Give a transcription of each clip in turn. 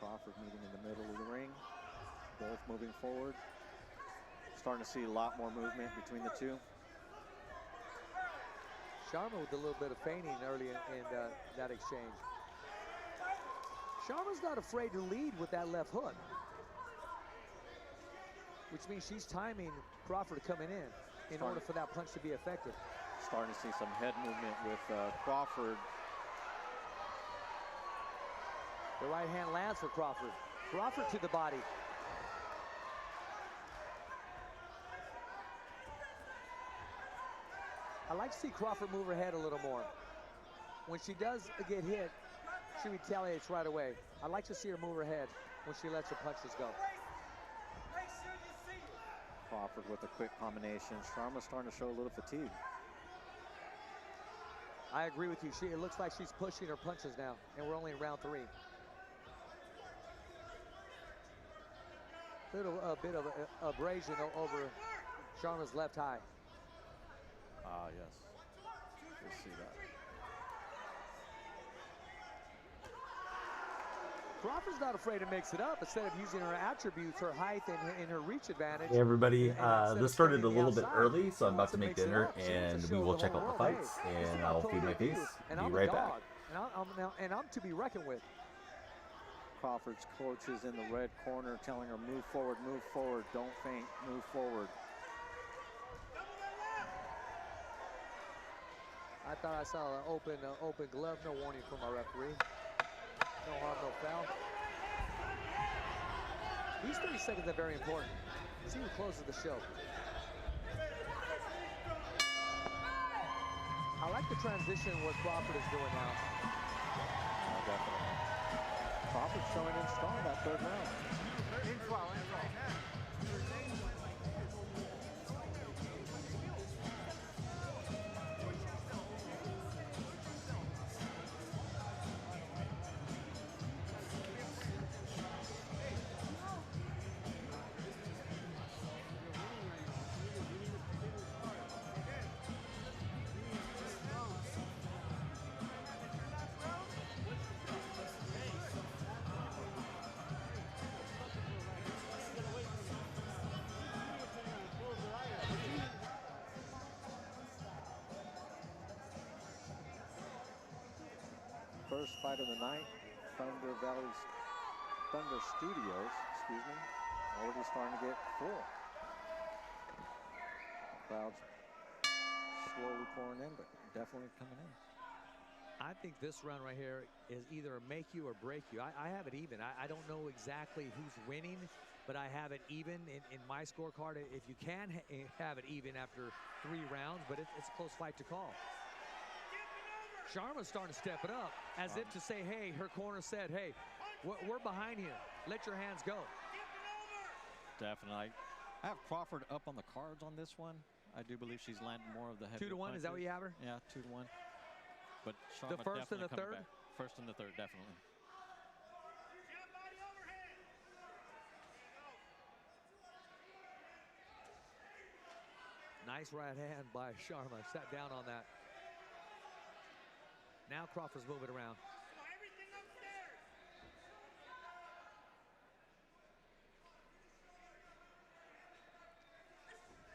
Crawford meeting in the middle of the ring. Both moving forward. Starting to see a lot more movement between the two. Sharma with a little bit of feigning early in that exchange. Sharma's not afraid to lead with that left hook, which means she's timing Crawford coming in order for that punch to be effective. Starting to see some head movement with Crawford. The right hand lands for Crawford. Crawford to the body. I like to see Crawford move her head a little more. When she does get hit, she retaliates right away. I like to see her move her head when she lets her punches go. Crawford with a quick combination. Sharma's starting to show a little fatigue. I agree with you. It looks like she's pushing her punches now, and we're only in round 3. A bit of abrasion over Sharma's left eye. Ah, yes. We'll see that. Crawford's not afraid to mix it up instead of using her attributes, her height and her reach advantage. Hey everybody, this started a little bit early, so I'm about to make dinner, and we will check out the fights, and I'll feed my face. Be right back. And I'm to be reckoned with. Crawford's coach is in the red corner telling her, move forward, don't faint, move forward. I thought I saw an open glove, no warning from our referee. No harm, no foul. These 30 seconds are very important. See who closes the show. I like the transition what Crawford is doing now. Definitely. Crawford showing in strong that third round. First fight of the night, Thunder Studios, excuse me, already starting to get full. Crowds slowly pouring in, but definitely coming in. I think this round right here is either make you or break you. I have it even. I don't know exactly who's winning, but I have it even in my scorecard. If you can have it even after 3 rounds, but it's a close fight to call. Sharma's starting to step it up, as if to say, hey, her corner said, hey, we're behind here. Let your hands go. Definitely. I have Crawford up on the cards on this one. I do believe she's landing more of the heavy 2-1, is that what you have her? Yeah, 2-1. But Sharma the first and the third? Back. First and the third, definitely. Nice right hand by Sharma. Sat down on that. Now Crawford's moving around.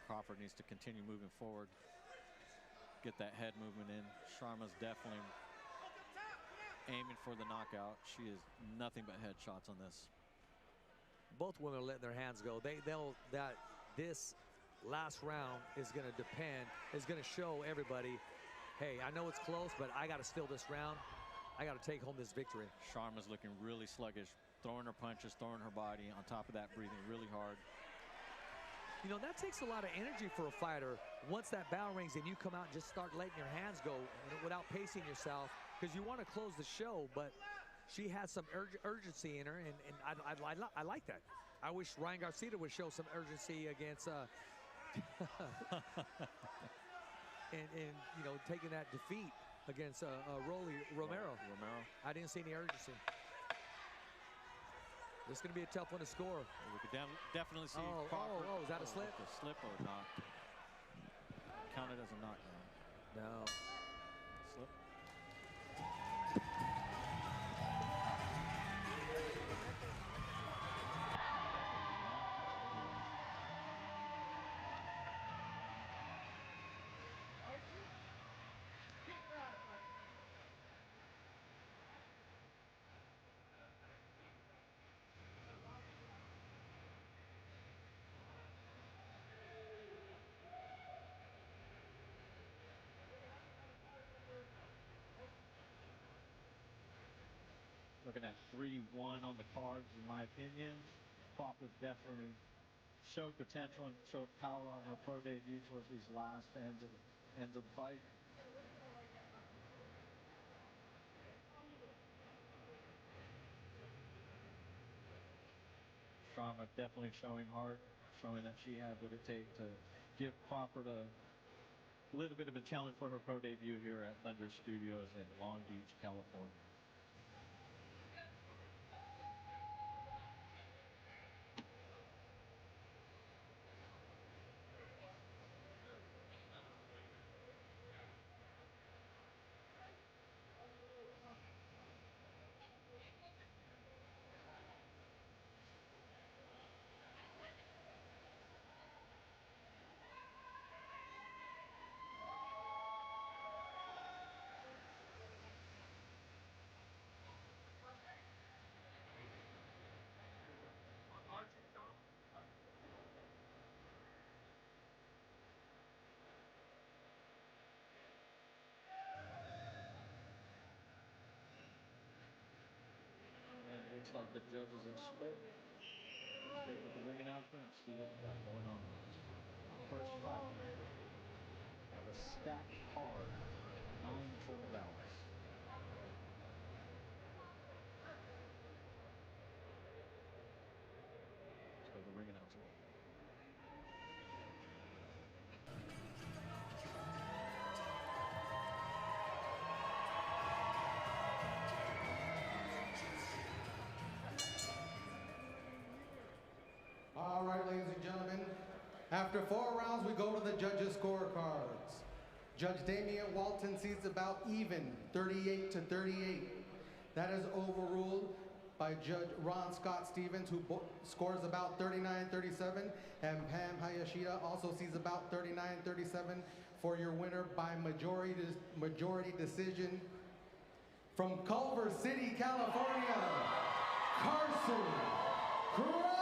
Crawford needs to continue moving forward. Get that head movement in. Sharma's definitely aiming for the knockout. She is nothing but headshots on this. Both women are letting their hands go. This last round is going to show everybody, hey, I know it's close, but I got to steal this round. I got to take home this victory. Sharma's looking really sluggish, throwing her punches, throwing her body. On top of that, breathing really hard. You know, that takes a lot of energy for a fighter. Once that bell rings and you come out and just start letting your hands go without pacing yourself, because you want to close the show, but she has some urgency in her, and I like that. I wish Ryan Garcia would show some urgency against and you know, taking that defeat against Romero. I didn't see any urgency. This is going to be a tough one to score. We could definitely see. Is that a slip? A slip or a knock? Counted as a knockdown. No. Slip. looking at 3-1 on the cards, in my opinion. Crawford definitely showed potential and showed power on her pro debut towards these last ends of the fight. Sharma definitely showing heart, showing that she had what it takes to give Crawford a little bit of a challenge for her pro debut here at Thunder Studios in Long Beach, California. Looks like the judges are split. Stick with the ring announcer and see what we got going on. First fight. We have a stacked card, 9 total bouts. Let's go to the ring announcer. All right, ladies and gentlemen, after 4 rounds, we go to the judges' scorecards. Judge Damian Walton sees about even, 38-38. That is overruled by Judge Ron Scott Stevens, who scores about 39-37, and Pam Hayashida also sees about 39-37 for your winner by majority decision. From Culver City, California, Carson Crawford.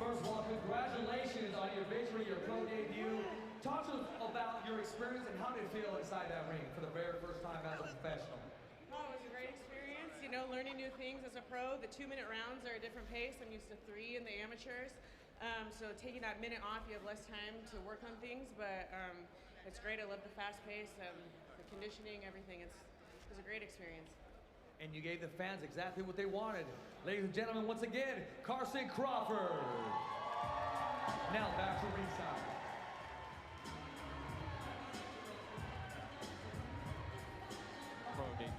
First of all, congratulations on your victory, your pro debut. Talk to us about your experience and how did it feel inside that ring for the very first time as a professional? Oh, it was a great experience. You know, learning new things as a pro. The 2-minute rounds are a different pace. I'm used to 3 in the amateurs. So taking that minute off, you have less time to work on things, but it's great. I love the fast pace, the conditioning, everything. It was a great experience. And you gave the fans exactly what they wanted. Ladies and gentlemen, once again, Carson Crawford. Now back to ringside. Pro debut.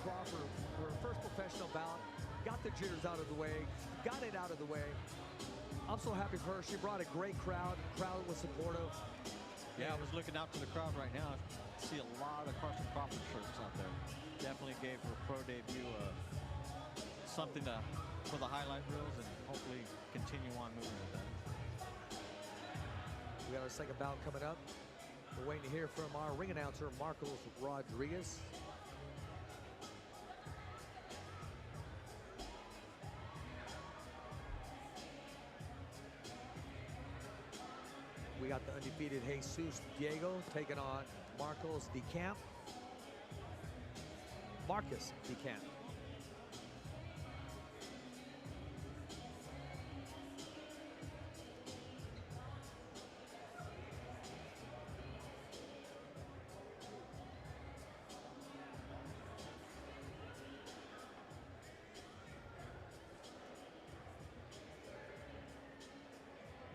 Crawford, her first professional bout, got the jitters out of the way, got it out of the way. I'm so happy for her. She brought a great crowd. The crowd was supportive. Yeah, I was looking out to the crowd right now. I see a lot of Carson Crawford shirts out there. Definitely gave her pro debut something for the highlight reels and hopefully continue on moving with that. We got our second bout coming up. We're waiting to hear from our ring announcer, Marcos Rodriguez. We got the undefeated Jesus Diego taking on Marcos DeCamp. Marcus DeCamp.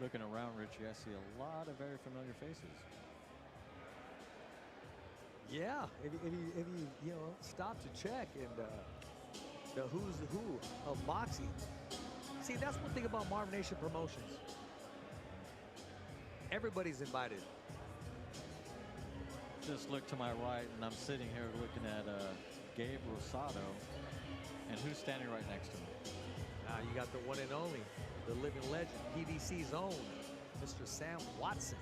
Looking around, Richie, I see a lot of very familiar faces. Yeah, if you stop to check and the who's who of boxing. See, that's one thing about Marv Nation Promotions. Everybody's invited. Just look to my right, and I'm sitting here looking at Gabe Rosado, and who's standing right next to me? Now you got the one and only, the living legend, PDC's own, Mr. Sam Watson.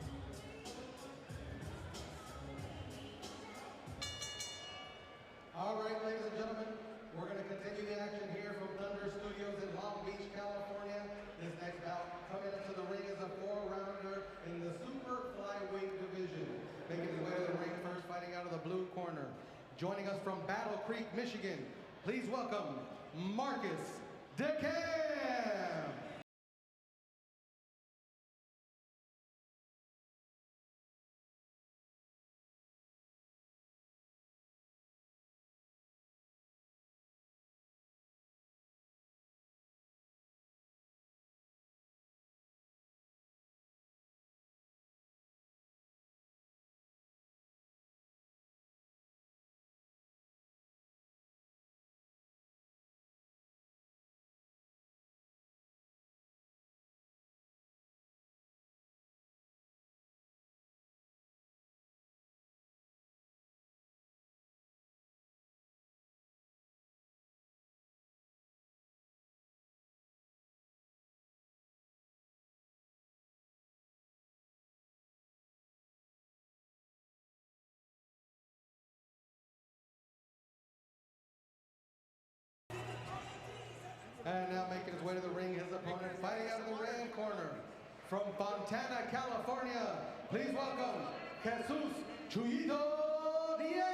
All right, ladies and gentlemen, we're going to continue the action here from Thunder Studios in Long Beach, California. This next bout coming into the ring is a 4-rounder in the super flyweight division. Making his way to the ring first, fighting out of the blue corner. Joining us from Battle Creek, Michigan, please welcome Marcus DeCamp. And now making his way to the ring, his opponent fighting out of the red corner. From Fontana, California, please welcome Jesus Chuyito Diego.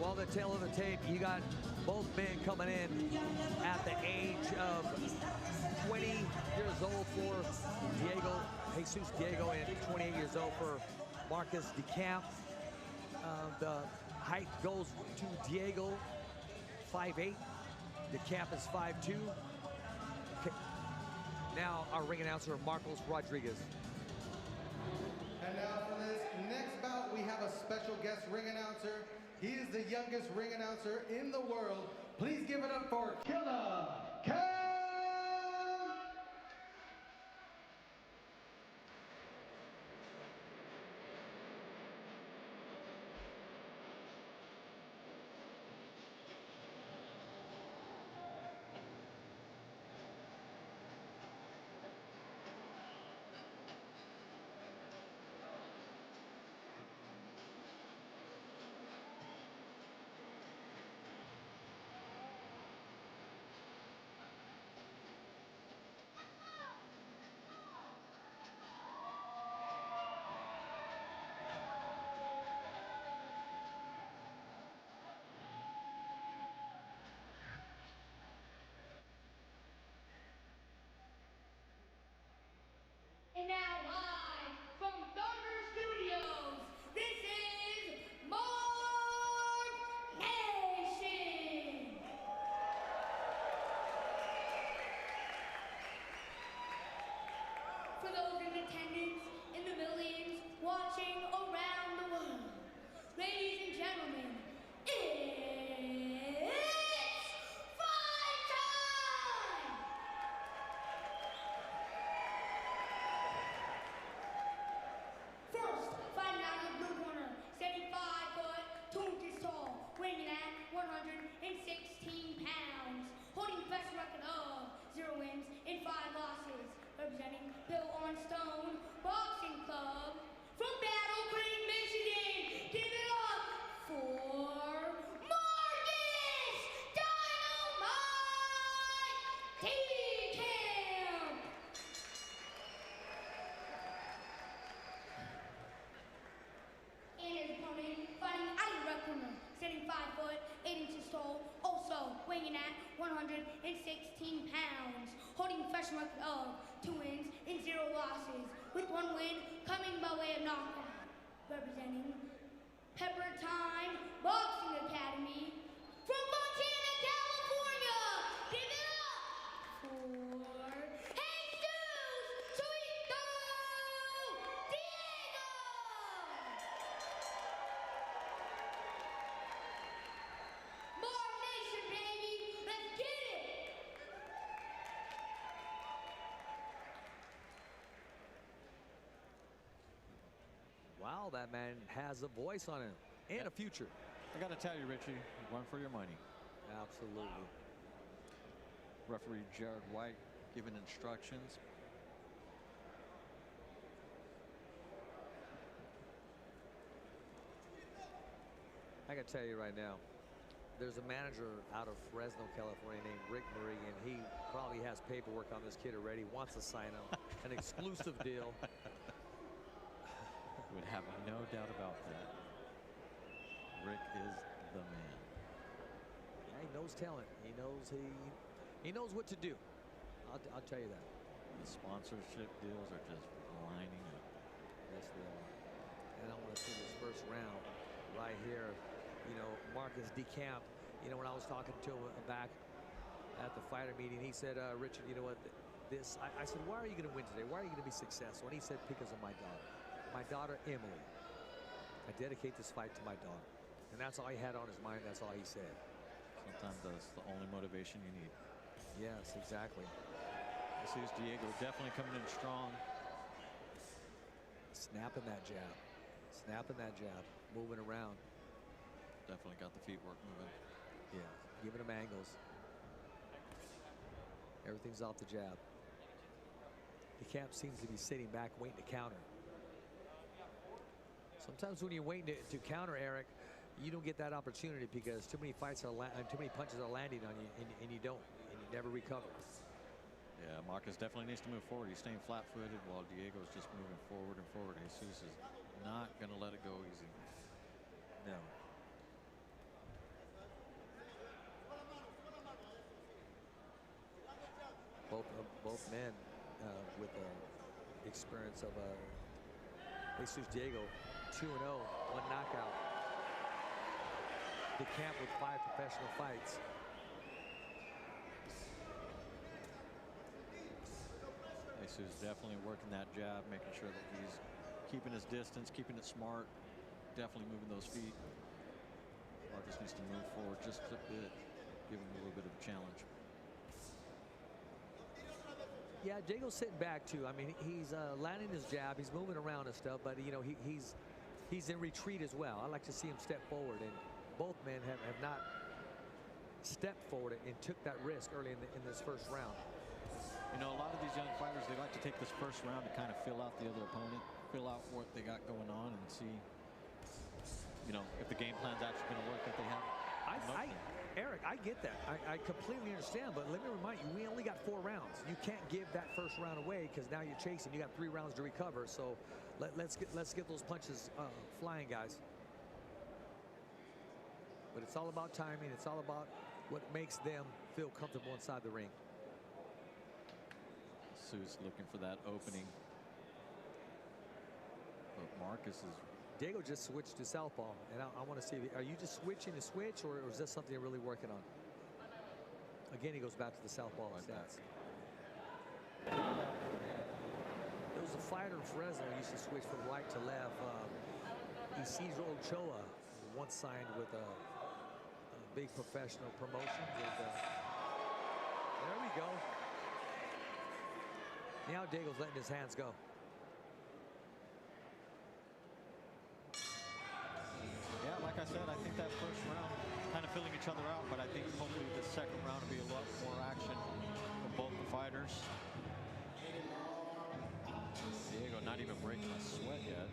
Well, the tail of the tape, you got both men coming in at the age of 20 years old for Jesus Diego, and 28 years old for Marcus DeCamp. The height goes to Diego, 5'8". DeCamp is 5'2". Now our ring announcer, Marcos Rodriguez. And now for this next bout, we have a special guest ring announcer. He is the youngest ring announcer in the world. Please give it up for Killer Cam! And now live from Thunder Studios, this is Marv Nation. For those in attendance in the millions watching holding fresh record of 2 wins and 0 losses, with 1 win coming by way of knockout. Representing Pepper Time Boxing Academy from Montana, California, give it up for Jesus Suito Diego! More Nation, baby! Let's get it! Wow, that man has a voice on him and a future. I got to tell you, Richie, one for your money. Absolutely. Referee Jared White giving instructions. I got to tell you right now, there's a manager out of Fresno, California named Rick Murray, and he probably has paperwork on this kid already, wants to sign him, an exclusive deal. Would have no doubt about that. Rick is the man. Yeah, he knows talent. He knows what to do. I'll tell you that. The sponsorship deals are just lining up. Yes, they are. And I want to see this first round right here. You know, Marcus DeCamp, you know, when I was talking to him back at the fighter meeting, he said, Richard, you know what, I said, why are you going to win today? Why are you going to be successful? And he said, because of my daughter. My daughter, Emily. I dedicate this fight to my daughter. And that's all he had on his mind. That's all he said. Sometimes that's the only motivation you need. Yes, exactly. This is Diego definitely coming in strong. Snapping that jab. Snapping that jab. Moving around. Definitely got the feet work moving. Yeah, giving him angles. Everything's off the jab. DeCamp seems to be sitting back waiting to counter. Sometimes when you're waiting to counter, Eric, you don't get that opportunity because too many punches are landing on you, and you don't, and you never recover. Yeah, Marcus definitely needs to move forward. He's staying flat-footed while Diego's just moving forward and forward. Jesus is not going to let it go easy. No. Both men with the experience of Jesus Diego, 2-0, 1 knockout. DeCamp with 5 professional fights. Jesus definitely working that jab, making sure that he's keeping his distance, keeping it smart, definitely moving those feet. Marcus needs to move forward just a bit, give him a little bit of a challenge. Yeah, Diego's sitting back too. I mean, he's landing his jab, he's moving around and stuff, but you know, he's in retreat as well. I like to see him step forward, and both men have not stepped forward and took that risk early in this first round. You know, a lot of these young fighters, they like to take this first round to kind of fill out the other opponent, fill out what they got going on, and see, you know, if the game plan's actually going to work that they have. Eric, I get that. I completely understand, but let me remind you, we only got 4 rounds. You can't give that first round away because now you're chasing. You got 3 rounds to recover. So let's get those punches flying, guys. But it's all about timing. It's all about what makes them feel comfortable inside the ring. Sue's looking for that opening. But Marcus is... Diego just switched to southpaw, and I want to see, are you just switching to switch, or is that something you're really working on? Again, he goes back to the southpaw stance. There was a fighter in Fresno who used to switch from right to left. Isidro Ochoa once signed with a big professional promotion. And, there we go. Now Diego's letting his hands go. Yeah, like I said, I think that first round kind of filling each other out, but I think hopefully the second round will be a lot more action for both the fighters. Diego not even breaking a sweat yet.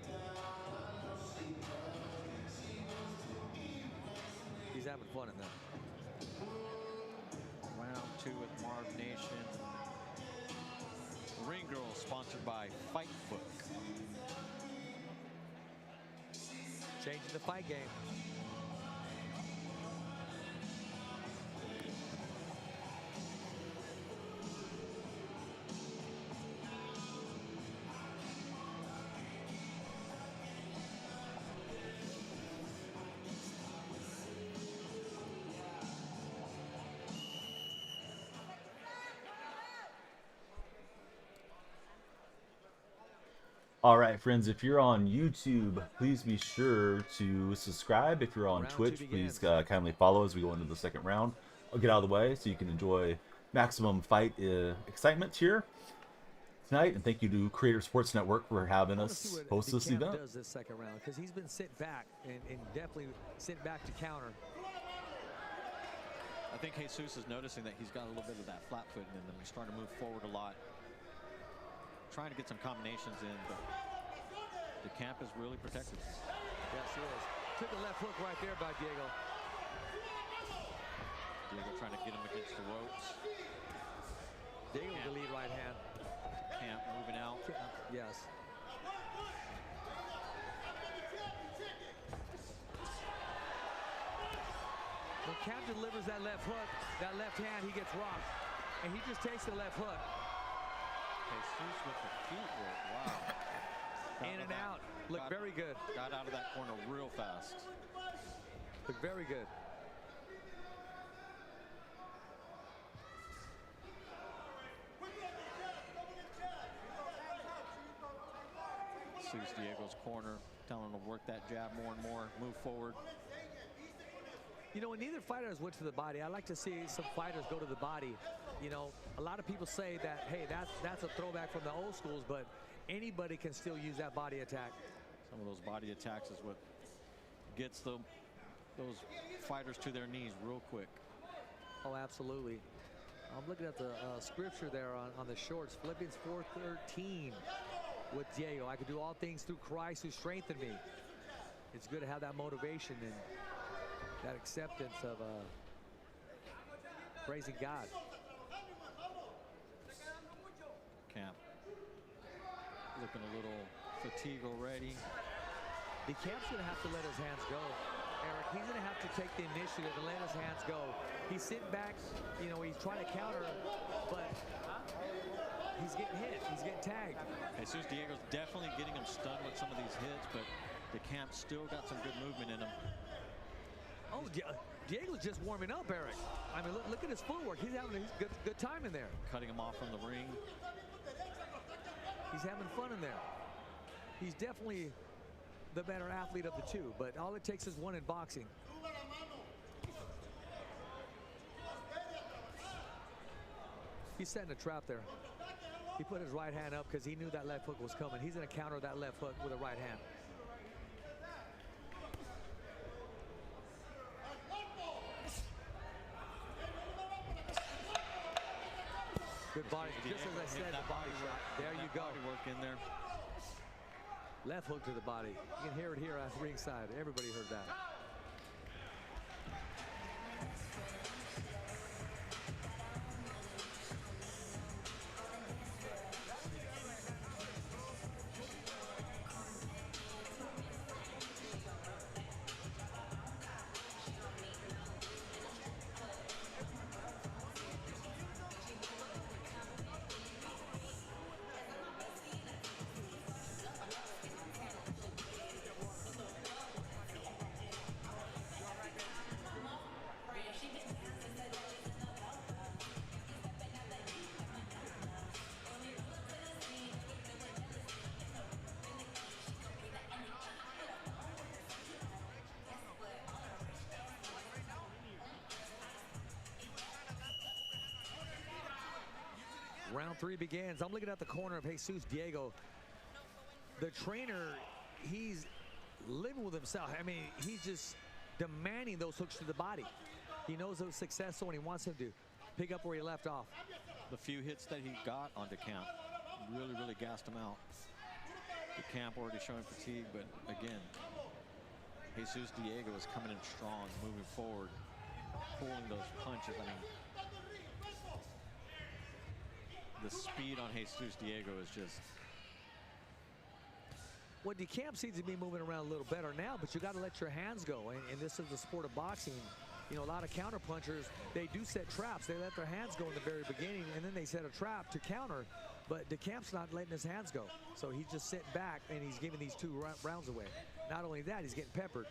He's having fun in that. Round 2 with Marv Nation. Ring Girl sponsored by Fight Book. Changing the fight game. All right, friends, if you're on YouTube, please be sure to subscribe. If you're on Twitch, please kindly follow as we go into the second round. I'll get out of the way so you can enjoy maximum fight excitement here tonight. And thank you to Creator Sports Network for having us host this event. Does this second round because he's been sitting back and definitely sitting back to counter. I think Jesus is noticing that he's got a little bit of that flat foot in him. He's starting to move forward a lot, trying to get some combinations in, but the camp is really protected. Yes, he is. Took a left hook right there by Diego. Diego trying to get him against the ropes. Diego with the lead right hand. Camp moving out. Yes. When Camp delivers that left hook, that left hand, he gets rocked. And he just takes the left hook. Jesus with the feet work. Wow. In and out. Look very good. Got out of that corner real fast. Look very good. Sees Diego's corner, telling him to work that jab more and more, move forward. You know, when neither fighters went to the body, I like to see some fighters go to the body. You know, a lot of people say that, hey, that's a throwback from the old schools, but anybody can still use that body attack. Some of those body attacks is what gets those fighters to their knees real quick. Oh, absolutely. I'm looking at the scripture there on the shorts, Philippians 4:13 with Diego. I can do all things through Christ who strengthened me. It's good to have that motivation and that acceptance of praising God. Camp looking a little fatigue already. The Camp's gonna have to let his hands go, Eric. He's gonna have to take the initiative and let his hands go. He's sitting back, you know, he's trying to counter, but he's getting hit, he's getting tagged. Jesus Diego's definitely getting him stunned with some of these hits, but the Camp still got some good movement in him. Oh, Diego's just warming up, Eric. I mean, look at his footwork. He's having a good time in there. Cutting him off from the ring. He's having fun in there. He's definitely the better athlete of the two, but all it takes is one in boxing. He's setting a trap there. He put his right hand up because he knew that left hook was coming. He's going to counter that left hook with a right hand. Good body, just as I said, the body shot. There you go. Body work in there. Left hook to the body. You can hear it here at ringside. Everybody heard that. Round three begins. I'm looking at the corner of Jesus Diego. The trainer, he's living with himself. I mean, he's just demanding those hooks to the body. He knows those successful and he wants him to pick up where he left off. The few hits that he got onto Camp really gassed him out. The Camp already showing fatigue, but again, Jesus Diego is coming in strong, moving forward, pulling those punches. I mean, the speed on Jesus Diego is just... Well, DeCamp seems to be moving around a little better now, but you got to let your hands go. And this is the sport of boxing. You know, a lot of counter punchers, they do set traps. They let their hands go in the very beginning, and then they set a trap to counter. But DeCamp's not letting his hands go. So he's just sitting back, and he's giving these two rounds away. Not only that, he's getting peppered.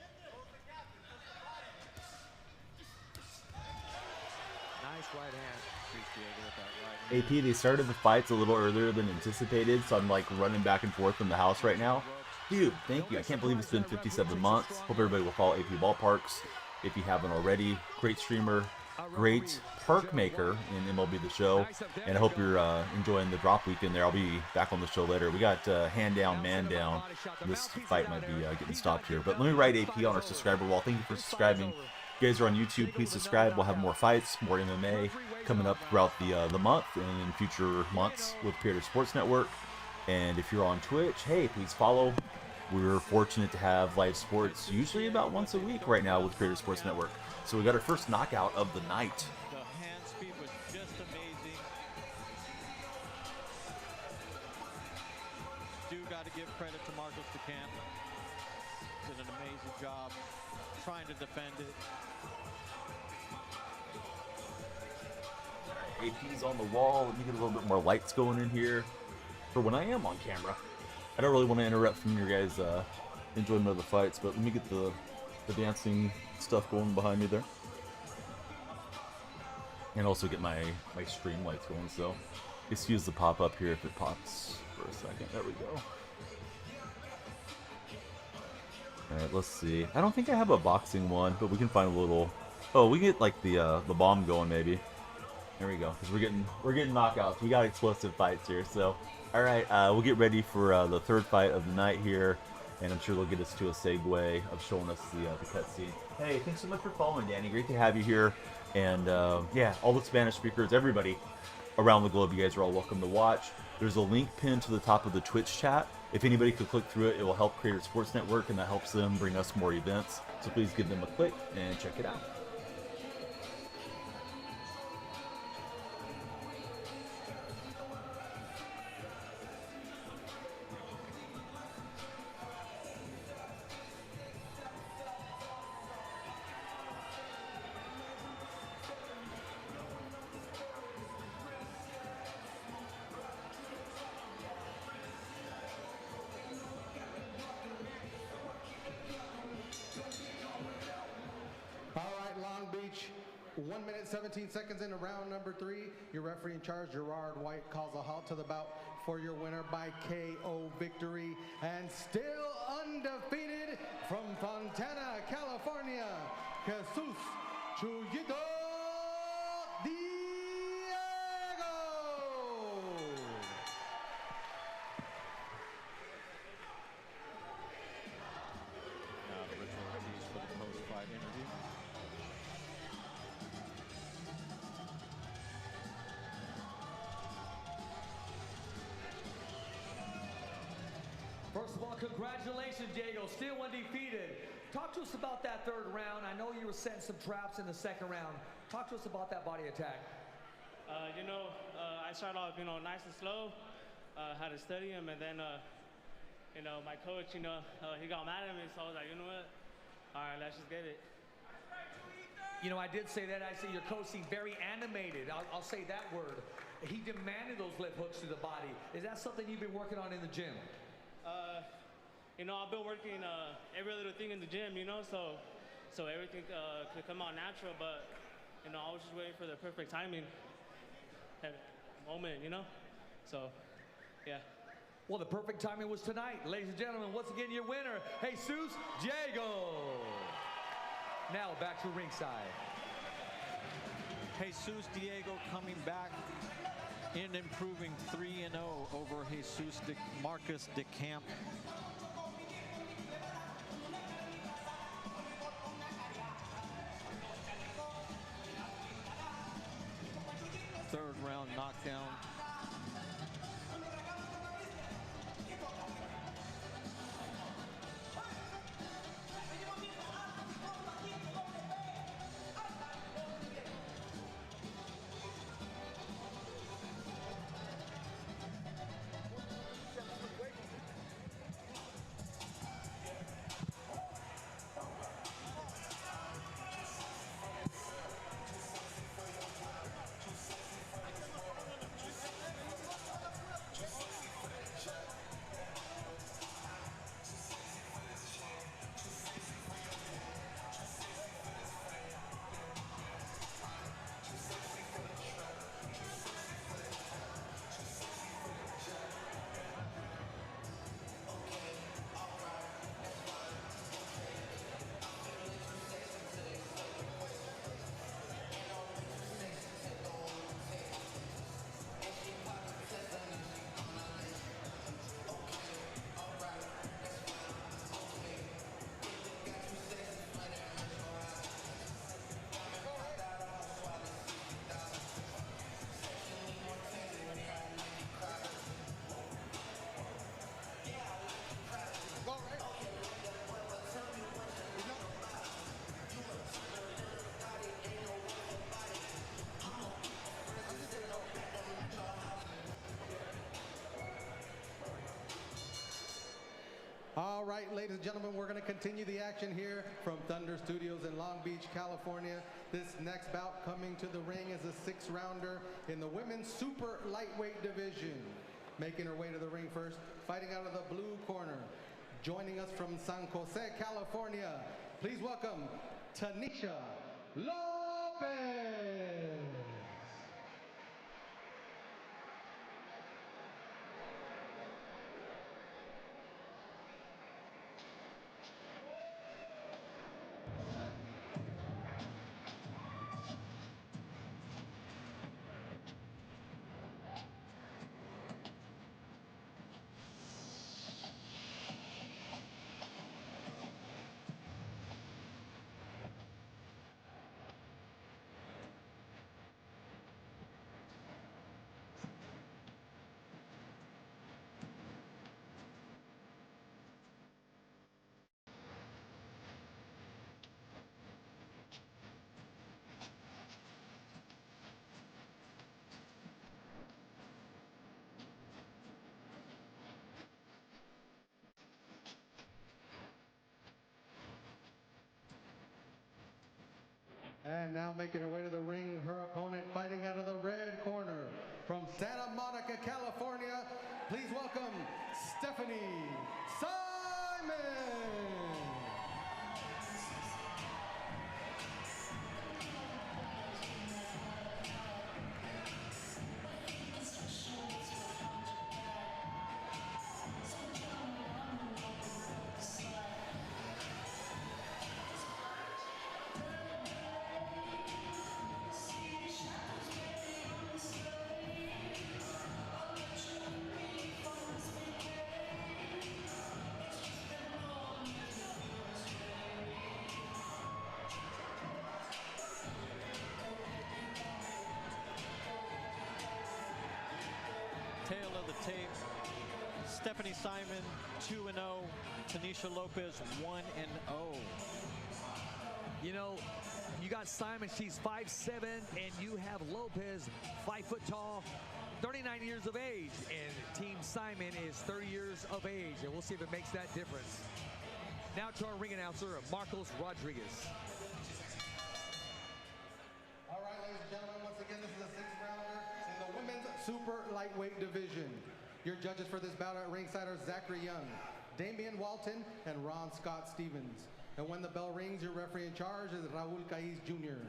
Nice right hand. AP, they started the fights a little earlier than anticipated, so I'm like running back and forth in the house right now. Dude, thank you. I can't believe it's been 57 months. Hope everybody will follow AP Ballparks if you haven't already. Great streamer, great perk maker in MLB The Show, and I hope you're enjoying the drop weekend there. I'll be back on the show later. We got hand down, man down. This fight might be getting stopped here, but let me write AP on our subscriber wall. Thank you for subscribing. If you guys are on YouTube, please subscribe. We'll have more fights, more MMA coming up throughout the month and in future months with Creator Sports Network. And if you're on Twitch, hey, please follow. We're fortunate to have live sports usually about once a week right now with Creator Sports Network. So we got our first knockout of the night. The hand speed was just amazing. Do got to give credit to Marcos DeCamp. Did an amazing job trying to defend it. AP's on the wall. Let me get a little bit more lights going in here for when I am on camera. I don't really want to interrupt from your guys' enjoyment of the fights, but let me get the dancing stuff going behind me there. And also get my stream lights going, so excuse the pop-up here if it pops for a second. There we go. Alright, let's see. I don't think I have a boxing one, but we can find a little... Oh, we get like the bomb going maybe. There we go, because we're getting knockouts. We got explosive fights here, so... Alright, we'll get ready for the third fight of the night here, and I'm sure they'll get us to a segue of showing us the cutscene. Hey, thanks so much for following, Danny. Great to have you here. And yeah, all the Spanish speakers, everybody around the globe, you guys are all welcome to watch. There's a link pinned to the top of the Twitch chat. If anybody could click through it, it will help Creator Sports Network, and that helps them bring us more events. So please give them a click and check it out. All right, Long Beach, 1 minute, 17 seconds into round number 3. Your referee in charge, Gerard White, calls a halt to the bout for your winner by KO victory. And still undefeated from Fontana, California, Jesus Chuyito Diego. Now the ritual tease for the post-fight interview. First of all, congratulations, Diego. Still undefeated. Talk to us about that third round. I know you were setting some traps in the second round. Talk to us about that body attack. I started off, nice and slow. Had to study him, and then, my coach, he got mad at me, so I was like, you know what? All right, let's just get it. I did say that. I see your coach seemed very animated. I'll say that word. He demanded those left hooks to the body. Is that something you've been working on in the gym? I've been working every little thing in the gym, so everything could come out natural, but, I was just waiting for the perfect timing moment, so, yeah. Well, the perfect timing was tonight. Ladies and gentlemen, once again, your winner, Jesus Diego. Now back to ringside. Jesus Diego coming back and improving 3-0 over Marcos DeCamp. Third round knockdown. right, ladies and gentlemen, we're going to continue the action here from Thunder Studios in Long Beach, California. This next bout coming to the ring is a 6-rounder in the women's super lightweight division. Making her way to the ring first, fighting out of the blue corner. Joining us from San Jose, California, please welcome Tanisha Lopez. And now making her way to the ring, her opponent fighting out of the red corner. From Santa Monica, California, please welcome Stephanie Simon. Tail of the tape. Stephanie Simon 2-0. Tanisha Lopez 1-0. You know, you got Simon, she's 5'7", and you have Lopez, 5 foot tall, 39 years of age, and Team Simon is 30 years of age, and we'll see if it makes that difference. Now to our ring announcer, Marcos Rodriguez. All right, ladies and gentlemen, once again, this is a 6-rounder in the women's super lightweight division. Your judges for this bout at ringside are Zachary Young, Damian Walton, and Ron Scott Stevens. And when the bell rings, your referee in charge is Raul Caiz Jr.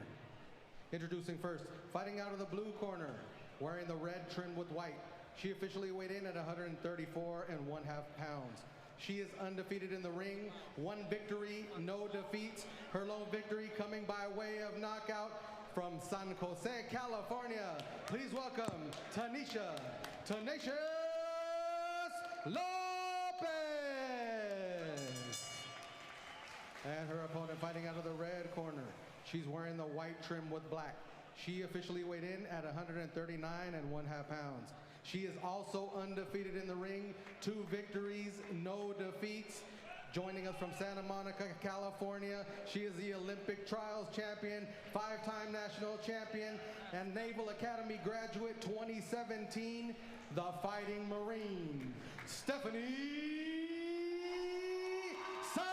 Introducing first, fighting out of the blue corner, wearing the red trimmed with white. She officially weighed in at 134 1/2 pounds. She is undefeated in the ring, 1 victory, no defeats. Her lone victory coming by way of knockout from San Jose, California. Please welcome Tanisha Tenacious Lopez. And her opponent fighting out of the red corner. She's wearing the white trim with black. She officially weighed in at 139 1/2 pounds. She is also undefeated in the ring, 2 victories, no defeats. Joining us from Santa Monica, California, she is the Olympic Trials champion, 5-time national champion, and Naval Academy graduate 2017, the Fighting Marine, Stephanie Simon.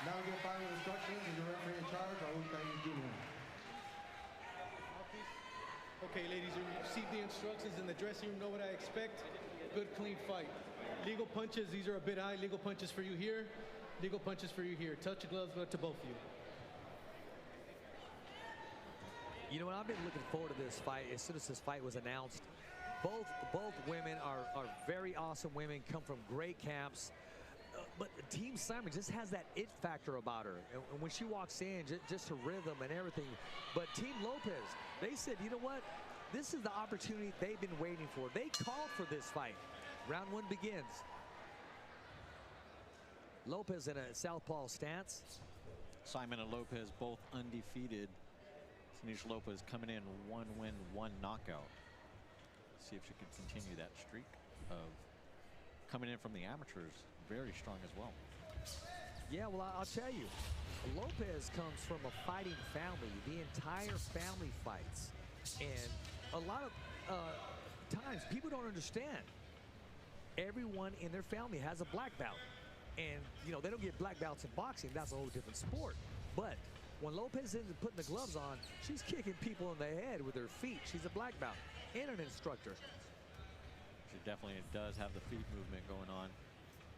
Now we get final instructions and your referee in charge, Raul Caiz Jr. Okay, ladies, you received the instructions in the dressing room. Know what I expect. Good, clean fight. Legal punches, these are a bit high. Legal punches for you here. Legal punches for you here. Touch your gloves, to both of you. You know what, I've been looking forward to this fight. As soon as this fight was announced, both women are very awesome women, come from great camps. But Team Simon just has that it factor about her. And when she walks in, just her rhythm and everything. But Team Lopez, they said, you know what? This is the opportunity they've been waiting for. They called for this fight. Round 1 begins. Lopez in a southpaw stance. Simon and Lopez both undefeated. Tanisha Lopez coming in 1 win, 1 knockout. See if she can continue that streak of coming in from the amateurs. Very strong as well. Yeah, well, I'll tell you, Lopez comes from a fighting family. The entire family fights. And a lot of times people don't understand. everyone in their family has a black belt. And, you know, they don't get black belts in boxing. That's a whole different sport. But when Lopez isn't putting the gloves on, she's kicking people in the head with her feet. She's a black belt and an instructor. She definitely does have the feet movement going on,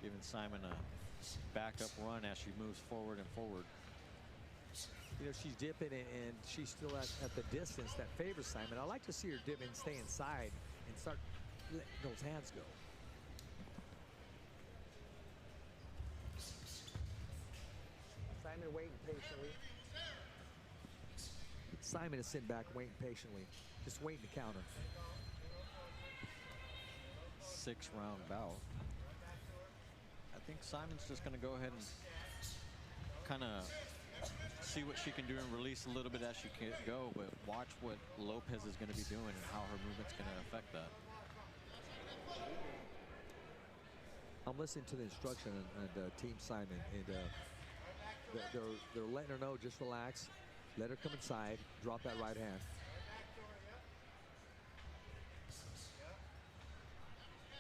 giving Simon a backup run as she moves forward and forward. You know, she's dipping and she's still at the distance that favors Simon. I like to see her dip and stay inside and start letting those hands go. Simon waiting patiently. Simon is sitting back waiting patiently, just waiting to counter. 6-round bout. I think Simon's just going to go ahead and kind of see what she can do and release a little bit as she can go, but watch what Lopez is going to be doing and how her movement's going to affect that. I'm listening to the instruction and Team Simon, and they're letting her know, just relax, let her come inside, drop that right hand.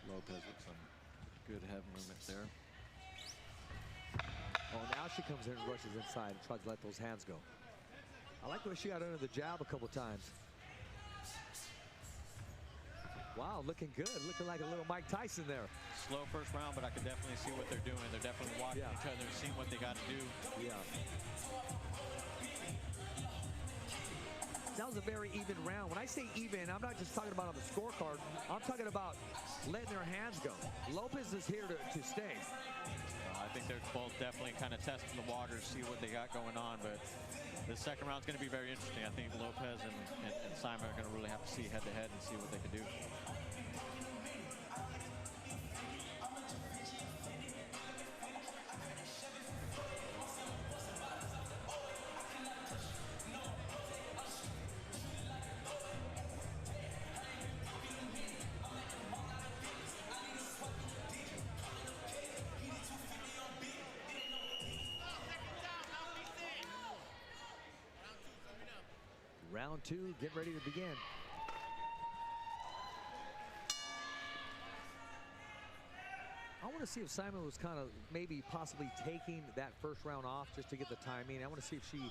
Lopez with some good head movement there. Oh, now she comes in and rushes inside and tries to let those hands go. I like the way she got under the jab a couple times. Wow, looking good. Looking like a little Mike Tyson there. Slow first round, but I can definitely see what they're doing. They're definitely watching each other and seeing what they got to do. Yeah. That was a very even round. When I say even, I'm not just talking about on the scorecard. I'm talking about letting their hands go. Lopez is here to stay. I think they're both definitely kind of testing the waters, see what they got going on. But the second round is going to be very interesting. I think Lopez and Simon are going to really have to see head-to-head and see what they can do. Round two, get ready to begin. I want to see if Simon was kind of maybe possibly taking that first round off just to get the timing. I want to see if she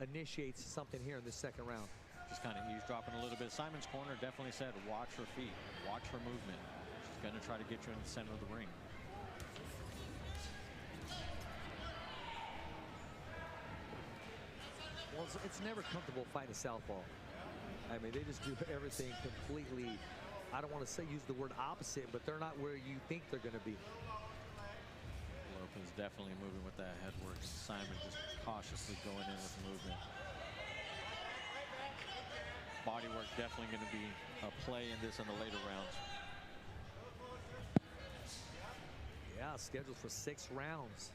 initiates something here in this second round. Just kind of eavesdropping a little bit. Simon's corner definitely said, watch her feet, watch her movement. She's going to try to get you in the center of the ring. Well, it's never comfortable fighting a southpaw. I mean, they just do everything completely, I don't want to say use the word opposite, but they're not where you think they're going to be. Lopez definitely moving with that head work. Simon just cautiously going in with the movement. Body work definitely going to be a play in this in the later rounds. Yeah, scheduled for 6 rounds.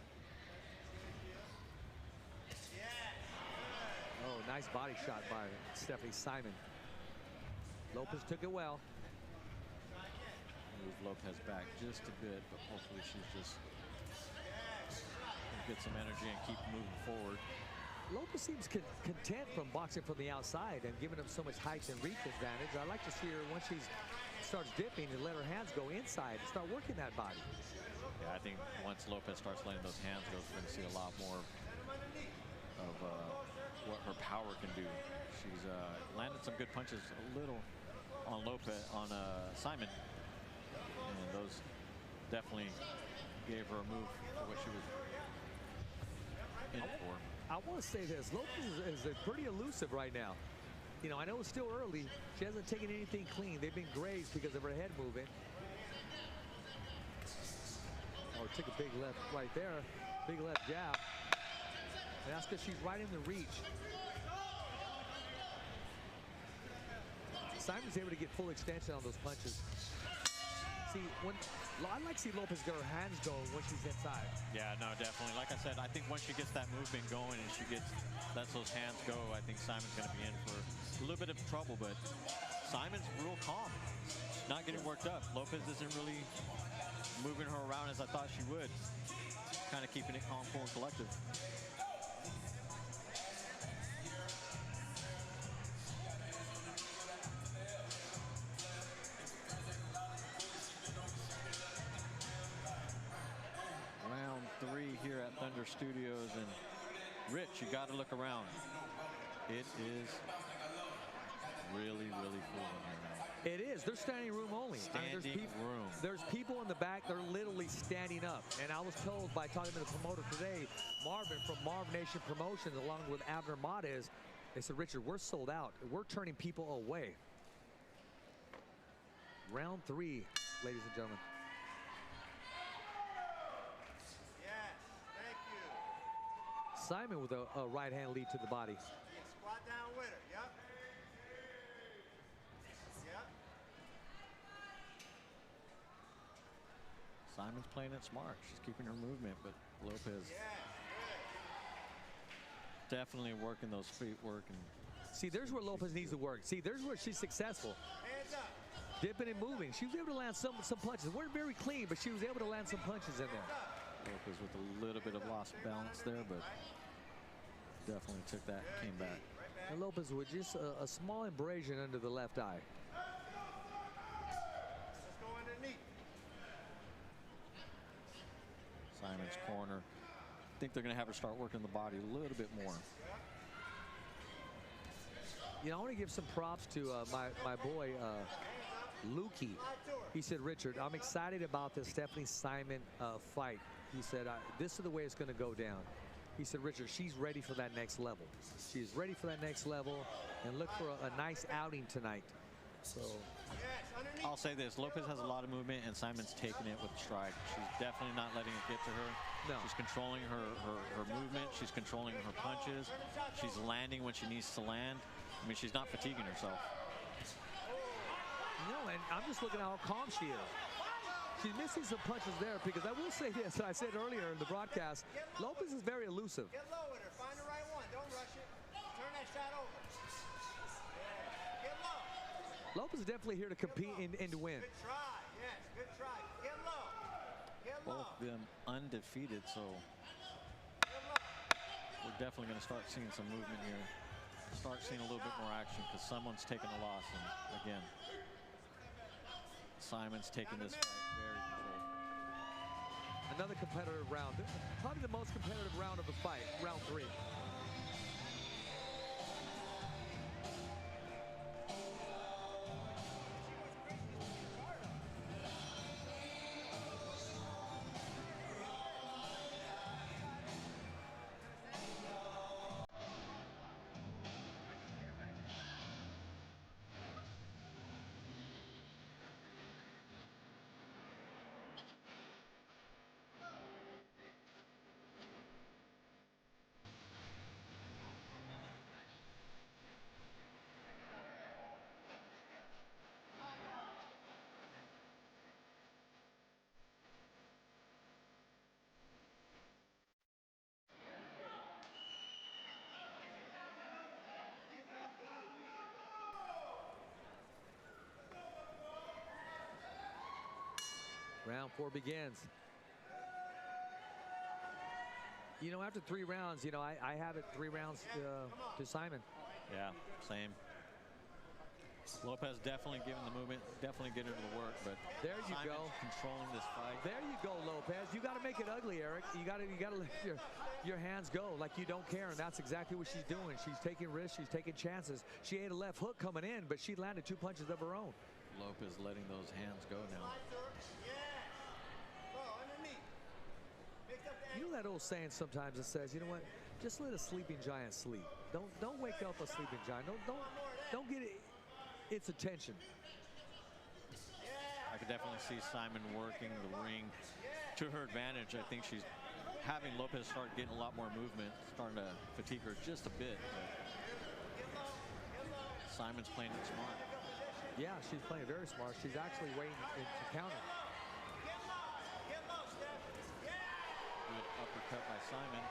Oh, nice body shot by Stephanie Simon. Lopez took it well. Move Lopez back just a bit, but hopefully she's just get some energy and keep moving forward. Lopez seems content from boxing from the outside and giving him so much height and reach advantage. I like to see her once she starts dipping and let her hands go inside and start working that body. Yeah, I think once Lopez starts letting those hands go, we're going to see a lot more of what her power can do. She's landed some good punches a little on Simon, and those definitely gave her a move for what she was in for. I want to say this, Lopez is pretty elusive right now. You know, I know it's still early. She hasn't taken anything clean. They've been grazed because of her head movement. Oh, took a big left right there. Big left jab. And that's because she's right in the reach. Simon's able to get full extension on those punches. See, I like to see Lopez get her hands going when she's inside. Yeah, no, definitely. Like I said, I think once she gets that movement going and she lets those hands go, I think Simon's going to be in for a little bit of trouble, but Simon's real calm. Not getting worked up. Lopez isn't really moving her around as I thought she would. Kind of keeping it calm, cool, and collective. here at Thunder Studios. And Rich, you got to look around. It is really, really cool in here now. It is. They're standing room only. There's people in the back. They're literally standing up. And I was told by talking to the promoter today, Marvin from Marv Nation Promotions, along with Abner Mades, they said, Richard, we're sold out. We're turning people away. Round 3, ladies and gentlemen. Yes, thank you. Simon with a right hand lead to the body. Yeah, squat down with her. Yep. Yep. Simon's playing it smart. She's keeping her movement, but Lopez definitely working those feet work. And see, there's where Lopez needs to work. See, there's where she's successful. Hands up. Dipping and moving. She was able to land some punches. Weren't very clean, but she was able to land some punches in there. Lopez with a little bit of lost balance there, but definitely took that and came back. And Lopez with just a small abrasion under the left eye. Let's go underneath. Simon's corner. I think they're going to have her start working the body a little bit more. You know, I want to give some props to my boy, Lukey. He said, Richard, I'm excited about this Stephanie Simon fight. He said, this is the way it's going to go down. He said, Richard, she's ready for that next level. She's ready for that next level, and look for a nice outing tonight. So I'll say this, Lopez has a lot of movement, and Simon's taking it with stride. She's definitely not letting it get to her. No. She's controlling her movement. She's controlling her punches. She's landing when she needs to land. I mean, she's not fatiguing herself. No, and I'm just looking at how calm she is. She's missing some punches there, because I will say this, I said earlier in the broadcast, Lopez is very elusive. Get low with her. Find the right one. Don't rush it. Turn that shot over. Yeah. Get low. Lopez is definitely here to compete and to win. Good try. Yes, good try. Get low. Get low. Both of them undefeated, so we're definitely going to start seeing some movement here. Start seeing a little bit more action, because someone's taking a loss. And again, Simon's taking this fight very controlled. Another competitive round. Probably the most competitive round of the fight, round 3. Round 4 begins. You know, after 3 rounds, you know, I have it 3 rounds to Simon. Yeah, same. Lopez definitely giving the movement, definitely getting her to the work, but there you Simon's go, controlling this fight. There you go, Lopez. You got to make it ugly, Eric. You got to let your hands go like you don't care, and that's exactly what she's doing. She's taking risks, she's taking chances. She ate a left hook coming in, but she landed 2 punches of her own. Lopez letting those hands go now. You know that old saying sometimes that says, you know what? Just let a sleeping giant sleep. Don't wake up a sleeping giant. Don't get its attention. I could definitely see Simon working the ring to her advantage. I think she's having Lopez start getting a lot more movement, starting to fatigue her just a bit. Simon's playing it smart. Yeah, she's playing very smart. She's actually waiting to counter. Good uppercut by Simon.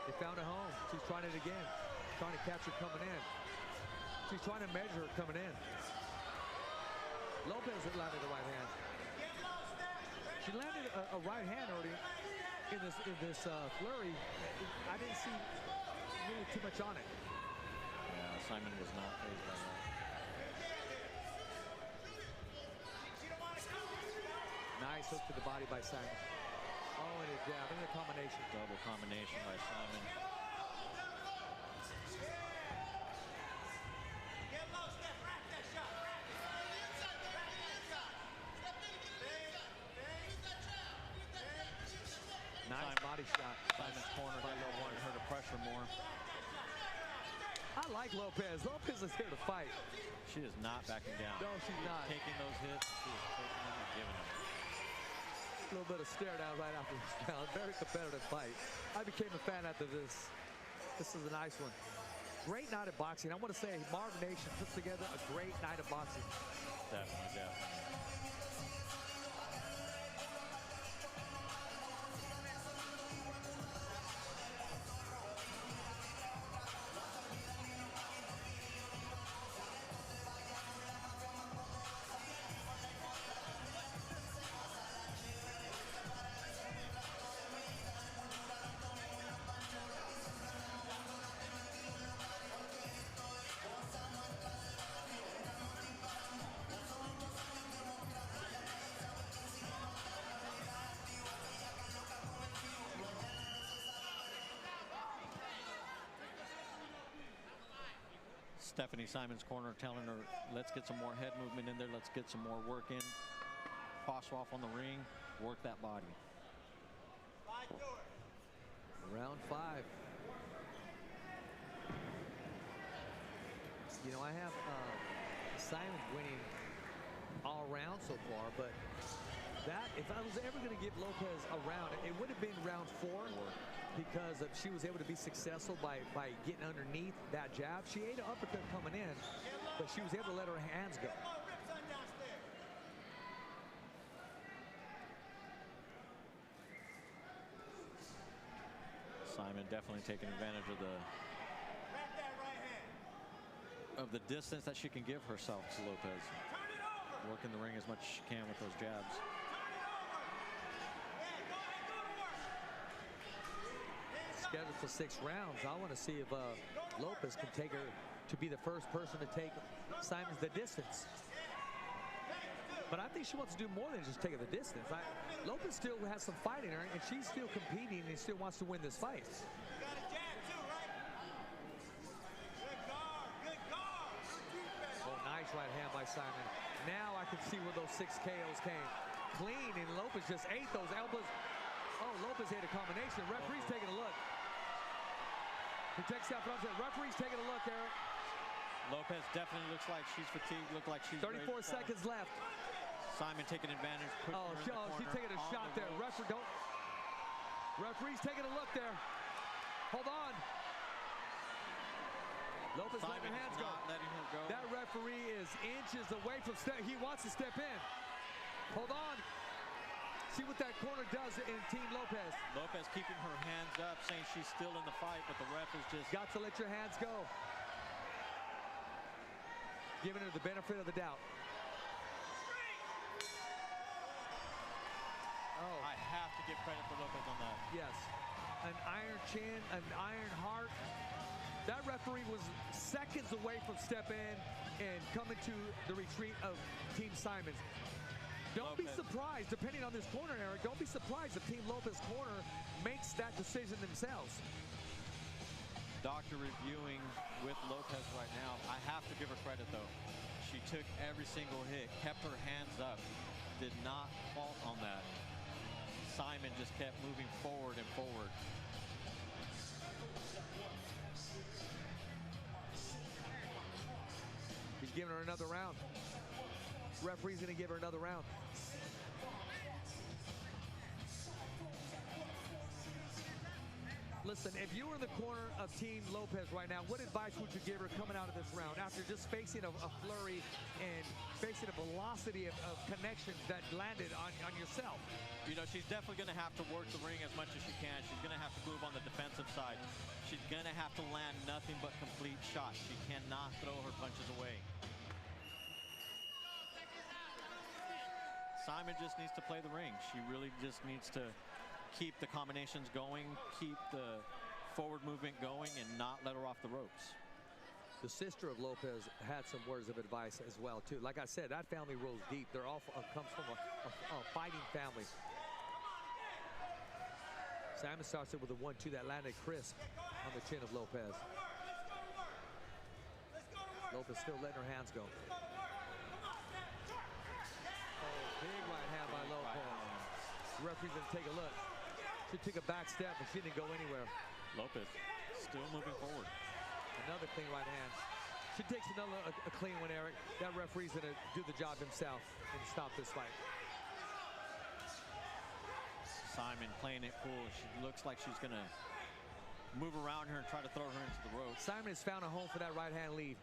They found a home. She's trying it again. Trying to catch her coming in. She's trying to measure her coming in. Lopez had landed the right hand. She landed a right hand already in this flurry. I didn't see really too much on it. Yeah, Simon was not fazed by that. Nice hook to the body by Simon. Oh, and a jab, and a combination. Double combination by Simon. Get low, Steph. Rack that shot. Rack it. Rack that shot. Nice body shot. Simon's corner definitely wanted her to pressure more. I like Lopez. Lopez is here to fight. She is not backing down. No, she's not. Taking those hits, she is taking them and giving them. A little bit of stare down right after this round. Very competitive fight. I became a fan after this. This is a nice one. Great night of boxing. I want to say Marv Nation puts together a great night of boxing. Definitely, definitely. Stephanie Simon's corner telling her, let's get some more head movement in there. Let's get some more work in. Cross off on the ring. Work that body. Round 5. You know, I have Simon winning all around so far, but that, if I was ever going to give Lopez a round, it would have been round 4. Because she was able to be successful by getting underneath that jab. She ate an uppercut coming in, but she was able to let her hands go. Simon definitely taking advantage of the distance that she can give herself to Lopez. Working the ring as much as she can with those jabs. Scheduled for 6 rounds. I want to see if Lopez can take her to be the first person to take Simon's the distance. But I think she wants to do more than just take the distance. Lopez still has some fight in her, and she's still competing and still wants to win this fight. Oh, nice right hand by Simon. Now I can see where those 6 KOs came. Clean, and Lopez just ate those elbows. Oh, Lopez ate a combination. Referee's taking a look. He takes that from the referee's taking a look, Eric. Lopez definitely looks like she's fatigued. Look like she's 34 seconds left. Simon taking advantage. She's taking a shot there. Referee's taking a look there. Hold on. Lopez letting her hands go. Letting her go. That referee is inches away from step. He wants to step in. Hold on. See what that corner does in Team Lopez. Lopez keeping her hands up, saying she's still in the fight, but the ref is just... Got to let your hands go. Giving her the benefit of the doubt. Oh. I have to give credit to Lopez on that. Yes. An iron chin, an iron heart. That referee was seconds away from step in and coming to the retreat of Team Simons. Don't be surprised, depending on this corner, Eric, don't be surprised if Team Lopez corner makes that decision themselves. Doctor reviewing with Lopez right now. I have to give her credit, though. She took every single hit, kept her hands up, did not fault on that. Simon just kept moving forward and forward. He's giving her another round. Referee's going to give her another round. Listen, if you were in the corner of Team Lopez right now, what advice would you give her coming out of this round after just facing a flurry and facing a velocity of connections that landed on yourself? You know, she's definitely going to have to work the ring as much as she can. She's going to have to move on the defensive side. She's going to have to land nothing but complete shots. She cannot throw her punches away. Simon just needs to play the ring. She really just needs to keep the combinations going, keep the forward movement going, and not let her off the ropes. The sister of Lopez had some words of advice as well, too. Like I said, that family rolls deep. They're all comes from a fighting family. Simon starts it with a 1-2 that landed crisp on the chin of Lopez. Lopez still letting her hands go. Oh, big right hand by Lopez. The referee's gonna take a look. She took a back step, but she didn't go anywhere. Lopez still moving forward. Another clean right hand. She takes another a clean one, Eric. That referee's gonna do the job himself and stop this fight. Simon playing it cool. She looks like she's gonna move around her and try to throw her into the ropes. Simon has found a home for that right hand lead.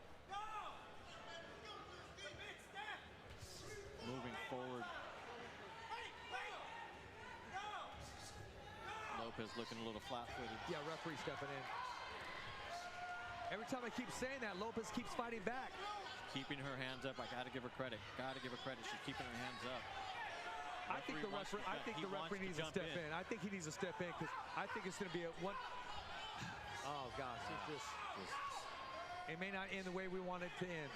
Moving forward. Lopez looking a little flat-footed. Yeah, referee stepping in. Every time I keep saying that, Lopez keeps fighting back. Keeping her hands up. I gotta give her credit. Gotta give her credit. She's keeping her hands up. I think the referee needs to step in. I think he needs to step in because I think it's going to be a one. Oh gosh, it's just it may not end the way we want it to end.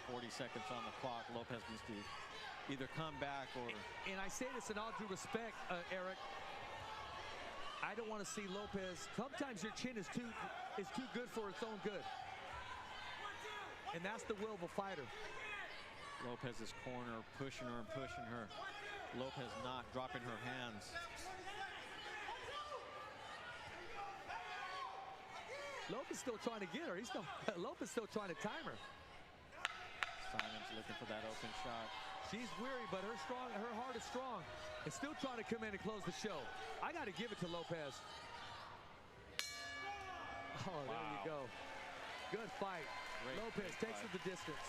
40 seconds on the clock. Lopez needs to either come back or. And I say this in all due respect, Eric. I don't want to see Lopez. Sometimes your chin is too good for its own good, and that's the will of a fighter. Lopez's corner, pushing her and pushing her. Lopez not dropping her hands. Lopez still trying to get her. Lopez still trying to time her. Simon's looking for that open shot. She's weary, but her heart is strong. And still trying to come in and close the show. I got to give it to Lopez. Oh, wow. There you go. Good fight. Lopez takes it the distance.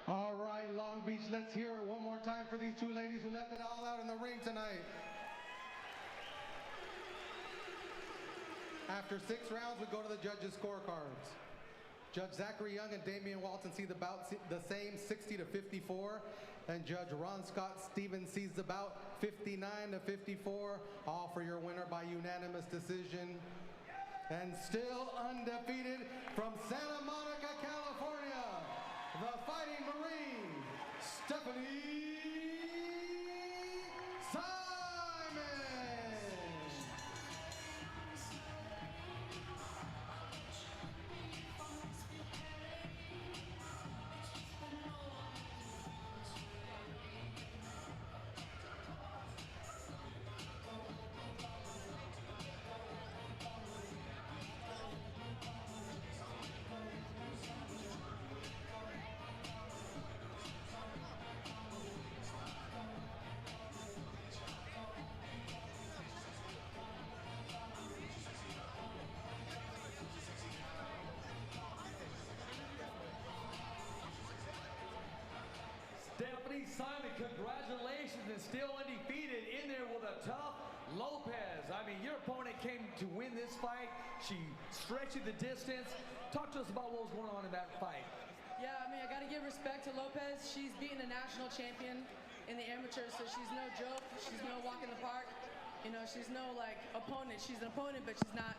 All right, long Long Beach. Let's hear it one more time for these two ladies who left it all out in the ring tonight. After 6 rounds, we go to the judges' scorecards. Judge Zachary Young and Damian Walton see the bout the same, 60-54. And Judge Ron Scott Stevens sees the bout 59-54. All for your winner by unanimous decision. And still undefeated from Santa Monica, California, the Fighting Marine, Stephanie Simon. Stephanie Simon, congratulations, and still undefeated in there with a tough Lopez. I mean, your opponent came to win this fight. She stretched you the distance. Talk to us about what was going on in that fight. Yeah, I mean, I got to give respect to Lopez. She's beaten a national champion in the amateurs, so she's no joke. She's no walk in the park. You know, she's no, like, opponent. She's an opponent, but she's not,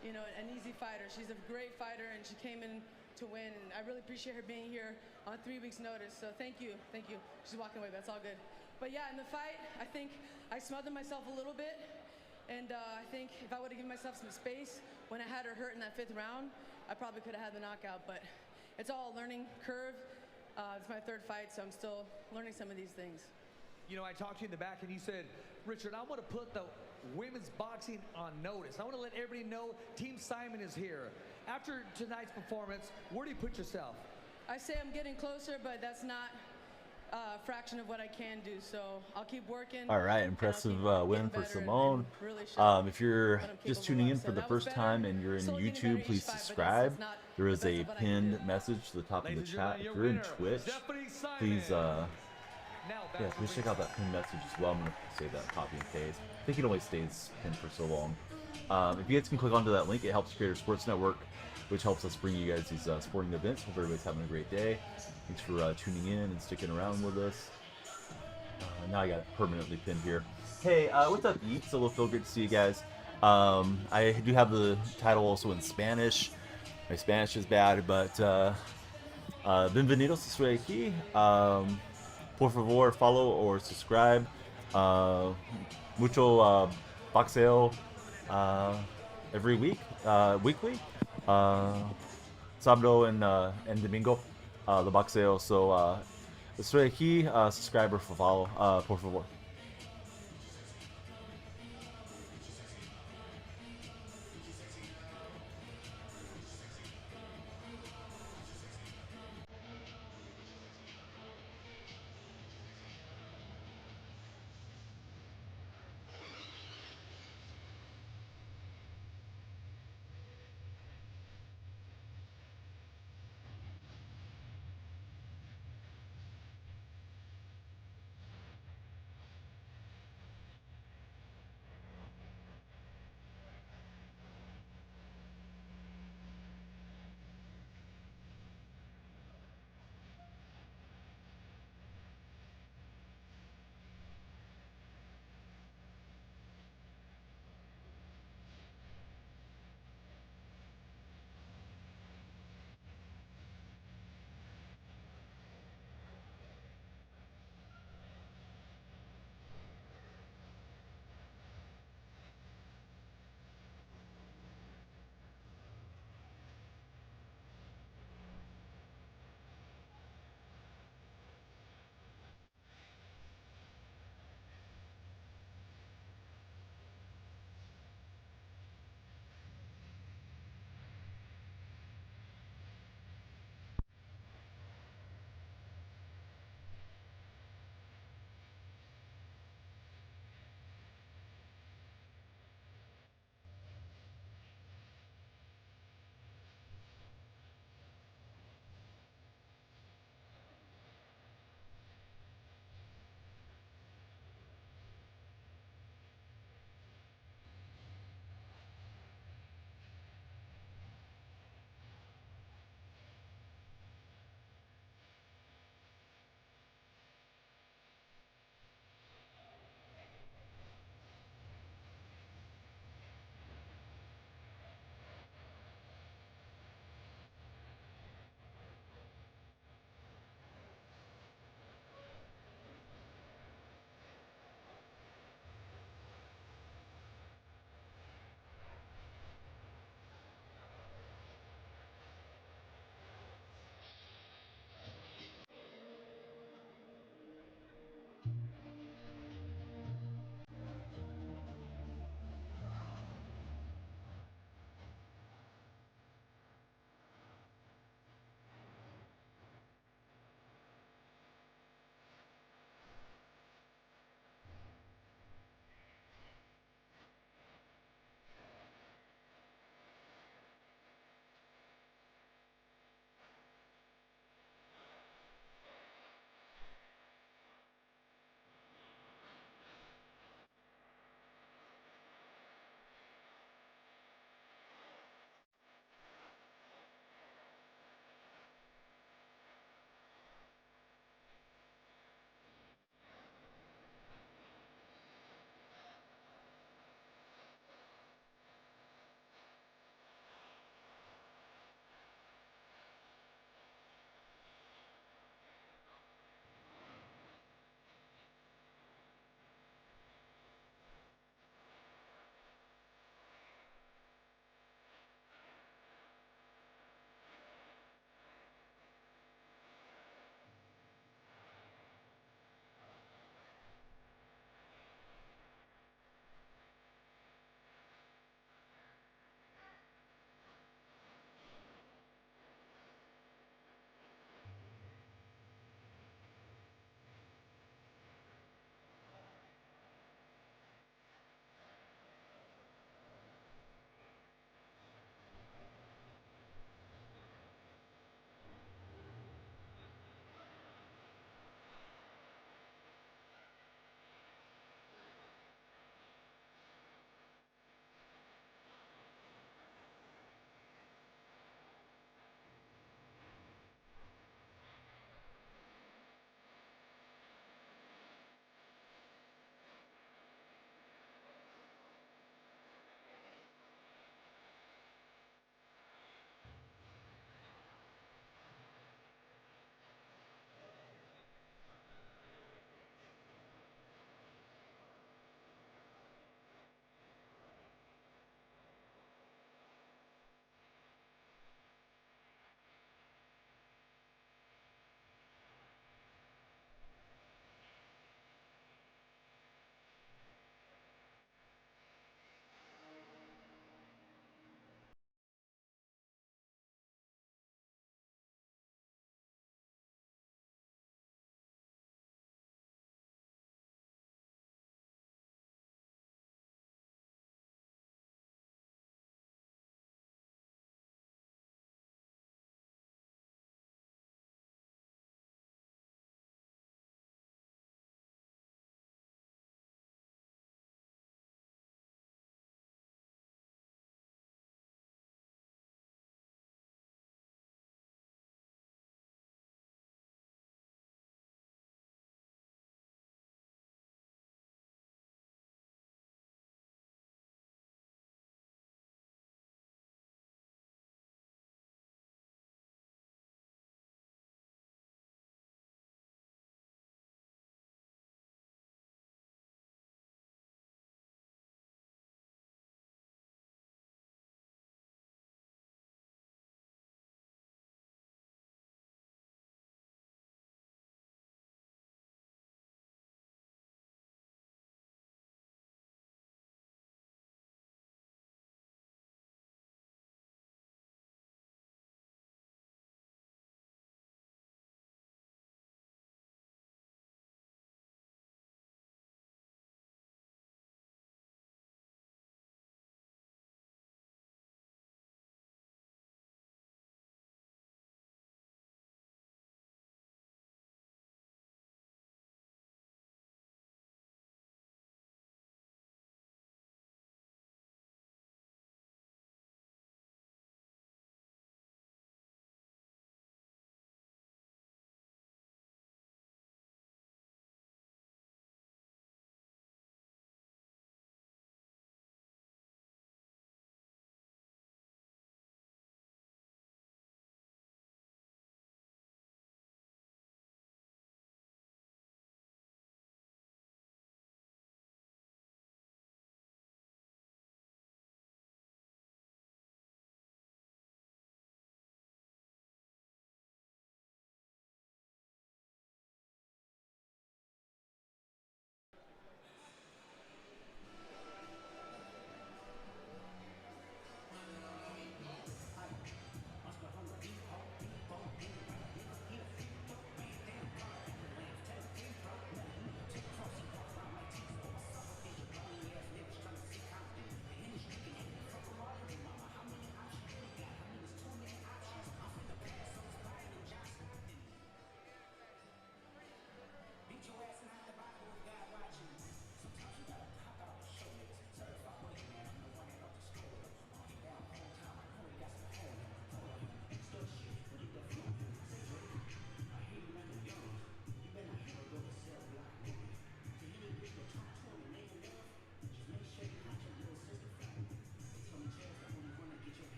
you know, an easy fighter. She's a great fighter, and she came in to win, and I really appreciate her being here on 3 weeks' notice, so thank you. She's walking away, but that's all good. But yeah, in the fight, I think I smothered myself a little bit, and I think if I would have given myself some space when I had her hurt in that 5th round, I probably could have had the knockout, but it's all a learning curve. It's my 3rd fight, so I'm still learning some of these things. You know, I talked to you in the back, and you said, Richard, I want to put the women's boxing on notice. I want to let everybody know Team Simon is here. After tonight's performance, where do you put yourself? I say I'm getting closer, but that's not a fraction of what I can do, so I'll keep working. All right, impressive win for Simone. Really if you're just tuning in for the first time and you're in YouTube, please subscribe. There is a pinned message to the top of the chat. If you're in Twitch, please please check out that pinned message as well. I'm going to save that, copy and paste. I think it only stays pinned for so long. If you guys can click onto that link, it helps Creator Sports Network, which helps us bring you guys these sporting events. Hope everybody's having a great day. Thanks for tuning in and sticking around with us. Now I got it permanently pinned here. Hey, what's up, Eat? So feel good to see you guys. I do have the title also in Spanish. My Spanish is bad, but bienvenidos a su aquí. Por favor, follow or subscribe. Mucho boxeo every week, weekly. Sábado and domingo, the boxeo. So, estoy aquí, subscribe or follow, por favor.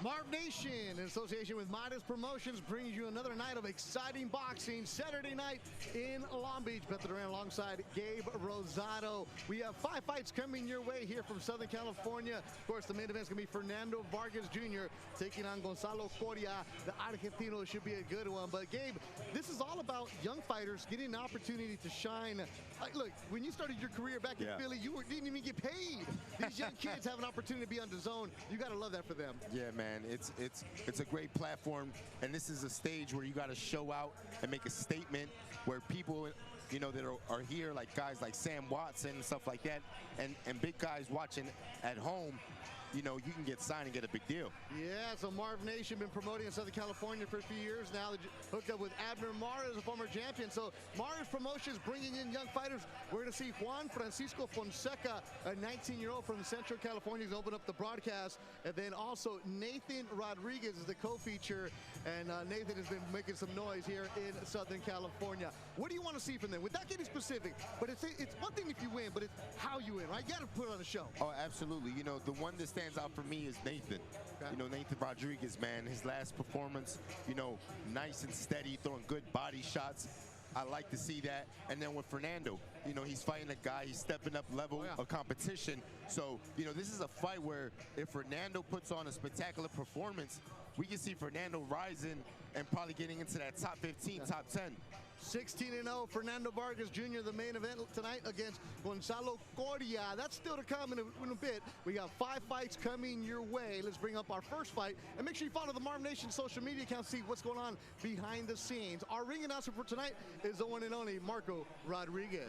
Marv Nation, in association with Midas Promotions, brings you another night of exciting boxing Saturday night in Long Beach. Beth Duran alongside Gabe Rosado. We have 5 fights coming your way here from Southern California. Of course, the main event is going to be Fernando Vargas Jr. taking on Gonzalo Coria. The Argentino should be a good one. But Gabe, this is all about young fighters getting an opportunity to shine. Look, when you started your career back in Philly, you didn't even get paid. These young kids have an opportunity to be on the zone. You got to love that for them. Yeah, man, it's a great platform, and this is a stage where you got to show out and make a statement where people, you know, that are here, like guys like Sam Watson and stuff like that, and big guys watching at home, you know, you can get signed and get a big deal. Yeah, so Marv Nation been promoting in Southern California for a few years now. They hooked up with Abner Mara, a former champion. So Marv's Promotions bringing in young fighters. We're going to see Juan Francisco Fonseca, a 19-year-old from Central California, who's opened up the broadcast. And then also Nathan Rodriguez is the co-feature. And Nathan has been making some noise here in Southern California. What do you want to see from them? Without getting specific, but it's one thing if you win, but it's how you win, right? You got to put on a show. Oh, absolutely. You know, the one that stands out for me is Nathan. Okay. You know, Nathan Rodriguez, man, his last performance, you know, nice and steady, throwing good body shots. I like to see that. And then with Fernando, you know, he's fighting a guy, he's stepping up level of competition. So, you know, this is a fight where if Fernando puts on a spectacular performance, we can see Fernando rising and probably getting into that top 15, top 10. 16-0, Fernando Vargas Jr., the main event tonight against Gonzalo Coria. That's still to come in a bit. We got 5 fights coming your way. Let's bring up our first fight. And make sure you follow the Marv Nation social media account to see what's going on behind the scenes. Our ring announcer for tonight is the one and only Marco Rodriguez.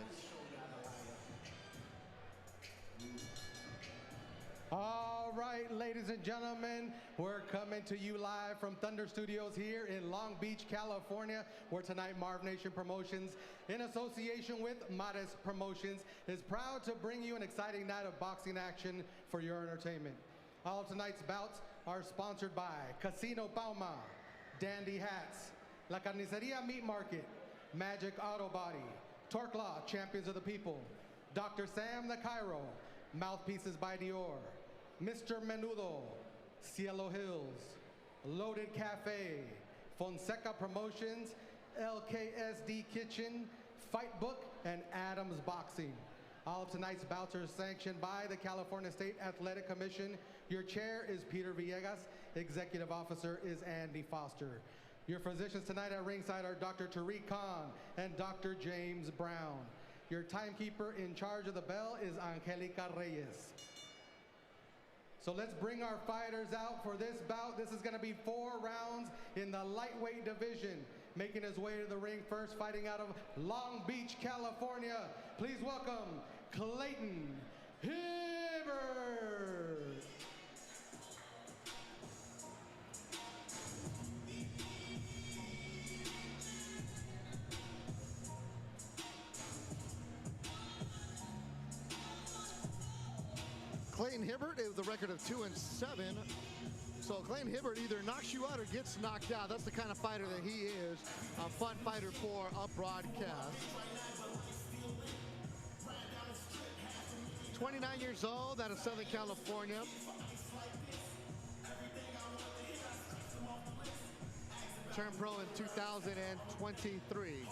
All right, ladies and gentlemen, we're coming to you live from Thunder Studios here in Long Beach, California, where tonight Marv Nation Promotions, in association with Modest Promotions, is proud to bring you an exciting night of boxing action for your entertainment. All of tonight's bouts are sponsored by Casino Palma, Dandy Hats, La Carniceria Meat Market, Magic Auto Body, Torque Law, Champions of the People, Dr. Sam the Cairo, Mouthpieces by Dior, Mr. Menudo, Cielo Hills, Loaded Cafe, Fonseca Promotions, LKSD Kitchen, Fight Book, and Adams Boxing. All of tonight's bouts are sanctioned by the California State Athletic Commission. Your chair is Peter Villegas. Executive officer is Andy Foster. Your physicians tonight at ringside are Dr. Tariq Khan and Dr. James Brown. Your timekeeper in charge of the bell is Angelica Reyes. So let's bring our fighters out for this bout. This is going to be 4 rounds in the lightweight division. Making his way to the ring first, fighting out of Long Beach, California. Please welcome Clayton Hibbert. Clayton Hibbert is the record of 2-7. So Clayton Hibbert either knocks you out or gets knocked out. That's the kind of fighter that he is. A fun fighter for a broadcast. 29 years old, out of Southern California. Turned pro in 2023.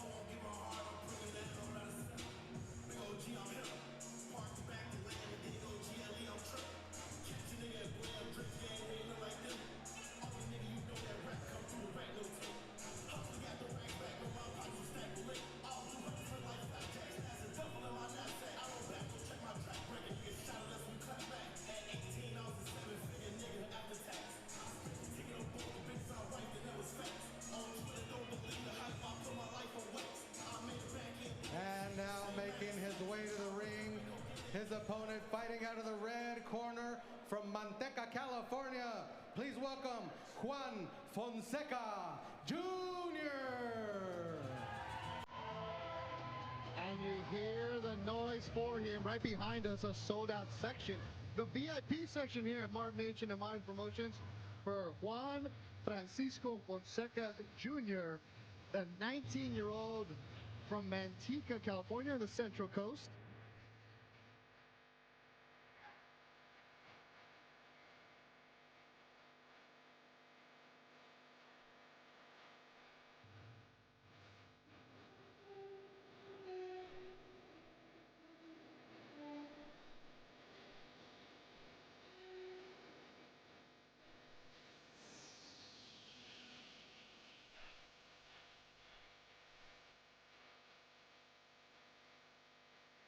His opponent fighting out of the red corner from Manteca, California. Please welcome Juan Fonseca Jr. And you hear the noise for him right behind us, a sold-out section. The VIP section here at Marv Nation and Marv Promotions for Juan Francisco Fonseca Jr., the 19-year-old from Manteca, California, the Central Coast.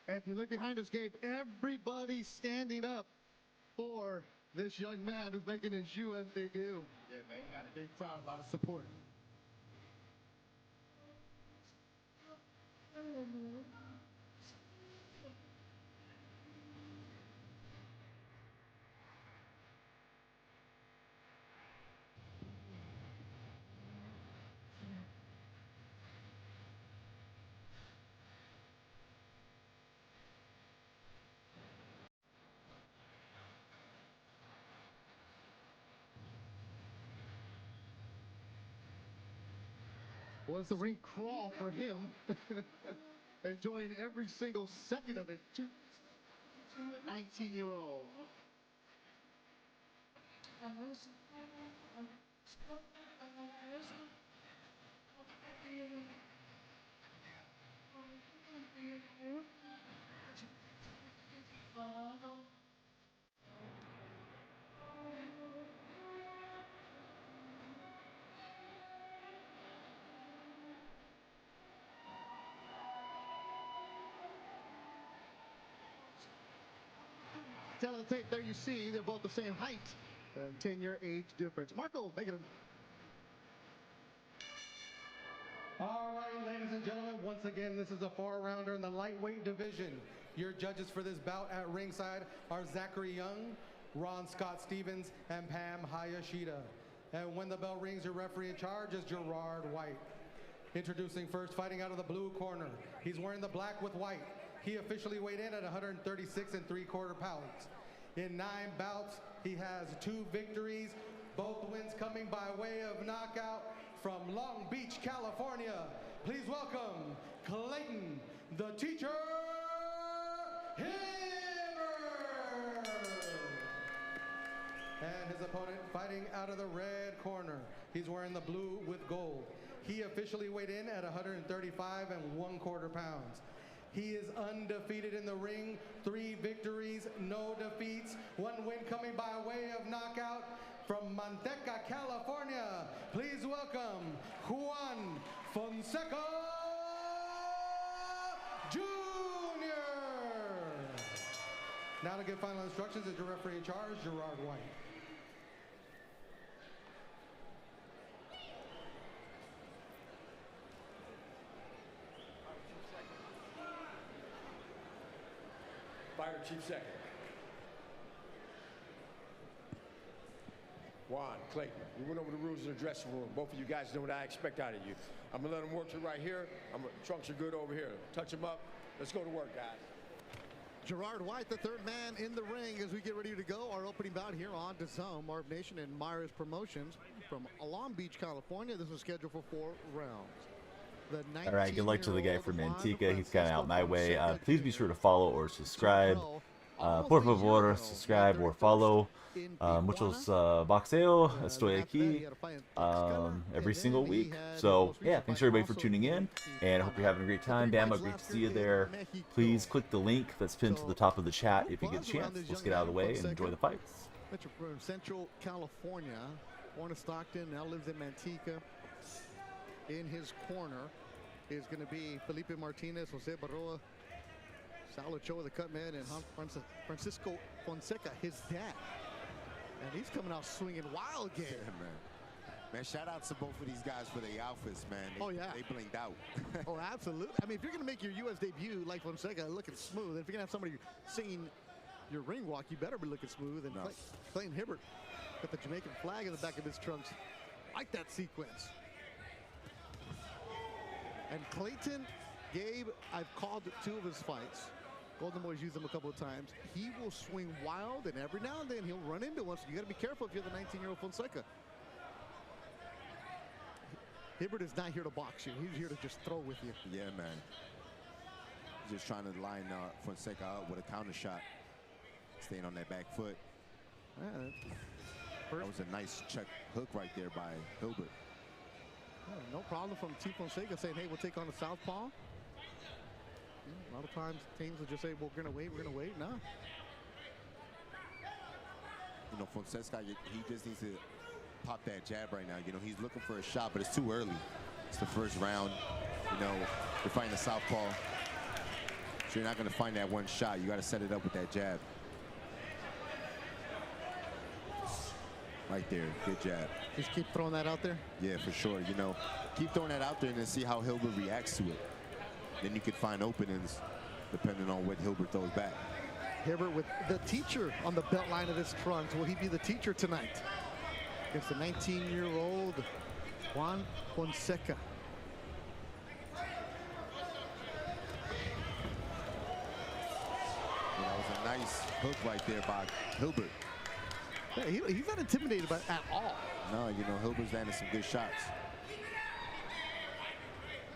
And if you look behind us, Gabe, everybody standing up for this young man who's making his U.S. debut. Yeah, man, got a big crowd, a lot of support. Was the ring crawl for him, enjoying every single second of it. 19-year-old. Tape there you see they're both the same height, 10-year age difference. Marco, make it All right, ladies and gentlemen, once again, this is a 4-rounder in the lightweight division. Your judges for this bout at ringside are Zachary Young, Ron Scott Stevens, and Pam Hayashida. And when the bell rings, your referee in charge is Gerard White. Introducing first, fighting out of the blue corner. He's wearing the black with white. He officially weighed in at 136 3/4 pounds. In 9 bouts, he has 2 victories, both wins coming by way of knockout. From Long Beach, California, please welcome Clayton, the Teacher Hibbert. And his opponent fighting out of the red corner. He's wearing the blue with gold. He officially weighed in at 135 1/4 pounds. He is undefeated in the ring, 3 victories, no defeats, 1 win coming by way of knockout. From Manteca, California, please welcome Juan Fonseca Jr. Now to give final instructions is your referee in charge, Gerard White. Fighter chief second. Juan, Clayton, we went over the rules in the dressing room. Both of you guys know what I expect out of you. I'm gonna let them work you right here. Trunks are good over here. Touch them up. Let's go to work, guys. Gerard White, the 3rd man in the ring as we get ready to go. Our opening bout here on DAZN, Marv Nation and Myers Promotions from Long Beach, California. This is scheduled for 4 rounds. All right, good luck to the guy from Antigua. He's kind of out my way. Please be sure to follow or subscribe. Por favor, subscribe or follow. Muchos boxeo, estoy aquí every single week. So, yeah, thanks everybody for tuning in, and I hope you're having a great time. Bama, great to see you there. Please click the link that's pinned to the top of the chat if you get a chance. Let's get out of the way and enjoy the fights. From Central California, born in Stockton, now lives in Manteca. In his corner is going to be Felipe Martinez, Jose Barroa, Sal Ochoa, the cut man, and Francisco Fonseca, his dad. And he's coming out swinging wild game. Yeah, man. Man, shout out to both of these guys for their outfits, man. They blinked out. Oh, absolutely. I mean, if you're going to make your U.S. debut like Fonseca looking smooth, if you're going to have somebody singing your ring walk, you better be looking smooth. And Clayton Hibbert got the Jamaican flag in the back of his trunks. Like that sequence. And Clayton, Gabe, I've called 2 of his fights. Golden Boy's used them a couple of times. He will swing wild, and every now and then he'll run into one. So you got to be careful if you're the 19-year-old Fonseca. Hibbert is not here to box you. He's here to just throw with you. Yeah, man. Just trying to line Fonseca up with a counter shot. Staying on that back foot. That was a nice check hook right there by Hilbert. No problem from T. Fonseca saying, hey, we'll take on the southpaw. A lot of times teams will just say, well, we're going to wait. No. You know, Fonseca, he just needs to pop that jab right now. You know, he's looking for a shot, but it's too early. It's the first round. You know, we're fighting the southpaw. So you're not going to find that one shot. You got to set it up with that jab. Right there, good jab. Just keep throwing that out there? Yeah, for sure. You know, keep throwing that out there and then see how Hilbert reacts to it. Then you could find openings depending on what Hilbert throws back. Hilbert with the teacher on the belt line of his trunks. Will he be the teacher tonight? Against the 19-year-old Juan Fonseca. That was a nice hook right there by Hilbert. Yeah, he's not intimidated by at all. No, you know, Hilbert's landing some good shots.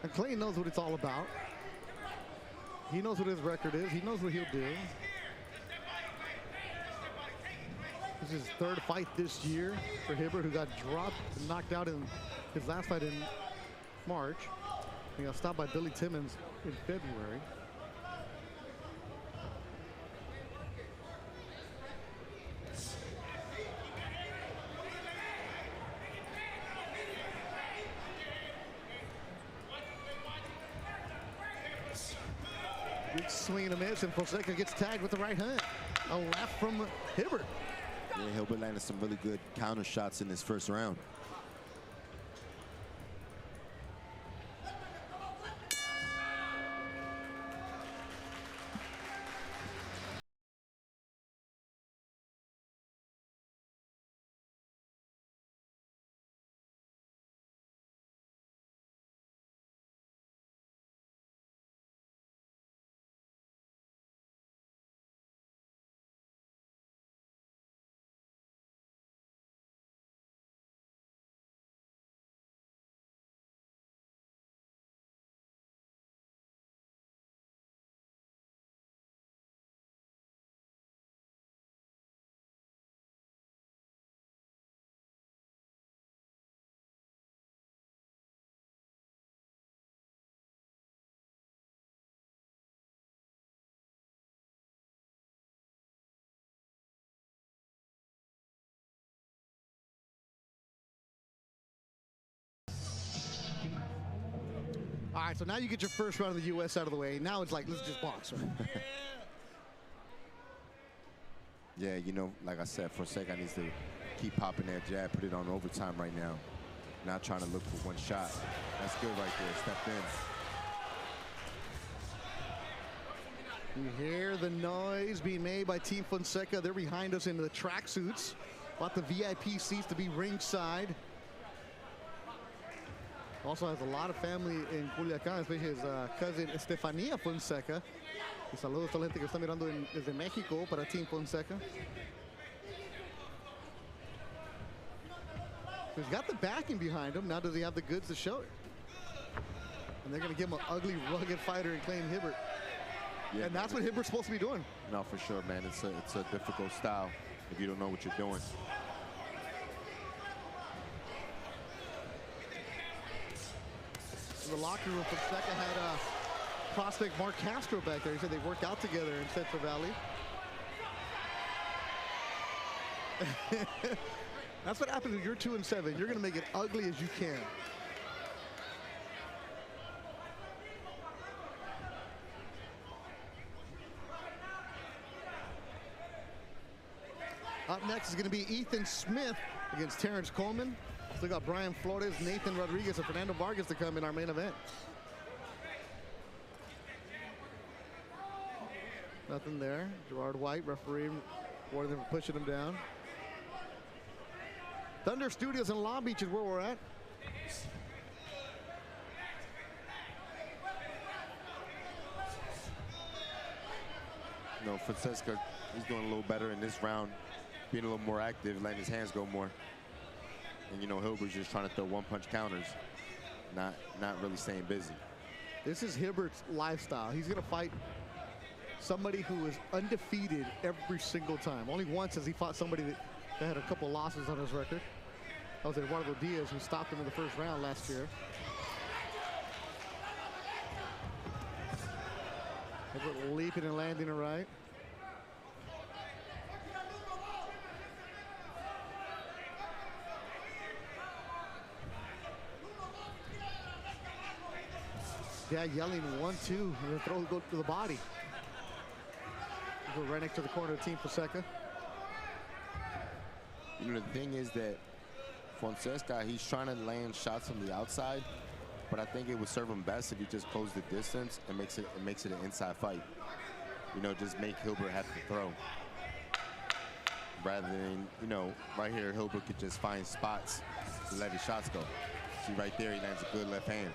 And Clay knows what it's all about. He knows what his record is. He knows what he'll do. This is his third fight this year for Hilbert, who got dropped and knocked out in his last fight in March. He got stopped by Billy Timmons in February. Good swing and a miss, and Fonseca gets tagged with the right hand. A left from Hilbert. Yeah, Hilbert landed some really good counter shots in this first round. All right, so now you get your first round of the U.S. out of the way. Now it's like, let's just box, right? Yeah, you know, like I said, Fonseca needs to keep popping that jab, put it on overtime right now. Not trying to look for one shot. That's good right there, step in. You hear the noise being made by Team Fonseca. They're behind us in the tracksuits. Bought the VIP seats to be ringside. Also has a lot of family in Culiacán, especially his cousin Estefania Fonseca. Y saludos a la gente que está mirando desde México para Team Fonseca. He's got the backing behind him. Now does he have the goods to show it? And they're going to give him an ugly, rugged fighter and claim Hilbert. Yeah, and that's what Hilbert's supposed to be doing. No, for sure, man. It's a difficult style if you don't know what you're doing. In the locker room, Fonseca had prospect Mark Castro back there. He said they worked out together in Central Valley. That's what happens when you're 2-7. You're going to make it ugly as you can. Up next is going to be Ethan Smith against Terrence Coleman. Still got Brian Flores, Nathan Rodriguez, and Fernando Vargas to come in our main event. Nothing there. Gerard White, referee, warning them for pushing him down. Thunder Studios in Long Beach is where we're at. You know, Fonseca, he's doing a little better in this round, being a little more active, letting his hands go more. And you know, Hilbert's just trying to throw one-punch counters, not really staying busy. This is Hilbert's lifestyle. He's gonna fight somebody who is undefeated every single time. Only once has he fought somebody that had a couple losses on his record. That was Eduardo Diaz, who stopped him in the first round last year. Hilbert leaping and landing a right. Yeah, yelling 1-2, and the throw go to the body. Go right next to the corner of Team Fonseca. You know, the thing is that Fonseca, he's trying to land shots from the outside, but I think it would serve him best if he just closed the distance and makes it an inside fight. You know, just make Hilbert have to throw. Rather than, you know, right here, Hilbert could just find spots to let his shots go. See right there, he lands a good left hand.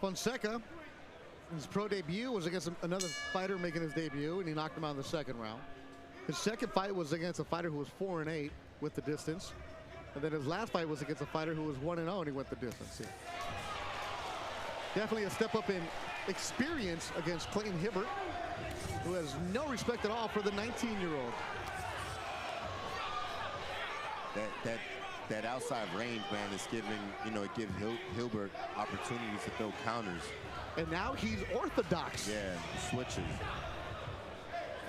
Fonseca, his pro debut was against another fighter making his debut, and he knocked him out in the second round. His second fight was against a fighter who was 4-8 with the distance. And then his last fight was against a fighter who was 1-0 and he went the distance. Yeah. Definitely a step up in experience against Clayton Hibbert, who has no respect at all for the 19-year-old. That outside range, man, is giving, you know, it gives Hilbert opportunities to throw counters. And now he's orthodox. Yeah, switches.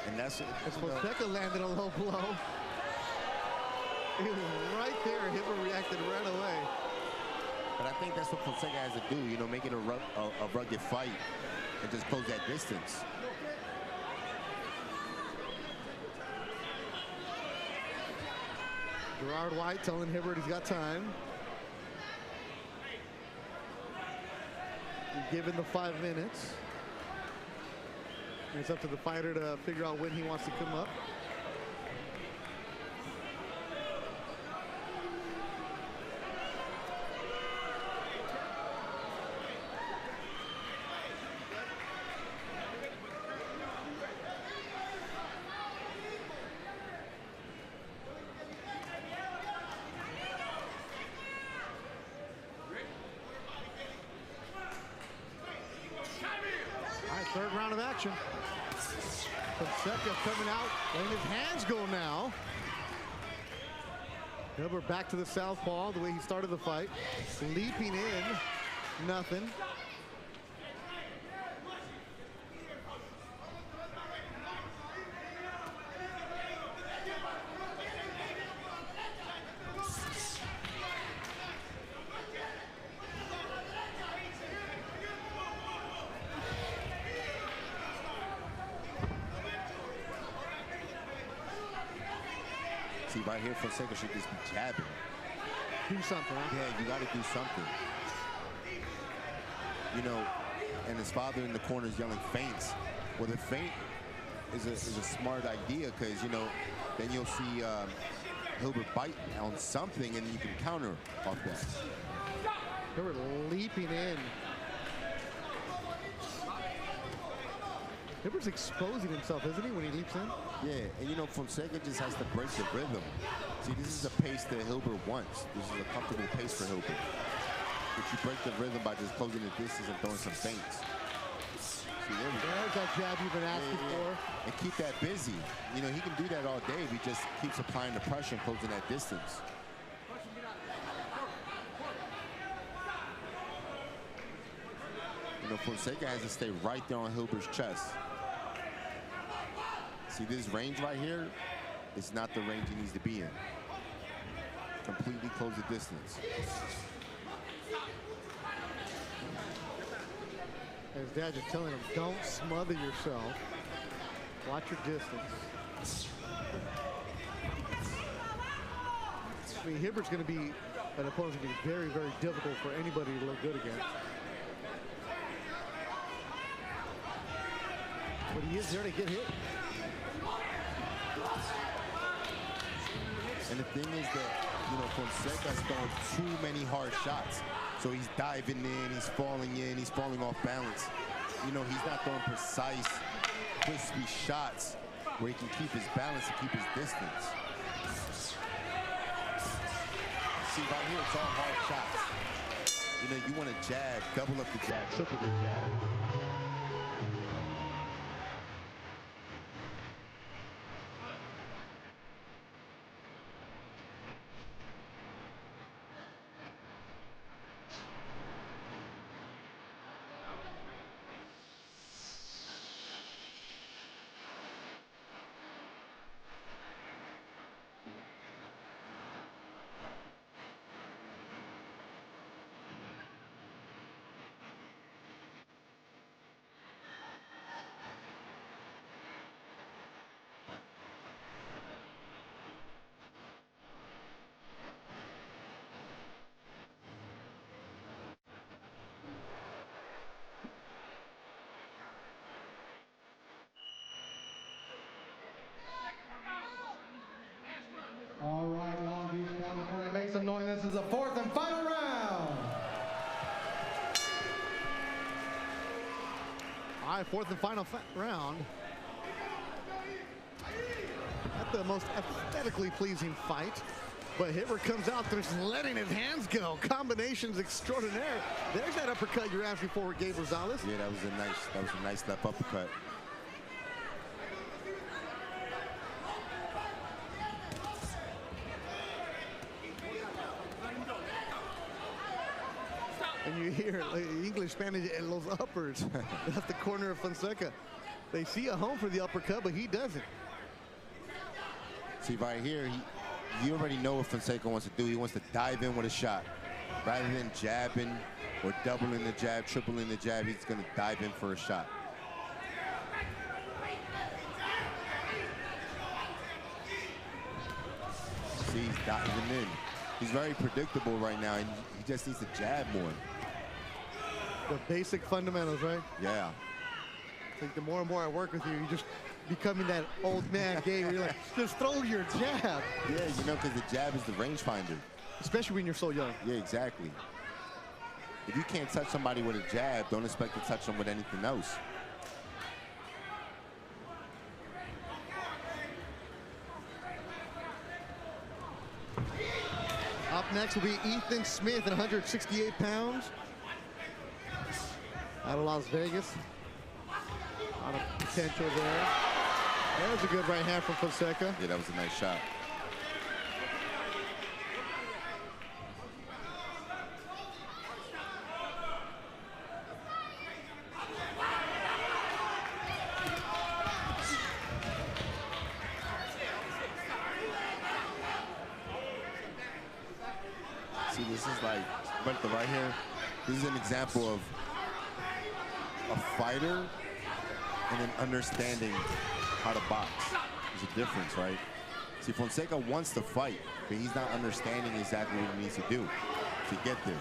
And that's it. Fonseca landed a low blow. He was right there. Hibbert reacted right away. But I think that's what Fonseca has to do, you know, make it a rugged fight and just close that distance. Gerard White telling Hibbert he's got time. He's given the 5 minutes. It's up to the fighter to figure out when he wants to come up. Third round of action. Fonseca coming out, letting his hands go now. Hilbert back to the southpaw, the way he started the fight. Leaping in, nothing. See, right here, Fonseca should just be jabbing. Do something, huh? Yeah, you got to do something. You know, and his father in the corner is yelling feints. Well, the feint is a smart idea because, you know, then you'll see Hilbert bite on something and you can counter off that. Hilbert leaping in. Hilbert's exposing himself, isn't he, when he leaps in? Yeah, and you know, Fonseca just has to break the rhythm. See, this is a pace that Hilbert wants. This is a comfortable pace for Hilbert. But you break the rhythm by just closing the distance and throwing some feints. See, there's that jab you've been asking for. And keep that busy. You know, he can do that all day if he just keeps applying the pressure and closing that distance. You know, Fonseca has to stay right there on Hilbert's chest. See, this range right here is not the range he needs to be in. Completely close the distance. His dad just telling him, don't smother yourself. Watch your distance. I mean, Hibbert's going to be, an opponent's going to be very, very difficult for anybody to look good against. But he is there to get hit. And the thing is that, you know, Fonseca's throwing too many hard shots. So he's diving in, he's falling off balance. You know, he's not throwing precise, crispy shots where he can keep his balance and keep his distance. See, right here, it's all hard shots. You know, you want to jab, double up the jab, triple the jab. All right, Long Beach California, make some noise. This is the fourth and final round. All right, fourth and final round. Not the most aesthetically pleasing fight, but Hibbert comes out there just letting his hands go. Combinations extraordinaire. There's that uppercut you're asking for with Gabe Rosales. Yeah, that was a nice left uppercut. And you hear like, English, Spanish, and those uppers. That's the corner of Fonseca. They see a home for the uppercut, but he doesn't. See, right here, you already know what Fonseca wants to do. He wants to dive in with a shot. Rather than jabbing or doubling the jab, tripling the jab, he's going to dive in for a shot. See, he's diving in. He's very predictable right now, and he just needs to jab more. The basic fundamentals, right? Yeah. I think the more and more I work with you, you're just becoming that old man game where you're like, just throw your jab. Yeah, you know, because the jab is the rangefinder. Especially when you're so young. Yeah, exactly. If you can't touch somebody with a jab, don't expect to touch them with anything else. Up next will be Ethan Smith at 168 pounds. Out of Las Vegas. A lot of potential there. There's a good right hand from Fonseca. Yeah, that was a nice shot. See, this is like, but the right here, this is an example of a fighter and an understanding how to box. There's a difference, right? See, Fonseca wants to fight, but he's not understanding exactly what he needs to do to get there.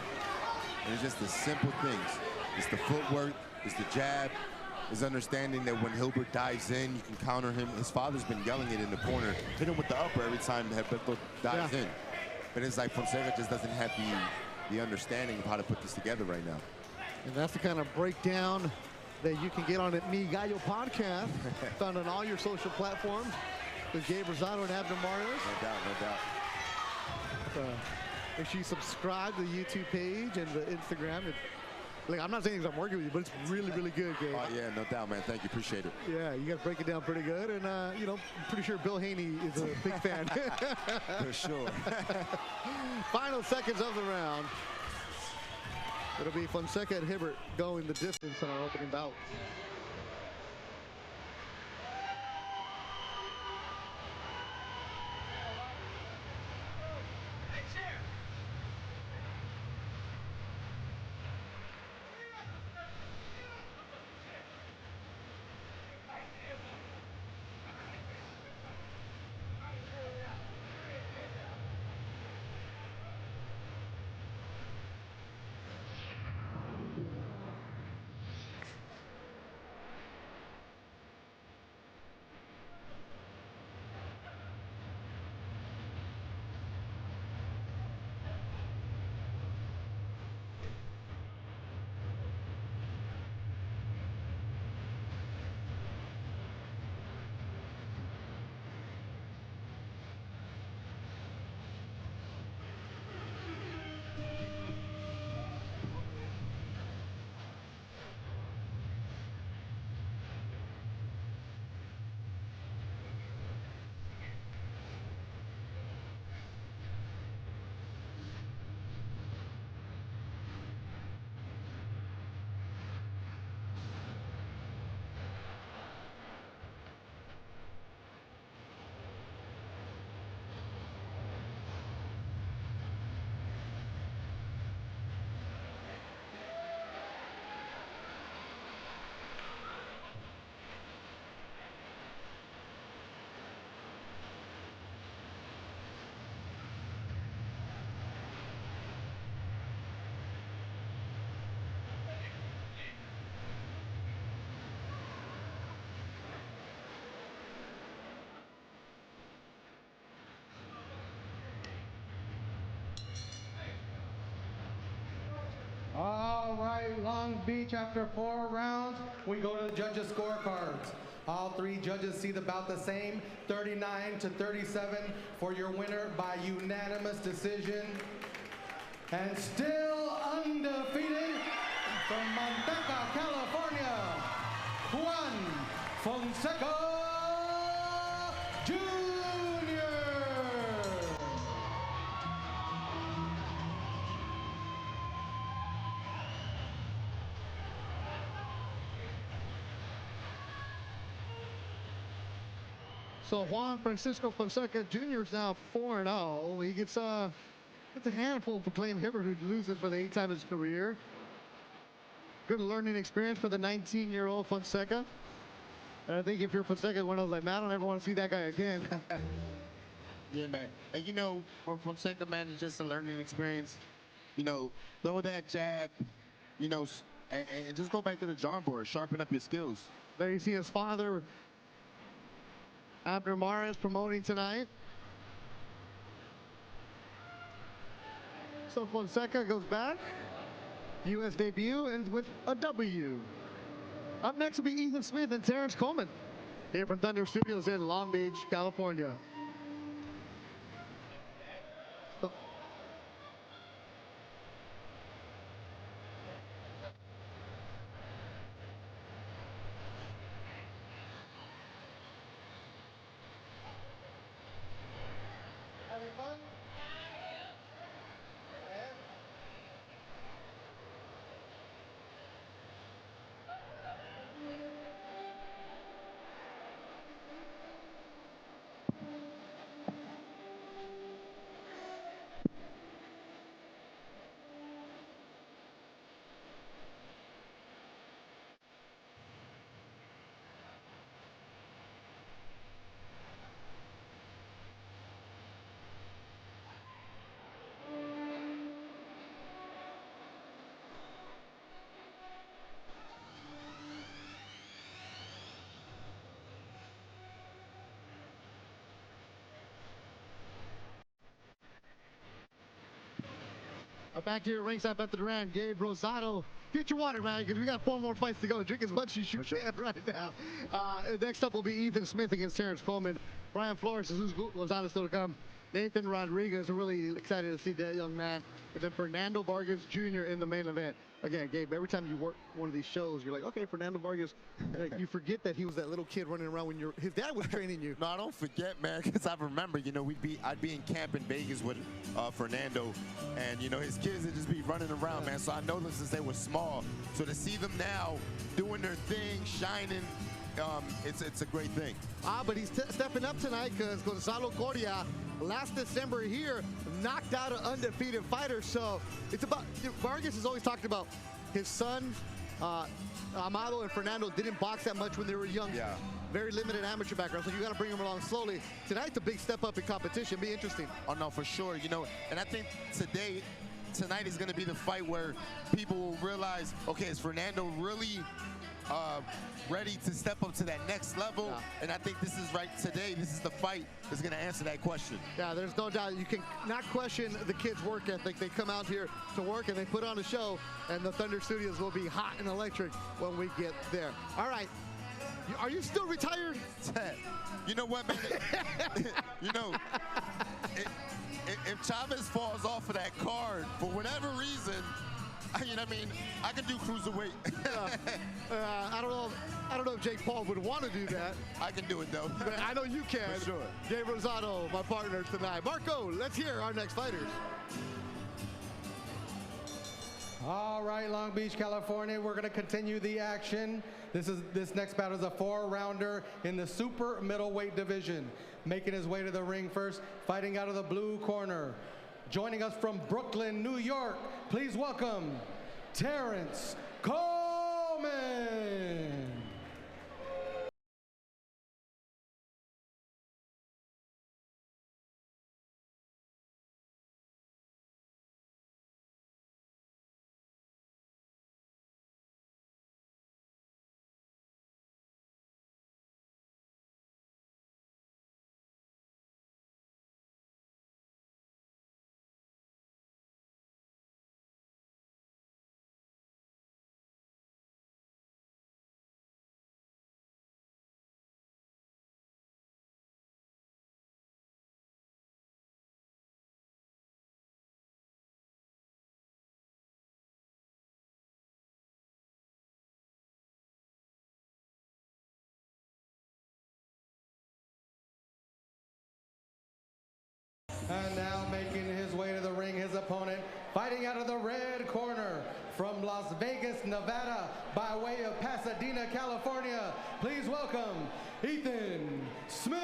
And it's just the simple things. It's the footwork, it's the jab, it's understanding that when Hilbert dives in, you can counter him. His father's been yelling it in the corner, hit him with the upper every time Hilberto dives in. But it's like Fonseca just doesn't have the understanding of how to put this together right now. And that's the kind of breakdown that you can get on the Mi Gallo podcast, found on all your social platforms with Gabe Rosado and Abner Marios. No doubt, no doubt. Make sure you subscribe to the YouTube page and the Instagram. Like, I'm not saying I'm working with you, but it's really, really good, Gabe. Oh, yeah, no doubt, man. Thank you. Appreciate it. Yeah, you guys break it down pretty good. And, you know, I'm pretty sure Bill Haney is a big fan. For sure. Final seconds of the round. It'll be Fonseca and Hibbert going the distance in our opening bout. Beach. After 4 rounds, we go to the judges' scorecards. All 3 judges see the bout the same, 39-37 for your winner by unanimous decision. And still undefeated from Manteca, California, Juan Fonseca Jr. So Juan Francisco Fonseca Jr. is now 4-0. He gets a handful for playing Hibbert, who loses for the 8th time in his career. Good learning experience for the 19-year-old Fonseca. And I think if you're Fonseca, one of those like, man, I don't ever want to see that guy again. Yeah, man. And you know, for Fonseca, man, it's just a learning experience. You know, throw that jab, you know, and just go back to the drawing board, sharpen up your skills. There you see his father, Abner Mares, promoting tonight. So Fonseca goes back. U.S. debut ends with a W. Up next will be Ethan Smith and Terrence Coleman, here from Thunder Studios in Long Beach, California. Having fun? Back here ringside at the Duran, Gabe Rosado. Get your water, man, because we got 4 more fights to go. Drink as much as you can right now. Next up will be Ethan Smith against Terrence Coleman. Brian Flores is Rosado still to come. Nathan Rodriguez, we're really excited to see that young man. And then Fernando Vargas Jr. in the main event. Again, Gabe, every time you work one of these shows, you're like, okay, Fernando Vargas. You forget that he was that little kid running around when his dad was training you. No, I don't forget, man, because I remember, you know, I'd be in camp in Vegas with Fernando, and, you know, his kids would just be running around, man. So I know them since they were small. So to see them now doing their thing, shining, it's a great thing. But he's stepping up tonight because Gonzalo Coria, last December here, knocked out an undefeated fighter. So it's about, Vargas has always talked about his son, Amado and Fernando didn't box that much when they were young. Yeah. Very limited amateur background, so you got to bring them along slowly. Tonight's a big step up in competition. Be interesting. Oh, no, for sure. You know, and I think tonight is going to be the fight where people will realize, okay, is Fernando really ready to step up to that next level? Yeah. And I think this is today, this is the fight that's going to answer that question. Yeah, there's no doubt. You can not question the kids' work ethic. They come out here to work and they put on a show, and the Thunder Studios will be hot and electric when we get there. All right. Are you still retired? You know what, man? You know, if Chavez falls off of that card for whatever reason, I mean, I can do cruiserweight. I don't know if Jake Paul would want to do that. I can do it though. But I know you can. For sure. Gabe Rosado, my partner tonight. Marco, let's hear our next fighters. All right, Long Beach, California, we're going to continue the action. This next battle is a 4-rounder in the super middleweight division. Making his way to the ring first, fighting out of the blue corner. Joining us from Brooklyn, New York, please welcome Terrence Coleman. And now making his way to the ring, his opponent, fighting out of the red corner from Las Vegas, Nevada, by way of Pasadena, California. Please welcome Ethan Smith.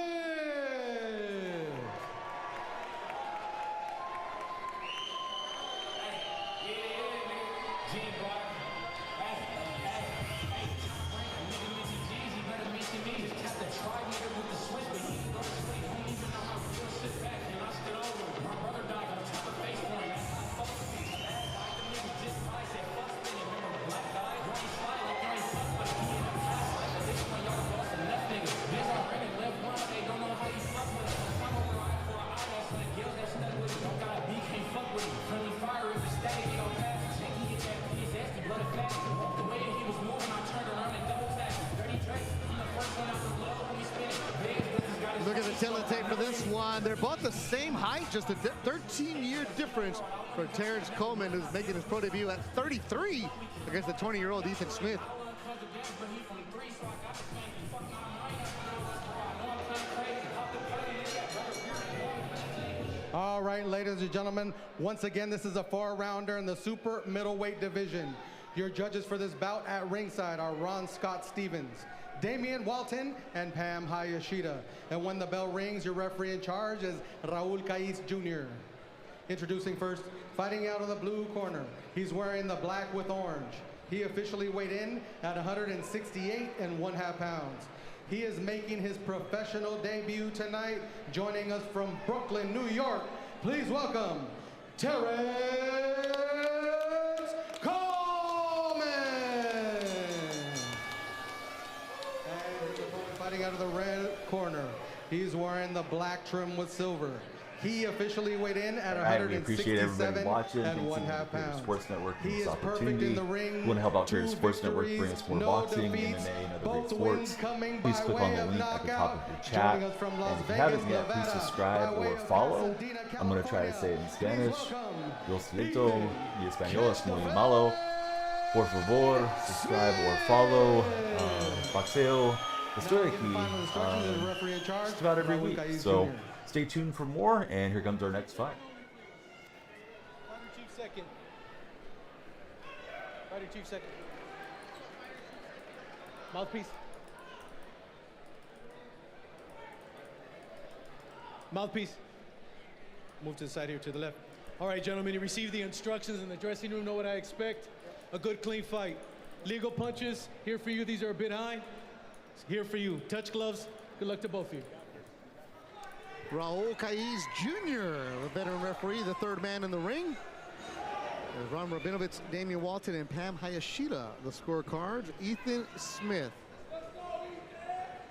Look at the teletape for this one. They're both the same height, just a 13-year difference for Terrence Coleman, who's making his pro debut at 33 against the 20-year-old Ethan Smith. All right, ladies and gentlemen, once again, this is a 4-rounder in the super middleweight division. Your judges for this bout at ringside are Ron Scott Stevens, Damian Walton, and Pam Hayashida. And when the bell rings, your referee in charge is Raul Caiz Jr. Introducing first, fighting out of the blue corner. He's wearing the black with orange. He officially weighed in at 168.5 pounds. He is making his professional debut tonight, joining us from Brooklyn, New York. Please welcome Terrence Coleman. And his opponent fighting out of the red corner. He's wearing the black trim with silver. He officially weighed in at 167.5 pounds. Sports Network. He is perfect in the ring. Want to help out Coria Sports Network, bring us more boxing, MMA, and other great sports? Please click on the link at the top of your chat. And if you haven't yet, please subscribe or follow. I'm going to try to say it in Spanish. Yo siento y español es muy malo. Por favor, subscribe or follow. Boxeo. Estoy aquí just about every week. So stay tuned for more, and here comes our next fight. Fighter Chief second. Fighter Chief second. Mouthpiece. Mouthpiece. Move to the side here, to the left. All right, gentlemen, you received the instructions in the dressing room. Know what I expect. A good, clean fight. Legal punches, here for you. These are a bit high. Here for you. Touch gloves. Good luck to both of you. Raul Caiz Jr., the veteran referee, the third man in the ring. There's Ron Rabinovich, Damian Walton, and Pam Hayashida, the scorecards. Ethan Smith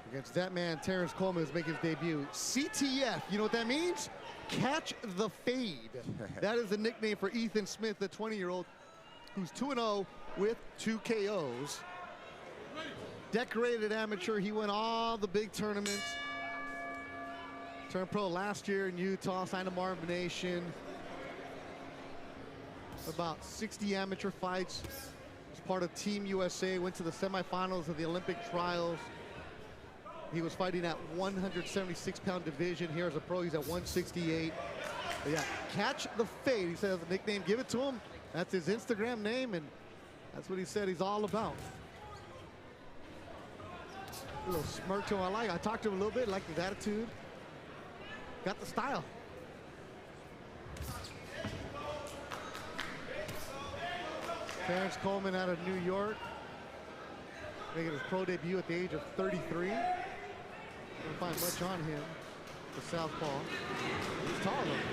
against that man, Terrence Coleman, is making his debut. CTF, you know what that means? Catch the fade. That is the nickname for Ethan Smith, the 20-year-old, who's 2-0 with 2 KOs. Decorated amateur, he won all the big tournaments. Turned pro last year in Utah, signed a Marvin Nation. About 60 amateur fights. Was part of Team USA, went to the semifinals of the Olympic trials. He was fighting at 176-pound division. Here as a pro, he's at 168. But yeah, catch the fade. He says the nickname, give it to him. That's his Instagram name, and that's what he said he's all about. A little smirk to him. I talked to him a little bit, like his attitude. Got the style. Terrence Coleman out of New York, making his pro debut at the age of 33. Don't find much on him, the southpaw. He's tall though.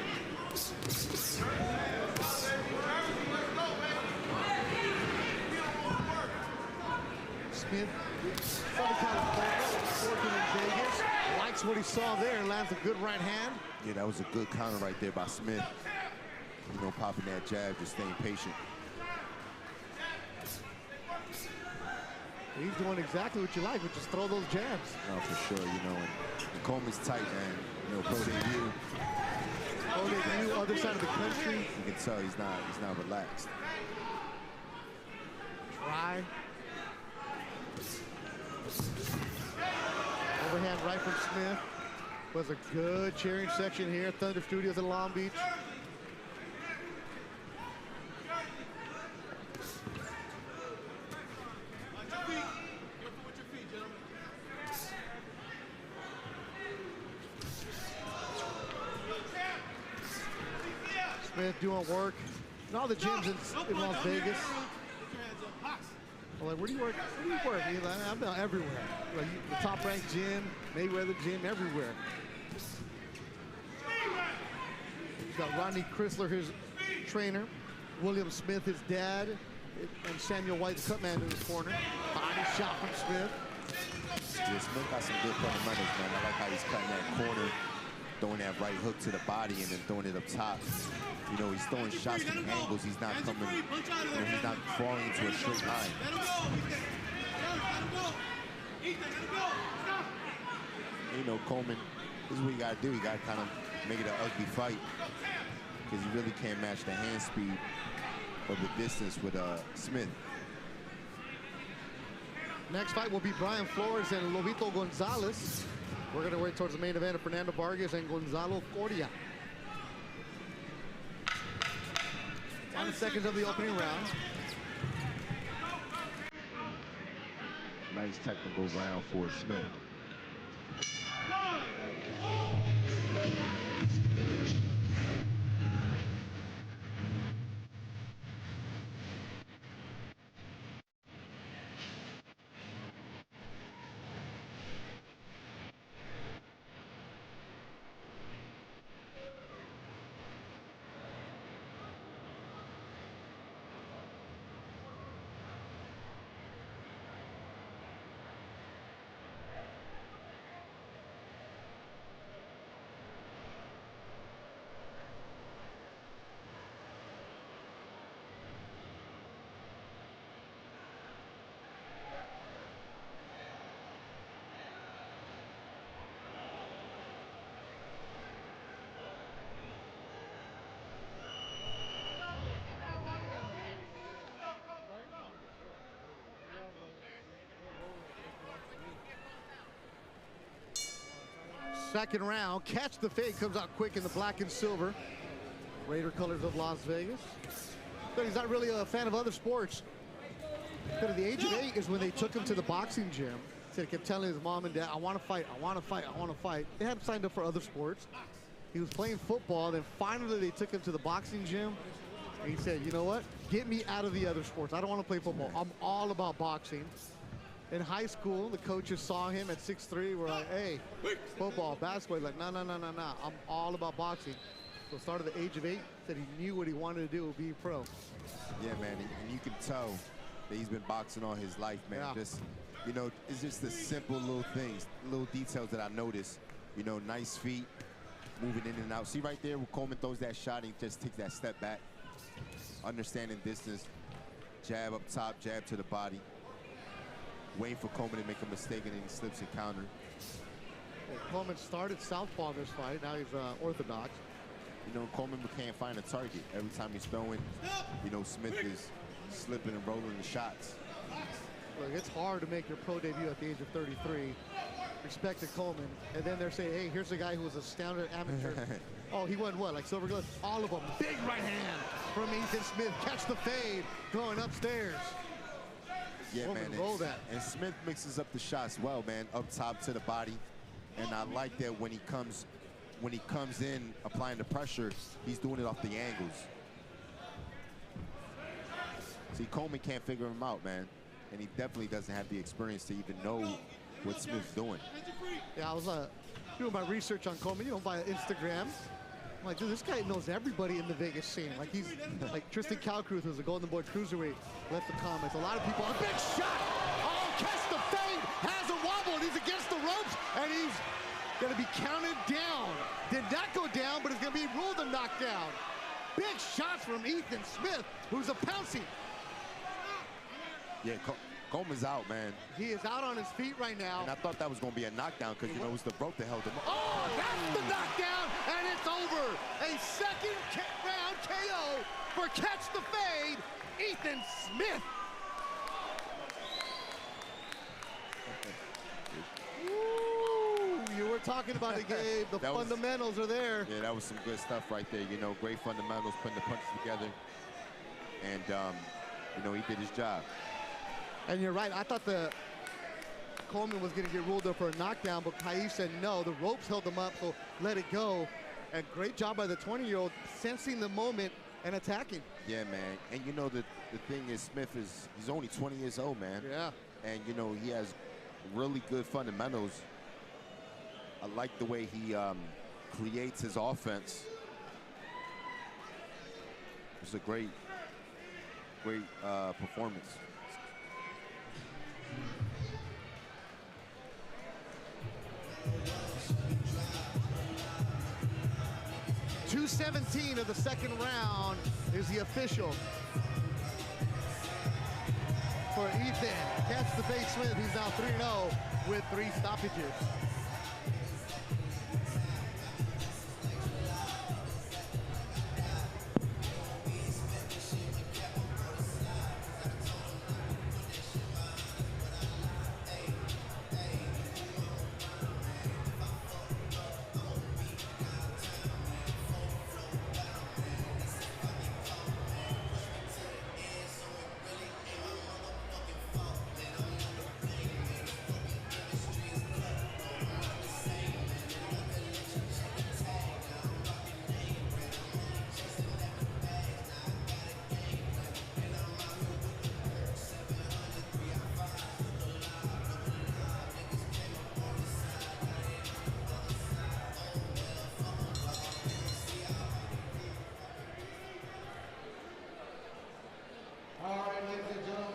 Smith, Southern California, working in Vegas. Likes what he saw there and lands a good right hand. Yeah, that was a good counter right there by Smith. You know, popping that jab, just staying patient. He's doing exactly what you like, which is throw those jabs. No, for sure, you know, and Coleman's tight, man. You know, pro debut. Pro debut, other side of the country. You can tell he's not relaxed. Try. Overhand right from Smith. Was a good cheering section here at Thunder Studios in Long Beach. Smith doing work in all the gyms in Las Vegas. I'm like, where do you work? Where do you work? He's like, I've been everywhere. Like, the top-ranked gym, Mayweather gym, everywhere. He's got Rodney Chrysler, his trainer, William Smith, his dad, and Samuel White, the cut man, in his corner. Body shot from Smith. Yeah, Smith got some good fundamentals, man. I like how he's cutting that corner, throwing that right hook to the body, and then throwing it up top. You know, he's throwing shots from angles. He's not coming, you know, he's not falling into a straight line. You know, Coleman, this is what you got to do. You got to kind of make it an ugly fight, because you really can't match the hand speed or the distance with Smith. Next fight will be Brian Flores and Lobito Gonzalez. We're going to wait towards the main event of Fernando Vargas and Gonzalo Coria. 1 seconds of the opening round. Nice technical round for Smith. Second round, Catch the Fade comes out quick in the black and silver. Raider colors of Las Vegas. But he's not really a fan of other sports. But at the age of 8 is when they took him to the boxing gym. Said he kept telling his mom and dad, I want to fight, I want to fight, I want to fight. They had him signed up for other sports. He was playing football, then finally they took him to the boxing gym. And he said, you know what? Get me out of the other sports. I don't want to play football. I'm all about boxing. In high school, the coaches saw him at 6'3", were like, hey, football, basketball. He's like, no. I'm all about boxing. So started at the age of 8, said he knew what he wanted to do, be a pro. Yeah, man, and you can tell that he's been boxing all his life, man. Yeah. Just, you know, it's just the simple little things, little details that I noticed. You know, nice feet, moving in and out. See right there, when Coleman throws that shot, he just takes that step back. Understanding distance, jab up top, jab to the body. Waiting for Coleman to make a mistake, and then he slips and counter. Well, Coleman started southpaw this fight. Now he's orthodox. You know, Coleman can't find a target. Every time he's throwing, you know, Smith is slipping and rolling the shots. Look, it's hard to make your pro debut at the age of 33. Respect to Coleman. And then they're saying, hey, here's a guy who was a standard amateur. Oh, he won what, like silver gloves? All of them. Big right hand from Ethan Smith. Catch the fade, going upstairs. Yeah, Coleman man, roll that. And Smith mixes up the shots well, man, up top to the body. And I like that when he comes in applying the pressure, he's doing it off the angles. See, Coleman can't figure him out, man. And he definitely doesn't have the experience to even know what Smith's doing. Yeah, I was doing my research on Coleman, you know, via Instagram. I'm like, dude, this guy knows everybody in the Vegas scene. Like, he's like Tristan Calcruth, who's a Golden Boy cruiserweight, left the comments. A lot of people, a big shot! Oh, Catch the Fade has a wobble, and he's against the ropes, and he's gonna be counted down. Did not go down, but it's gonna be ruled a knockdown. Big shots from Ethan Smith, who's a pouncey. Yeah, Coleman's out, man. He is out on his feet right now. And I thought that was going to be a knockdown because, you know, it was the rope that held him up. Oh, that's the knockdown, and it's over. A second round KO for Catch the Fade, Ethan Smith. Woo, you were talking about it, Gabe. The fundamentals are there. Yeah, that was some good stuff right there. You know, great fundamentals, putting the punches together. And, you know, he did his job. And you're right. I thought Coleman was going to get ruled up for a knockdown, but Kais said no. The ropes held him up, so let it go. And great job by the 20-year-old sensing the moment and attacking. Yeah, man. And, you know, the thing is, Smith he's only 20 years old, man. Yeah. And, you know, he has really good fundamentals. I like the way he creates his offense. It's a great performance. .217 of the second round is the official for Ethan. Catch the face Smith. He's now 3-0 with 3 stoppages. All right, ladies and gentlemen,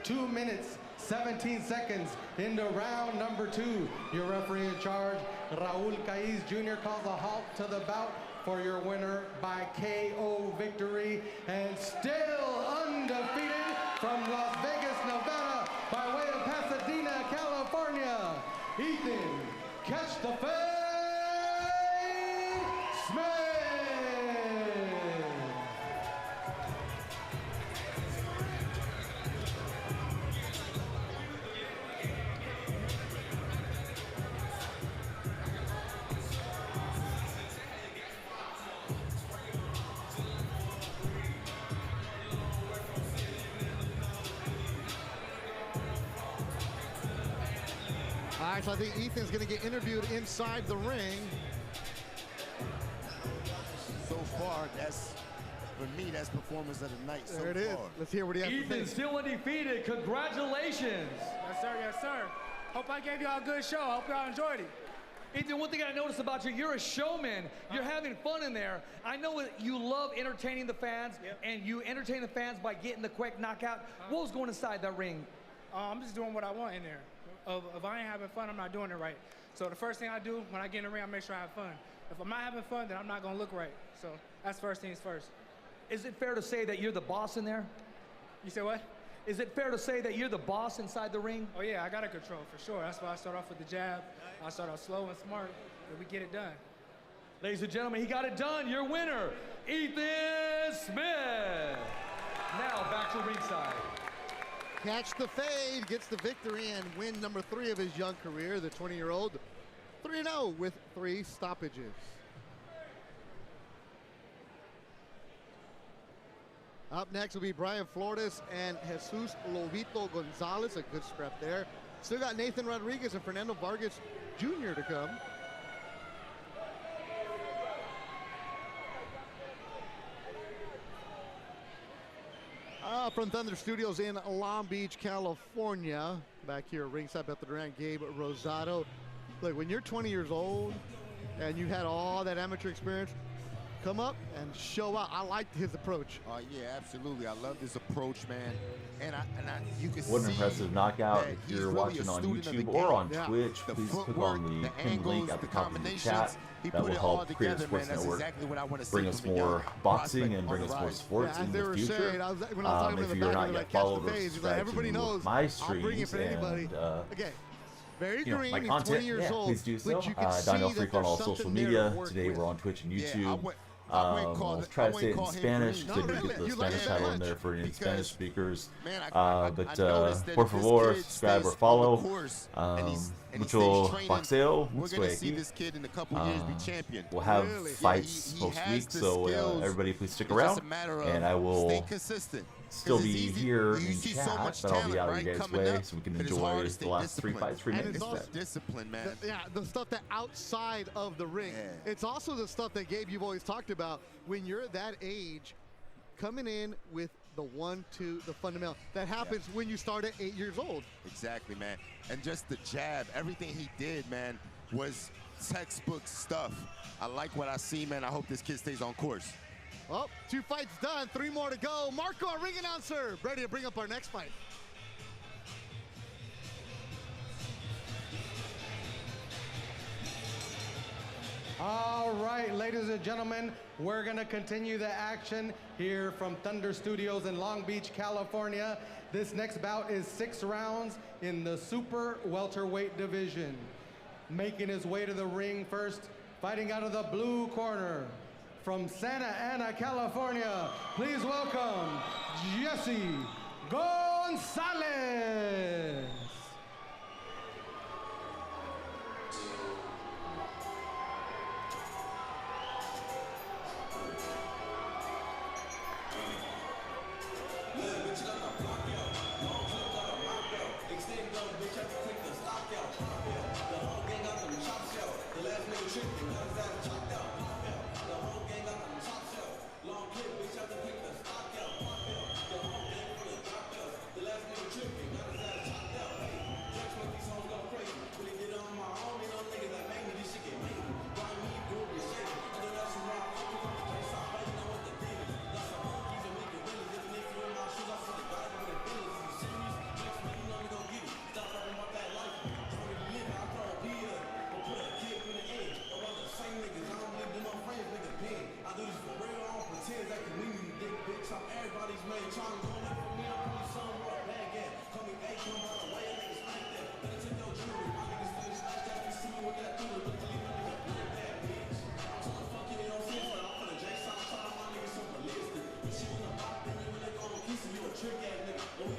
2 minutes, 17 seconds into round number 2. Your referee in charge, Raul Caiz Jr., calls a halt to the bout for your winner by KO victory, and still undefeated from Las Vegas, Nevada, by way of Pasadena, California, Ethan Catch the Fade Smith. All right, so I think Ethan's going to get interviewed inside the ring. So far, for me, that's performance of the night so far. There it is. Let's hear what he has to say. Ethan still undefeated. Congratulations. Yes, sir. Yes, sir. Hope I gave y'all a good show. Hope y'all enjoyed it. Ethan, one thing I noticed about you, you're a showman. You're having fun in there. I know you love entertaining the fans, and you entertain the fans by getting the quick knockout. What was going inside that ring? I'm just doing what I want in there. If I ain't having fun, I'm not doing it right. So the first thing I do when I get in the ring, I make sure I have fun. If I'm not having fun, then I'm not going to look right. So that's first things first. Is it fair to say that you're the boss in there? You say what? Is it fair to say that you're the boss inside the ring? Oh, yeah, I got to control for sure. That's why I start off with the jab. I start off slow and smart, and we get it done. Ladies and gentlemen, he got it done. Your winner, Ethan Smith. Now back to ringside. Catch the Fade gets the victory and win number 3 of his young career. The 20-year-old 3-0 with 3 stoppages. Up next will be Brian Flores and Jesus Lobito Gonzalez. A good scrap there. Still got Nathan Rodriguez and Fernando Vargas Jr. to come. From Thunder Studios in Long Beach, California. Back here at ringside at the Durant, Gabe Rosado. Look, when you're 20 years old and you had all that amateur experience, come up and show out. I liked his approach. Oh, yeah, absolutely. I love his approach, man. And you can see What an impressive knockout. that If he's you're really watching a on student of the YouTube or on game. Twitch, The please click footwork, on the the pinned link angles, at the the top of the combinations. chat. He That put will it all help Creative together, Sports man. That's Network exactly what I want to see bring us from a more young boxing prospect and bring on us the more rise. sports Yeah, in they the were future. saying, when I was talking to If the you're back, not they were yet like, catch followed the or Fade. He's like, subscribed everybody to knows my I'll bring it streams for anybody. and Again, very you know, green. my He's content, 20 years yeah, old. please do so. But you can see Donnell that Freak on there's all something social there to media. work Today with. we're on Twitch and Yeah, YouTube. I'll try to say it in Spanish because I did get the Spanish title in there for any Spanish speakers. Por favor, subscribe or follow. Mucho boxeo, mucho aquí. We'll have fights most weeks, so everybody please stick around, and I will still be here in chat, but I'll be out of your guys' way so we can enjoy the last 3 fights remain. Discipline, man. The stuff that outside of the ring. It's also the stuff that, Gabe, you've always talked about when you're that age, coming in with the 1-2, the fundamental. That happens when you start at 8 years old. Exactly, man. And just the jab, everything he did, man, was textbook stuff. I like what I see, man. I hope this kid stays on course. Well, 2 fights done, 3 more to go. Marco, our ring announcer, ready to bring up our next fight. All right, ladies and gentlemen, we're gonna continue the action here from Thunder Studios in Long Beach, California. This next bout is 6 rounds in the super welterweight division. Making his way to the ring first, fighting out of the blue corner, from Santa Ana, California, please welcome Jesse Gonzalez.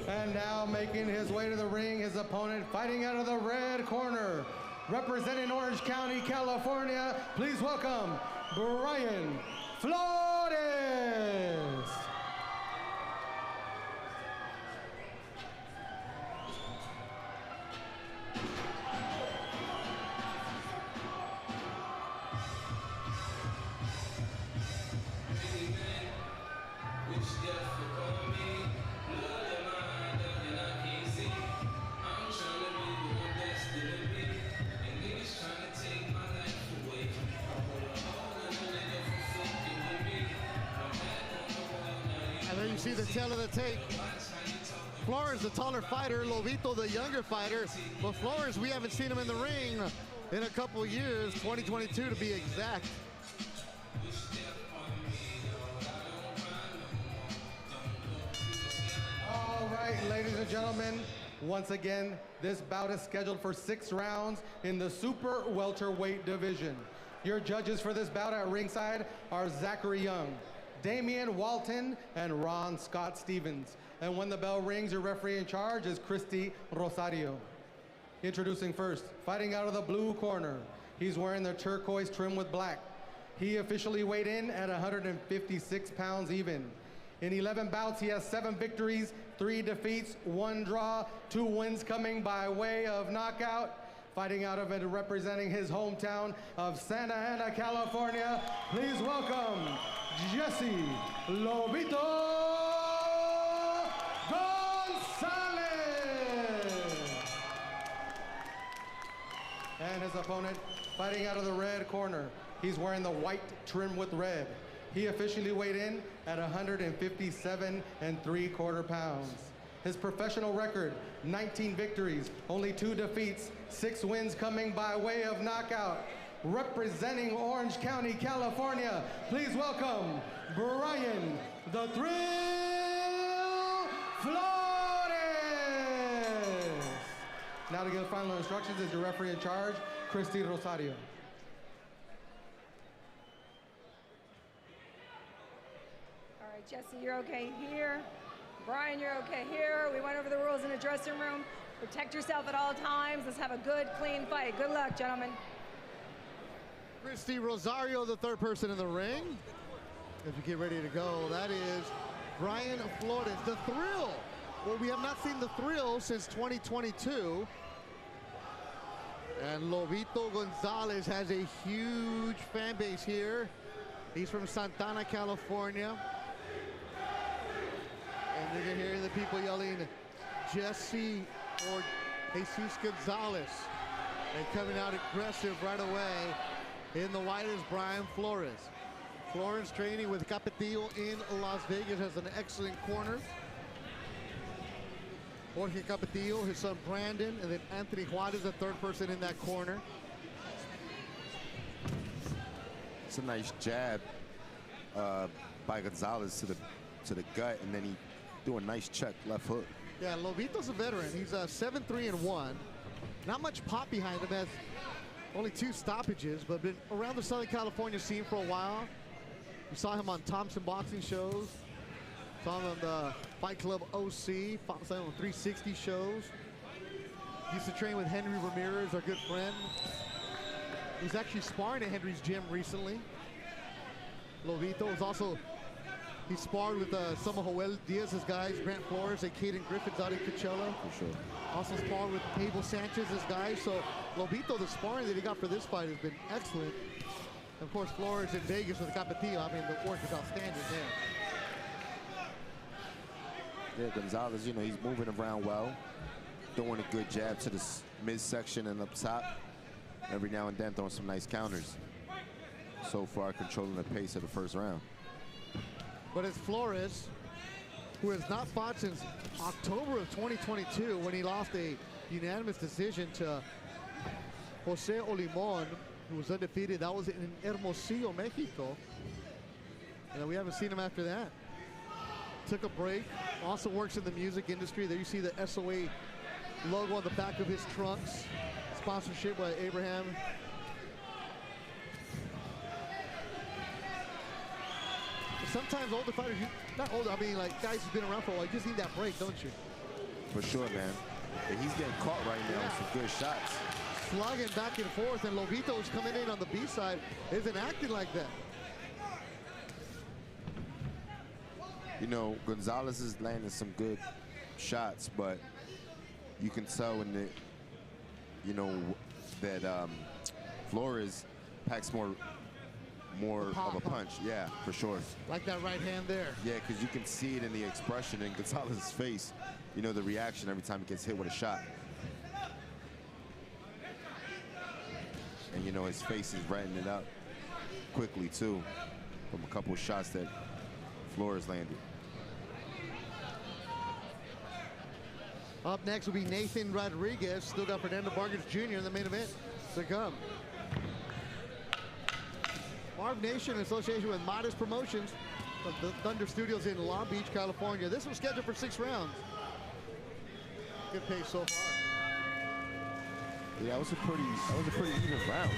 And now making his way to the ring, his opponent fighting out of the red corner, representing Orange County, California, please welcome Brian Flores. And there you see the tail of the tape. Flores, the taller fighter, Lobito, the younger fighter. But Flores, we haven't seen him in the ring in a couple years, 2022 to be exact. All right, ladies and gentlemen, once again, this bout is scheduled for 6 rounds in the super welterweight division. Your judges for this bout at ringside are Zachary Young, Damian Walton, and Ron Scott Stevens. And when the bell rings, your referee in charge is Christy Rosario. Introducing first, fighting out of the blue corner. He's wearing the turquoise trim with black. He officially weighed in at 156 pounds even. In 11 bouts, he has 7 victories, 3 defeats, 1 draw, 2 wins coming by way of knockout. Fighting out of and representing his hometown of Santa Ana, California, please welcome Jesse Lobito Gonzalez. And his opponent fighting out of the red corner. He's wearing the white trim with red. He officially weighed in at 157 3/4 pounds. His professional record, 19 victories, only 2 defeats, 6 wins coming by way of knockout. Representing Orange County, California, please welcome Brian the Thrill Flores. Now to give final instructions is your referee in charge, Christy Rosario. Jesse, you're okay here. Brian, you're okay here. We went over the rules in the dressing room. Protect yourself at all times. Let's have a good, clean fight. Good luck, gentlemen. Christy Rosario, the third person in the ring. As we get ready to go, that is Brian Flores. The Thrill. Well, we have not seen the Thrill since 2022. And Lobito Gonzalez has a huge fan base here. He's from Santana, California. And you're hearing the people yelling, Jesse or Jesus Gonzalez. And coming out aggressive right away in the white is Brian Flores. Flores training with Capetillo in Las Vegas, has an excellent corner. Jorge Capetillo, his son Brandon, and then Anthony Juarez, the third person in that corner. It's a nice jab by Gonzalez to the gut, and then he do a nice check left hook. Yeah, Lobito's a veteran. He's 7-3-1. Not much pop behind him. Has only 2 stoppages, but been around the Southern California scene for a while. We saw him on Thompson boxing shows. Saw him on the Fight Club OC. Saw him on 360 shows. Used to train with Henry Ramirez, our good friend. He's actually sparring at Henry's gym recently. Lobito was also, he sparred with some of Joel Diaz's guys, Grant Flores and Caden Griffiths out in Coachella. For sure. Also sparred with Abel Sanchez's guys. So Lobito, the sparring that he got for this fight has been excellent. Of course, Flores in Vegas with Capetillo. I mean, the work is outstanding there. Yeah, Gonzalez, you know, he's moving around well. Throwing a good jab to the midsection and up top. Every now and then throwing some nice counters. So far, controlling the pace of the first round. But it's Flores, who has not fought since October of 2022 when he lost a unanimous decision to Jose Olimon, who was undefeated. That was in Hermosillo, Mexico. And we haven't seen him after that. Took a break. Also works in the music industry. There you see the SOA logo on the back of his trunks. Sponsorship by Abraham. Sometimes older fighters, not older, I mean like guys who've been around for a while, you just need that break, don't you? For sure, man. And he's getting caught right now with some good shots. Slugging back and forth, and Lobito is coming in on the B side, isn't acting like that. You know, Gonzalez is landing some good shots, but you can tell in the, you know, that Flores packs more of a punch. Yeah, for sure. Like that right hand there. Yeah, because you can see it in the expression in Gonzalez's face. You know, the reaction every time he gets hit with a shot. And you know, his face is reddening up quickly too from a couple of shots that Flores landed. Up next will be Nathan Rodriguez. Still got Fernando Vargas Jr. in the main event to come. Marv Nation in association with Modest Promotions of the Thunder Studios in Long Beach, California. This was scheduled for 6 rounds. Good pace so far. Yeah, that was a pretty even round.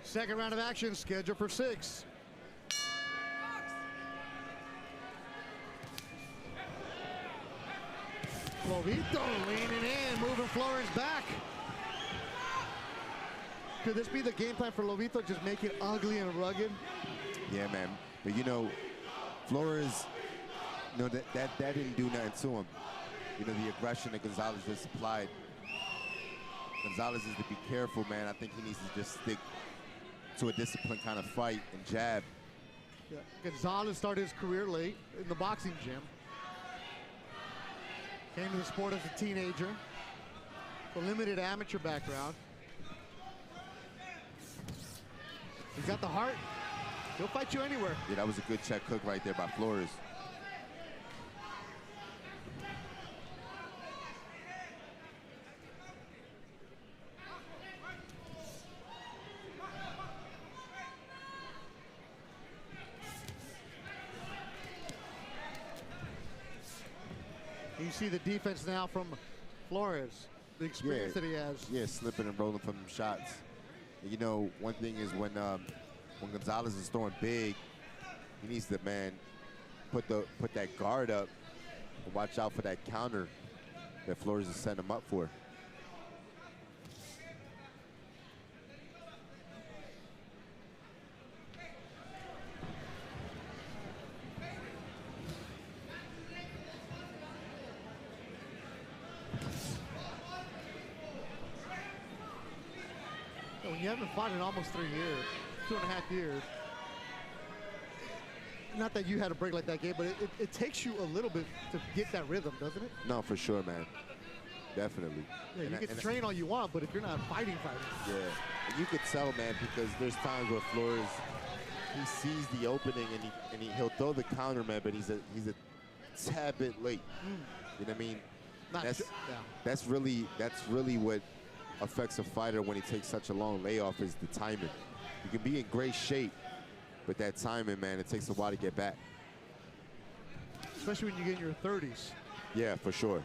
Second round of action scheduled for 6. Lobito leaning in, moving Flores back. Could this be the game plan for Lobito? Just make it ugly and rugged? Yeah, man. But you know, Flores, you know, that didn't do nothing to him. You know, the aggression that Gonzalez just applied. Gonzalez is to be careful, man. I think he needs to just stick to a disciplined kind of fight and jab. Yeah. Gonzalez started his career late in the boxing gym. Came to the sport as a teenager. A limited amateur background. He's got the heart. He'll fight you anywhere. Yeah, that was a good check hook right there by Flores. You see the defense now from Flores, the experience that he has. Yeah, slipping and rolling from them shots. You know, one thing is when Gonzalez is throwing big, he needs to, man, put that guard up and watch out for that counter that Flores is setting him up for. When you haven't fought in almost 3 years, 2.5 years, not that you had a break like that, Gabe, but it takes you a little bit to get that rhythm, doesn't it? No, for sure, man. Definitely. Yeah, you can train all you want, but if you're not fighting. Yeah, and you could tell, man, because there's times where Flores, he sees the opening and he'll throw the counter, man, but he's a tad bit late. You know what I mean? That's really what affects a fighter when he takes such a long layoff is the timing. You can be in great shape, but that timing, man, it takes a while to get back. Especially when you get in your 30s. Yeah, for sure.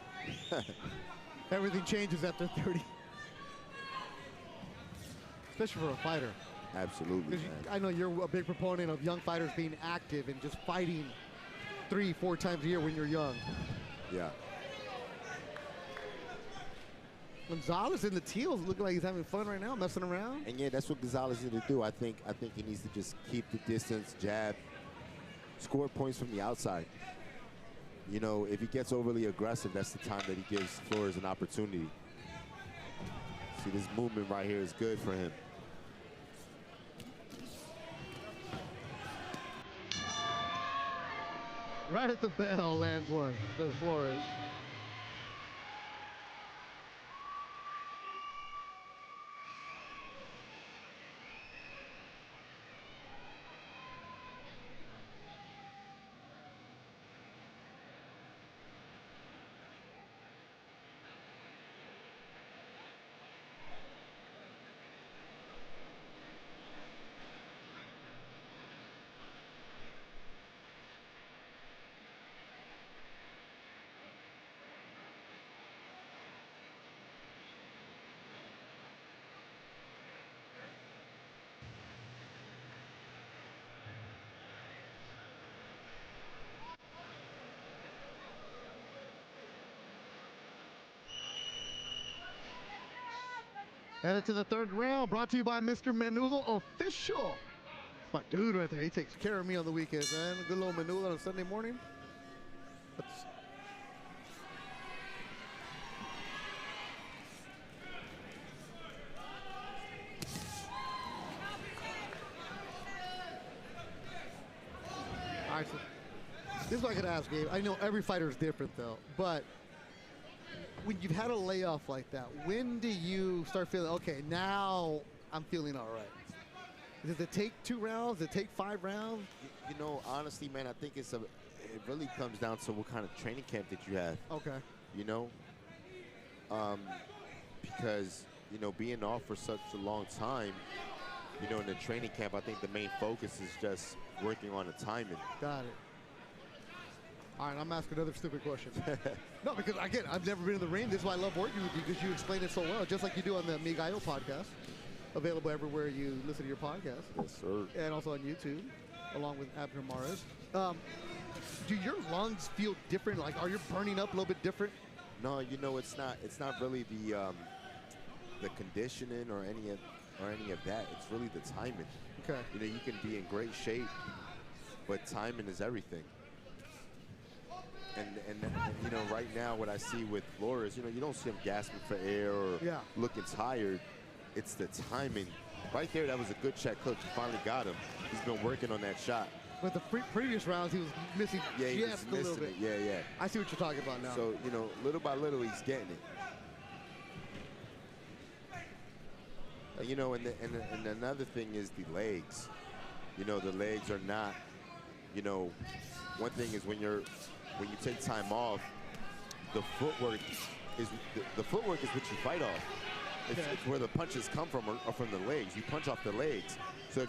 Everything changes after 30. Especially for a fighter. Absolutely, man. I know you're a big proponent of young fighters being active and just fighting 3-4 times a year when you're young. Yeah. Gonzalez in the teals looking like he's having fun right now, messing around. And yeah, that's what Gonzalez needs to do. I think he needs to just keep the distance, jab, score points from the outside. You know, if he gets overly aggressive, that's the time that he gives Flores an opportunity. See, this movement right here is good for him. Right at the bell, lands one, the Flores. Headed to the third round, brought to you by Mr. Menudo Official. My dude right there, he takes care of me on the weekends, man. A good little menudo on a Sunday morning. All right, so this is what I could ask, Gabe. I know every fighter is different, though, but when you've had a layoff like that, when do you start feeling, okay, now I'm feeling all right? Does it take 2 rounds? Does it take 5 rounds? You know, honestly, man, I think it really comes down to what kind of training camp that you have. Okay. You know, because, you know, being off for such a long time, you know, in the training camp, I think the main focus is just working on the timing. Got it. All right, I'm asking another stupid question. No, because, again, I've never been in the ring. This is why I love working with you, because you explain it so well, just like you do on the Mi Gallo podcast, available everywhere you listen to your podcast. Yes, sir. And also on YouTube, along with Abner Mares. Do your lungs feel different? Like, are you burning up a little bit different? No, you know, it's not really the conditioning or any of that. It's really the timing. Okay. You know, you can be in great shape, but timing is everything. And you know, right now what I see with Flores, you know, you don't see him gasping for air or looking tired. It's the timing. Right there, that was a good check hook. He finally got him. He's been working on that shot. But the previous rounds, he was missing just a little bit. Yeah. I see what you're talking about now. So, you know, little by little, he's getting it. And, you know, and another thing is the legs. You know, the legs are not, you know, one thing is when you take time off, the footwork is what you fight off. It's where the punches come from or from the legs. You punch off the legs. So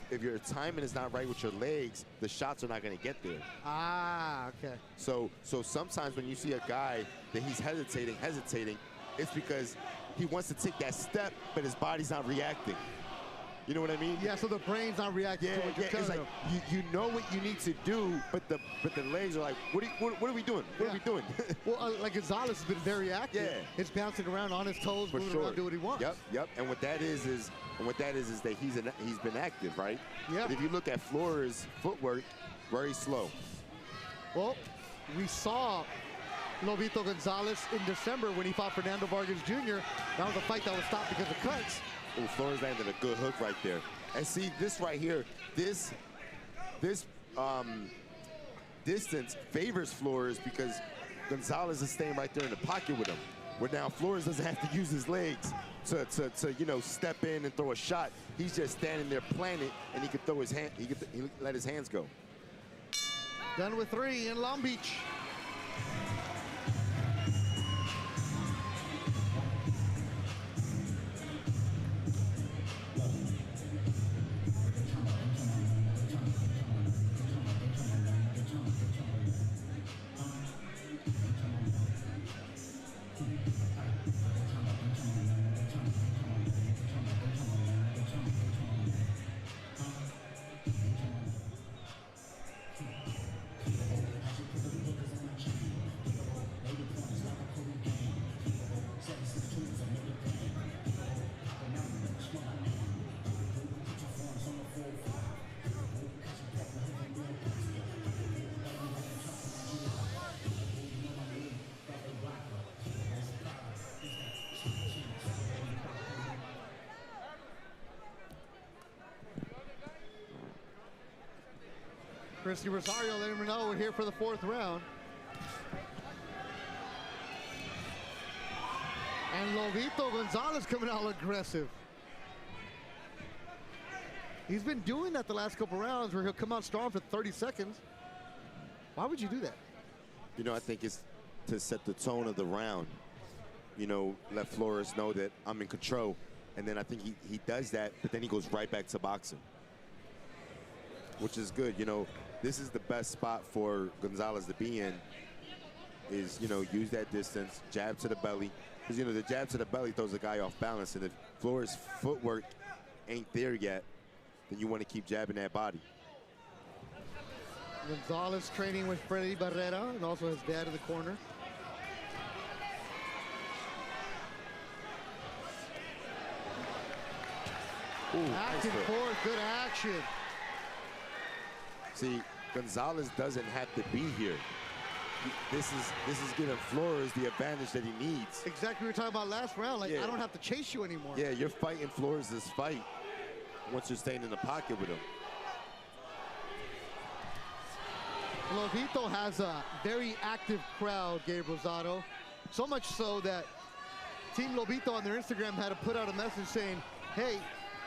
if your timing is not right with your legs, the shots are not going to get there. Ah, okay. So sometimes when you see a guy that he's hesitating, it's because he wants to take that step, but his body's not reacting. You know what I mean? Yeah, so the brain's not reacting to what you're it's like you know what you need to do, but the legs are like, what are we doing? What are we doing? Well, like Gonzalez has been very active. Yeah. He's bouncing around on his toes, moving around, do what he wants. Yep. And what that is that he's been active, right? Yeah. But if you look at Flores' footwork, very slow. Well, we saw Lobito Gonzalez in December when he fought Fernando Vargas Jr. That was a fight that was stopped because of cuts. Oh, Flores landed a good hook right there. And see, this right here, this distance favors Flores because Gonzalez is staying right there in the pocket with him. Where now Flores doesn't have to use his legs to you know, step in and throw a shot. He's just standing there planted, and he can throw his hand. He let his hands go. Done with 3 in Long Beach. Christy Rosario letting him know we're here for the 4th round. And Lobito Gonzalez coming out aggressive. He's been doing that the last couple rounds where he'll come out strong for 30 seconds. Why would you do that? You know, I think it's to set the tone of the round. You know, let Flores know that I'm in control. And then I think he does that, but then he goes right back to boxing, which is good. You know, this is the best spot for Gonzalez to be in, is, you know, use that distance, jab to the belly. Because, you know, the jab to the belly throws a guy off balance. And if Flores' footwork ain't there yet, then you want to keep jabbing that body. Gonzalez training with Freddy Barrera and also his dad in the corner. Ooh, back and forth, good action. See, Gonzalez doesn't have to be here. This is giving Flores the advantage that he needs. Exactly what we were talking about last round. Like, I don't have to chase you anymore. Yeah, you're fighting Flores this fight once you're staying in the pocket with him. Lobito has a very active crowd, Gabe Rosado. So much so that Team Lobito on their Instagram had to put out a message saying, hey,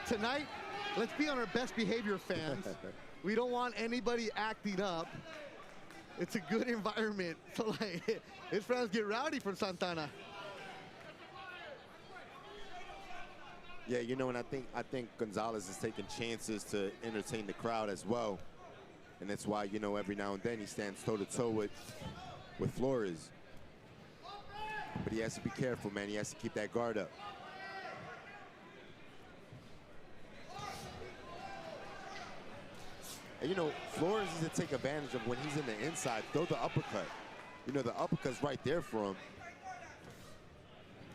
tonight, let's be on our best behavior, fans. We don't want anybody acting up. It's a good environment. So, like, his friends get rowdy from Santana. Yeah, you know, and I think Gonzalez is taking chances to entertain the crowd as well. And that's why, you know, every now and then he stands toe-to-toe with Flores. But he has to be careful, man. He has to keep that guard up. And, you know, Flores is to take advantage of when he's in the inside, throw the uppercut. You know, the uppercut's right there for him.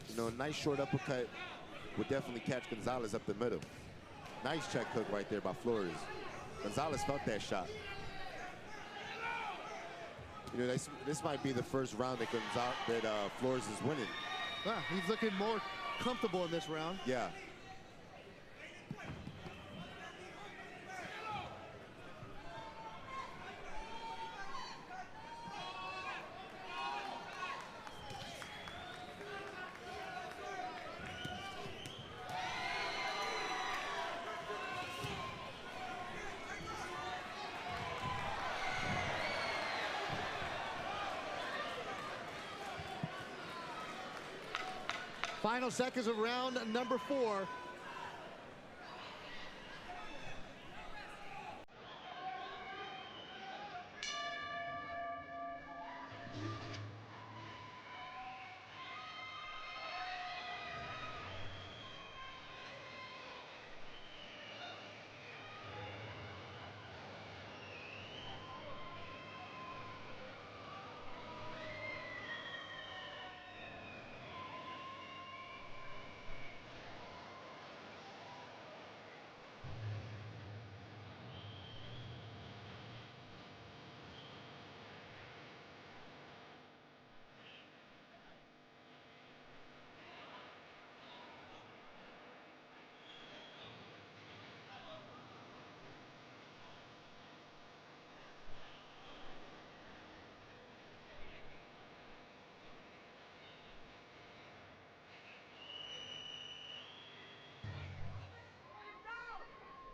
You know, a nice short uppercut would definitely catch Gonzalez up the middle. Nice check hook right there by Flores. Gonzalez felt that shot. You know, this might be the first round that comes out that Flores is winning. Yeah, he's looking more comfortable in this round. Yeah. Final seconds of round number 4.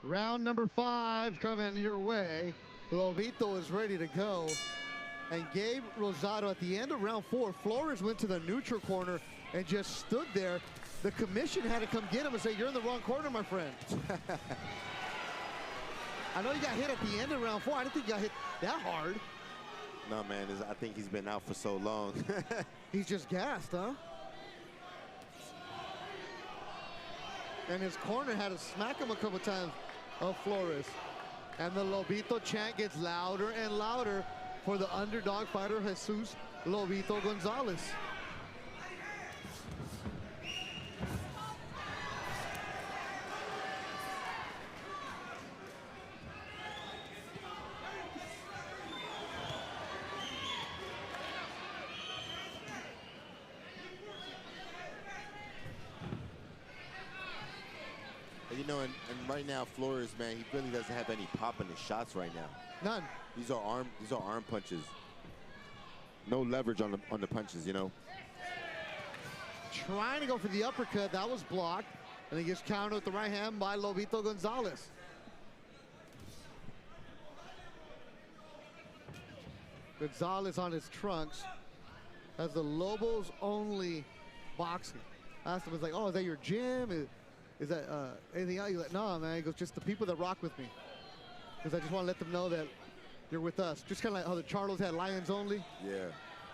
Round number 5 coming your way. Lobito is ready to go. And Gabe Rosado at the end of round 4, Flores went to the neutral corner and just stood there. The commission had to come get him and say, you're in the wrong corner, my friend. I know you got hit at the end of round 4. I didn't think you got hit that hard. No, man, I think he's been out for so long. He's just gassed, huh? And his corner had to smack him a couple times of Flores. And the Lobito chant gets louder and louder for the underdog fighter, Jesus Lobito Gonzalez. You know, and right now Flores, man, he really doesn't have any pop in his shots right now. None. These are arm punches. No leverage on the punches, you know. Trying to go for the uppercut, that was blocked. And he gets countered with the right hand by Lobito Gonzalez. Gonzalez on his trunks as the Lobos only boxing. Asked him, was like, oh, is that your gym? Is that anything else? He's like, no, man. He goes, just the people that rock with me. Because I just want to let them know that you're with us. Just kind of like how the Charlos had Lions only. Yeah.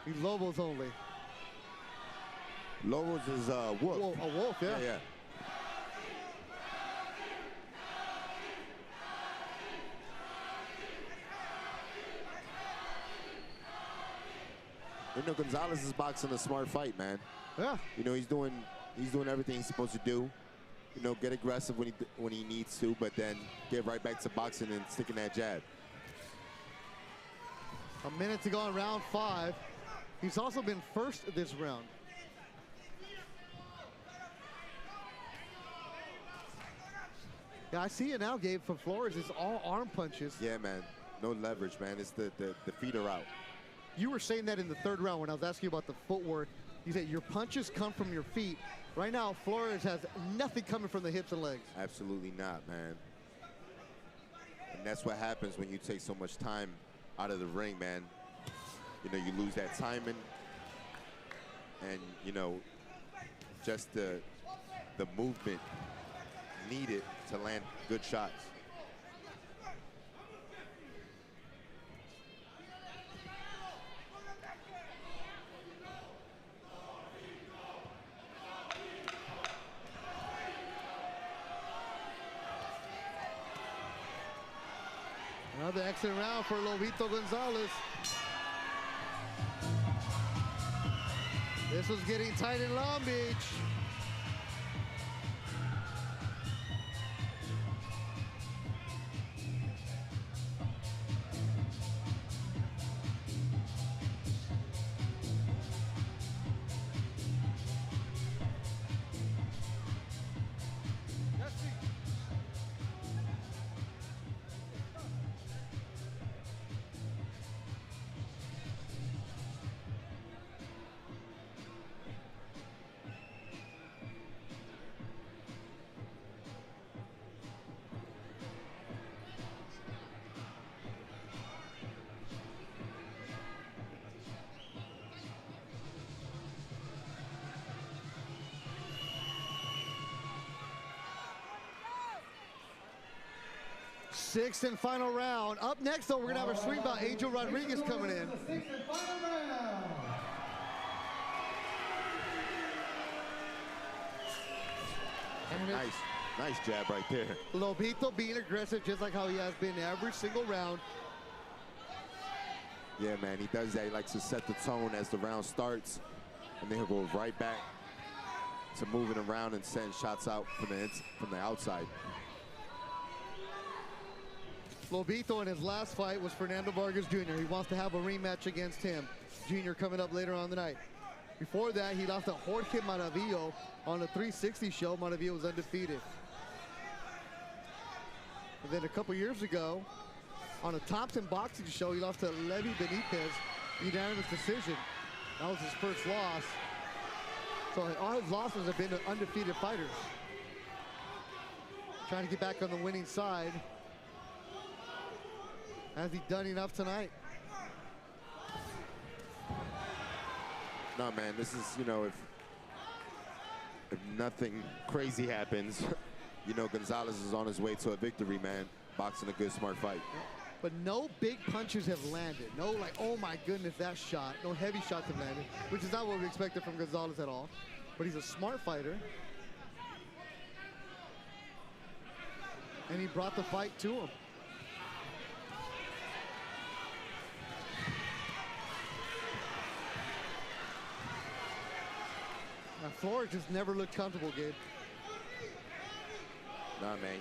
He's Lobos only. Lobos is wolf. A wolf, yeah. Yeah. You know, Gonzalez is boxing a smart fight, man. Yeah. You know, he's doing everything he's supposed to do. You know, get aggressive when he needs to, but then get right back to boxing and sticking that jab. A minute to go in round 5. He's also been first this round. Yeah, I see it now, Gabe, from Flores. It's all arm punches. Yeah, man. No leverage, man. It's the feet are out. You were saying that in the 3rd round when I was asking you about the footwork. You said your punches come from your feet. Right now, Flores has nothing coming from the hips and legs. Absolutely not, man. And that's what happens when you take so much time out of the ring, man. You know, you lose that timing. And, you know, just the movement needed to land good shots. Another excellent round for Lobito Gonzalez. This was getting tight in Long Beach. Sixth and final round. Up next, though, we're going to have our swing bout. Angel Rodriguez coming in. Sixth and final round. Nice jab right there. Lobito being aggressive just like how he has been every single round. Yeah, man, he does that. He likes to set the tone as the round starts, and then he'll go right back to moving around and sending shots out from the outside. Lobito in his last fight was Fernando Vargas Jr. He wants to have a rematch against him. Jr. coming up later on the night. Before that, he lost to Jorge Maravillo on the 360 show. Maravillo was undefeated. And then a couple years ago, on a Thompson boxing show, he lost to Levy Benitez, unanimous decision. That was his first loss. So all his losses have been to undefeated fighters. Trying to get back on the winning side. Has he done enough tonight? No, man, this is, you know, if nothing crazy happens, you know, Gonzalez is on his way to a victory, man. Boxing a good, smart fight. But no big punches have landed. No, like, oh my goodness, that shot. No heavy shots have landed, which is not what we expected from Gonzalez at all. But he's a smart fighter. And he brought the fight to him. Now, Flores just never looked comfortable, Gabe. Nah, man,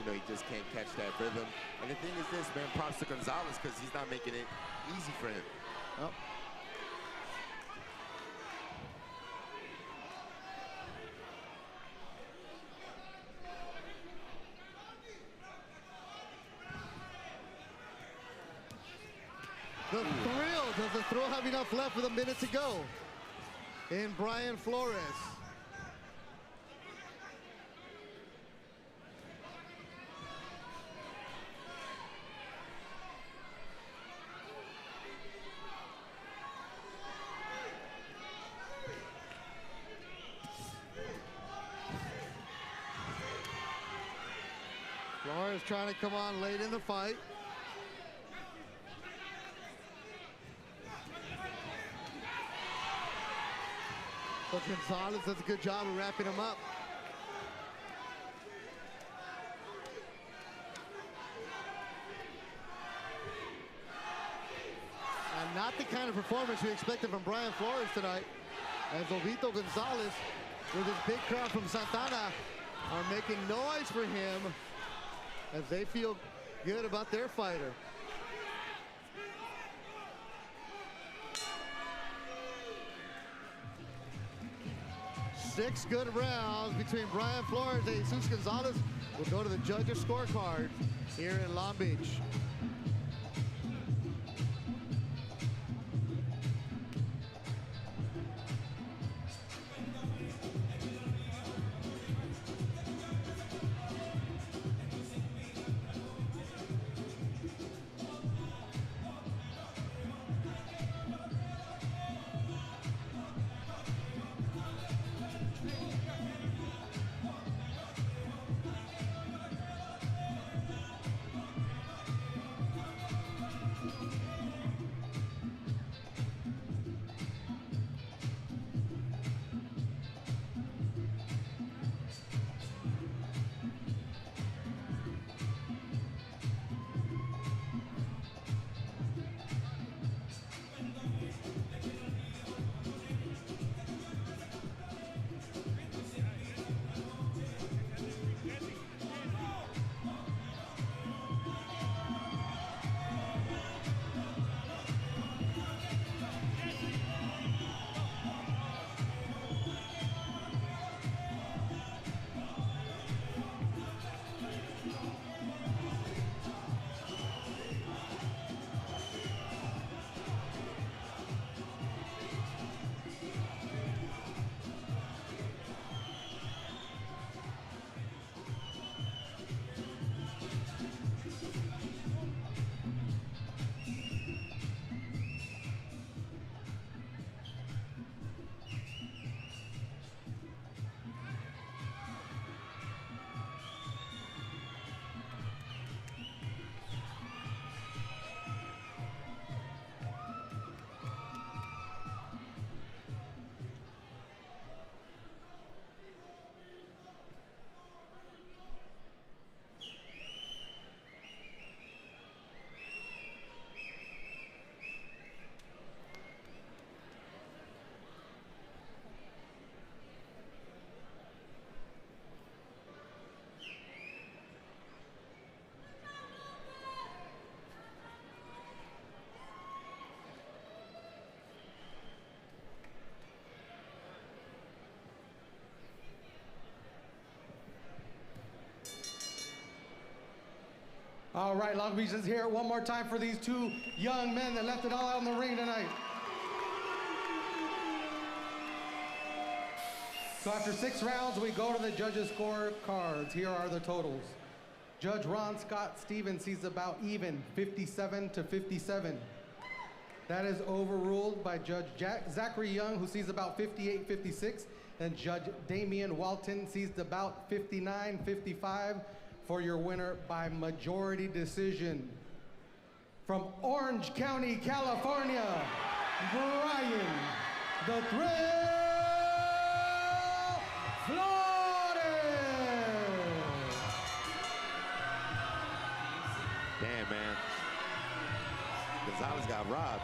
he just can't catch that rhythm. And the thing is this, man, props to Gonzalez because he's not making it easy for him. Oh. The thrill. Does the thrill have enough left with a minute to go? In Brian Flores. Flores trying to come on late in the fight. But Gonzalez does a good job of wrapping him up. And not the kind of performance we expected from Brian Flores tonight, as Lobito Gonzalez, with his big crowd from Santana, are making noise for him as they feel good about their fighter. Six good rounds between Brian Flores and Jesus Gonzalez. We'll go to the judges' scorecard here in Long Beach. All right, Long Beach is here one more time for these two young men that left it all out in the ring tonight. So after 6 rounds, we go to the judges' scorecards. Here are the totals. Judge Ron Scott Stevens sees about even, 57 to 57. That is overruled by Judge Zachary Young, who sees about 58-56, and Judge Damian Walton sees about 59-55 for your winner by majority decision. From Orange County, California, Brian the Thrill Flores. Damn, man. Gonzalez got robbed.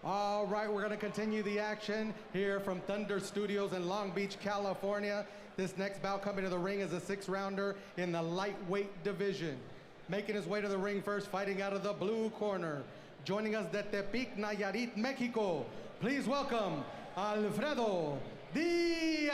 All right, we're gonna continue the action here from Thunder Studios in Long Beach, California. This next bout coming to the ring is a 6-rounder in the lightweight division. Making his way to the ring first, fighting out of the blue corner. Joining us de Tepic, Nayarit, Mexico. Please welcome Alfredo Diaz.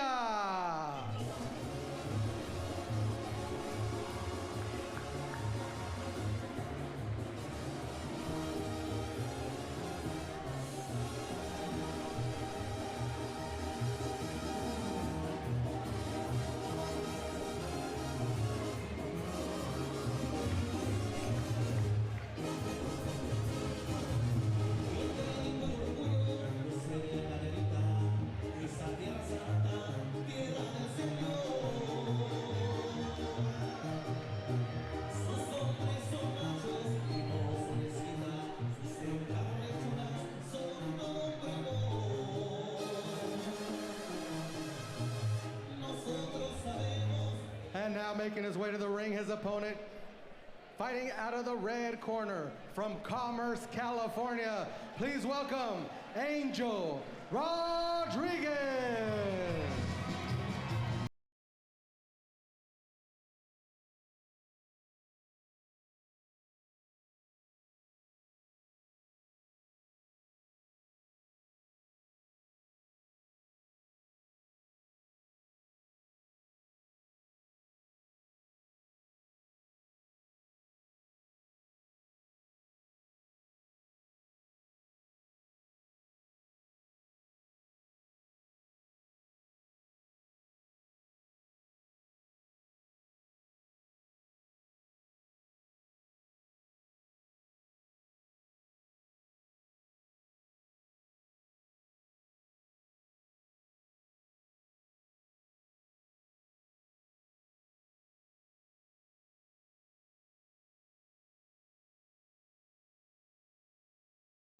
And now making his way to the ring, his opponent, fighting out of the red corner from Commerce, California. Please welcome Angel Rodriguez.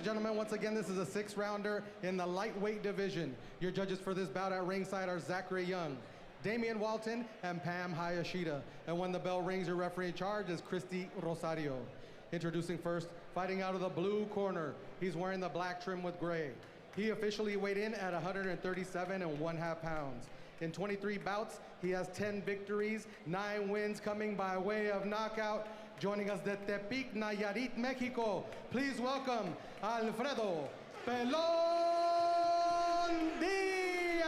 Gentlemen, once again, this is a 6-rounder in the lightweight division. Your judges for this bout at ringside are Zachary Young, Damian Walton, and Pam Hayashida. And when the bell rings, your referee in charge is Christy Rosario. Introducing first, fighting out of the blue corner. He's wearing the black trim with gray. He officially weighed in at 137.5 pounds. In 23 bouts, he has 10 victories, 9 wins coming by way of knockout. Joining us de Tepic, Nayarit, Mexico, please welcome Alfredo Pelón Diaz.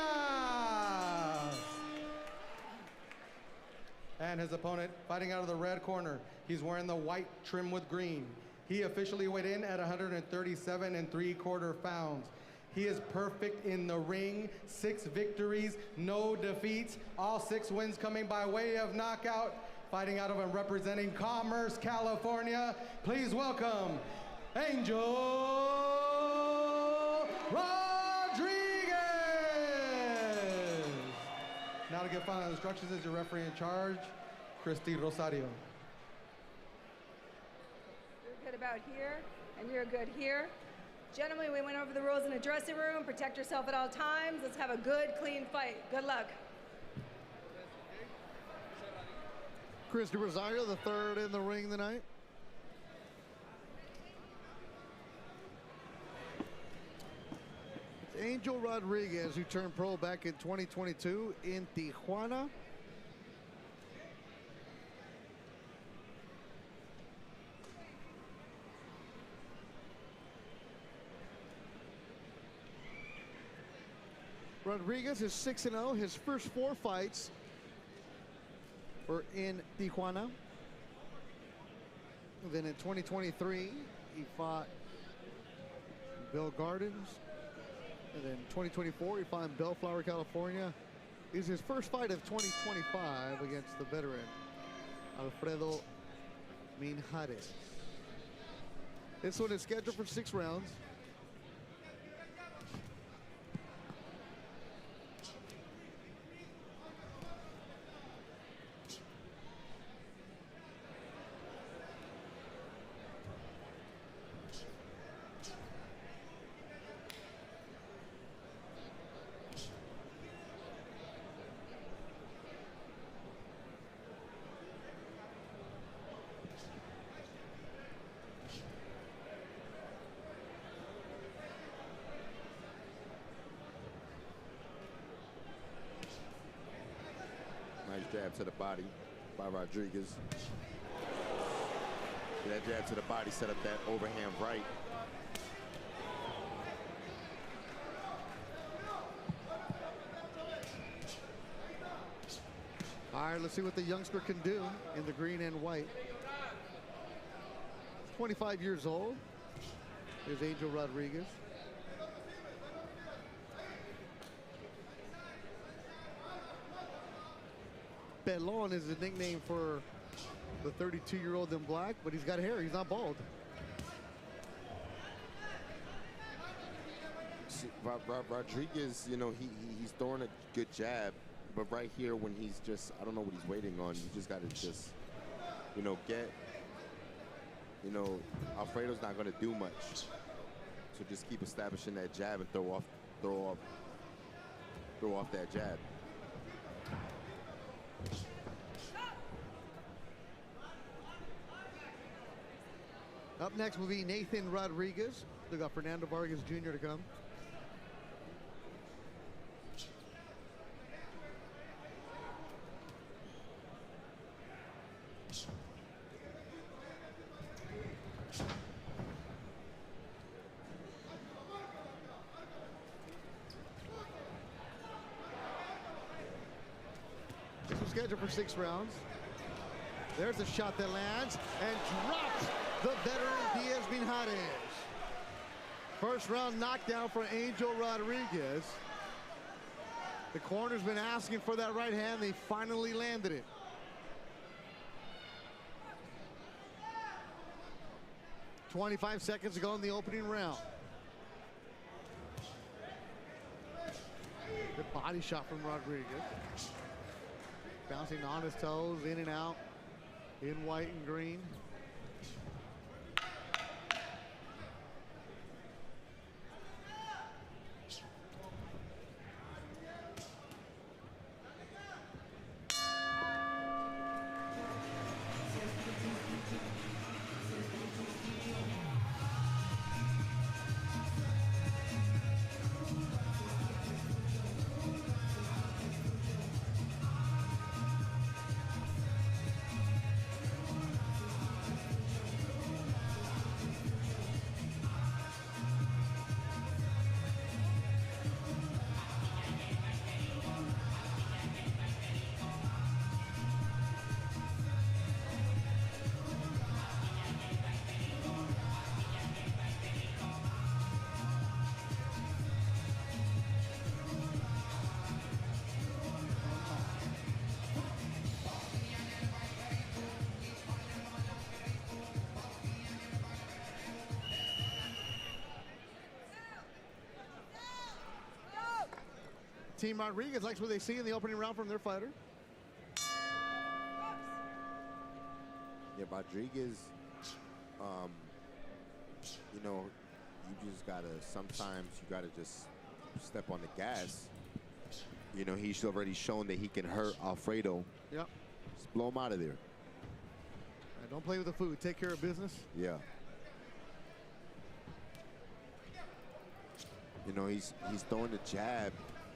And his opponent, fighting out of the red corner, he's wearing the white trim with green. He officially weighed in at 137.75 pounds. He is perfect in the ring, 6 victories, no defeats, all 6 wins coming by way of knockout. Fighting out of and representing Commerce, California, please welcome Angel Rodriguez. Now to give final instructions is your referee in charge, Christy Rosario. You're good about here, and you're good here. Gentlemen, we went over the rules in the dressing room. Protect yourself at all times. Let's have a good, clean fight. Good luck. Christy Rosario, the third in the ring tonight. It's Angel Rodriguez, who turned pro back in 2022 in Tijuana. Rodriguez is 6-0. His first 4 fights were in Tijuana. And then in 2023, he fought Bell Gardens. And then 2024, he fought in Bellflower, California. This is his first fight of 2025 against the veteran, Alfredo Minjares. This one is scheduled for 6 rounds. Nice jab to the body by Rodriguez. That jab to the body set up that overhand right. All right, let's see what the youngster can do in the green and white. 25 years old. Here's Angel Rodriguez. Pelón is the nickname for the 32-year-old in black, but he's got hair. He's not bald. Rodriguez, you know, he's throwing a good jab, but right here when he's just, I don't know what he's waiting on. You just got to just, you know, Alfredo's not going to do much. So just keep establishing that jab and throw off that jab. Up next will be Nathan Rodriguez. They got Fernando Vargas Jr. to come. This was scheduled for 6 rounds. There's a shot that lands and drops the veteran Diaz Minjares. First round knockdown for Angel Rodriguez. The corner's been asking for that right hand. They finally landed it. "25 seconds to go in the opening round. Good body shot from Rodriguez. Bouncing on his toes, in and out, in white and green. Team Rodriguez likes what they see in the opening round from their fighter. Yeah, Rodriguez, you know, you just gotta, sometimes you gotta just step on the gas. You know, he's already shown that he can hurt Alfredo. Yep. Just blow him out of there. Right, don't play with the food. Take care of business. Yeah. You know, he's throwing the jab,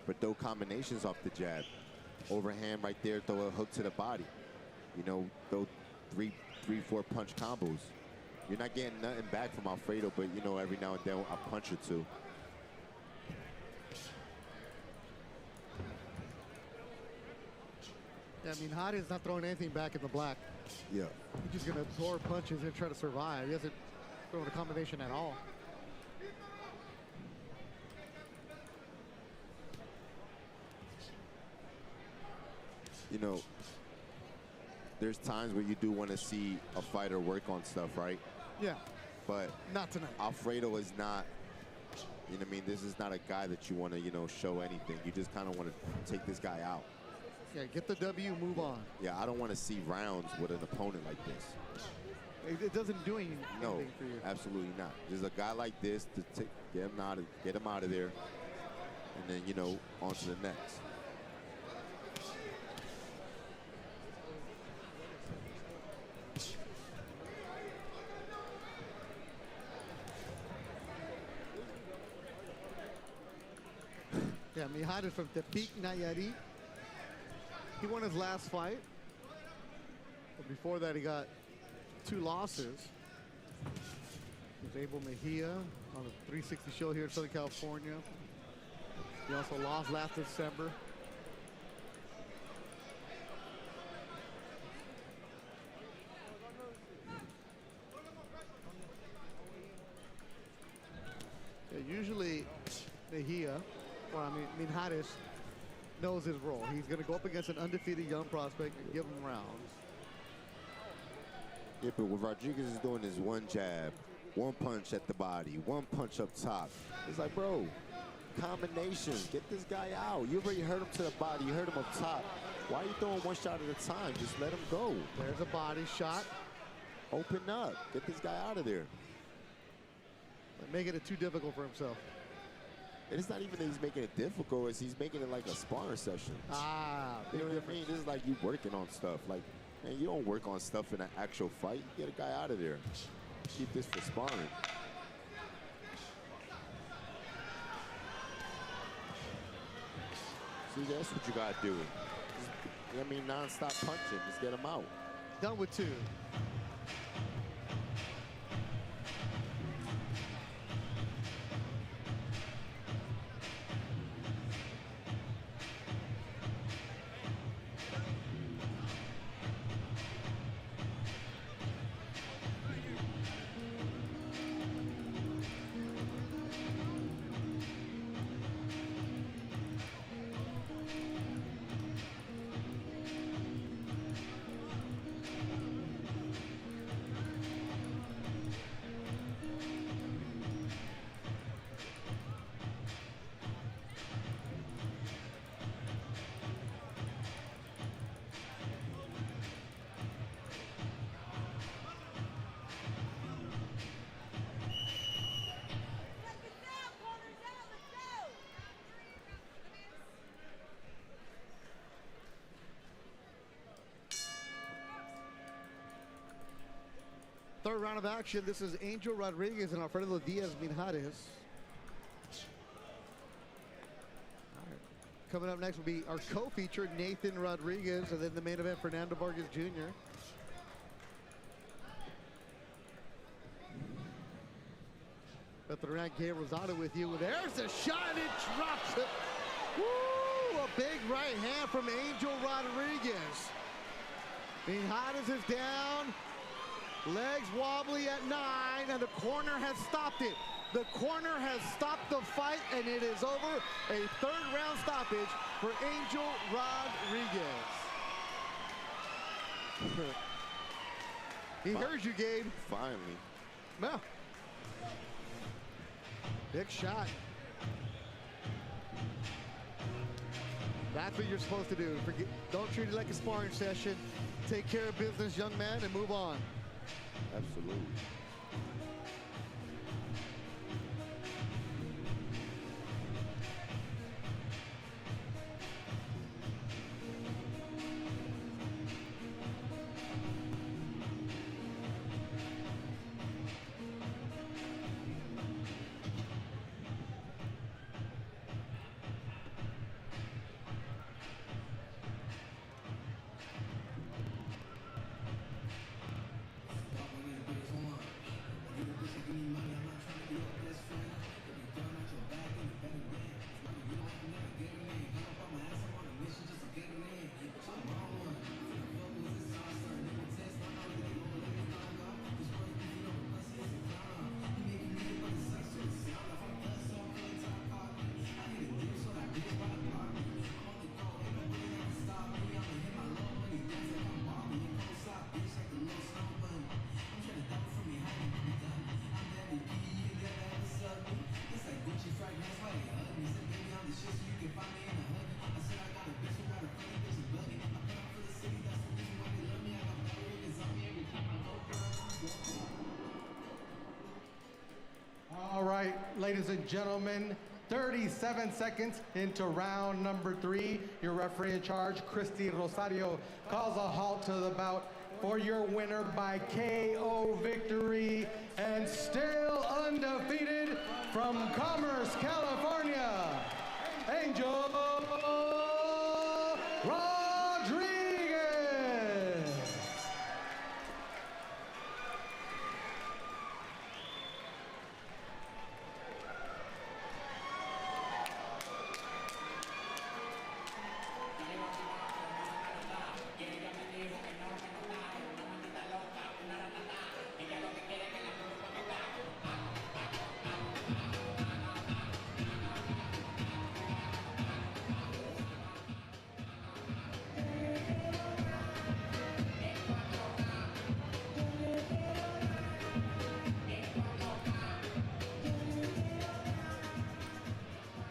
but throw combinations off the jab. Overhand right there, throw a hook to the body. You know, throw three, 4 punch combos. You're not getting nothing back from Alfredo, but you know, every now and then a punch or two. Yeah, I mean, Hadi's not throwing anything back in the black. Yeah. He's just going to absorb punches and try to survive. He hasn't thrown a combination at all. You know, there's times where you do want to see a fighter work on stuff, right? Yeah. But not tonight. Alfredo is not, you know what I mean? This is not a guy that you want to, you know, show anything. You just kind of want to take this guy out. Yeah, get the W, move on. Yeah, I don't want to see rounds with an opponent like this. It doesn't do anything No, for you. absolutely not. There's a guy like this to get him out of there, and then, you know, on to the next. Yeah, Mijares from Tepic, Nayarit. He won his last fight. But before that, he got 2 losses. He was Abel Mejia on a 360 show here in Southern California. He also lost last December. Yeah, usually Mejia, or I mean Mijares, knows his role. He's going to go up against an undefeated young prospect and give him rounds. Yeah, but what Rodriguez is doing is one jab, 1 punch at the body, 1 punch up top. It's like, bro, combination, get this guy out. You already hurt him to the body, you hurt him up top. Why are you throwing 1 shot at a time? Just let him go. There's a body shot. Open up, get this guy out of there. Making it too difficult for himself. And it's not even that he's making it difficult, it's he's making it like a sparring session. Ah, you know what I mean? This is like you working on stuff. Like, man, you don't work on stuff in an actual fight. Get a guy out of there. Keep this for sparring. See, that's what you gotta do. Just, I mean, non-stop punching. Just get him out. Done with 2. Third round of action. This is Angel Rodriguez and Alfredo Diaz Mijares. Coming up next will be our co-feature, Nathan Rodriguez, and then the main event, Fernando Vargas Jr. Veteran Gabe Rosado with you. There's a shot and it drops it. Woo! A big right hand from Angel Rodriguez. Mijares is down. Legs wobbly at 9, and the corner has stopped it. The corner has stopped the fight, and it is over. A 3rd round stoppage for Angel Rodriguez. He heard you, Gabe. Finally. Well, big shot. That's what you're supposed to do. Don't treat it like a sparring session. Take care of business, young man, and move on. Absolutely. All right, ladies and gentlemen, 37 seconds into round number 3. Your referee in charge, Christy Rosario, calls a halt to the bout for your winner by KO victory and still undefeated from Commerce, California, Angel Rodriguez.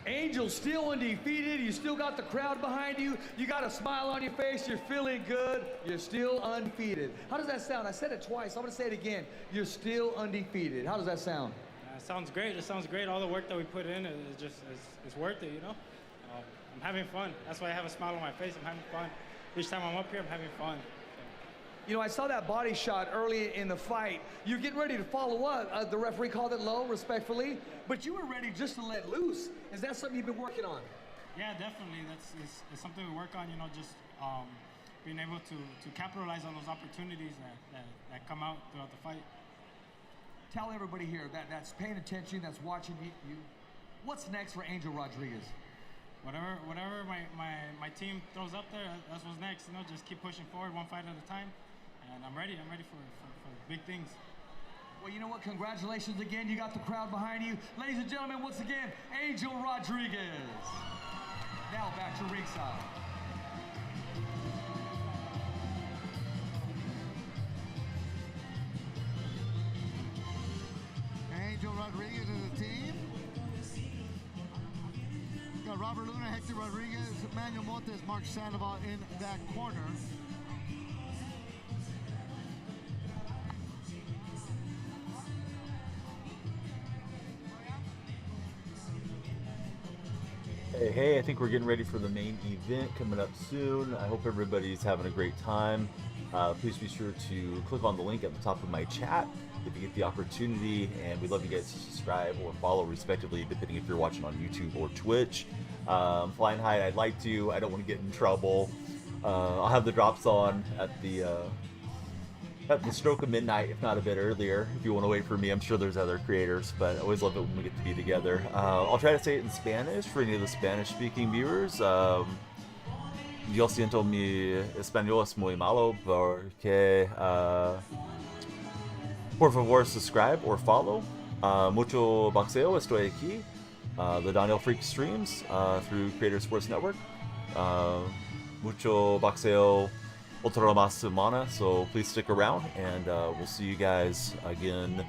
Angel still undefeated. You still got the crowd behind you. You got a smile on your face. You're feeling good. You're still undefeated. How does that sound? I said it twice. I'm going to say it again. You're still undefeated. How does that sound? It sounds great. It sounds great. All the work that we put in is just it's worth it, you know? I'm having fun. That's why I have a smile on my face. I'm having fun. Each time I'm up here, I'm having fun. You know, I saw that body shot early in the fight. You're getting ready to follow up. The referee called it low, respectfully, but you were ready just to let loose. Is that something you've been working on? Yeah, definitely. It's something we work on, you know, just being able to capitalize on those opportunities that come out throughout the fight. Tell everybody here that's paying attention, that's watching you. What's next for Angel Rodriguez? Whatever my team throws up there, that's what's next. You know, just keep pushing forward, one fight at a time, and I'm ready. I'm ready for big things. Well, you know what? Congratulations again. You got the crowd behind you, ladies and gentlemen. Once again, Angel Rodriguez. Now back to ringside. Angel Rodriguez is a team. Got Robert Luna, Hector Rodriguez, Manuel Montes, Mark Sandoval in that corner. Hey, I think we're getting ready for the main event coming up soon. I hope everybody's having a great time. Please be sure to click on the link at the top of my chat if you get the opportunity, and we'd love you guys to subscribe or follow respectively, depending if you're watching on YouTube or Twitch. Flying high, I'd like to. I don't want to get in trouble. I'll have the drops on at the stroke of midnight, if not a bit earlier. If you want to wait for me, I'm sure there's other creators, but I always love it when we get to be together. I'll try to say it in Spanish for any of the Spanish-speaking viewers. Yo siento mi español es muy malo porque por favor subscribe or follow. Mucho Boxeo, estoy aquí. The Daniel Freak streams through Creator Sports Network. Mucho Boxeo otra más semana, so please stick around, and we'll see you guys again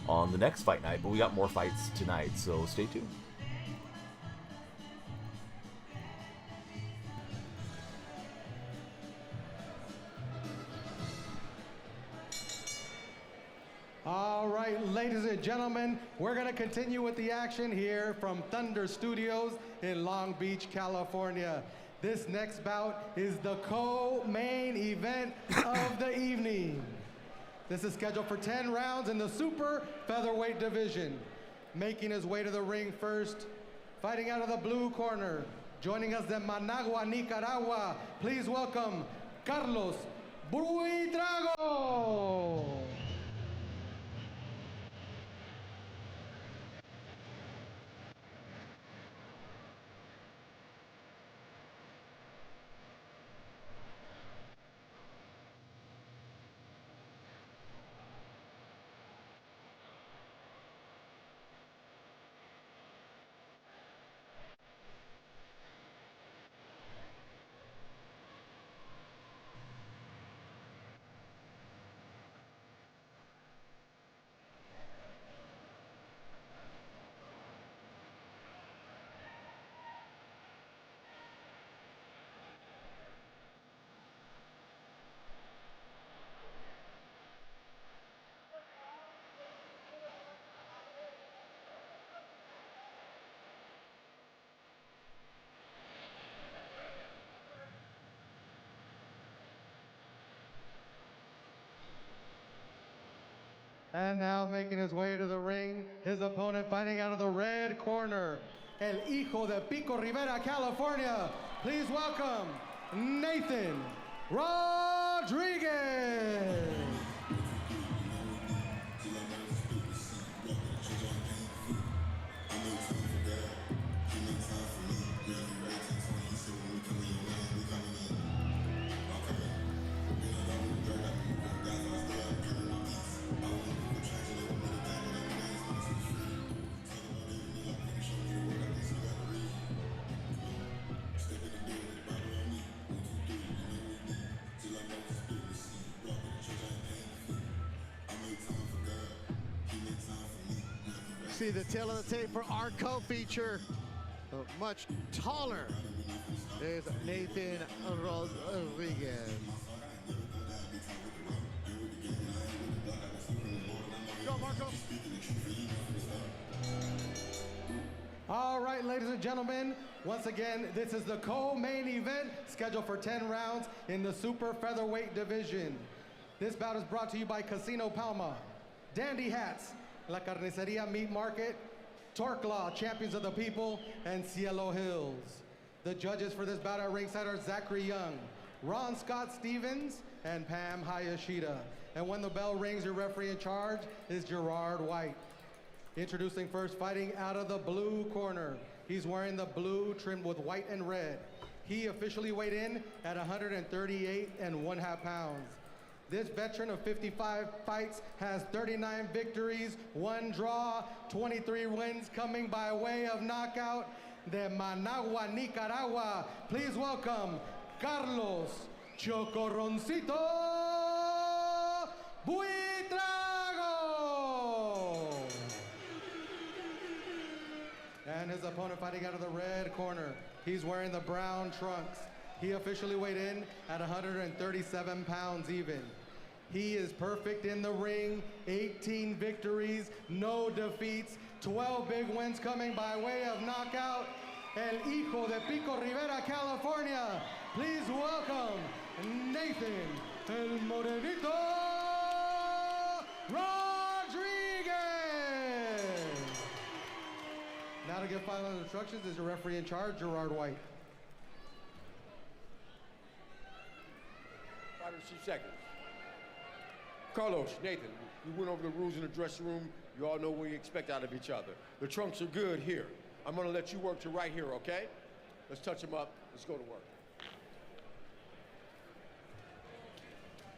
on the next fight night. But we got more fights tonight, so stay tuned. right, ladies and gentlemen, we're going to continue with the action here from Thunder Studios in Long Beach, California. This next bout is the co-main event of the evening. This is scheduled for 10 rounds in the super featherweight division. Making his way to the ring first, fighting out of the blue corner, joining us in Managua, Nicaragua, please welcome Carlos Buitrago. And now making his way to the ring, his opponent fighting out of the red corner, El Hijo de Pico Rivera, California. Please welcome Nathan Rodiguez. See the tail of the tape for our co-feature. Much taller is Nathan Rodiguez. Go, Marco. All right, ladies and gentlemen, once again, this is the co-main event scheduled for 10 rounds in the super featherweight division. This bout is brought to you by Casino Palma, Dandy Hats, La Carniceria Meat Market, Torque Law, Champions of the People, and Cielo Hills. The judges for this bout at ringside are Zachary Young, Ron Scott Stevens, and Pam Hayashida. And when the bell rings, your referee in charge is Gerard White. Introducing first, fighting out of the blue corner. He's wearing the blue trimmed with white and red. He officially weighed in at 138.5 pounds. This veteran of 55 fights has 39 victories, 1 draw, 23 wins, coming by way of knockout. De Managua, Nicaragua, please welcome Carlos Chocorroncito Buitrago. And his opponent fighting out of the red corner. He's wearing the brown trunks. He officially weighed in at 137 pounds even. He is perfect in the ring, 18 victories, no defeats, 12 big wins coming by way of knockout. El Hijo de Pico Rivera, California. Please welcome Nathan El Morenito Rodiguez. Now to give final instructions is your referee in charge, Gerard White. 5 or 6 seconds. Carlos, Nathan, we went over the rules in the dressing room. You all know what we expect out of each other. The trunks are good here. I'm gonna let you work to right here, okay? Let's touch them up. Let's go to work.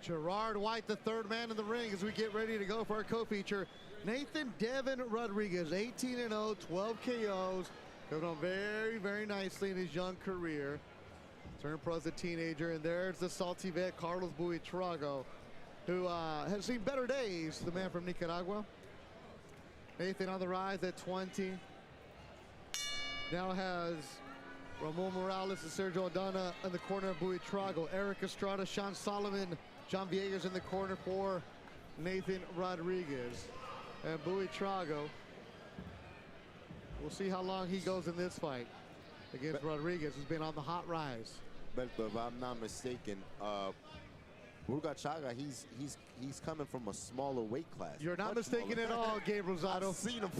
Gerard White, the third man in the ring as we get ready to go for our co-feature. Nathan Devin Rodiguez, 18-0, 12 KOs. Going on very, very nicely in his young career. Turned pro as a teenager, and there's the salty vet, Carlos Buitrago, who has seen better days, the man from Nicaragua. Nathan on the rise at 20. Now has Ramon Morales and Sergio Aldana in the corner of Buitrago. Eric Estrada, Sean Solomon, John Villegas in the corner for Nathan Rodiguez. And Buitrago. We'll see how long he goes in this fight against Rodiguez, who's been on the hot rise. But if I'm not mistaken, Buitrago, he's coming from a smaller weight class. You're not mistaken at all, Gabe Rosado. I've seen him.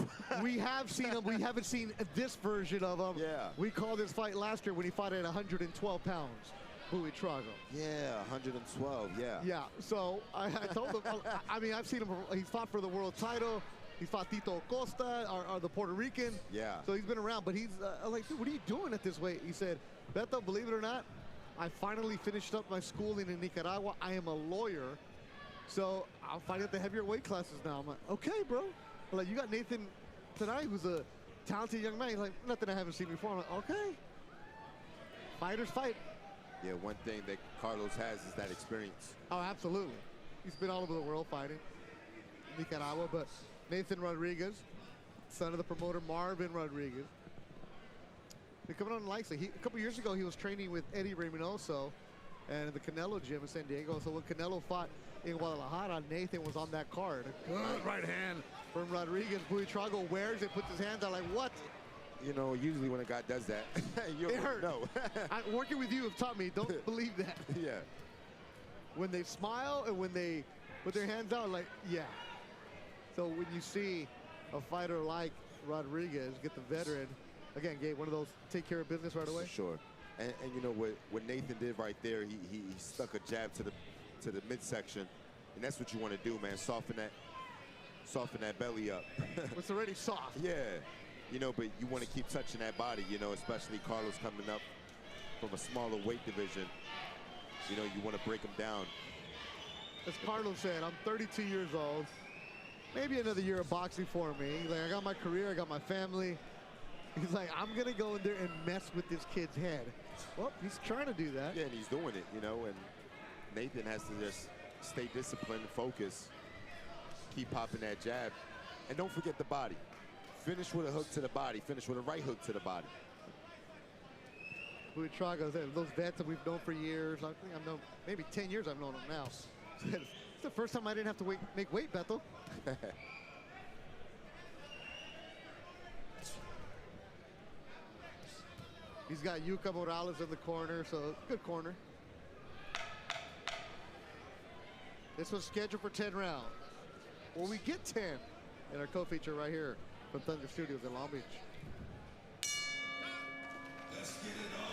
We have seen him. We haven't seen this version of him. Yeah. We called this fight last year when he fought at 112 pounds. Buitrago. Yeah, 112, yeah. Yeah, so I told him, I mean, I've seen him, he's fought for the world title. He's fought Tito Costa, or the Puerto Rican. Yeah. So he's been around, but he's like, dude, what are you doing at this weight? He said, Beto, believe it or not, I finally finished up my schooling in Nicaragua. I am a lawyer, so I'll fight at the heavier weight classes now. I'm like, okay, bro. I'm like, you got Nathan tonight, who's a talented young man. He's like, nothing I haven't seen before. I'm like, okay. Fighters fight. Yeah, one thing that Carlos has is that experience. Oh, absolutely. He's been all over the world fighting. Nicaragua, but Nathan Rodriguez, son of the promoter Marvin Rodriguez. They're coming on likes. A couple years ago, he was training with Eddie Reynoso and the Canelo gym in San Diego. So when Canelo fought in Guadalajara, Nathan was on that card. A good right hand from Rodriguez. Buitrago wears it, puts his hands out like, what? You know, usually when a guy does that, you it hurt. No. Working with you have taught me, don't believe that. Yeah. When they smile and when they put their hands out, like, yeah. So when you see a fighter like Rodriguez get the veteran, again, Gabe, one of those take care of business right away. Sure. And you know what Nathan did right there, he stuck a jab to the midsection, and that's what you want to do, man. Soften that belly up. It's already soft. Yeah. You know, but you want to keep touching that body, you know, especially Carlos coming up from a smaller weight division. You know, you want to break him down. As Carlos said, I'm 32 years old. Maybe another year of boxing for me. He's like, I got my career, I got my family. He's like, I'm going to go in there and mess with this kid's head. Well, he's trying to do that. Yeah, and he's doing it, you know, and Nathan has to just stay disciplined, focus, keep popping that jab. And don't forget the body. Finish with a hook to the body. Finish with a right hook to the body. Buitrago, those vets that we've known for years. I think I've known, maybe 10 years I've known them now. It's the first time I didn't have to make weight, Beto. He's got Yuka Morales in the corner, so good corner. This was scheduled for 10 rounds. Well, we get 10 in our co-feature right here from Thunder Studios in Long Beach. Let's get it on.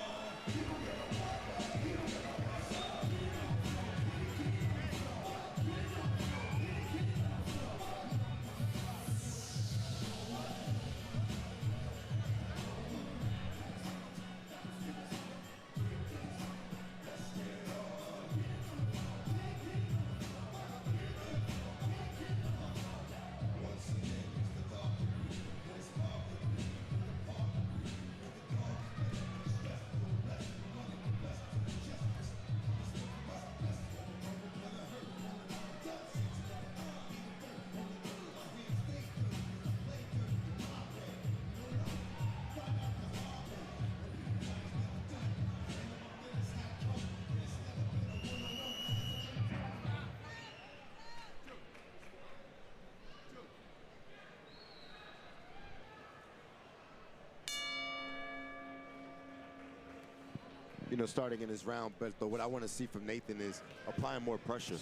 You know, starting in this round, but what I want to see from Nathan is applying more pressure.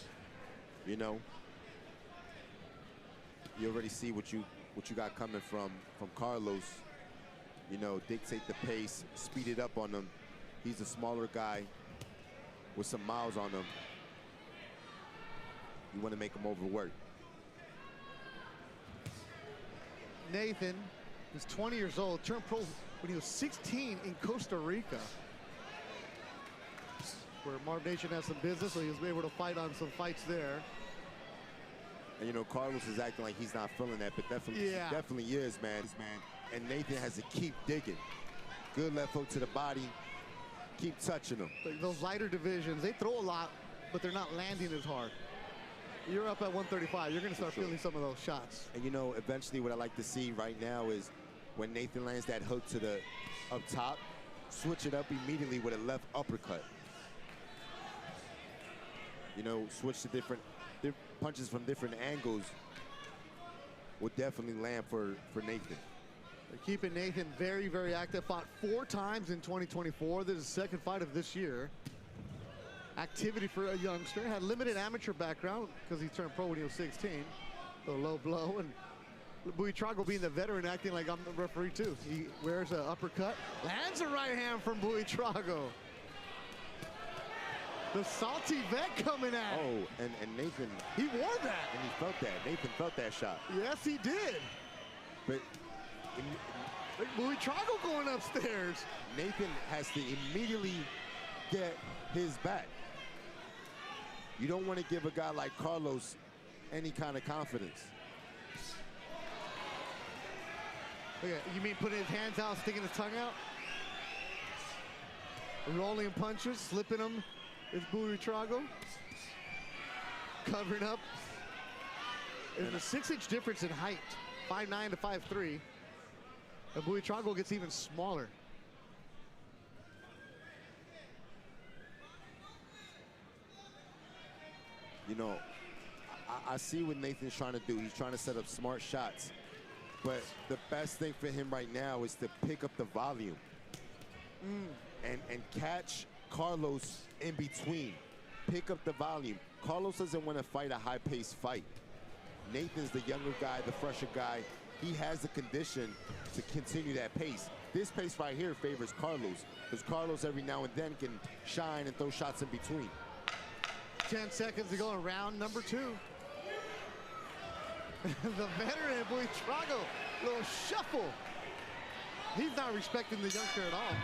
You know, you already see what you got coming from Carlos. You know, dictate the pace, speed it up on him. He's a smaller guy with some miles on him. You want to make him overwork. Nathan is 20 years old, turned pro when he was 16 in Costa Rica, where Marv Nation has some business, so he was able to fight on some fights there. And you know, Carlos is acting like he's not feeling that, but definitely is, man. And Nathan has to keep digging. Good left hook to the body. Keep touching him. Like those lighter divisions, they throw a lot, but they're not landing as hard. You're up at 135. You're going to start feeling some of those shots. And you know, eventually what I like to see right now is when Nathan lands that hook to the up top, switch it up immediately with a left uppercut. You know, switch to different punches from different angles will definitely land for Nathan. They're keeping Nathan very, very active. Fought 4 times in 2024. This is his second fight of this year. Activity for a youngster. Had limited amateur background because he turned pro when he was 16. A low blow. And Buitrago being the veteran, acting like I'm the referee too. He wears an uppercut. Lands a right hand from Buitrago. The salty vet coming at him. Oh, and Nathan. He wore that. And he felt that. Nathan felt that shot. Yes, he did. But Buitrago going upstairs. Nathan has to immediately get his back. You don't want to give a guy like Carlos any kind of confidence. Okay, you mean putting his hands out, sticking his tongue out? Rolling punches, slipping them is Buitrago. Covering up. There's a 6-inch difference in height, 5'9" to 5'3". And Buitrago gets even smaller. You know, I see what Nathan's trying to do. He's trying to set up smart shots. But the best thing for him right now is to pick up the volume and catch Carlos in between. Pick up the volume. Carlos doesn't want to fight a high-paced fight. Nathan's the younger guy, the fresher guy. He has the condition to continue that pace. This pace right here favors Carlos, because Carlos every now and then can shine and throw shots in between. 10 seconds to go in round number 2. The veteran Buitrago, little shuffle. He's not respecting the youngster at all.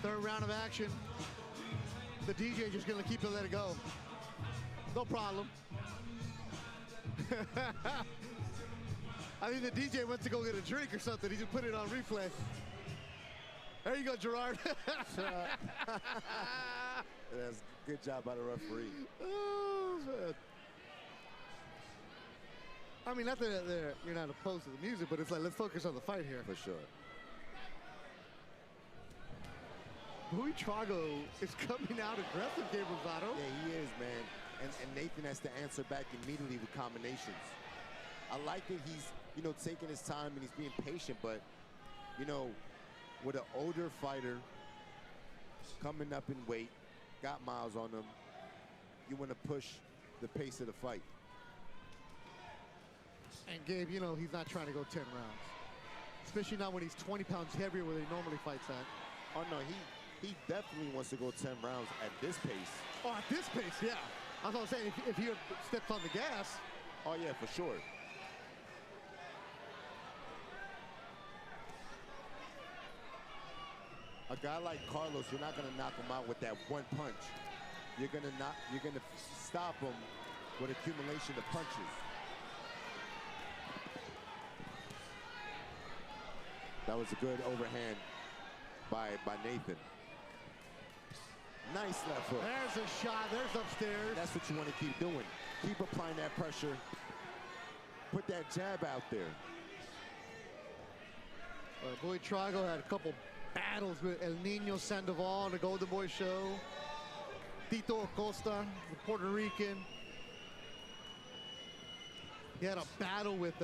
Third round of action. The DJ just gonna keep it, let it go. No problem. I think the DJ went to go get a drink or something. He just put it on replay. There you go, Gerard. That's a good job by the referee. Oh, man. I mean, not that you're not opposed to the music, but it's like, let's focus on the fight here. For sure. Buitrago is coming out aggressive, Gabe Rosado. Yeah, he is, man. And Nathan has to answer back immediately with combinations. I like that he's, you know, taking his time and he's being patient, but, you know, with an older fighter coming up in weight, got miles on him, you want to push the pace of the fight. And Gabe, you know, he's not trying to go 10 rounds. Especially not when he's 20 pounds heavier where he normally fights at. Oh, no, he definitely wants to go 10 rounds at this pace. Oh, at this pace, yeah. I was going to say, if he steps on the gas. Oh, yeah, for sure. A guy like Carlos, you're not going to knock him out with that one punch. You're going to stop him with accumulation of punches. That was a good overhand by Nathan. Nice left hook. There's a shot. There's upstairs. That's what you want to keep doing. Keep applying that pressure. Put that jab out there. Buitrago had a couple battles with El Nino Sandoval on the Golden Boy show. Tito Acosta, the Puerto Rican. He had a battle with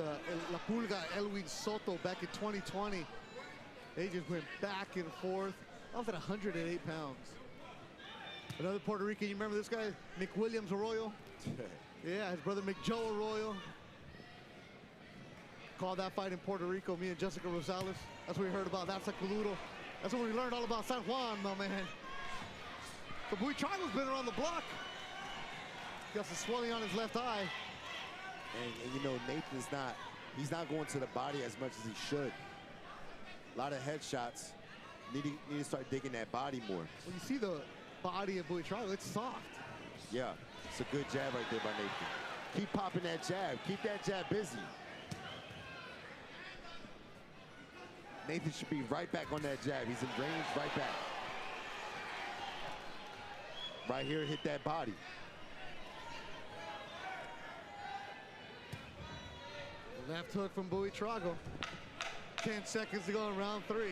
La Pulga, Elwin Soto back in 2020. They just went back and forth. I was at 108 pounds. Another Puerto Rican, you remember this guy? Nick Williams Arroyo, Yeah, his brother McJoe Arroyo. Called that fight in Puerto Rico, me and Jessica Rosales. That's what we heard about. That's a Coludo. That's what we learned all about San Juan, my man. So Buitrago's been around the block. Got some swelling on his left eye. And you know, Nathan's he's not going to the body as much as he should. A lot of headshots. Need to start digging that body more. When you see the body of Buitrago, it's soft. Yeah, it's a good jab right there by Nathan. Keep popping that jab. Keep that jab busy. Nathan should be right back on that jab. He's in range, right back. Right here, hit that body. Left hook from Buitrago. 10 seconds to go in round 3.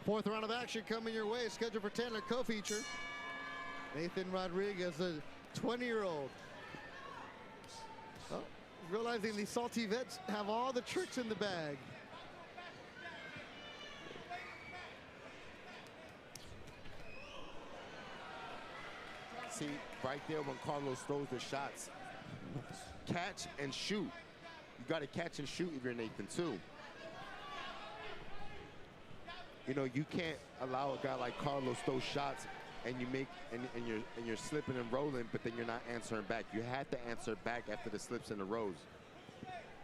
Fourth round of action coming your way, scheduled for 10, a co-feature. Nathan Rodriguez, the 20-year-old. Oh, realizing the salty vets have all the tricks in the bag. See, right there when Carlos throws the shots, catch and shoot. You got to catch and shoot if you're Nathan too. You know, you can't allow a guy like Carlos throw shots and you make and you're slipping and rolling, but then you're not answering back. You have to answer back after the slips and the rolls.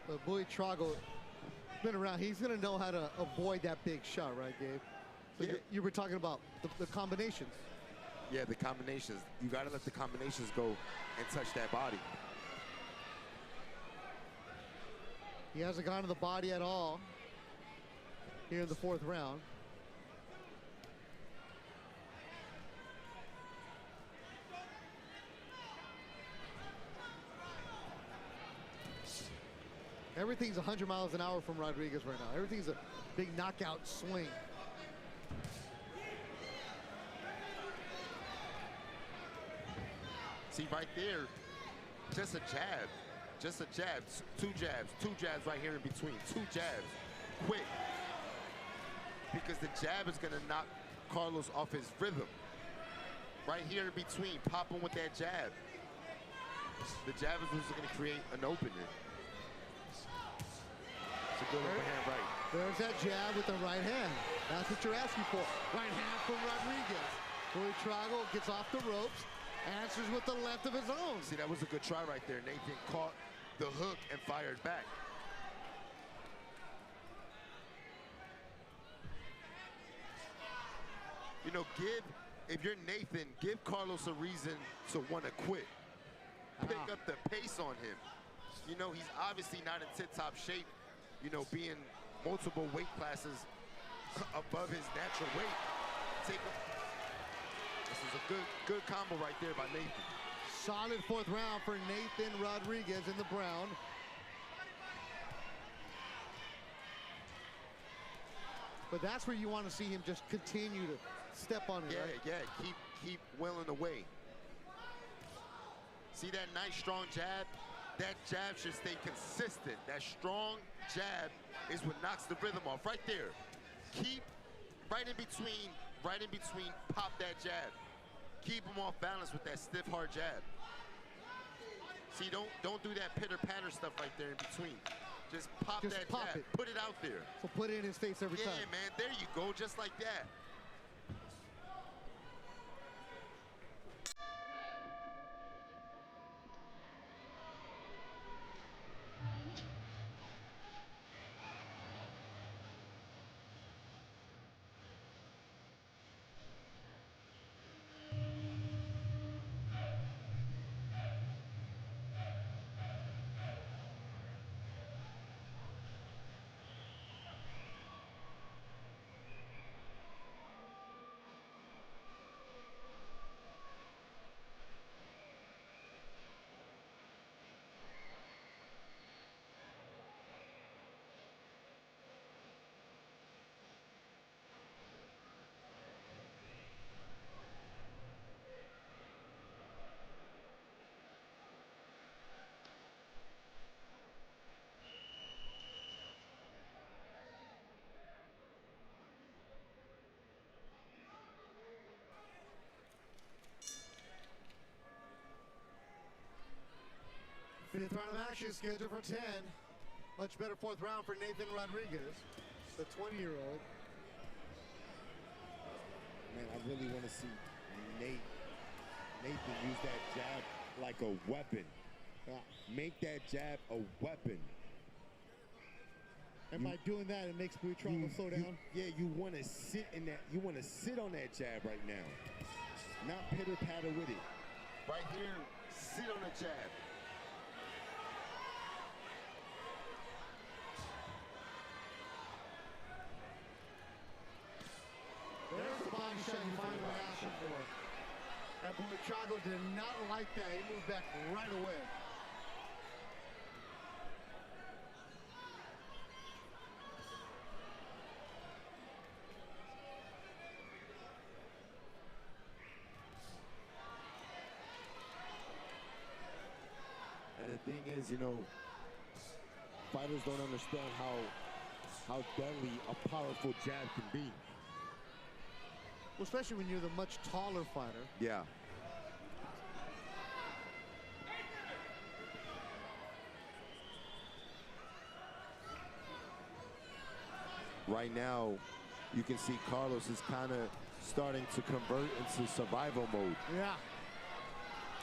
But Buitrago been around. He's gonna know how to avoid that big shot, right, Gabe? So Yeah. you were talking about the combinations. Yeah, the combinations. You got to let the combinations go and touch that body. He hasn't gone to the body at all here in the fourth round. Everything's 100 miles an hour from Rodriguez right now. Everything's a big knockout swing. See, right there, just a jab. Just a jab. Two jabs right here in between. 2 jabs. Quick. Because the jab is going to knock Carlos off his rhythm. Right here in between. Pop him with that jab. The jab is what's going to create an opening. It's a good overhand right. There's that jab with the right hand. That's what you're asking for. Right hand from Rodriguez. Buitrago gets off the ropes, answers with the left of his own. See, that was a good try right there. Nathan caught the hook and fired back. You know, if you're Nathan, give Carlos a reason to want to quit. Pick up the pace on him. You know, he's obviously not in tip-top shape, you know, being multiple weight classes above his natural weight. This is a good combo right there by Nathan. Solid fourth round for Nathan Rodriguez in the brown. But that's where you want to see him just continue to step on it, right? Yeah, keep willing away. See that nice strong jab? That jab should stay consistent. That strong jab is what knocks the rhythm off right there. Keep right in between, pop that jab. Keep him off balance with that stiff, hard jab. See, don't do that pitter-patter stuff right there in between. Just pop that jab. Put it out there. So put it in his face every time. Yeah, man, there you go, just like that. Fifth round of action scheduled for 10. Much better fourth round for Nathan Rodriguez, the 20-year-old. Man, I really want to see Nathan use that jab like a weapon. Make that jab a weapon. And by doing that, it makes Buitrago slow down. You want to sit in that. You want to sit on that jab right now, not pitter patter with it. Right here, sit on the jab. There's the body shot you finally asked for. And Buitrago did not like that. He moved back right away. And the thing is, you know, fighters don't understand how deadly a powerful jab can be. Well, especially when you're the much taller fighter. Yeah. Right now, you can see Carlos is kind of starting to convert into survival mode. Yeah.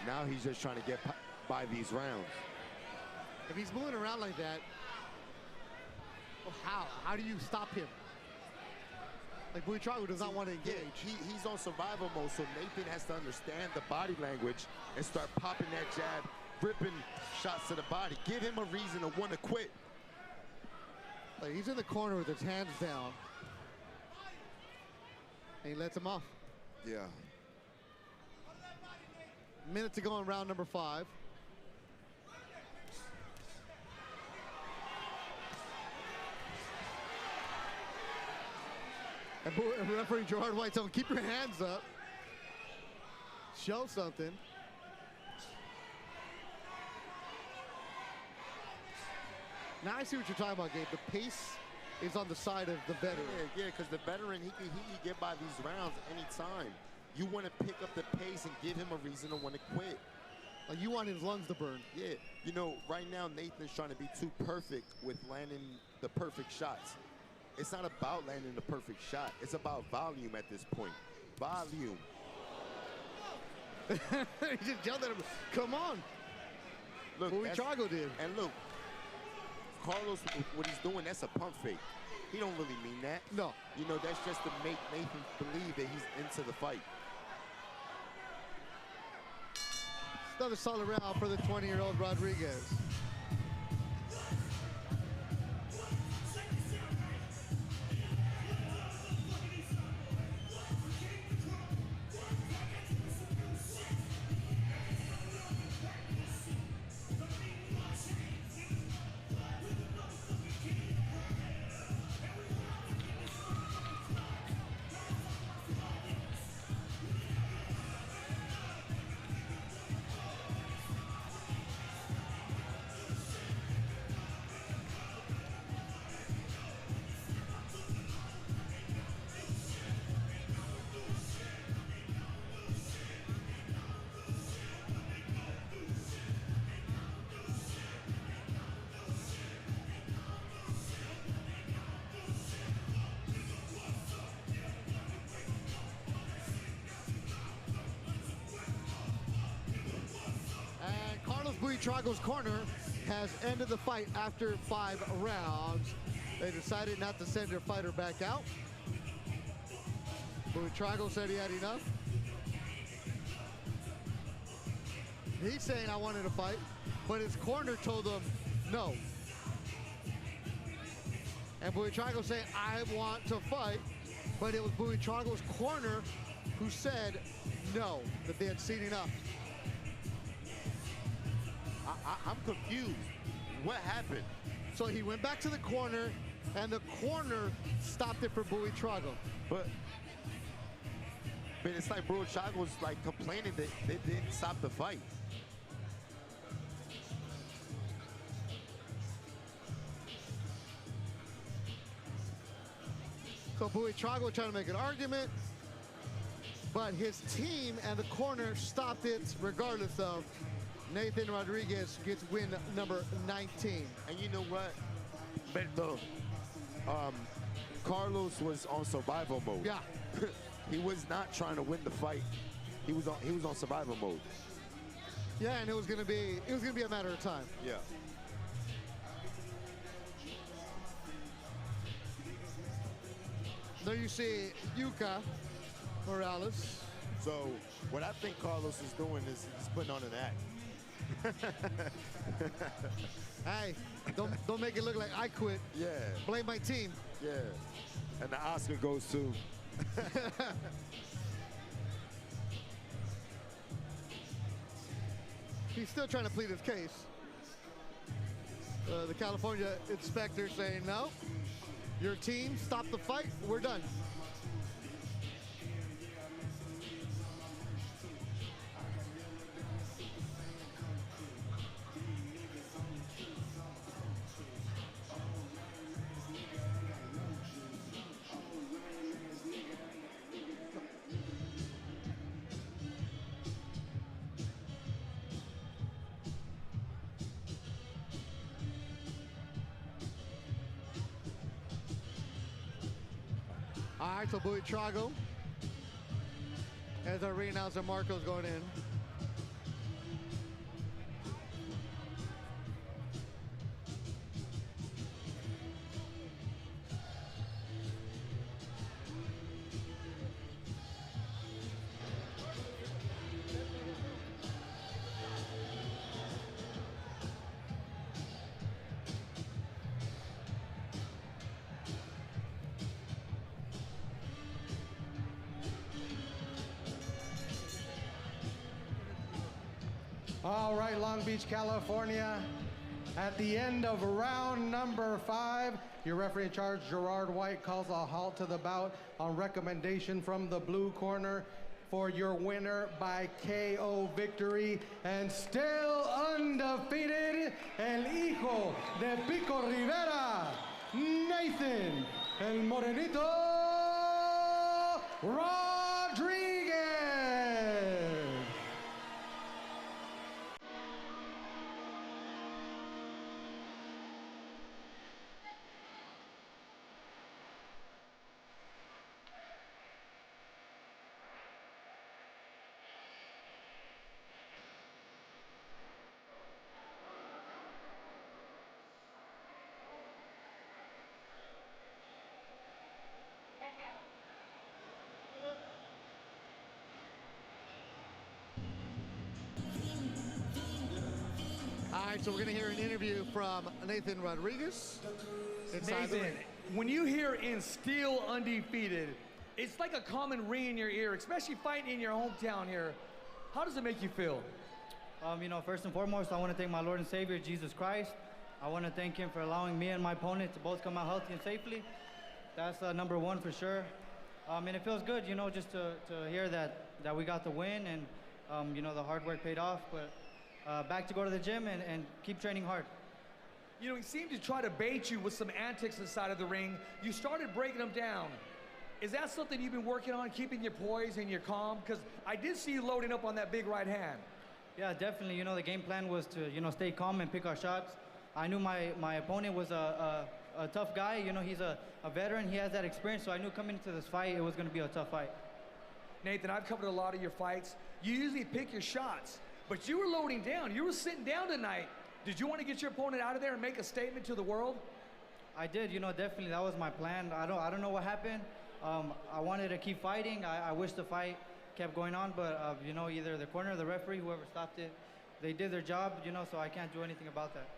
Now he's just trying to get by these rounds. If he's moving around like that, well, how do you stop him? Like Buitrago does not want to engage. He's on survival mode, so Nathan has to understand the body language and start popping that jab, ripping shots to the body. Give him a reason to want to quit. Like he's in the corner with his hands down. And he lets him off. Yeah. Minute to go in round number 5. And referee Gerard White telling him, keep your hands up. Show something. Now I see what you're talking about, Gabe. The pace is on the side of the veteran. Yeah, because the veteran, he can get by these rounds anytime. You want to pick up the pace and give him a reason to want to quit. Like you want his lungs to burn. Yeah, you know, right now Nathan's trying to be too perfect with landing the perfect shots. It's not about landing the perfect shot. It's about volume at this point. Volume. He just yelled at him, come on. Look, Buitrago did. And look, Carlos, what he's doing, that's a pump fake. He don't really mean that. No. You know, that's just to make Nathan believe that he's into the fight. Another solid round for the 20-year-old Rodriguez. Buitrago's corner has ended the fight after 5 rounds. They decided not to send their fighter back out. Buitrago said he had enough. He's saying I wanted to fight, but his corner told him no. And Buitrago saying I want to fight, but it was Buitrago's corner who said no, that they had seen enough. I'm confused. What happened? So he went back to the corner, and the corner stopped it for Buitrago. But it's like Buitrago was like complaining that they didn't stop the fight. So Buitrago trying to make an argument, but his team and the corner stopped it regardless of Nathan Rodriguez gets win number 19. And you know what? But Carlos was on survival mode. Yeah. He was not trying to win the fight. He was on survival mode. Yeah, and it was gonna be a matter of time. Yeah. There you see Yuka Morales. So what I think Carlos is doing is he's putting on an act. Hey, don't make it look like I quit. Yeah. Blame my team. Yeah. And the Oscar goes to. He's still trying to plead his case. The California inspector saying, no, your team stopped the fight, we're done. All right, so Buitrago, as our ring announcer Marco's going in. All right, Long Beach, California. At the end of round number 5, your referee in charge, Gerard White, calls a halt to the bout on recommendation from the blue corner for your winner by KO victory and still undefeated, el hijo de Pico Rivera, Nathan El Morenito Rodriguez. All right, so we're going to hear an interview from Nathan Rodriguez. Nathan, when you hear "in still undefeated," it's like a common ring in your ear, especially fighting in your hometown here. How does it make you feel? You know, first and foremost, I want to thank my Lord and Savior, Jesus Christ. I want to thank him for allowing me and my opponent to both come out healthy and safely. That's number one for sure. And it feels good, you know, just to hear that we got the win and, you know, the hard work paid off. But back to go to the gym and keep training hard. You know, he seemed to try to bait you with some antics inside of the ring. You started breaking them down. Is that something you've been working on, keeping your poise and your calm? Because I did see you loading up on that big right hand. Yeah, definitely. You know, the game plan was to, you know, stay calm and pick our shots. I knew my opponent was a tough guy. You know, he's a veteran. He has that experience. So I knew coming into this fight, it was going to be a tough fight. Nathan, I've covered a lot of your fights. You usually pick your shots, but you were loading down. You were sitting down tonight. Did you want to get your opponent out of there and make a statement to the world? I did. You know, definitely. That was my plan. I don't know what happened. I wanted to keep fighting. I wish the fight kept going on, but you know, either the corner or the referee, whoever stopped it, they did their job, you know, so I can't do anything about that.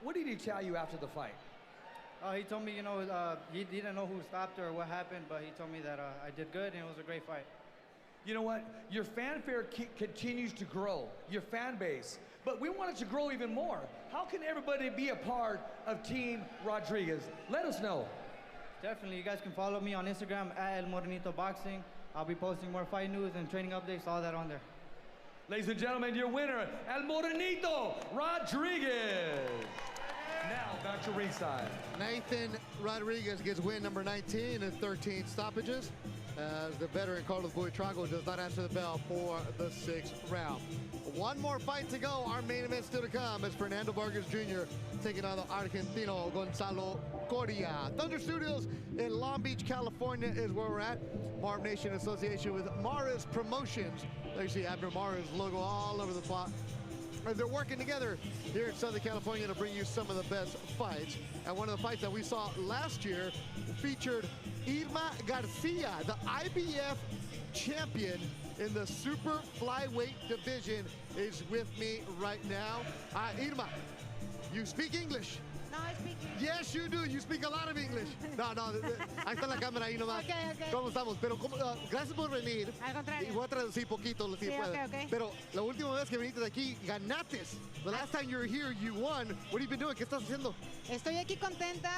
What did he tell you after the fight? He told me, you know, he didn't know who stopped or what happened, but he told me that I did good and it was a great fight. You know what? Your fanfare continues to grow, your fan base, but we want it to grow even more. How can everybody be a part of Team Rodriguez? Let us know. Definitely. You guys can follow me on Instagram at El Morenito Boxing. I'll be posting more fight news and training updates, all that on there. Ladies and gentlemen, your winner, El Morenito Rodriguez. Now back to ringside. Nathan Rodriguez gets win number 19 and 13 stoppages. as the veteran Carlos Buitrago does not answer the bell for the 6th round. One more fight to go. Our main event still to come as Fernando Vargas Jr. taking on the Argentino Gonzalo Coria. Thunder Studios in Long Beach, California is where we're at. Marv Nation Association with Maris Promotions. There you see Abner Maris logo all over the plot. And they're working together here in Southern California to bring you some of the best fights. And one of the fights that we saw last year featured Irma Garcia, the IBF champion in the super flyweight division, is with me right now. Irma, you speak English? No, I speak English. Yes, you do. You speak a lot of English. No, ahí está la cámara, ahí nomás. Okay, okay. ¿Cómo estamos? Pero gracias por venir. Al contrario. Y voy a traducir poquito si Sí, puedo. okay. Pero la última vez que viniste de aquí, ganaste. The last time you were here, you won. What have you been doing? ¿Qué estás haciendo? Estoy aquí contenta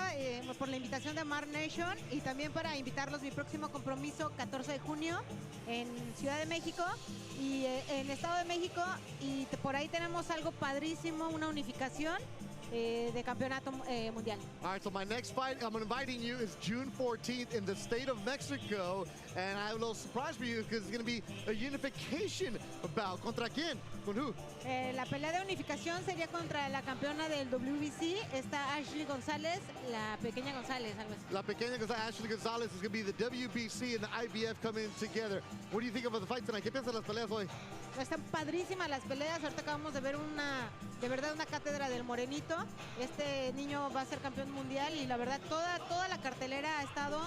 por la invitación de Marv Nation y también para invitarlos a mi próximo compromiso 14 de junio en Ciudad de México y en Estado de México, y por ahí tenemos algo padrísimo, una unificación de campeonato mundial. All right, so my next fight I'm inviting you is June 14th in the state of Mexico, and I have a little surprise for you because it's going to be a unification bout. ¿Contra quién? ¿Con who? La pelea de unificación sería contra la campeona del WBC, está Ashley González, la pequeña González, algo así. La pequeña González, Ashley González is going to be the WBC and the IBF coming together. What do you think about the fight tonight? ¿Qué piensas de las peleas hoy? Están padrísimas las peleas. Ahorita acabamos de ver de verdad una cátedra del Morenito. Este niño va a ser campeón mundial y la verdad toda la cartelera ha estado,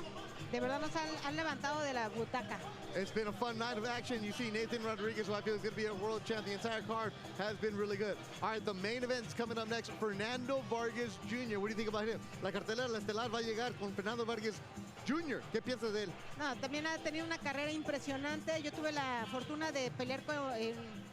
de verdad nos han levantado de la butaca. It's been a fun night of action. You see Nathan Rodriguez, who I feel is going to be a world champ. The entire card has been really good. All right, the main event's coming up next. Fernando Vargas Jr. What do you think about him? La cartelera, la estelar va a llegar con Fernando Vargas Jr. ¿Qué piensas de él? No, también ha tenido una carrera impresionante. Yo tuve la fortuna de pelear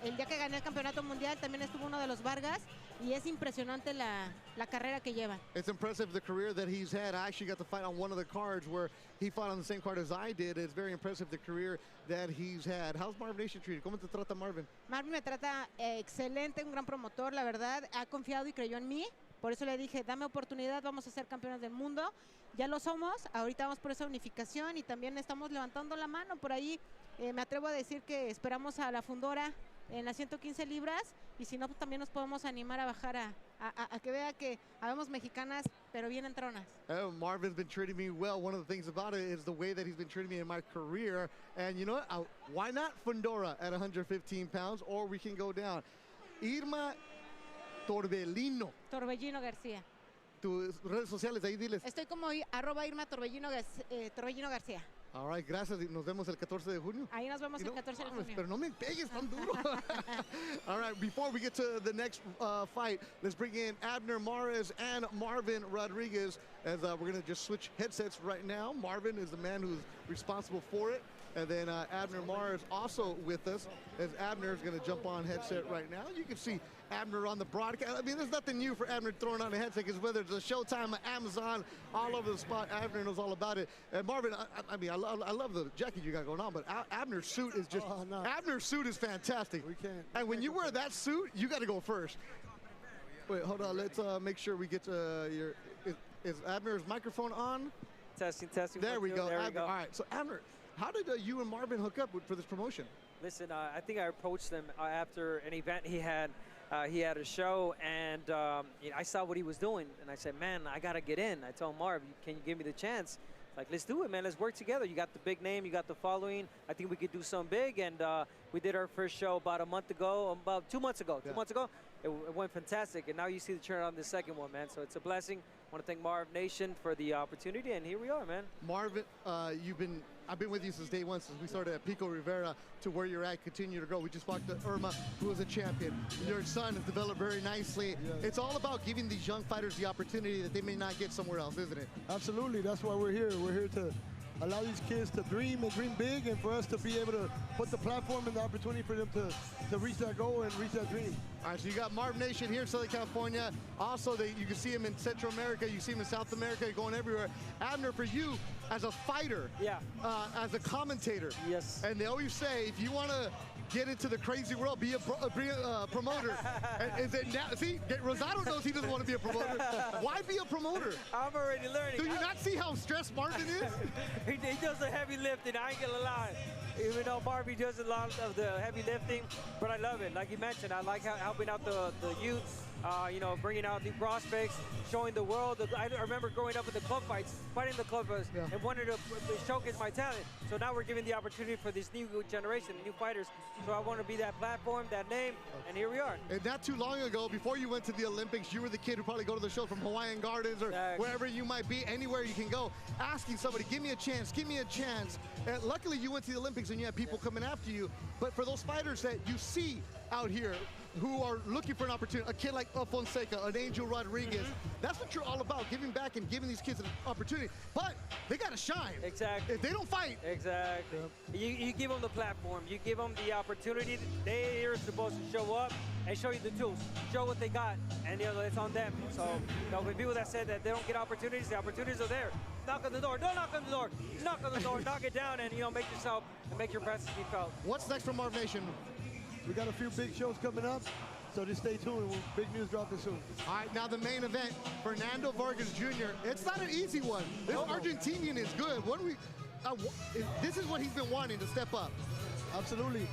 el día que gané el campeonato mundial. También estuvo uno de los Vargas y es impresionante la carrera que lleva. It's impressive the career that he's had. I actually got to fight on one of the cards where he fought on the same card as I did. It's very impressive the career that he's had. How's Marv Nation treated? ¿Cómo te trata Marvin? Marvin me trata excelente, un gran promotor, la verdad. Ha confiado y creyó en mí. Por eso le dije, dame oportunidad, vamos a ser campeones del mundo. Ya lo somos, ahorita vamos por esa unificación y también estamos levantando la mano. Por ahí me atrevo a decir que esperamos a la fundora en las 115 libras y si no, pues también nos podemos animar a bajar a que vea que habemos mexicanas, pero bien entronas. Marvin's been treating me well. One of the things about it is the way that he's been treating me in my career. And you know what? Why not Fundora at 115 pounds, or we can go down. Irma Torbellino García. Tus redes sociales, ahí diles. Estoy como @Irma Torbellino García. All right, gracias. Nos vemos el 14 de junio. Ahí nos vemos el 14 de junio. Pero no me pegues tan duro. All right, before we get to the next fight, let's bring in Abner Mares and Marvin Rodriguez as we're going to just switch headsets right now. Marvin is the man who's responsible for it. And then Abner Mares also with us, as Abner is going to jump on headset right now. You can see Abner on the broadcast. I mean, there's nothing new for Abner throwing on a headset, because whether it's a Showtime, Amazon, all over the spot, Abner knows all about it. And Marvin, I love the jacket you got going on, but Abner's suit is just, Abner's suit is fantastic. We can't. And when you wear that suit, you got to go first. Wait, hold on. Let's make sure we get your, is Abner's microphone on? Testing. There we go. There we go. All right, so Abner, how did you and Marvin hook up for this promotion? Listen, I think I approached them after an event he had. He had a show, and I saw what he was doing, and I said, man, I got to get in. I told Marv, can you give me the chance? Like, let's do it, man. Let's work together. You got the big name. You got the following. I think we could do something big, and we did our first show about 2 months ago. Yeah. 2 months ago. It went fantastic, and now you see the turn on the second one, man. So it's a blessing. I want to thank Marv Nation for the opportunity, and here we are, man. Marvin, I've been with you since day one, since we started at Pico Rivera to where you're at, continue to grow. We just walked to Irma, who is a champion. Your son has developed very nicely. Yes. It's all about giving these young fighters the opportunity that they may not get somewhere else, isn't it? Absolutely, that's why we're here. We're here to allow these kids to dream and dream big, and for us to be able to put the platform and the opportunity for them to reach that goal and reach that dream. All right, so you got Marv Nation here in Southern California. Also, you can see him in Central America. You see him in South America, going everywhere. Abner, for you, as a fighter, yeah, as a commentator, yes. And they always say, if you want to get into the crazy world, be a promoter. Is it now? See, Rosado knows he doesn't want to be a promoter. Why be a promoter? I'm already learning. Do you not see how stressed Marvin is? He does the heavy lifting. I ain't gonna lie. Even though Marvin does a lot of the heavy lifting, but I love it. Like you mentioned, I like helping out the youth. You know, bringing out new prospects, showing the world. I remember growing up in the club fights, fighting the club fights, and wanted to showcase my talent. So now we're giving the opportunity for this new generation, the new fighters. So I want to be that platform, that name, and here we are. And not too long ago, before you went to the Olympics, you were the kid who probably go to the show from Hawaiian Gardens or wherever you might be, anywhere you can go, asking somebody, give me a chance, give me a chance. And luckily you went to the Olympics and you had people coming after you. But for those fighters that you see out here, who are looking for an opportunity, a kid like Fonseca, an Angel Rodriguez, that's what you're all about, giving back and giving these kids an opportunity. But they got to shine. Exactly. If they don't fight. Exactly. You give them the platform. You give them the opportunity. They are supposed to show up and show you the tools, show what they got, and you know, it's on them. So, you know, with people that said that they don't get opportunities, the opportunities are there. Knock on the door. Don't knock on the door. Knock on the door. Knock it down, and you know, make yourself and make your presence be felt. What's next for Marv Nation? We got a few big shows coming up, so just stay tuned. Big news dropping soon. All right, now the main event, Fernando Vargas Jr. It's not an easy one. This Argentinian is good. What do we? This is what he's been wanting to step up. Absolutely.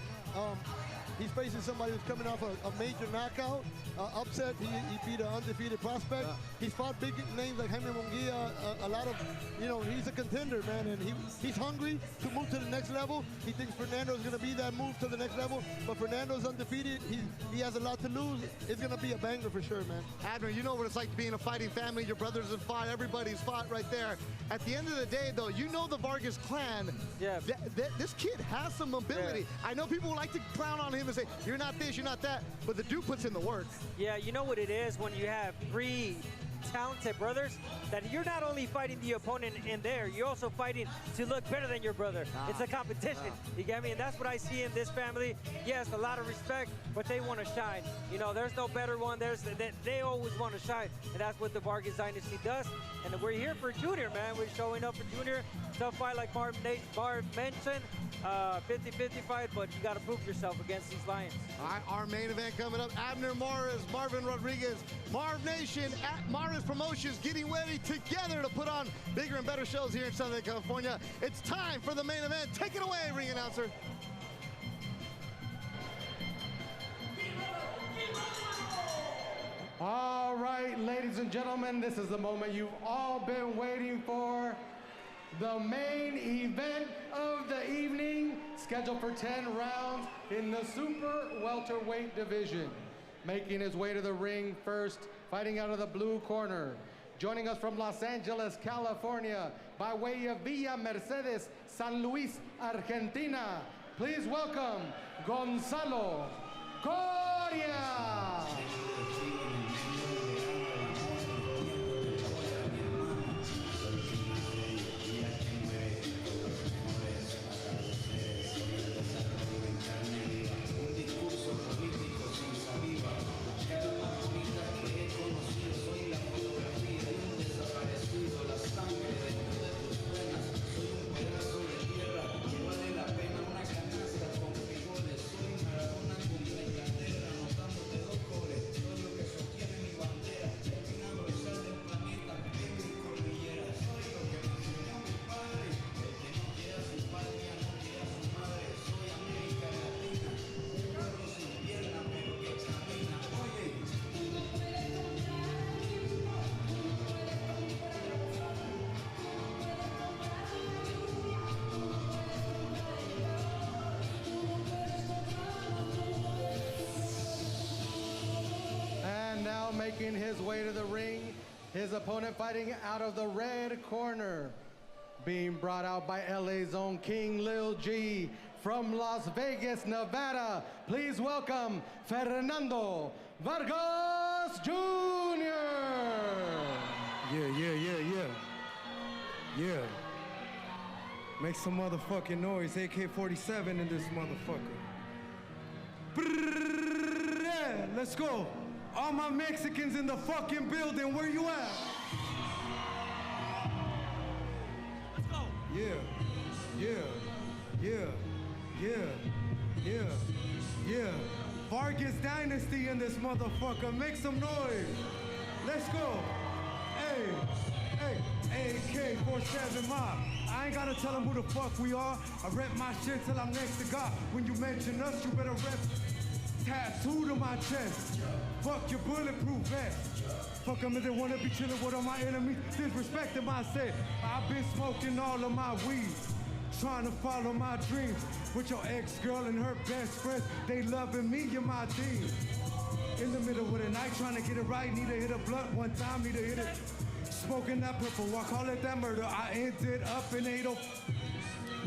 He's facing somebody who's coming off a major knockout, upset. He beat an undefeated prospect. He's fought big names like Jaime Munguia, a lot of, you know, he's a contender, man, and he's hungry to move to the next level. He thinks Fernando's going to be that move to the next level, but Fernando's undefeated. He has a lot to lose. It's going to be a banger for sure, man. Admiral, you know what it's like being a fighting family. Your brothers have fought. Everybody's fought right there. At the end of the day, though, you know the Vargas clan. Yeah. This kid has some ability. Yeah. I know people like to clown on him and say, you're not this, you're not that, but the dude puts in the work. Yeah, you know what it is when you have three talented brothers, that you're not only fighting the opponent in there, you're also fighting to look better than your brother. It's a competition, you get me? And that's what I see in this family. Yes, a lot of respect, but they want to shine. You know, there's no better one. They always want to shine, and that's what the Vargas dynasty does. And we're here for Junior, man. We're showing up for Junior. Tough fight like Barb mentioned. 50-50 fight, but you got to prove yourself against these Lions. All right, our main event coming up, Abner Morris, Marvin Rodriguez, Marv Nation at Morris Promotions getting ready together to put on bigger and better shows here in Southern California. It's time for the main event. Take it away, ring announcer. All right, ladies and gentlemen, this is the moment you've all been waiting for. The main event of the evening, scheduled for 10 rounds in the super welterweight division. Making his way to the ring first, fighting out of the blue corner. Joining us from Los Angeles, California, by way of Villa Mercedes, San Luis, Argentina. Please welcome Gonzalo Coria. Making his way to the ring, his opponent fighting out of the red corner. Being brought out by LA's own King Lil G from Las Vegas, Nevada. Please welcome Fernando Vargas Jr. Yeah. Make some motherfucking noise, AK-47 in this motherfucker. Yeah, let's go. All my Mexicans in the fucking building, where you at? Let's go. Yeah. Yeah, Vargas Dynasty in this motherfucker. Make some noise. Let's go. Hey, AK-47 mob. I ain't gotta tell them who the fuck we are. I rep my shit till I'm next to God. When you mention us, you better rep tattooed to my chest. Fuck your bulletproof vest. Fuck them if they wanna be chillin' with all my enemies. Disrespecting my set. I've been smoking all of my weed. Trying to follow my dreams. With your ex-girl and her best friend. They loving me, you're my team. In the middle of the night, trying to get it right. Need to hit a blunt one time, need to hit it. Smoking that purple, I call it that murder. I ended up in 80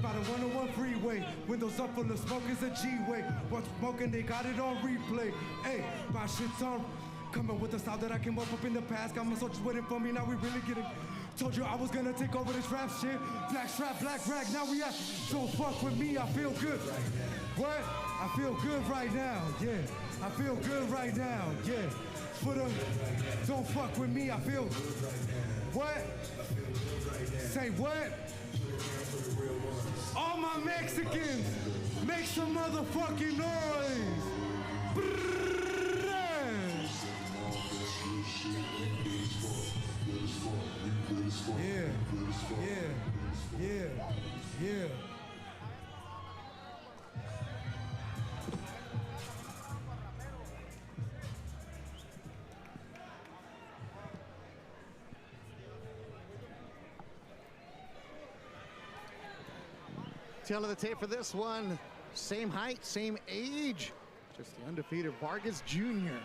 by the 101 freeway. Windows up full of smoke is a G-way. What's smoking, they got it on replay. Hey, my shit's on. Coming with the style that I came up in the past. Got my soldiers waiting for me, now we really getting. Told you I was gonna take over this rap shit. Black strap, black rag, now we at. Don't fuck with me, I feel good. What? I feel good right now, yeah. I feel good right now, yeah. For the, don't fuck with me, I feel. What? Say what? All my Mexicans, make some motherfucking noise. Yeah. Tail of the tape for this one. Same height, same age. Just the undefeated Vargas Jr.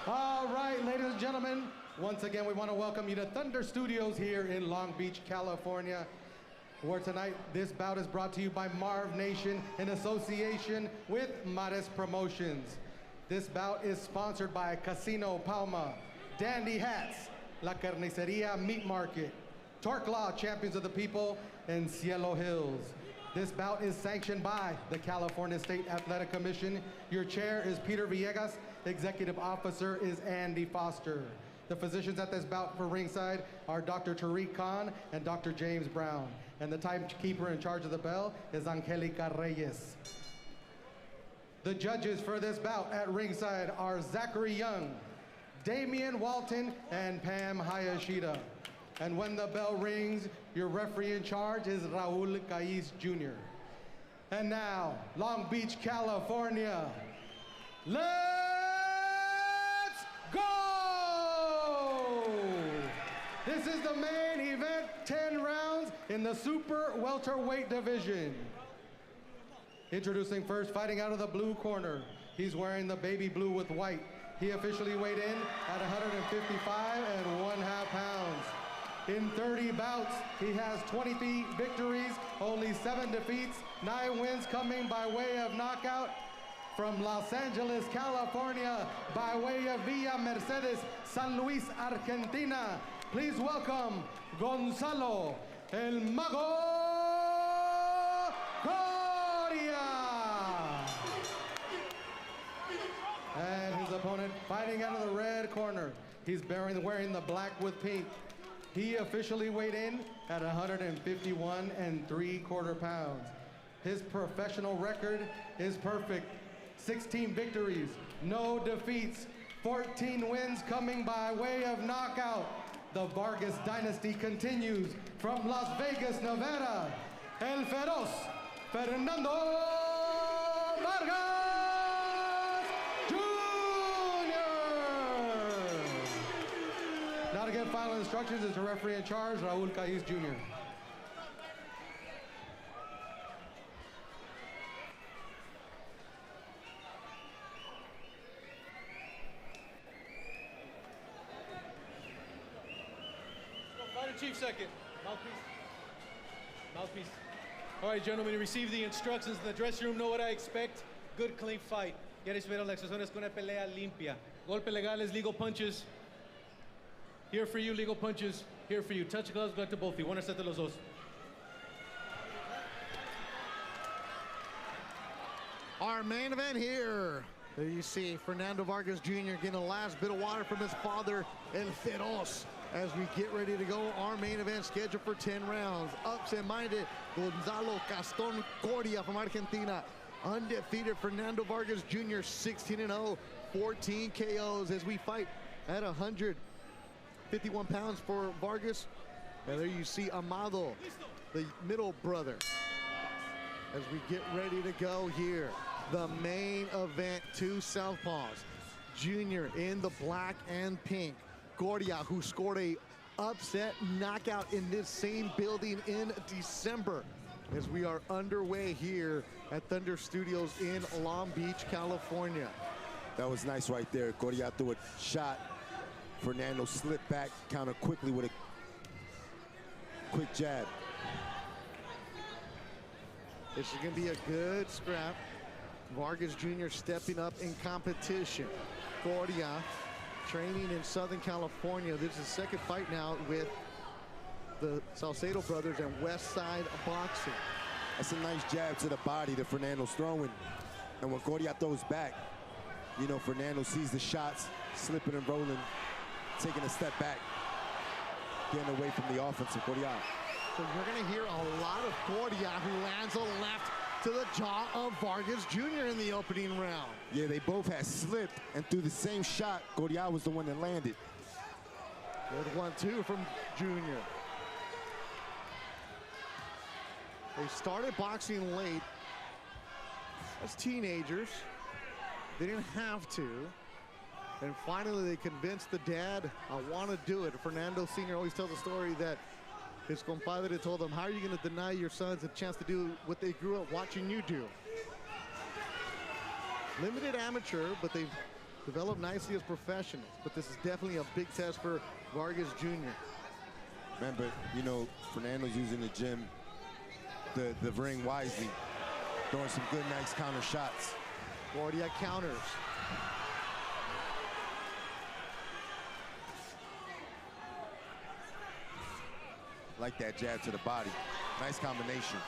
All right, ladies and gentlemen, once again, we want to welcome you to Thunder Studios here in Long Beach, California, where tonight this bout is brought to you by Marv Nation in association with Mares Promotions. This bout is sponsored by Casino Palma, Dandy Hats, La Carniceria Meat Market, Torque Law Champions of the People, and Cielo Hills. This bout is sanctioned by the California State Athletic Commission. Your chair is Peter Villegas. Executive Officer is Andy Foster. The physicians at this bout for ringside are Dr. Tariq Khan and Dr. James Brown. And the timekeeper in charge of the bell is Angelica Reyes. The judges for this bout at ringside are Zachary Young, Damian Walton, and Pam Hayashida. And when the bell rings, your referee in charge is Raul Caiz Jr. And now, Long Beach, California, let's go! This is the main event, 10 rounds in the super welterweight division. Introducing first, fighting out of the blue corner. He's wearing the baby blue with white. He officially weighed in at 155 1/2 pounds. In 30 bouts, he has 23 victories, only 7 defeats, 9 wins coming by way of knockout. From Los Angeles, California, by way of Villa Mercedes, San Luis, Argentina, please welcome Gonzalo El Mago Coria. And his opponent fighting out of the red corner. He's wearing the black with pink. He officially weighed in at 151 3/4 pounds. His professional record is perfect. 16 victories, no defeats, 14 wins coming by way of knockout. The Vargas dynasty continues from Las Vegas, Nevada. El Feroz, Fernando Vargas Jr. Now to get final instructions is the referee in charge, Raul Caiz Jr. Chief second. Mouthpiece. All right, gentlemen, you receive the instructions in the dressing room. Know what I expect. Good, clean fight. Ya recibieron las instrucciones con una pelea limpia. Golpe legales, legal punches. Here for you, legal punches. Here for you. Touch gloves, go to both of you. One set de los dos. Our main event here. There you see Fernando Vargas Jr. getting a last bit of water from his father, El Feroz. as we get ready to go. Our main event scheduled for 10 rounds. Upset-minded Gonzalo Caston Coria from Argentina. Undefeated Fernando Vargas Jr. 16-0, 14 KOs as we fight at 151 pounds for Vargas. And there you see Amado, the middle brother. As we get ready to go here, the main event, two southpaws. Junior in the black and pink. Coria, who scored a upset knockout in this same building in December. As we are underway here at Thunder Studios in Long Beach, California. That was nice right there. Coria threw a shot. Fernando slipped back, countered quickly with a quick jab. This is going to be a good scrap. Vargas Jr. stepping up in competition. Coria training in Southern California. This is his second fight now with the Salcedo brothers and West Side Boxing. That's a nice jab to the body that Fernando's throwing. And when Coria throws back, you know, Fernando sees the shots, slipping and rolling, taking a step back, getting away from the offense of Coria. So you're going to hear a lot of Coria, who lands a left to the jaw of Vargas Jr. in the opening round. Yeah, they both had slipped, and through the same shot, Coria was the one that landed. Good 1-2 from Junior. They started boxing late as teenagers. They didn't have to. And finally, they convinced the dad, I want to do it. Fernando Sr. always tells a story that his compadre told him, how are you going to deny your sons a chance to do what they grew up watching you do? Limited amateur, but they've developed nicely as professionals. But this is definitely a big test for Vargas Jr. Remember, you know, Fernando's using the gym, the ring wisely, throwing some good, nice counter shots. Coria counters. Like that jab to the body. Nice combination.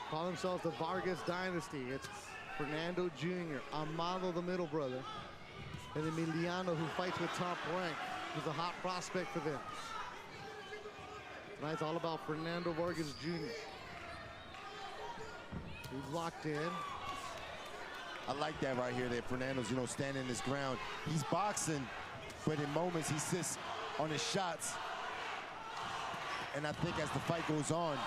Call themselves the Vargas dynasty. It's Fernando Jr., Amado, the middle brother, and Emiliano, who fights with Top Rank, who's a hot prospect for them. Tonight's all about Fernando Vargas Jr. He's locked in. I like that right here, that Fernando's, you know, standing his ground. He's boxing, but in moments he sits on his shots. And I think as the fight goes on,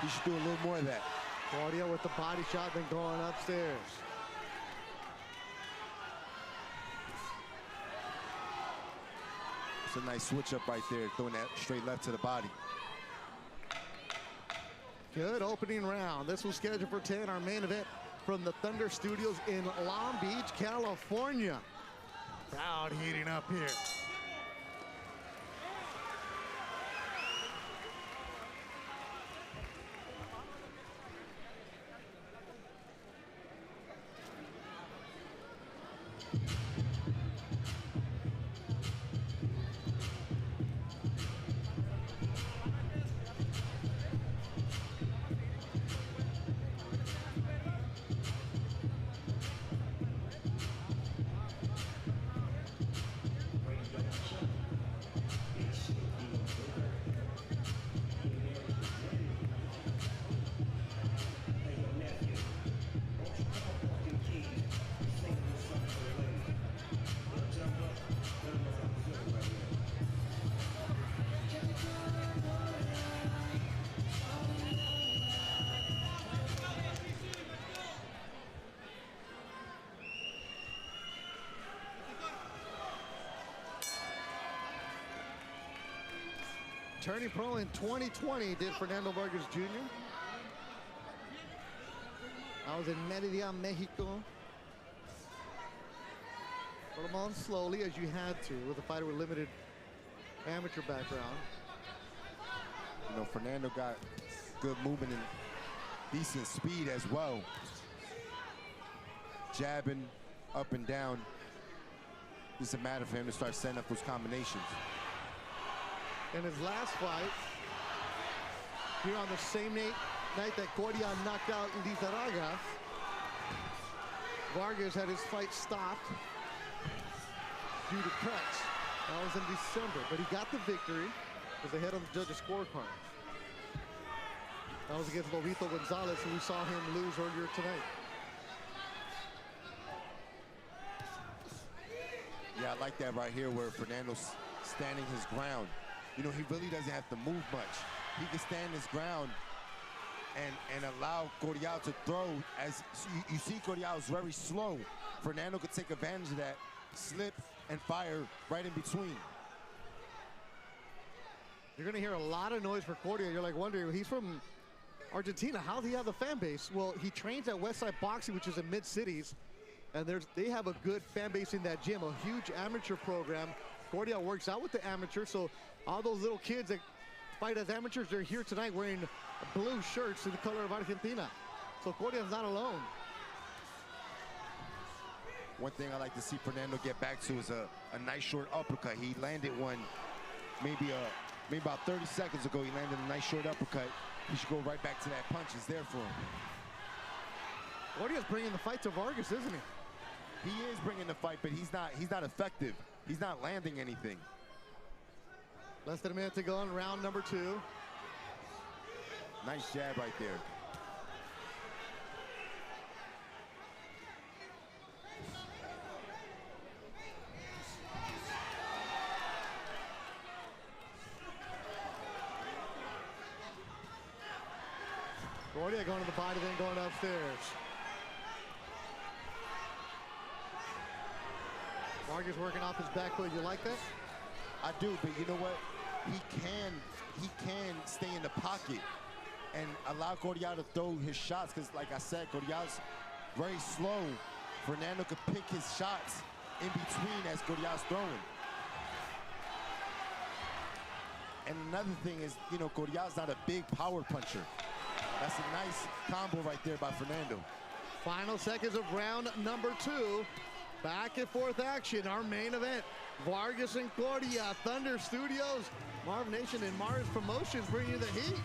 he should do a little more of that. Coria with the body shot, then going upstairs. It's a nice switch up right there, throwing that straight left to the body. Good opening round. This was scheduled for 10, our main event from the Thunder Studios in Long Beach, California. Crowd heating up here. Turning pro in 2020 did Fernando Vargas Jr. I was in Mérida, Mexico. Put him on slowly as you had to with a fighter with limited amateur background. You know, Fernando got good movement and decent speed as well. Jabbing up and down. It's a matter for him to start setting up those combinations. In his last fight, here on the same night that Coria knocked out Buitrago, Vargas had his fight stopped due to cuts. That was in December, but he got the victory. Was ahead on the judges' scorecard. That was against Lobito Gonzalez, who we saw him lose earlier tonight. Yeah, I like that right here where Fernando's standing his ground. You know, he really doesn't have to move much. He can stand his ground and allow Coria to throw. As you see, Coria is very slow. Fernando could take advantage of that, slip and fire right in between. You're gonna hear a lot of noise for Coria. You're like wondering, he's from Argentina. How does he have the fan base? Well, he trains at Westside Boxing, which is in mid-cities. And they have a good fan base in that gym, a huge amateur program. Coria works out with the amateurs, so all those little kids that fight as amateurs, they're here tonight wearing blue shirts in the color of Argentina. So Coria's not alone. One thing I like to see Fernando get back to is a nice short uppercut. He landed one maybe about 30 seconds ago. He landed a nice short uppercut. He should go right back to that punch. It's there for him. Coria's bringing the fight to Vargas, isn't he? He is bringing the fight, but he's not effective. He's not landing anything. Less than a minute to go in round number 2. Nice jab right there. Coria going to the body, then going upstairs. Vargas working off his back foot. You like that? I do, but you know what? He can stay in the pocket and allow Coria to throw his shots, because like I said, Coria's very slow. Fernando could pick his shots in between as Coria's throwing. And another thing is, you know, Coria's not a big power puncher. That's a nice combo right there by Fernando. Final seconds of round number 2. Back and forth action, our main event. Vargas and Coria, Thunder Studios, Marv Nation and Mars Promotions bringing you the heat.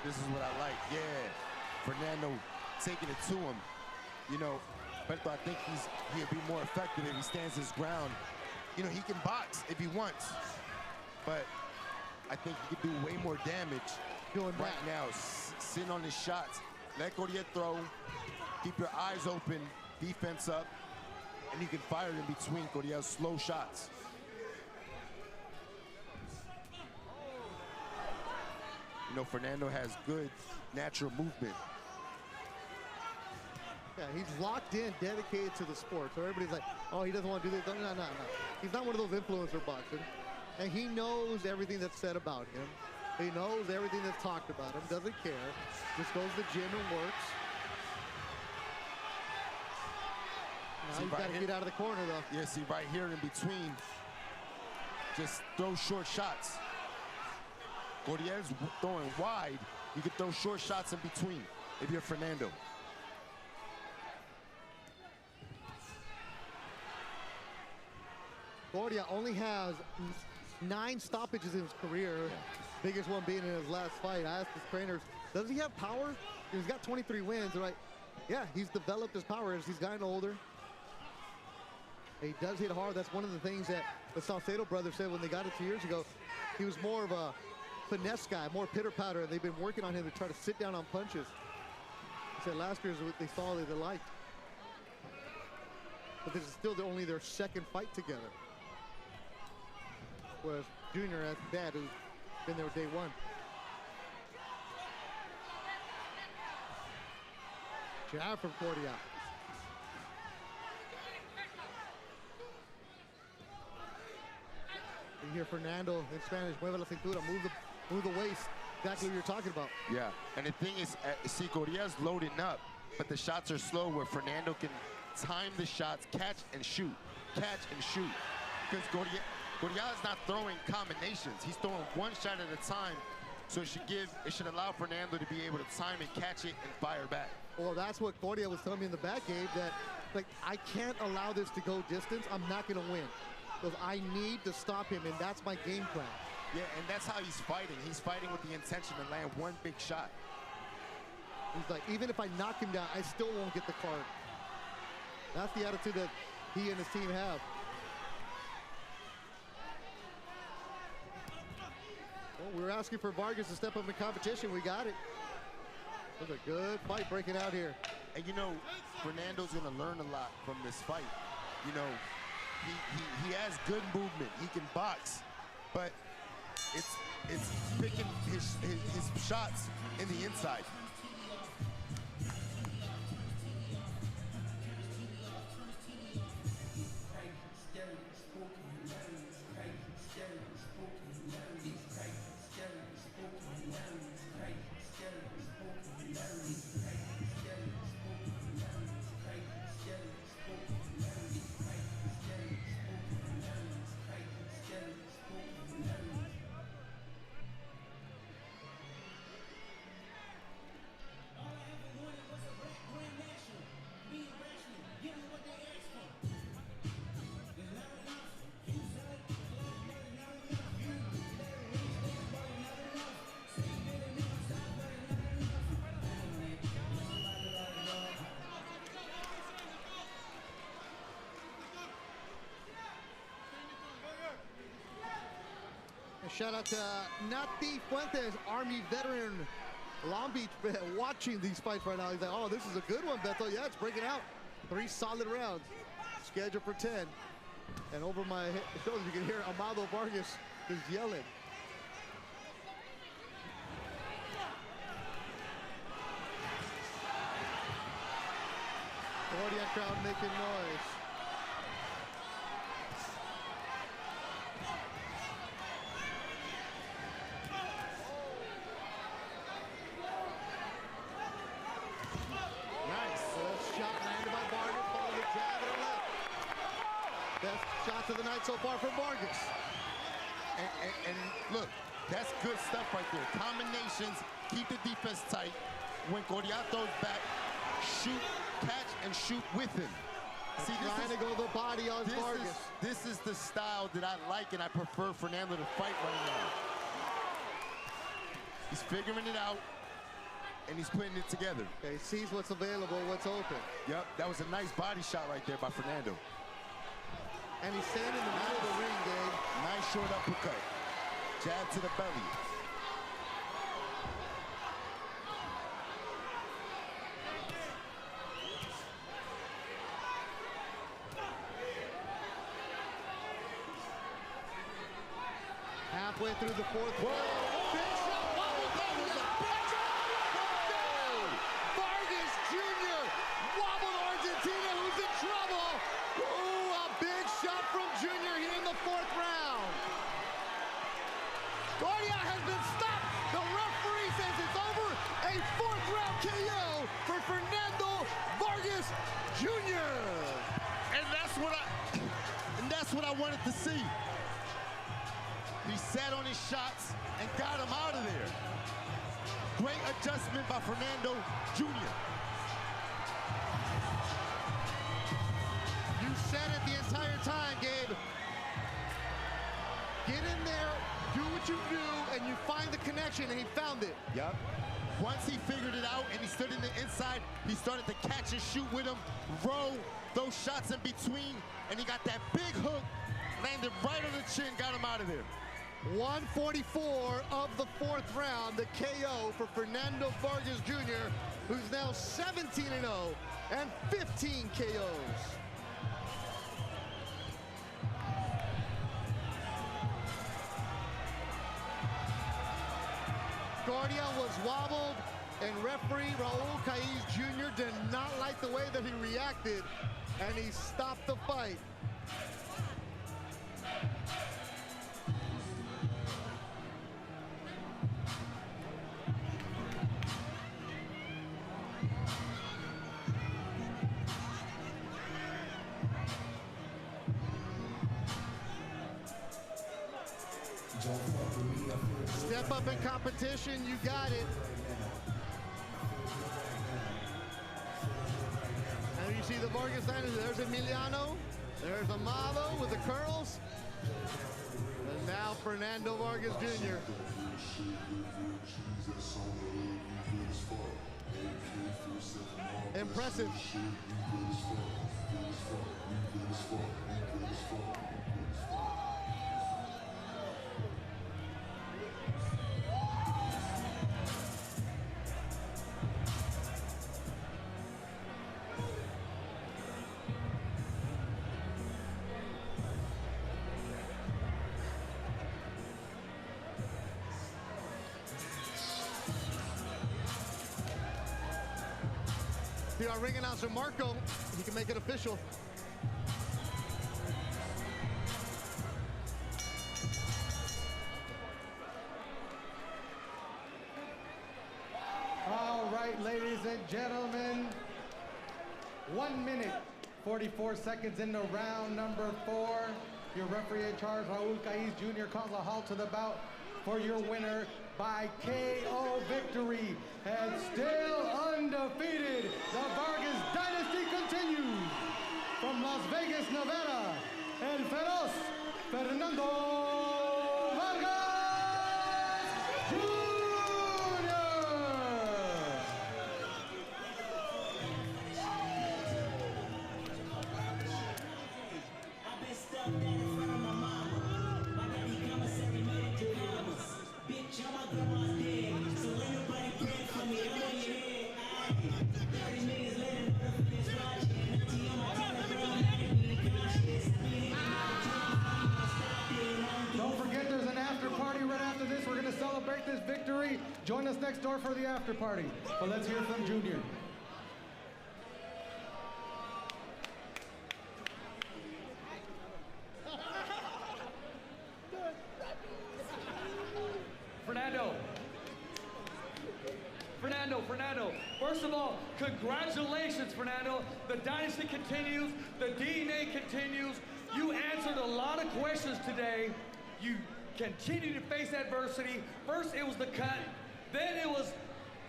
This is what I like. Yeah, Fernando taking it to him. You know, but I think he'll be more effective if he stands his ground. You know, he can box if he wants, but I think he can do way more damage right now. Sitting on his shots. Let Coria throw. Keep your eyes open. Defense up. And you can fire in between Coria's slow shots. You know, Fernando has good natural movement. Yeah, he's locked in, dedicated to the sport. So everybody's like, oh, he doesn't want to do this. No. He's not one of those influencer boxers. And he knows everything that's said about him. He knows everything that's talked about him, doesn't care. Just goes to the gym and works. Now you've got to get out of the corner, though. Yeah, see, right here in between, just throw short shots. Coria's throwing wide. You can throw short shots in between if you're Fernando. Coria only has 9 stoppages in his career. Biggest one being in his last fight. I asked his trainers, does he have power? He's got 23 wins, right? Yeah, he's developed his power as he's gotten older. He does hit hard. That's one of the things that the Salcedo brothers said when they got it 2 years ago. He was more of a finesse guy, more pitter-patter, and they've been working on him to try to sit down on punches. He said last year is what they saw they liked. but this is still only their second fight together. Whereas Junior has dad, who's been there day one. Jab from Coria. You hear Fernando in Spanish, mueve la cintura, move the waist. Exactly what you're talking about. Yeah, and the thing is, see, Coria's loading up, but the shots are slow where Fernando can time the shots, catch and shoot, Because Coria is not throwing combinations. He's throwing one shot at a time, so it should allow Fernando to be able to time and catch it and fire back. Well, that's what Coria was telling me in the back, Gabe, that like I can't allow this to go distance. I'm not gonna win. Because I need to stop him, and that's my game plan. Yeah, and that's how he's fighting. He's fighting with the intention to land one big shot. He's like, even if I knock him down, I still won't get the card. That's the attitude that he and his team have. Well, we were asking for Vargas to step up in competition. We got it. It was a good fight breaking out here. And you know, Fernando's gonna learn a lot from this fight. You know, he has good movement. He can box, but it's picking his shots in the inside. Shout out to Nati Fuentes, Army veteran, Long Beach, watching these fights right now. He's like, oh, this is a good one, Beto. Yeah, it's breaking out. 3 solid rounds. Scheduled for 10. And over my shoulders, you can hear Amado Vargas is yelling. Coria crowd making noise. Shots of the night so far from Vargas. And look, that's good stuff right there. Combinations, keep the defense tight. When Coria throws back, shoot, catch, and shoot with him. See, trying to go the body on Vargas. This is the style that I like and I prefer Fernando to fight right now. He's figuring it out, and he's putting it together. Okay, he sees what's available, what's open. Yep, that was a nice body shot right there by Fernando. And he's standing in the middle of the ring, Gabe. Nice short uppercut. Jab to the belly. Halfway through the 4th. Whoa! Big shot! What was that? Was a big shot! Vargas Jr. wobbled Argentina, who's in trouble. Ooh, a big shot from Junior here in the 4th round. Coria has been stopped. The referee says it's over. A 4th round KO for Fernando Vargas Jr. And that's what I wanted to see. He sat on his shots and got him out of there. Great adjustment by Fernando Jr. You said it the entire time, Gabe. Get in there, do what you do, and you find the connection, and he found it. Yep. Once he figured it out and he stood in the inside, he started to catch and shoot with him, roll those shots in between, and he got that big hook, landed right on the chin, got him out of there. 144 of the 4th round, the KO for Fernando Vargas Jr., who's now 17-0 and 15 KOs. Coria was wobbled, and referee Raul Caiz Jr. did not like the way that he reacted, and he stopped the fight. Step up in competition, you got it. And you see the Vargas standards. There's Emiliano, there's Amado with the curls, and now Fernando Vargas Jr. Impressive. See our ring announcer Marco, he can make it official. All right, ladies and gentlemen, 1 minute, 44 seconds into round number 4. Your referee in charge, Raul Caiz Jr., calls a halt to the bout for your winner by KO victory. And still undefeated, the Vargas dynasty continues. From Las Vegas, Nevada, El Feroz, Fernando Vargas Jr. Celebrate this victory. Join us next door for the after party. But let's hear from Junior. Fernando. First of all, congratulations, Fernando. The dynasty continues. The DNA continues. You answered a lot of questions today. You continue to face adversity. First, it was the cut. Then it was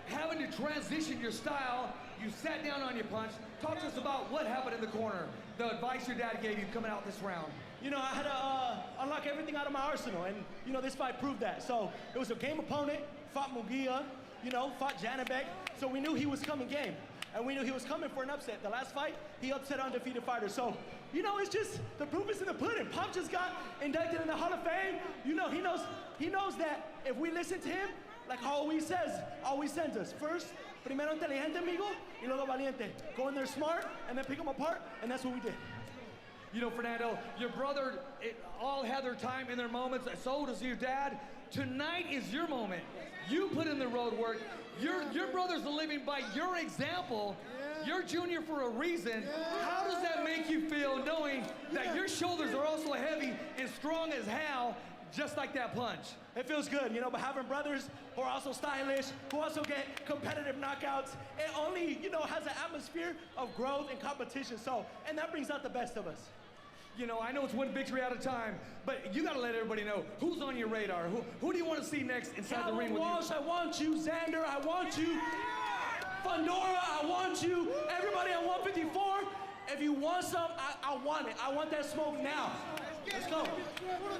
having to transition your style. You sat down on your punch. Talk to us about what happened in the corner, the advice your dad gave you coming out this round. You know, I had to unlock everything out of my arsenal, and, you know, this fight proved that. So it was a game opponent, fought Munguia, you know, fought Janabek, so we knew he was coming game. And we knew he was coming for an upset. The last fight, he upset undefeated fighters. So, you know, it's just, the proof is in the pudding. Pop just got inducted in the Hall of Fame. You know, he knows that if we listen to him, like how always sends us. First, primero inteligente, amigo, y luego valiente. Go in there smart, and then pick them apart, and that's what we did. You know, Fernando, your brother all had their time in their moments, so does your dad. Tonight is your moment. You put in the road work. Your brother's living by your example. You're junior for a reason. How does that make you feel knowing that your shoulders are also heavy and strong as hell, just like that punch? It feels good, you know, but having brothers who are also stylish, who also get competitive knockouts, it only, you know, has an atmosphere of growth and competition. So, and that brings out the best of us. You know, I know it's one victory at a time, but you got to let everybody know who's on your radar. Who do you want to see next inside the ring with Walsh, you? I want you. Xander, I want you. Fundora, I want you. Everybody at 154, if you want some, I want it. I want that smoke now. Let's go.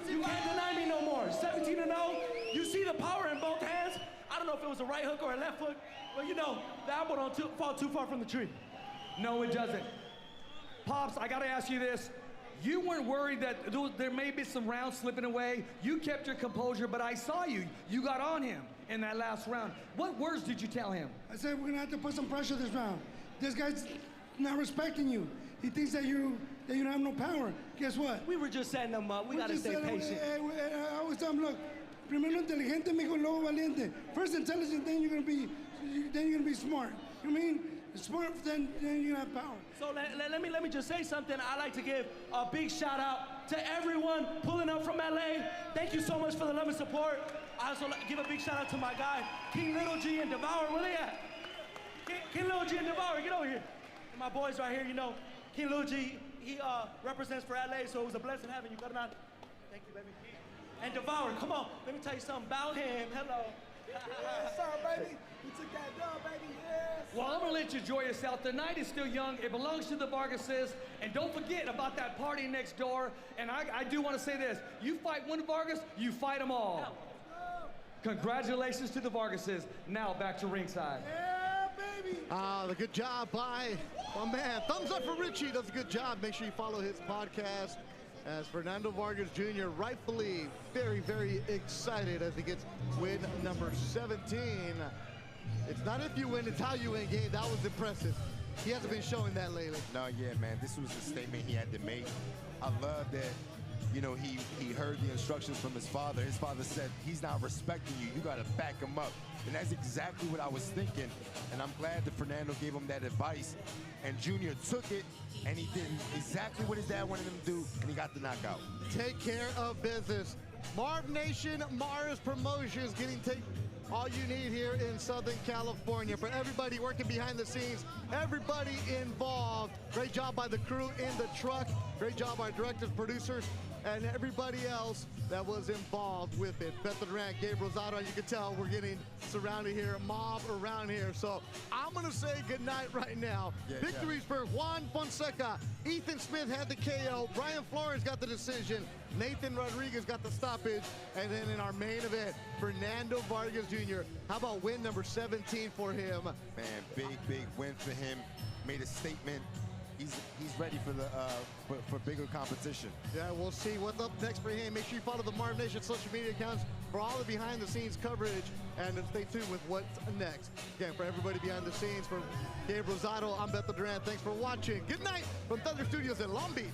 You can't deny me no more. 17-0. You see the power in both hands. I don't know if it was a right hook or a left hook, but you know, the apple don't fall too far from the tree. No, it doesn't. Pops, I got to ask you this. You weren't worried that there may be some rounds slipping away. You kept your composure, but I saw you. You got on him in that last round. What words did you tell him? I said, we're gonna have to put some pressure this round. This guy's not respecting you. He thinks that you don't have no power. Guess what? We were just setting him up. We gotta stay patient. I always tell him, look, Primero inteligente, mijo, luego valiente. First intelligent, then you're gonna be smart. You mean smart, then you're gonna have power. So let me just say something. I like to give a big shout out to everyone pulling up from LA. Thank you so much for the love and support. I also like to give a big shout out to my guy, King Little G and Devour. Where they at? King Little G and Devour, get over here. And my boys right here, you know, King Little G, he represents for LA, so it was a blessing having you, Carnal. Thank you, baby. And Devour, come on, let me tell you something about him. Hello. Yes, sir, baby. You took that dub, baby. Yes. Well, I'm gonna let you enjoy yourself. The night is still young. It belongs to the Vargases. And don't forget about that party next door. And I do want to say this. You fight one Vargas, you fight them all. Congratulations to the Vargases. Now back to ringside. Yeah, baby. The good job by my man. Thumbs up for Richie. Does a good job. Make sure you follow his podcast. As Fernando Vargas Jr. rightfully very, very excited as he gets win number 17. It's not if you win, it's how you win, Gabe. That was impressive. He hasn't been showing that lately. No, yeah, man. This was a statement he had to make. I love that, you know, he heard the instructions from his father. His father said, he's not respecting you. You got to back him up. And that's exactly what I was thinking. And I'm glad that Fernando gave him that advice. And Junior took it, and he did exactly what his dad wanted him to do, and he got the knockout. Take care of business. Marv Nation, Mars Promotions, getting all you need here in Southern California. For everybody working behind the scenes, everybody involved. Great job by the crew in the truck. Great job by directors, producers, and everybody else that was involved with it. Beto Duran, Gabe Rosado, you can tell we're getting surrounded here, a mob around here. So I'm gonna say goodnight right now. Victories for Juan Fonseca. Ethan Smith had the KO. Brian Flores got the decision. Nathan Rodriguez got the stoppage. And then in our main event, Fernando Vargas Jr. How about win number 17 for him? Man, big win for him. Made a statement. He's ready for the for bigger competition. Yeah, we'll see what's up next for him. Make sure you follow the Marv Nation social media accounts for all the behind-the-scenes coverage, and stay tuned with what's next. Again, for everybody behind the scenes, for Gabe Rosado, I'm Beto Duran. Thanks for watching. Good night from Thunder Studios in Long Beach.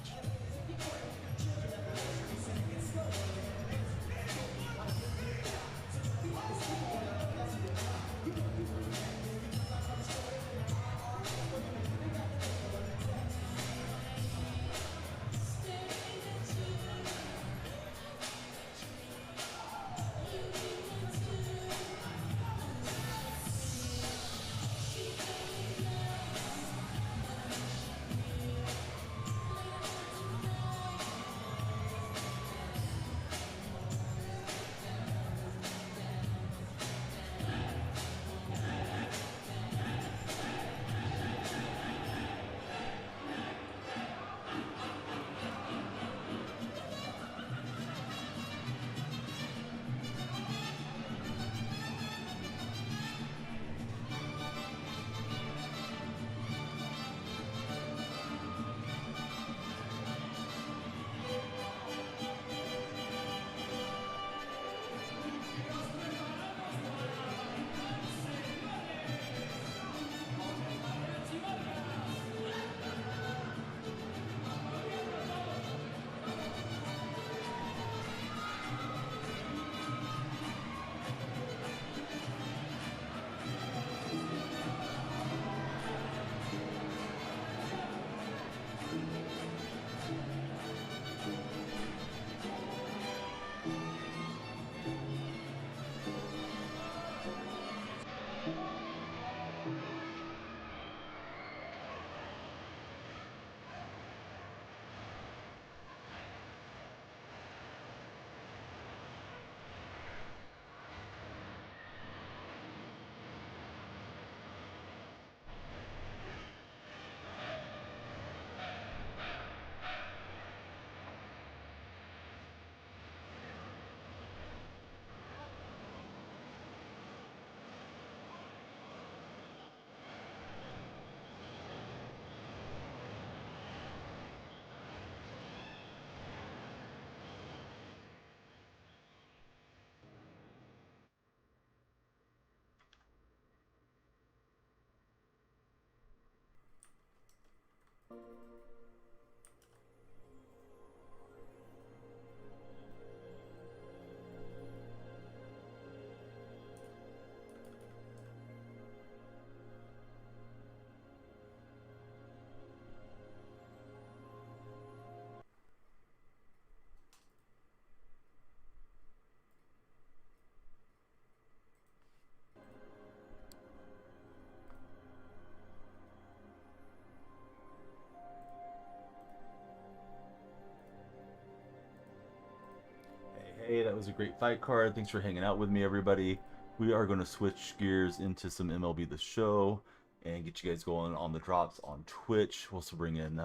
was a great fight card. Thanks for hanging out with me, everybody. We are going to switch gears into some MLB The Show and get you guys going on the drops on Twitch. We'll also bring in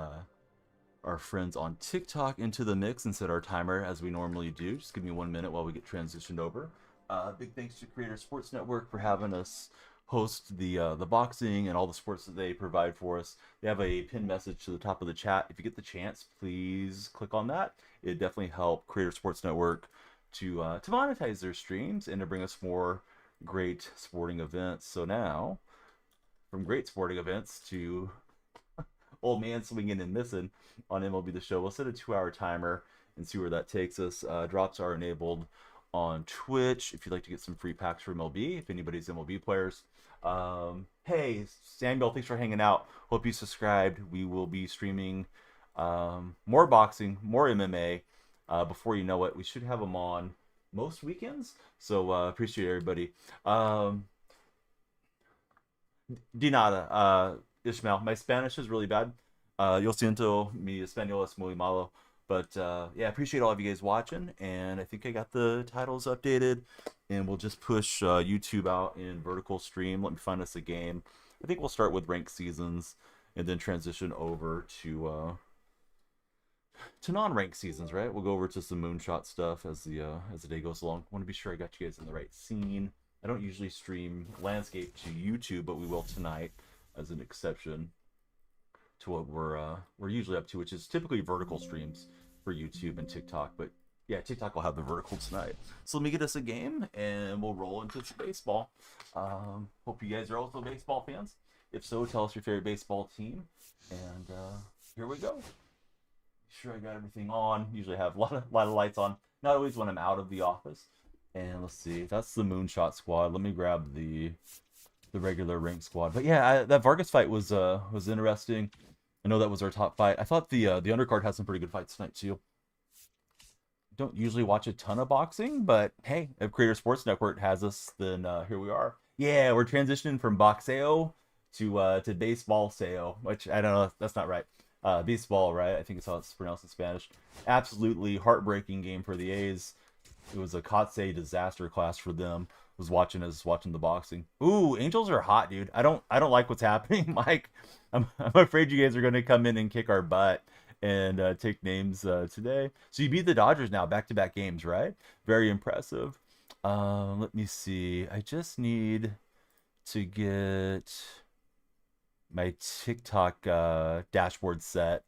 our friends on TikTok into the mix and set our timer as we normally do. Just give me 1 minute while we get transitioned over. Big thanks to Creator Sports Network for having us host the boxing and all the sports that they provide for us. They have a pinned message to the top of the chat. If you get the chance, please click on that. It definitely help Creator Sports Network to monetize their streams and to bring us more great sporting events. So now, from great sporting events to old man swinging and missing on MLB The Show, we'll set a 2-hour timer and see where that takes us. Drops are enabled on Twitch if you'd like to get some free packs for MLB, if anybody's MLB players. Hey, Samuel, thanks for hanging out. Hope you subscribed. We will be streaming more boxing, more MMA. Before you know it, we should have them on most weekends. So appreciate everybody. De nada, Ishmael. My Spanish is really bad. Yo siento, mi español es muy malo. But yeah, appreciate all of you guys watching. And I think I got the titles updated. And we'll just push YouTube out in vertical stream. Let me find us a game. I think we'll start with ranked seasons and then transition over to non-ranked seasons, right? We'll go over to some Moonshot stuff as the day goes along. I want to be sure I got you guys in the right scene. I don't usually stream landscape to YouTube, but we will tonight as an exception to what we're usually up to, which is typically vertical streams for YouTube and TikTok. But yeah, TikTok will have the vertical tonight. So let me get us a game and we'll roll into some baseball. Hope you guys are also baseball fans. If so, tell us your favorite baseball team. And here we go. Sure, I got everything on. Usually have a lot of lights on. Not always when I'm out of the office. And let's see, that's the Moonshot squad. Let me grab the regular rank squad. But yeah, that Vargas fight was interesting. I know that was our top fight. I thought the undercard had some pretty good fights tonight too. Don't usually watch a ton of boxing, but hey, if Creator Sports Network has us, then here we are. Yeah, we're transitioning from Boxeo to baseball seo, which I don't know, that's not right. Baseball, right? I think it's how it's pronounced in Spanish. Absolutely heartbreaking game for the A's. It was a Kotsay disaster class for them. Was watching the boxing. Ooh, Angels are hot, dude. I don't like what's happening, Mike. I'm afraid you guys are going to come in and kick our butt and take names today. So you beat the Dodgers now, back-to-back games, right? Very impressive. Let me see. I just need to get my TikTok dashboard set,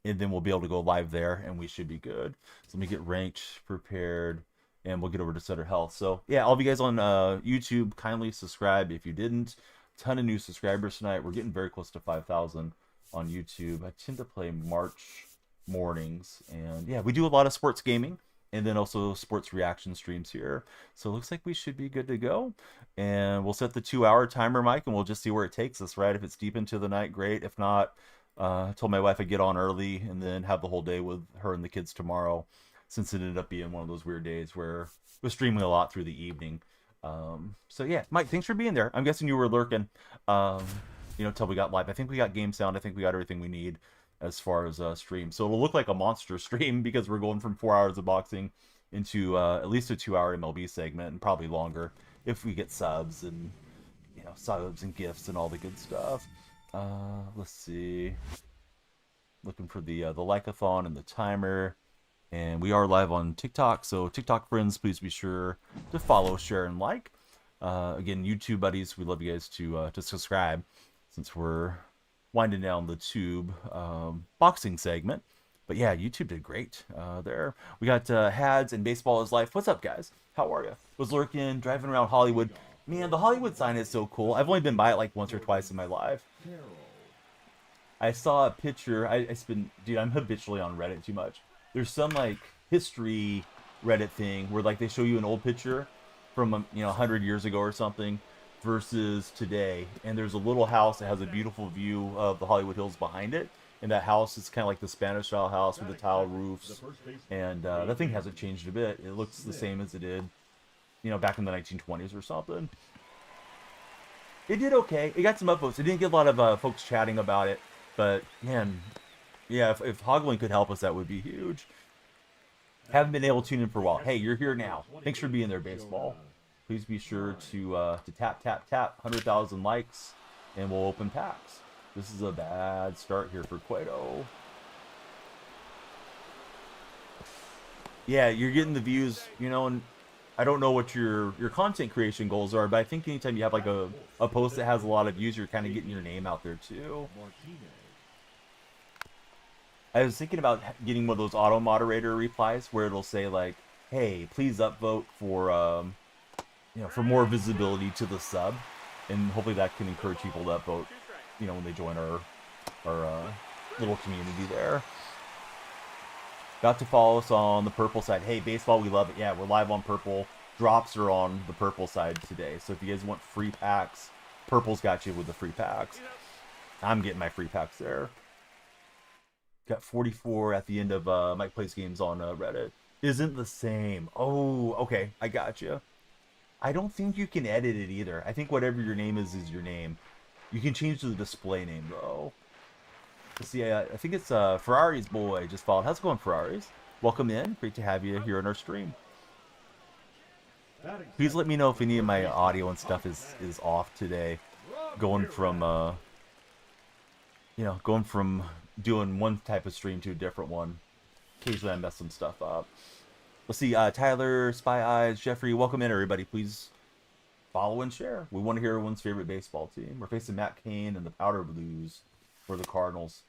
and then we'll be able to go live there, and we should be good. So let me get ranked, prepared, and we'll get over to Center Health. So yeah, all of you guys on YouTube, kindly subscribe if you didn't. Ton of new subscribers tonight. We're getting very close to 5,000 on YouTube. I tend to play March mornings, and yeah, we do a lot of sports gaming and then also sports reaction streams here. So it looks like we should be good to go. And we'll set the 2-hour timer, Mike, and we'll just see where it takes us, right? If it's deep into the night, great. If not, I told my wife I'd get on early and then have the whole day with her and the kids tomorrow, since it ended up being one of those weird days where we're streaming a lot through the evening. So yeah, Mike, thanks for being there. I'm guessing you were lurking, till we got live. I think we got game sound. I think we got everything we need as far as stream. So it'll look like a monster stream because we're going from 4 hours of boxing into at least a 2-hour MLB segment, and probably longer if we get subs and gifts and all the good stuff. Let's see. Looking for the like-a-thon and the timer. And we are live on TikTok, so TikTok friends, please be sure to follow, share, and like. Again, YouTube buddies, we love you guys to subscribe, since we're winding down the tube boxing segment. But yeah, YouTube did great there. We got Hads and Baseball is Life. What's up, guys? How are you? Was lurking, driving around Hollywood. Man, the Hollywood sign is so cool. I've only been by it like once or twice in my life. I saw a picture. Dude, I'm habitually on Reddit too much. There's some like history Reddit thing where like they show you an old picture from 100 years ago or something versus today, and there's a little house that has a beautiful view of the Hollywood Hills behind it, and that house is kind of like the Spanish style house with the tile roofs, and that thing hasn't changed a bit. It looks the same as it did back in the 1920s or something. It did okay. It got some upvotes. It didn't get a lot of folks chatting about it, but man, yeah, if Hogling could help us, that would be huge. Haven't been able to tune in for a while. Hey, you're here now. Thanks for being there, baseball. Please be sure to tap 100,000 likes, and we'll open packs. This is a bad start here for Cueto. Yeah, you're getting the views, you know, and I don't know what your content creation goals are, but I think anytime you have like a post that has a lot of views, you're kind of getting your name out there too. I was thinking about getting one of those auto moderator replies where it'll say like, "Hey, please upvote for you know, for more visibility to the sub," and hopefully that can encourage people to upvote, you know, when they join our little community there. Got to follow us on the purple side. Hey, baseball, we love it. Yeah, we're live on purple. Drops are on the purple side today. So if you guys want free packs, purple's got you with the free packs. I'm getting my free packs there. Got 44 at the end of Mike Plays Games on Reddit. Isn't the same. Oh, okay. I got you. I don't think you can edit it either. I think whatever your name is your name. You can change the display name, though. Let's see, I think it's Ferrari's boy just followed. How's it going, Ferrari's? Welcome in. Great to have you here on our stream. Please let me know if any of my audio and stuff is off today. Going from, you know, going from doing one type of stream to a different one. Occasionally I mess some stuff up. Let's see, Tyler, Spy Eyes, Jeffrey, welcome in, everybody. Please follow and share. We want to hear everyone's favorite baseball team. We're facing Matt Cain and the Powder Blues for the Cardinals.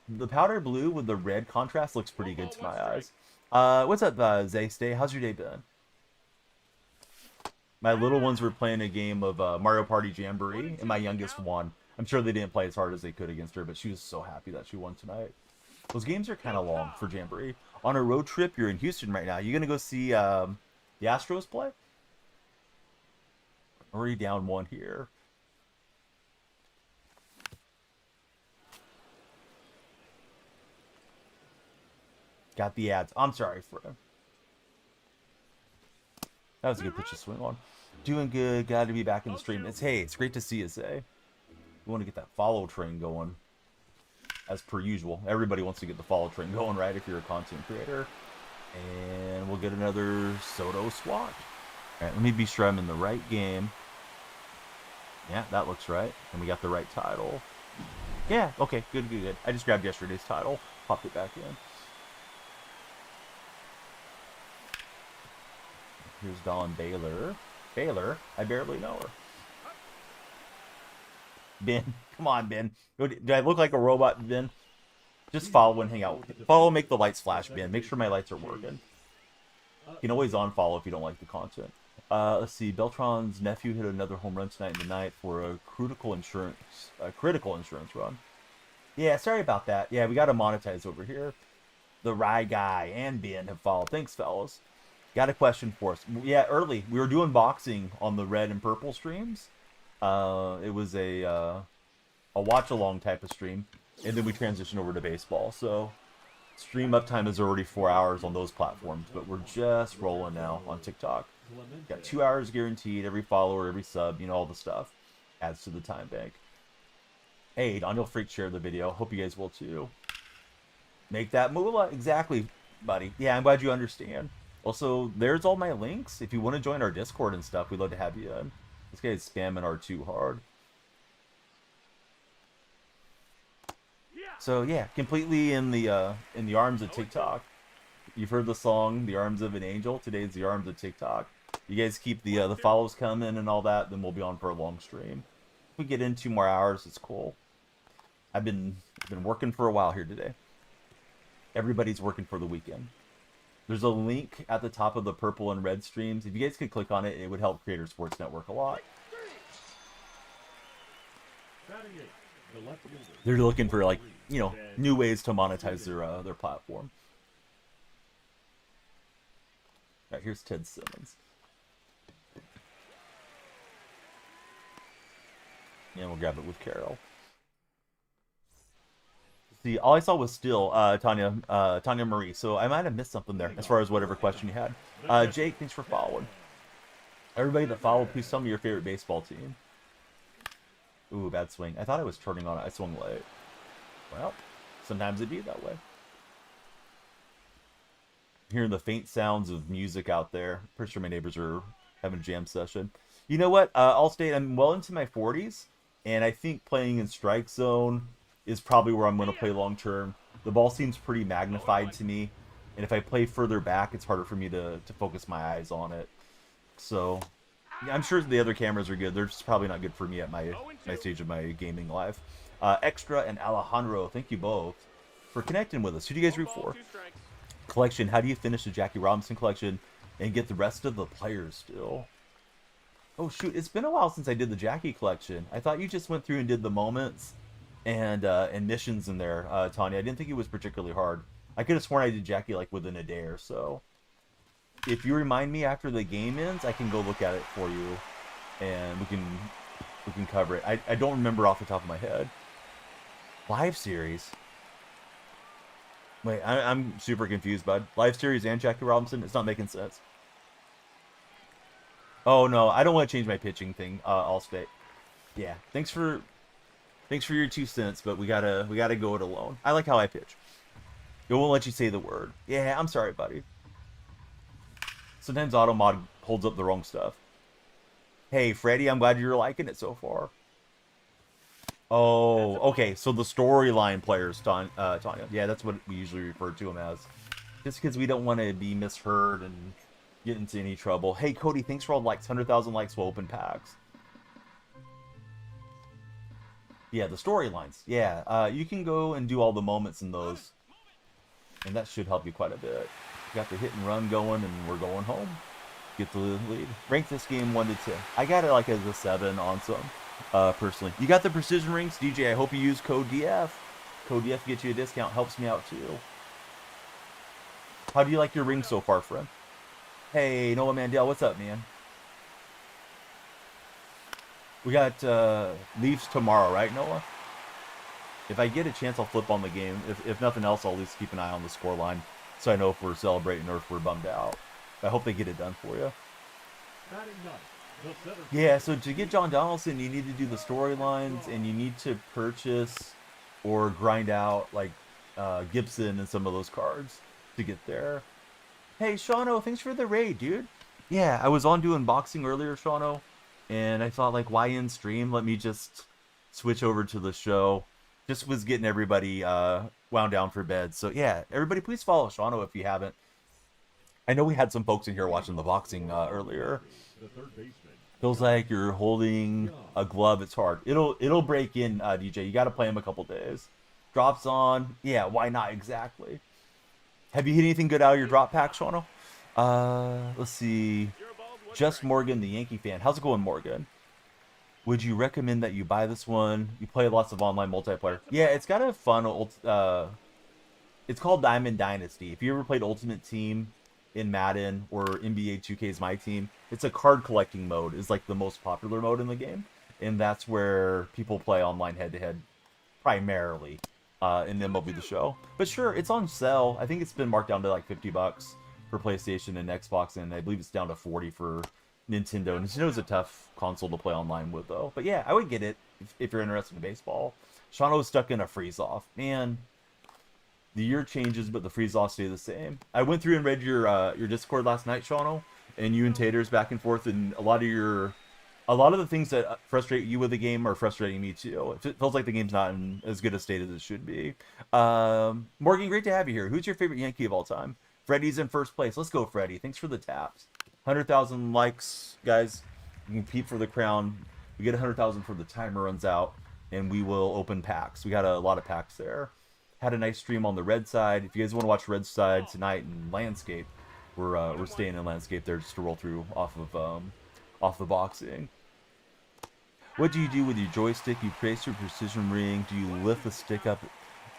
The powder blue with the red contrast looks pretty good to my eyes. What's up, Zaystay? How's your day been? My little ones were playing a game of Mario Party Jamboree, and my youngest won. I'm sure they didn't play as hard as they could against her, but she was so happy that she won tonight. Those games are kind of long for Jamboree. On a road trip, you're in Houston right now. You gonna go see the Astros play? Already down one here. Got the ads. I'm sorry for him. That was a good pitch to swing on. Doing good. Glad to be back in the stream. It's great to see you, Zay. We want to get that follow train going. As per usual. Everybody wants to get the follow train going, right? If you're a content creator. And we'll get another Soto swatch. Alright, let me be sure I'm in the right game. Yeah, that looks right. And we got the right title. Yeah, okay. Good. I just grabbed yesterday's title. Popped it back in. Here's Dawn Baylor. Baylor? I barely know her. Ben. Come on, Ben. Do I look like a robot, Ben? Just follow and hang out. Follow, make the lights flash, Ben. Make sure my lights are working. You can always unfollow if you don't like the content. Let's see. Beltran's nephew hit another home run tonight in the night for a critical insurance run. Yeah, sorry about that. Yeah, we got to monetize over here. The Rye Guy and Ben have followed. Thanks, fellas. Got a question for us. Yeah, early. We were doing boxing on the red and purple streams. It was a watch-along type of stream. And then we transitioned over to baseball. So, stream uptime is already 4 hours on those platforms. But we're just rolling now on TikTok. Got 2 hours guaranteed. Every follower, every sub, you know, all the stuff. Adds to the time bank. Hey, Daniel Freak shared the video. Hope you guys will too. Make that moolah. Exactly, buddy. Yeah, I'm glad you understand. Also, there's all my links. If you want to join our Discord and stuff, we'd love to have you in. This guy's spamming R2 hard. So yeah, completely in the arms of TikTok. You've heard the song "The Arms of an Angel." Today's the arms of TikTok. You guys keep the follows coming and all that. Then we'll be on for a long stream. If we get in 2 more hours, it's cool. I've been working for a while here today. Everybody's working for the weekend. There's a link at the top of the purple and red streams. If you guys could click on it, it would help Creator Sports Network a lot. They're looking for, like, you know, new ways to monetize their platform. All right, here's Ted Simmons. And we'll grab it with Carol. See, all I saw was still Tanya Marie, so I might have missed something there as far as whatever question you had. Jake, thanks for following. Everybody that followed, please tell me your favorite baseball team. Ooh, bad swing. I thought I was turning on it. I swung late. Well, sometimes it'd be that way. hearing the faint sounds of music out there. Pretty sure my neighbors are having a jam session. You know what? I'll state I'm well into my 40s, and I think playing in strike zone is probably where I'm going to play long term. The ball seems pretty magnified to me, and if I play further back, it's harder for me to focus my eyes on it. So, yeah, I'm sure the other cameras are good. They're just probably not good for me at my stage of my gaming life. Extra and Alejandro, thank you both for connecting with us. Who do you guys root for? Collection, how do you finish the Jackie Robinson collection and get the rest of the players still? Oh shoot, it's been a while since I did the Jackie collection. I thought you just went through and did the moments and missions in there, Tanya. I didn't think it was particularly hard. I could have sworn I did Jackie like within a day or so. If you remind me after the game ends, I can go look at it for you, and we can cover it. I don't remember off the top of my head. Live series. Wait, I'm super confused, bud. Live series and Jackie Robinson? It's not making sense. Oh no, I don't want to change my pitching thing. I'll stay. Yeah, thanks for your 2 cents, but we gotta go it alone. I like how I pitch. It won't let you say the word. Yeah, I'm sorry, buddy. Sometimes AutoMod holds up the wrong stuff. Hey, Freddie, I'm glad you're liking it so far. Oh, okay. So the storyline players, Tanya. Yeah, that's what we usually refer to them as. Just because we don't want to be misheard and get into any trouble. Hey, Cody, thanks for all the likes. 100,000 likes will open packs. Yeah, the storylines. Yeah, you can go and do all the moments in those. And that should help you quite a bit. Got the hit and run going, and we're going home. Get the lead. Rank this game 1 to 10. I got it like as a 7 on some, personally. You got the precision rings, DJ. I hope you use code DF. Code DF gets you a discount. Helps me out too. How do you like your ring so far, friend? Hey, Noah Mandel, what's up, man? We got Leafs tomorrow, right, Noah? If I get a chance, I'll flip on the game. If nothing else, I'll at least keep an eye on the scoreline so I know if we're celebrating or if we're bummed out. I hope they get it done for you. Yeah, so to get John Donaldson, you need to do the storylines, and you need to purchase or grind out, like, Gibson and some of those cards to get there. Hey, Shauno, thanks for the raid, dude. Yeah, I was on doing boxing earlier, Shauno, and I thought, like, why in stream? Let me just switch over to the show. Just was getting everybody wound down for bed. So, yeah, everybody please follow Shauno if you haven't. I know we had some folks in here watching the boxing earlier. Feels like you're holding a glove. It's hard. It'll break in, DJ. You got to play him a couple days. Drops on. Yeah, why not exactly? Have you hit anything good out of your drop pack, Shauno? Let's see. Just Morgan, the Yankee fan. How's it going, Morgan? Would you recommend that you buy this one? You play lots of online multiplayer. Yeah, it's got a fun it's called Diamond Dynasty. If you ever played Ultimate Team in Madden or NBA 2K's My Team, it's a card collecting mode. Is like the most popular mode in the game, and that's where people play online head-to-head primarily. And then MLB The Show. But sure, it's on sale. I think it's been marked down to like $50 for PlayStation and Xbox, and I believe it's down to 40 for Nintendo. Nintendo's a tough console to play online with, though. But yeah, I would get it if you're interested in baseball. Shauno was stuck in a freeze-off. Man, the year changes, but the freeze-offs stay the same. I went through and read your Discord last night, Shauno, and you and Taters back and forth, and a lot of the things that frustrate you with the game are frustrating me too. It feels like the game's not in as good a state as it should be. Morgan, great to have you here. Who's your favorite Yankee of all time? Freddie's in first place. Let's go, Freddie. Thanks for the taps. 100,000 likes, guys. You can compete for the crown. We get 100,000 before the timer runs out, and we will open packs. We got a lot of packs there. Had a nice stream on the red side. If you guys want to watch red side tonight in landscape, we're staying in landscape there just to roll through off the boxing. What do you do with your joystick? You place your precision ring. Do you lift the stick up?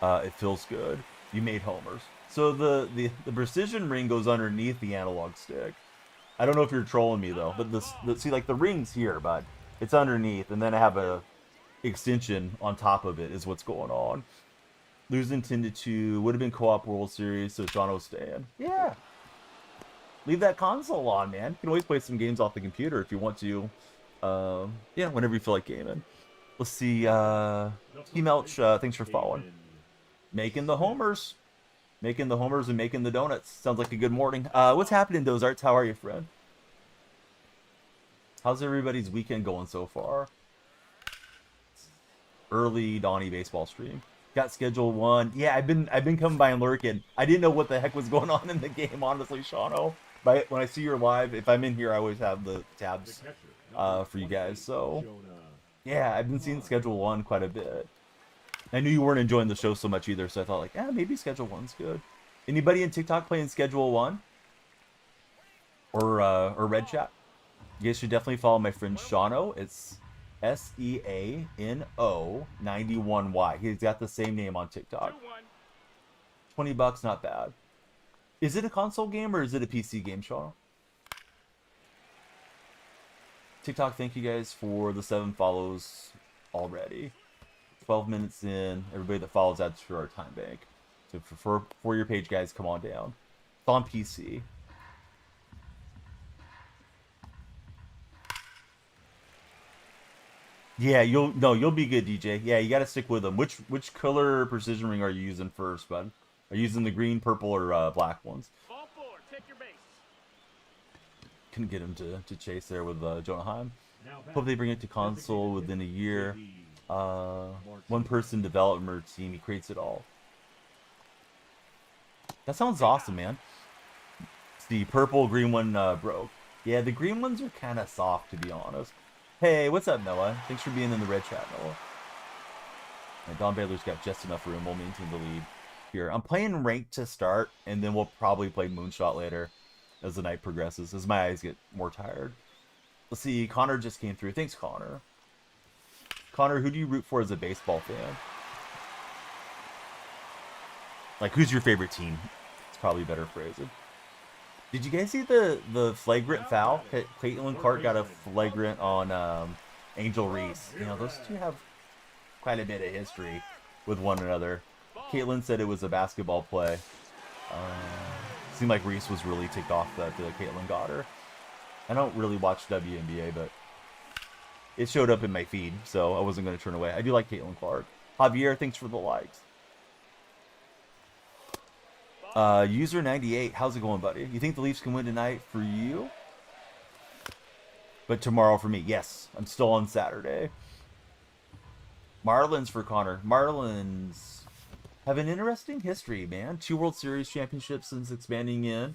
It feels good. You made homers. So the precision ring goes underneath the analog stick. I don't know if you're trolling me though, but see, like the ring's here, bud. It's underneath, and then I have a extension on top of it is what's going on. Lose intended to would have been co-op World Series, so Shauno's staying. Yeah. Leave that console on, man. You can always play some games off the computer if you want to. Yeah, whenever you feel like gaming. Let's see. Team Elch, thanks for following. Making the homers. Making the homers and making the donuts. Sounds like a good morning. What's happening, Dozarts? How are you, friend? How's everybody's weekend going so far? Early Donnie baseball stream. Got schedule 1. Yeah, I've been coming by and lurking. I didn't know what the heck was going on in the game, honestly, Shauno. But when I see you're live, if I'm in here, I always have the tabs for you guys. So yeah, I've been seeing schedule 1 quite a bit. I knew you weren't enjoying the show so much either, so I thought like, yeah, maybe schedule 1's good. Anybody in TikTok playing schedule 1 or Red Chat? You guys should definitely follow my friend Shauno. It's SEANO91Y. He's got the same name on TikTok. $20, not bad. Is it a console game or is it a PC game, Shauno? TikTok, thank you guys for the 7 follows already. 12 minutes in. Everybody that follows, adds to our time bank. So for your page, guys, come on down. It's on PC. Yeah, you'll be good, DJ. Yeah, you got to stick with them. Which color precision ring are you using first, bud? Are you using the green, purple, or black ones? Ball 4, take your base. Couldn't get him to chase there with Jonah Heim. Hope they bring it to console within a year. One person development team, he creates it all. That sounds awesome, man. It's the purple green one broke. Yeah, the green ones are kind of soft, to be honest. Hey, what's up, Noah? Thanks for being in the red chat, Noah. And Don Baylor's got just enough room. We'll maintain the lead here. I'm playing ranked to start, and then we'll probably play Moonshot later as the night progresses, as my eyes get more tired. Let's see, Connor just came through. Thanks, Connor. Connor, who do you root for as a baseball fan? Like, who's your favorite team? It's probably better phrasing. Did you guys see the flagrant foul? Caitlin Clark got a flagrant on Angel Reese. You know, those two have quite a bit of history with one another. Caitlin said it was a basketball play. Seemed like Reese was really ticked off that Caitlin got her. I don't really watch WNBA, but it showed up in my feed, so I wasn't going to turn away. I do like Caitlin Clark. Javier, thanks for the likes. User 98, how's it going, buddy? You think the Leafs can win tonight for you? But tomorrow for me, yes. I'm still on Saturday. Marlins for Connor. Marlins have an interesting history, man. 2 World Series championships since expanding in.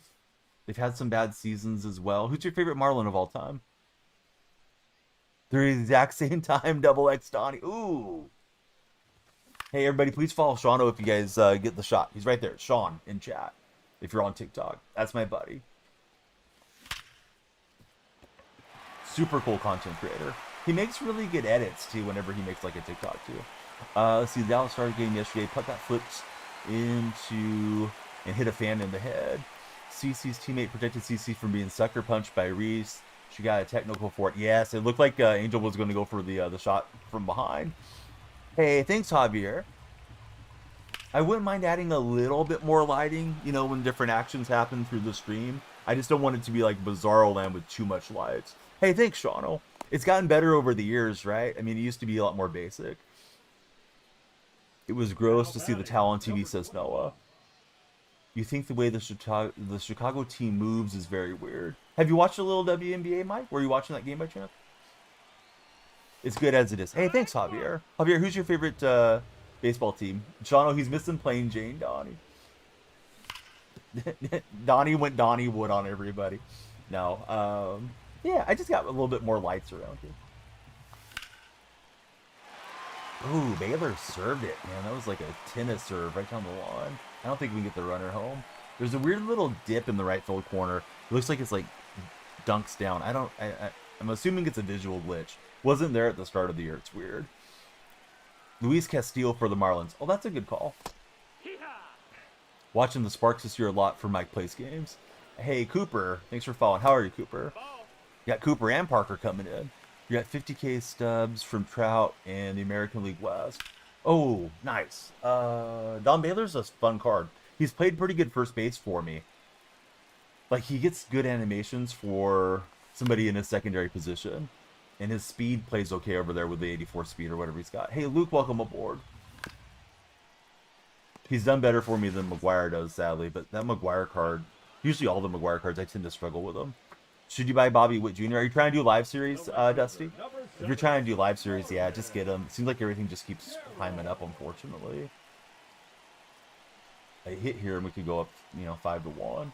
They've had some bad seasons as well. Who's your favorite Marlin of all time? They're the exact same time, Double X Donnie. Ooh. Hey, everybody, please follow Shauno if you guys get the shot. He's right there. Sean in chat. If you're on TikTok. That's my buddy. Super cool content creator. He makes really good edits, too, whenever he makes, like, a TikTok, too. Let's see. The Dallas started game yesterday. Puck got flipped into and hit a fan in the head. CC's teammate protected CC from being sucker punched by Reese. She got a technical for it. Yes, it looked like Angel was going to go for the shot from behind. Hey, thanks, Javier. I wouldn't mind adding a little bit more lighting, you know, when different actions happen through the stream. I just don't want it to be like Bizarro Land with too much lights. Hey, thanks, Shauno. It's gotten better over the years, right? I mean, it used to be a lot more basic. It was gross to see the towel on TV, says Noah. You think the way the Chicago team moves is very weird. Have you watched a little WNBA, Mike? Were you watching that game by chance? It's good as it is. Hey, thanks, Javier. Javier, who's your favorite baseball team? Shauno, he's missing Plain Jane Donnie. Donnie went Donnie Wood on everybody. No. Yeah, I just got a little bit more lights around here. Ooh, Baylor served it, man. That was like a tennis serve right down the lawn. I don't think we can get the runner home. There's a weird little dip in the right field corner. It looks like it's like dunks down. I'm assuming it's a visual glitch. Wasn't there at the start of the year. It's weird. Luis Castillo for the Marlins. Oh, that's a good call. Watching the Sparks this year a lot for Mike Place games. Hey, Cooper. Thanks for following. How are you, Cooper? You got Cooper and Parker coming in. You got 50K stubs from Trout and the American League West. Oh, nice. Don Baylor's a fun card. He's played pretty good first base for me. Like, he gets good animations for somebody in his secondary position. And his speed plays okay over there with the 84 speed or whatever he's got. Hey, Luke, welcome aboard. He's done better for me than McGuire does, sadly. But that McGuire card, usually all the McGuire cards, I tend to struggle with them. Should you buy Bobby Witt Jr.? Are you trying to do live series, Dusty? If you're trying to do live series, yeah, just get him. It seems like everything just keeps climbing up, unfortunately. A hit here and we could go up, you know, 5-1.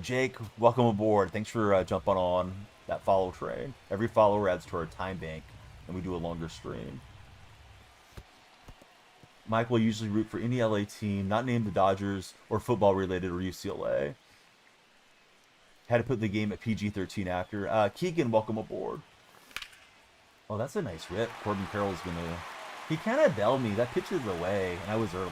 Jake, welcome aboard. Thanks for jumping on that follow train. Every follower adds to our time bank, and we do a longer stream. Mike will usually root for any LA team, not named the Dodgers or football related or UCLA. Had to put the game at PG-13 after. Keegan, welcome aboard. Oh, that's a nice rip. Corbin Carroll's gonna... He kind of belled me. That pitch is away, and I was early.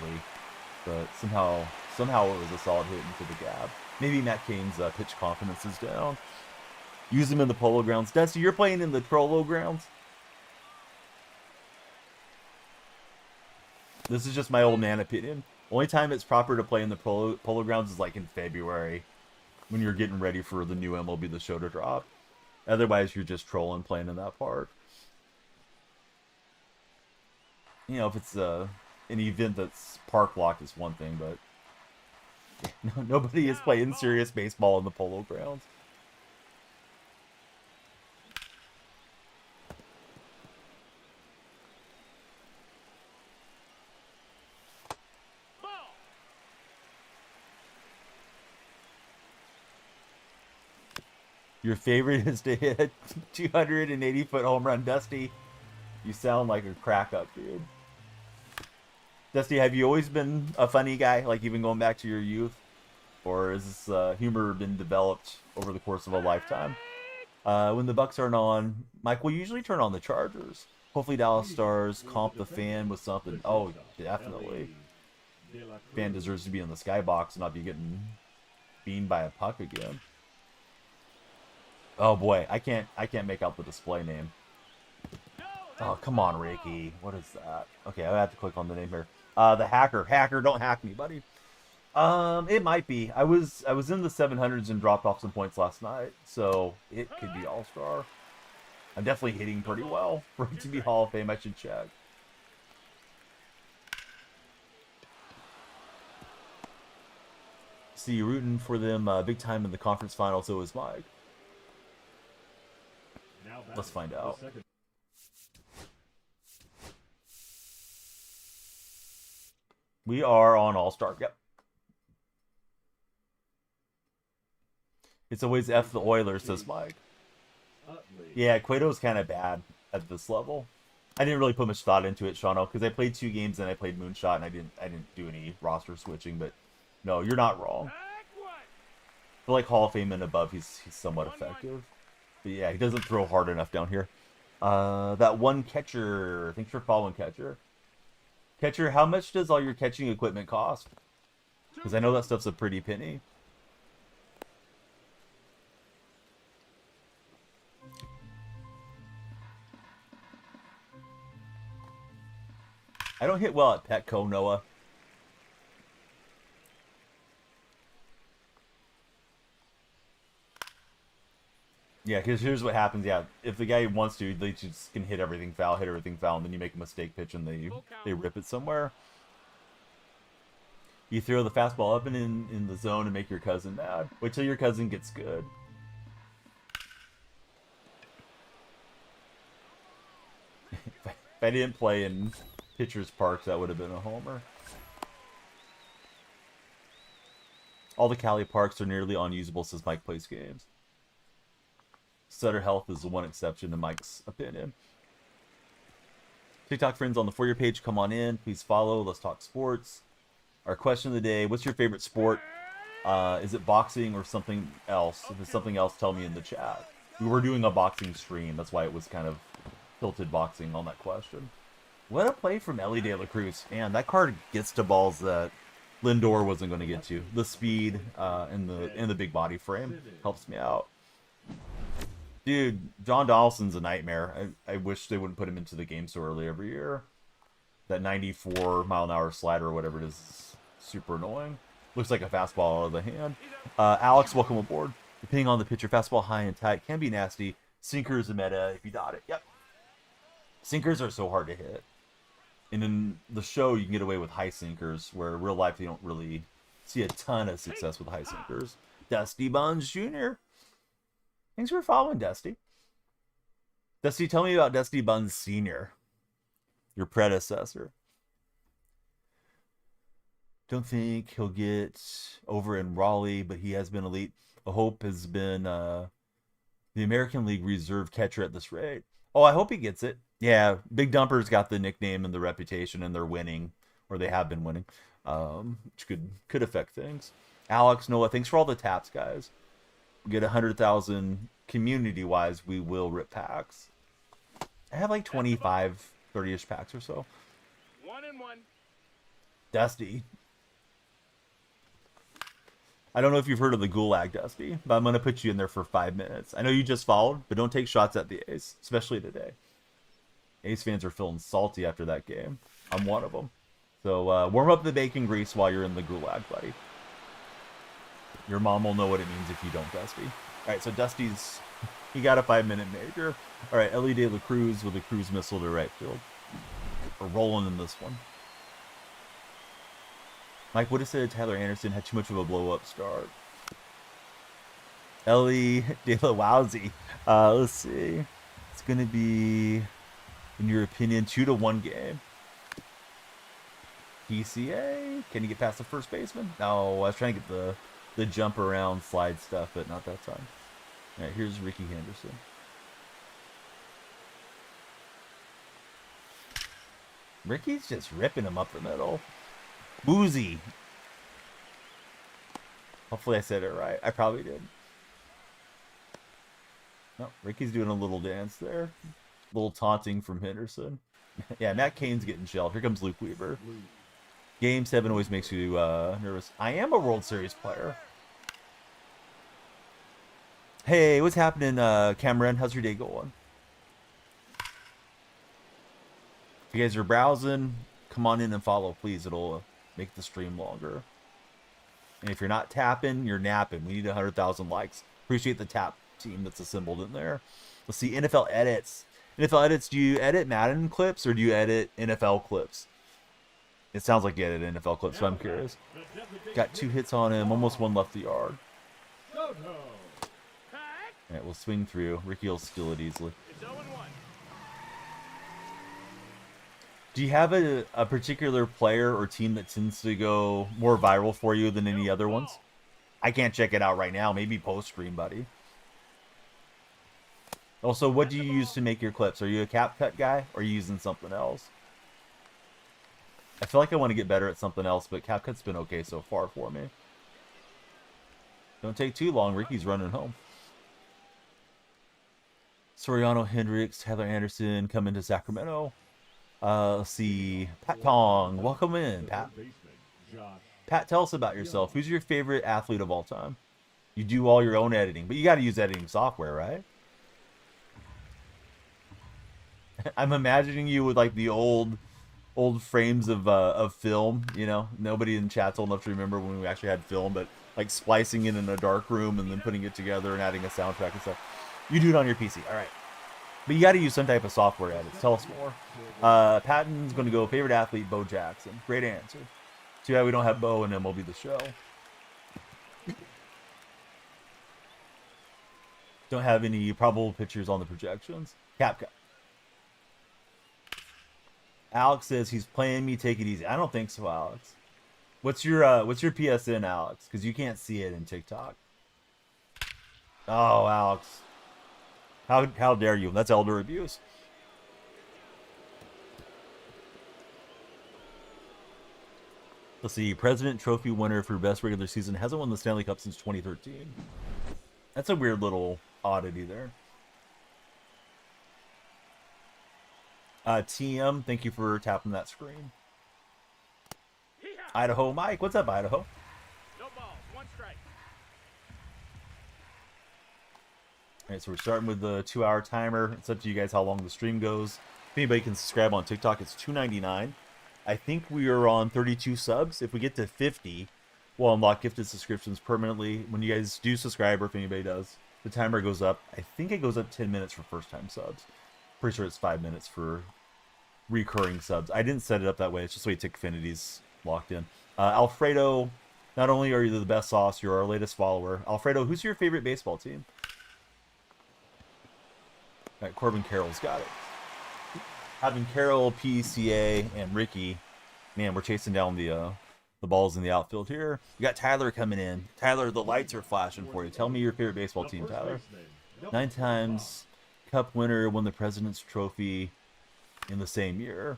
But somehow it was a solid hit into the gap. Maybe Matt Cain's pitch confidence is down. Use him in the Polo Grounds. Dusty, you're playing in the Polo Grounds? This is just my old man opinion. Only time it's proper to play in the Polo Grounds is like in February, when you're getting ready for the new MLB The Show to drop. Otherwise, you're just trolling playing in that park. You know, if it's an event that's park locked, is one thing, but nobody is playing serious baseball in the Polo Grounds. Your favorite is to hit a 280-foot home run, Dusty. You sound like a crack up, dude. Dusty, have you always been a funny guy, like even going back to your youth? Or has this humor been developed over the course of a lifetime? When the Bucks aren't on, Mike will usually turn on the Chargers. Hopefully Dallas Stars comp the fan with something. Oh, definitely. Fan deserves to be in the skybox and not be getting beamed by a puck again. Oh boy, I can't make out the display name. Oh, come on, Ricky. What is that? Okay, I have to click on the name here. The hacker. Hacker, don't hack me, buddy. It might be. I was in the 700s and dropped off some points last night, so it could be All-Star. I'm definitely hitting pretty well for it to be Hall of Fame. I should check. See, you're rooting for them big time in the conference final, so is Mike. Let's find out. We are on All-Star. Yep. It's always F the Oilers, says Mike. Yeah, Cueto's kind of bad at this level. I didn't really put much thought into it, Shauno, because I played 2 games and I played Moonshot and I didn't do any roster switching, but no, you're not wrong. For like Hall of Fame and above, he's somewhat effective. But yeah, he doesn't throw hard enough down here. That one catcher. Thanks for following, catcher. Catcher, how much does all your catching equipment cost? Because I know that stuff's a pretty penny. I don't hit well at Petco, Noah. Yeah, because here's what happens. Yeah, if the guy wants to, they just can hit everything foul, and then you make a mistake pitch and they rip it somewhere. You throw the fastball up and in the zone and make your cousin mad. Wait till your cousin gets good. If I didn't play in Pitcher's Park, that would have been a homer. All the Cali parks are nearly unusable since Mike plays games. Sutter Health is the one exception in Mike's opinion. TikTok friends on the For You page, come on in. Please follow. Let's talk sports. Our question of the day, what's your favorite sport? Is it boxing or something else? If it's something else, tell me in the chat. We were doing a boxing stream. That's why it was kind of tilted boxing on that question. What a play from Ellie De La Cruz. Man, that card gets to balls that Lindor wasn't going to get to. The speed and the big body frame helps me out. Dude, John Donaldson's a nightmare. I wish they wouldn't put him into the game so early every year. That 94-mile-an-hour slider or whatever it is super annoying. Looks like a fastball out of the hand. Alex, welcome aboard. Depending on the pitcher, fastball high and tight can be nasty. Sinker is a meta if you dot it. Yep. Sinkers are so hard to hit. And in the show, you can get away with high sinkers, where in real life you don't really see a ton of success with high sinkers. Dusty Buns Jr. Thanks for following, Dusty. Dusty, tell me about Dusty Buns Sr., your predecessor. Don't think he'll get over in Raleigh, but he has been elite. A hope has been the American League reserve catcher at this rate. Oh, I hope he gets it. Yeah, Big Dumper's got the nickname and the reputation, and they're winning, or they have been winning, which could affect things. Alex, Noah, thanks for all the taps, guys. We get 100,000 community-wise, we will rip packs. I have like 25, 30-ish packs or so. 1-1. Dusty. I don't know if you've heard of the Gulag, Dusty, but I'm going to put you in there for 5 minutes. I know you just followed, but don't take shots at the Ace, especially today. Ace fans are feeling salty after that game. I'm one of them. So warm up the bacon grease while you're in the Gulag, buddy. Your mom will know what it means if you don't, Dusty. All right, so Dusty's... He got a 5-minute major. All right, Ellie De La Cruz with a cruise missile to right field. We're rolling in this one. Mike would have said Tyler Anderson had too much of a blow-up start. Ellie De La Wowsy. Let's see. It's going to be, in your opinion, 2-1 game. PCA. Can he get past the first baseman? No, I was trying to get the jump around slide stuff, but not that time. All right, here's Ricky Henderson. Ricky's just ripping him up the middle. Boozy. Hopefully I said it right. I probably did. No, Ricky's doing a little dance there. A little taunting from Henderson. Yeah, Matt Cain's getting shelled. Here comes Luke Weaver. Game 7 always makes you nervous. I am a World Series player. Hey, what's happening, Cameron? How's your day going? If you guys are browsing, come on in and follow, please. It'll make the stream longer. And if you're not tapping, you're napping. We need 100,000 likes. Appreciate the tap team that's assembled in there. Let's see, NFL edits. NFL edits, do you edit Madden clips or do you edit NFL clips? It sounds like you edit NFL clips, so I'm curious. Got 2 hits on him, almost 1 left the yard. All right, we'll swing through. Ricky will steal it easily. Do you have a particular player or team that tends to go more viral for you than any other ones? I can't check it out right now. Maybe post-stream, buddy. Also, what do you use to make your clips? Are you a CapCut guy or are you using something else? I feel like I want to get better at something else, but CapCut's been okay so far for me. Don't take too long. Ricky's running home. Soriano, Hendricks, Tyler Anderson coming to Sacramento. Let's see. Pat Tong, welcome in, Pat. Pat, tell us about yourself. Who's your favorite athlete of all time? You do all your own editing, but you got to use editing software, right? I'm imagining you with like the old frames of film. You know, nobody in chat's old enough to remember when we actually had film, but like splicing it in a dark room and then putting it together and adding a soundtrack and stuff. You do it on your PC, all right. But you got to use some type of software edits. Tell us more. Patton's going to go favorite athlete, Bo Jackson. Great answer. Too bad we don't have Bo in MLB The Show. Don't have any probable pitchers on the projections. CapCut. Alex says he's playing me. Take it easy. I don't think so, Alex. What's your PSN, Alex? Because you can't see it in TikTok. Oh, Alex. How dare you? That's elder abuse. Let's see. President Trophy winner for best regular season. Hasn't won the Stanley Cup since 2013. That's a weird little oddity there. TM, thank you for tapping that screen. Idaho Mike. What's up, Idaho? No balls. 1 strike. All right, so we're starting with the 2-hour timer. It's up to you guys how long the stream goes. If anybody can subscribe on TikTok, it's $2.99. I think we are on 32 subs. If we get to 50, we'll unlock gifted subscriptions permanently. When you guys do subscribe, or if anybody does, the timer goes up. I think it goes up 10 minutes for first-time subs. Pretty sure it's 5 minutes for recurring subs. I didn't set it up that way. It's just the way Tickfinity's locked in. Alfredo, not only are you the best sauce, you're our latest follower. Alfredo, who's your favorite baseball team? All right, Corbin Carroll's got it. Having Carroll, PCA, and Ricky, man, we're chasing down the balls in the outfield here. We got Tyler coming in. Tyler, the lights are flashing for you. Tell me your favorite baseball team, Tyler. 9 times Cup winner, won the President's Trophy in the same year.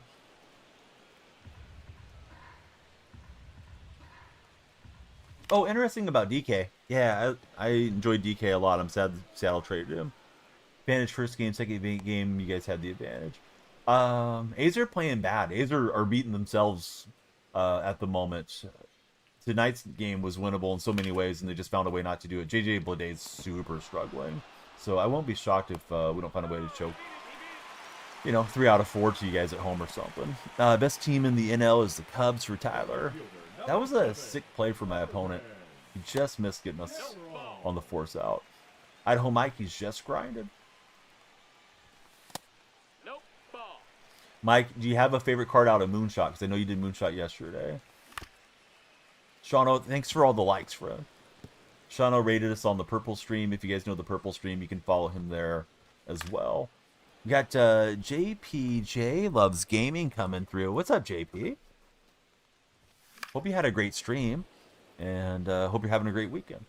Oh, interesting about DK. Yeah, I enjoyed DK a lot. I'm sad Seattle traded him. Advantage first game, second game, you guys had the advantage. A's are playing bad. A's are beating themselves at the moment. Tonight's game was winnable in so many ways, and they just found a way not to do it. JJ Bleday's super struggling. So I won't be shocked if we don't find a way to choke, 3 out of 4 to you guys at home or something. Best team in the NL is the Cubs for Tyler. That was a sick play for my opponent. He just missed getting us on the force out. Idaho Mike, he's just grinded. Mike, do you have a favorite card out of Moonshot? Because I know you did Moonshot yesterday. Shauno, thanks for all the likes, Fred. Shauno rated us on the Purple stream. If you guys know the Purple stream, you can follow him there as well. We got JPJ Loves Gaming coming through. What's up, JP? Hope you had a great stream, and hope you're having a great weekend.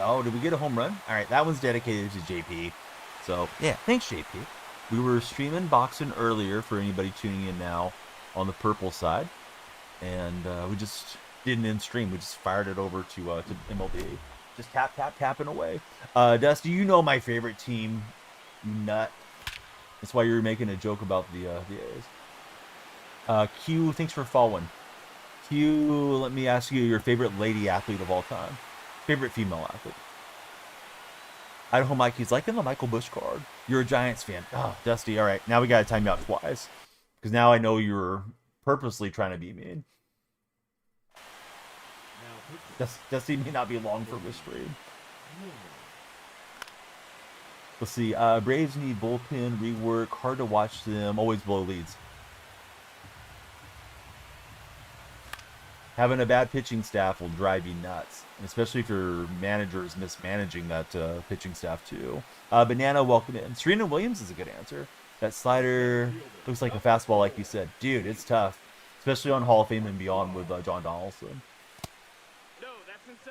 Oh, did we get a home run? All right, that one's dedicated to JP. So, yeah, thanks, JP. We were streaming boxing earlier for anybody tuning in now on the Purple side. And we just didn't end stream. We just fired it over to MLB. Just tapping away. Dusty, you know my favorite team, you nut. That's why you were making a joke about the A's. Q, thanks for following. Q, let me ask you your favorite lady athlete of all time. Favorite female athlete. Idaho Mike, he's liking the Michael Bush card. You're a Giants fan. Oh, Dusty, all right. Now we got to time you out twice. Because now I know you're purposely trying to be mean. Dusty may not be long for this stream. Let's see. Braves need bullpen, rework, hard to watch them, always blow leads. Having a bad pitching staff will drive you nuts, especially if your manager is mismanaging that pitching staff too. Banana, welcome in. Serena Williams is a good answer. That slider looks like a fastball, like you said. Dude, it's tough, especially on Hall of Fame and beyond with John Donaldson.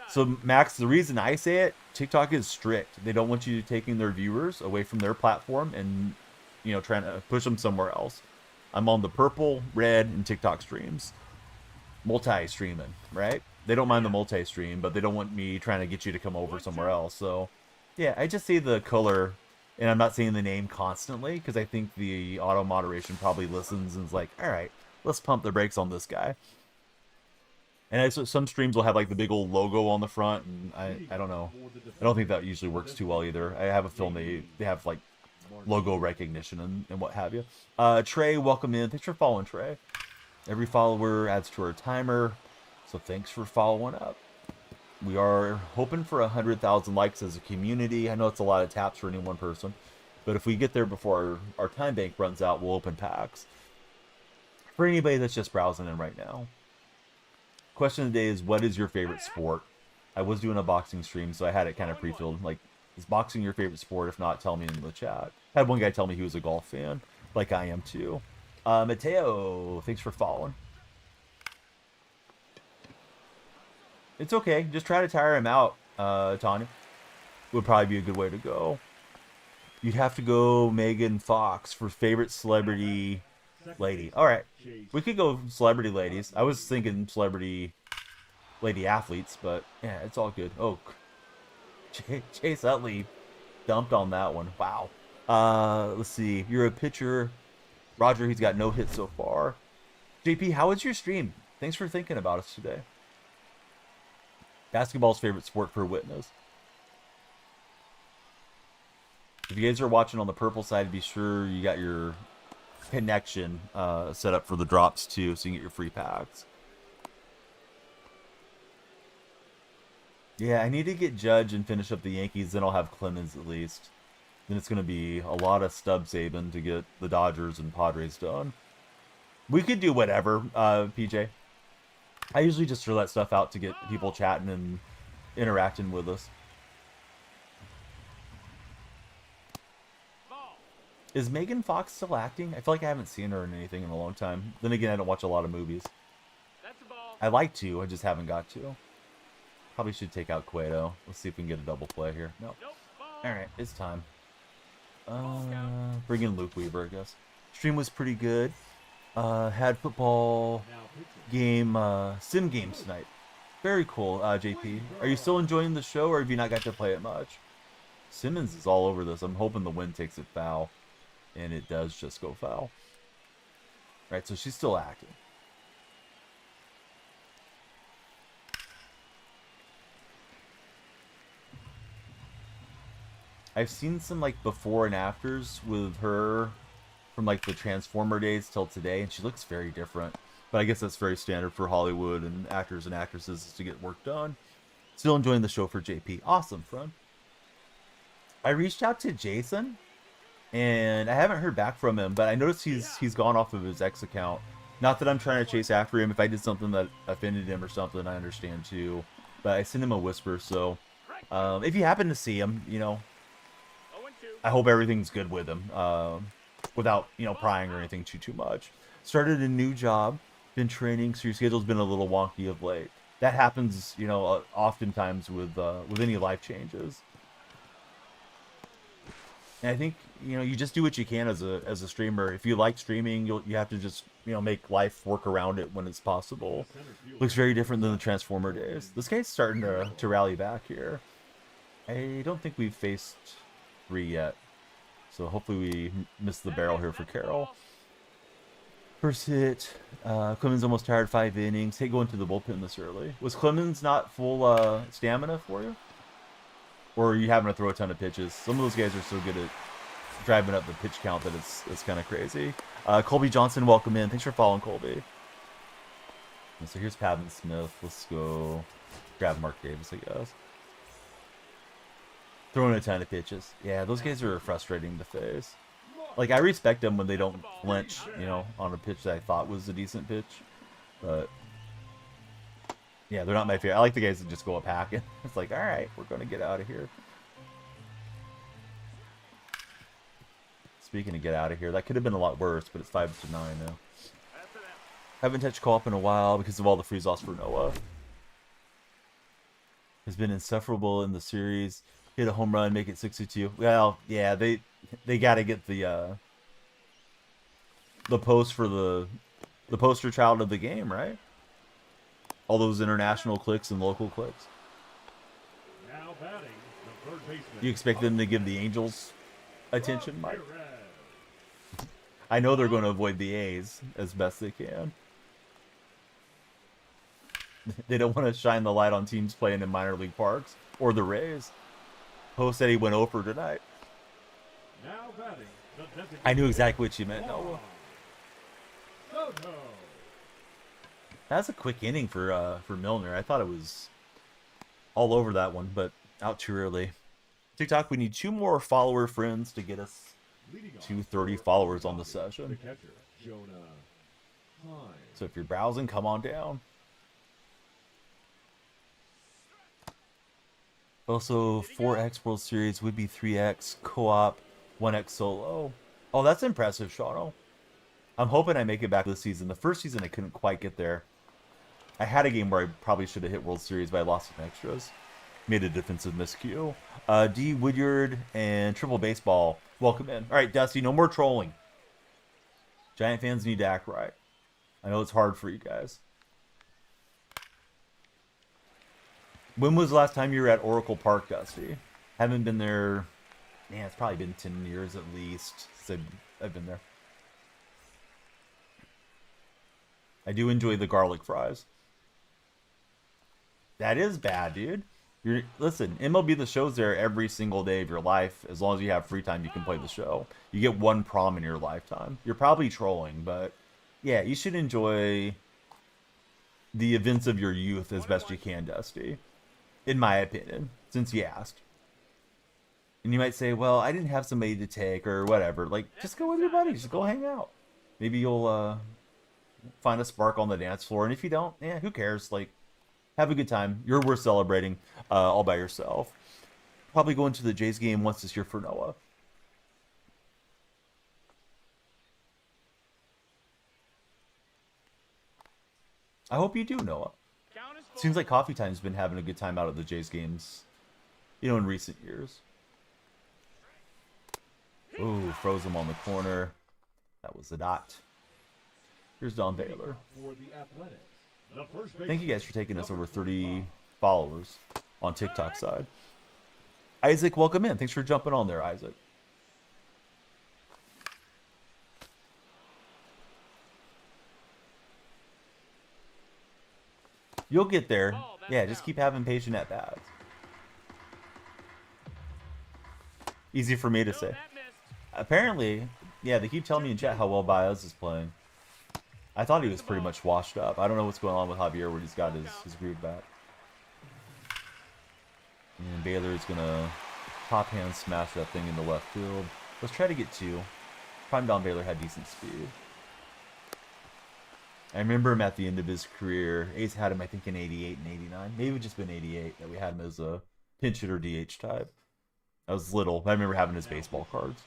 So, Max, the reason I say it, TikTok is strict. They don't want you taking their viewers away from their platform and, trying to push them somewhere else. I'm on the Purple, Red, and TikTok streams. Multi-streaming, right? They don't mind the multi-stream, but they don't want me trying to get you to come over somewhere else. So, yeah, I just see the color, and I'm not saying the name constantly, because I think the auto-moderation probably listens and is like, all right, let's pump the brakes on this guy. And some streams will have like the big old logo on the front, and I don't know. I don't think that usually works too well either. I have a film they have like logo recognition and what have you. Trey, welcome in. Thanks for following, Trey. Every follower adds to our timer, so thanks for following up. We are hoping for 100,000 likes as a community. I know it's a lot of taps for any one person, but if we get there before our time bank runs out, we'll open packs. For anybody that's just browsing in right now. Question of the day is, what is your favorite sport? I was doing a boxing stream, so I had it kind of pre-filled. Like, is boxing your favorite sport? If not, tell me in the chat. I had one guy tell me he was a golf fan, like I am too. Mateo, thanks for following. It's okay. Just try to tire him out, Tanya. Would probably be a good way to go. You'd have to go Megan Fox for favorite celebrity lady. All right. We could go celebrity ladies. I was thinking celebrity lady athletes, but yeah, it's all good. Oh, Chase Utley dumped on that one. Wow. Let's see. You're a pitcher. Roger, he's got no hits so far. JP, how was your stream? Thanks for thinking about us today. Basketball's favorite sport for witness. If you guys are watching on the Purple side, be sure you got your connection set up for the drops too, so you can get your free packs. Yeah, I need to get Judge and finish up the Yankees, then I'll have Clemens at least. Then it's going to be a lot of stub Saban to get the Dodgers and Padres done. We could do whatever, PJ. I usually just throw that stuff out to get people chatting and interacting with us. Is Megan Fox still acting? I feel like I haven't seen her in anything in a long time. Then again, I don't watch a lot of movies. I like to, I just haven't got to. Probably should take out Cueto. Let's see if we can get a double play here. Nope. Alright, it's time. Bring in Luke Weaver, I guess. Stream was pretty good. Had football game, sim games tonight. Very cool, JP. Are you still enjoying the show, or have you not got to play it much? Simmons is all over this. I'm hoping the wind takes it foul. And it does just go foul. Right, so she's still active. I've seen some like before and afters with her from like the Transformer days till today, and she looks very different. But I guess that's very standard for Hollywood and actors and actresses to get work done. Still enjoying the show for JP. Awesome, friend. I reached out to Jason, and I haven't heard back from him, but I noticed he's gone off of his X account. Not that I'm trying to chase after him. If I did something that offended him or something, I understand too. But I sent him a whisper, so if you happen to see him, you know, I hope everything's good with him, without, you know, prying or anything too much. Started a new job, been training, so your schedule's been a little wonky of late. That happens, you know, oftentimes with any life changes. And I think, you know, you just do what you can as a streamer. If you like streaming, you have to just, you know, make life work around it when it's possible. Looks very different than the Transformer days. This guy's starting to rally back here. I don't think we've faced 3 yet. So hopefully we missed the barrel here for Carroll. First hit. Clemens almost tired 5 innings. Hate going to the bullpen this early. Was Clemens not full stamina for you? Or are you having to throw a ton of pitches? Some of those guys are so good at driving up the pitch count that it's kind of crazy. Colby Johnson, welcome in. Thanks for following, Colby. And so here's Pavin Smith. Let's go grab Mark Davis, I guess. Throwing a ton of pitches. Yeah, those guys are frustrating to face. Like, I respect them when they don't flinch, you know, on a pitch that I thought was a decent pitch. But yeah, they're not my favorite. I like the guys that just go up hacking. It's like, all right, we're going to get out of here. Speaking of get out of here, that could have been a lot worse, but it's 5-9 now. Haven't touched co-op in a while because of all the freeze-offs for Noah. Has been insufferable in the series. Hit a home run, make it 6-2. Well, yeah, they got to get the post for the poster child of the game, right? All those international clicks and local clicks. Now batting, the third baseman. You expect them to give the Angels attention, Mike? I know they're going to avoid the A's as best they can. They don't want to shine the light on teams playing in minor league parks or the Rays. Post said he went over tonight. Now batting, I knew exactly what you meant, Noah. That's a quick inning for Milner. I thought it was all over that one, but out too early. TikTok, we need 2 more follower friends to get us to 30 followers on the session. So if you're browsing, come on down. Also, 4X World Series would be 3X co-op, 1X solo. Oh, that's impressive, Shano. I'm hoping I make it back this season. The first season, I couldn't quite get there. I had a game where I probably should have hit World Series, but I lost some extras. Made a defensive miscue. D. Woodyard and Triple Baseball, welcome in. All right, Dusty, no more trolling. Giant fans need to act right. I know it's hard for you guys. When was the last time you were at Oracle Park, Dusty? Haven't been there. Man, it's probably been 10 years at least since I've been there. I do enjoy the garlic fries. That is bad, dude. Listen, MLB The Show's there every single day of your life. As long as you have free time, you can play the show. You get 1 prom in your lifetime. You're probably trolling, but yeah, you should enjoy the events of your youth as best you can, Dusty. in my opinion, since you asked. And you might say, well, I didn't have somebody to take or whatever. Like, just go with your buddies. Just go hang out. Maybe you'll find a spark on the dance floor. And if you don't, yeah, who cares? Like, have a good time. You're worth celebrating all by yourself. Probably going to the Jays game once this year for Noah. I hope you do, Noah. Seems like Coffee Time's been having a good time out at the Jays games, you know, in recent years. Ooh, froze him on the corner. That was the dot. Here's Don Baylor. Thank you guys for taking us over 30 followers on TikTok side. Isaac, welcome in. Thanks for jumping on there, Isaac. You'll get there. Yeah, just keep having patient at bats. Easy for me to say. Apparently, yeah, they keep telling me in chat how well Baez is playing. I thought he was pretty much washed up. I don't know what's going on with Javier when he's got his groove back. And Baylor is going to top hand smash that thing in the left field. Let's try to get two. Prime Don Baylor had decent speed. I remember him at the end of his career. Ace had him, I think, in 88 and 89. Maybe it just been 88 that we had him as a pinch hitter DH type. I was little. I remember having his baseball cards.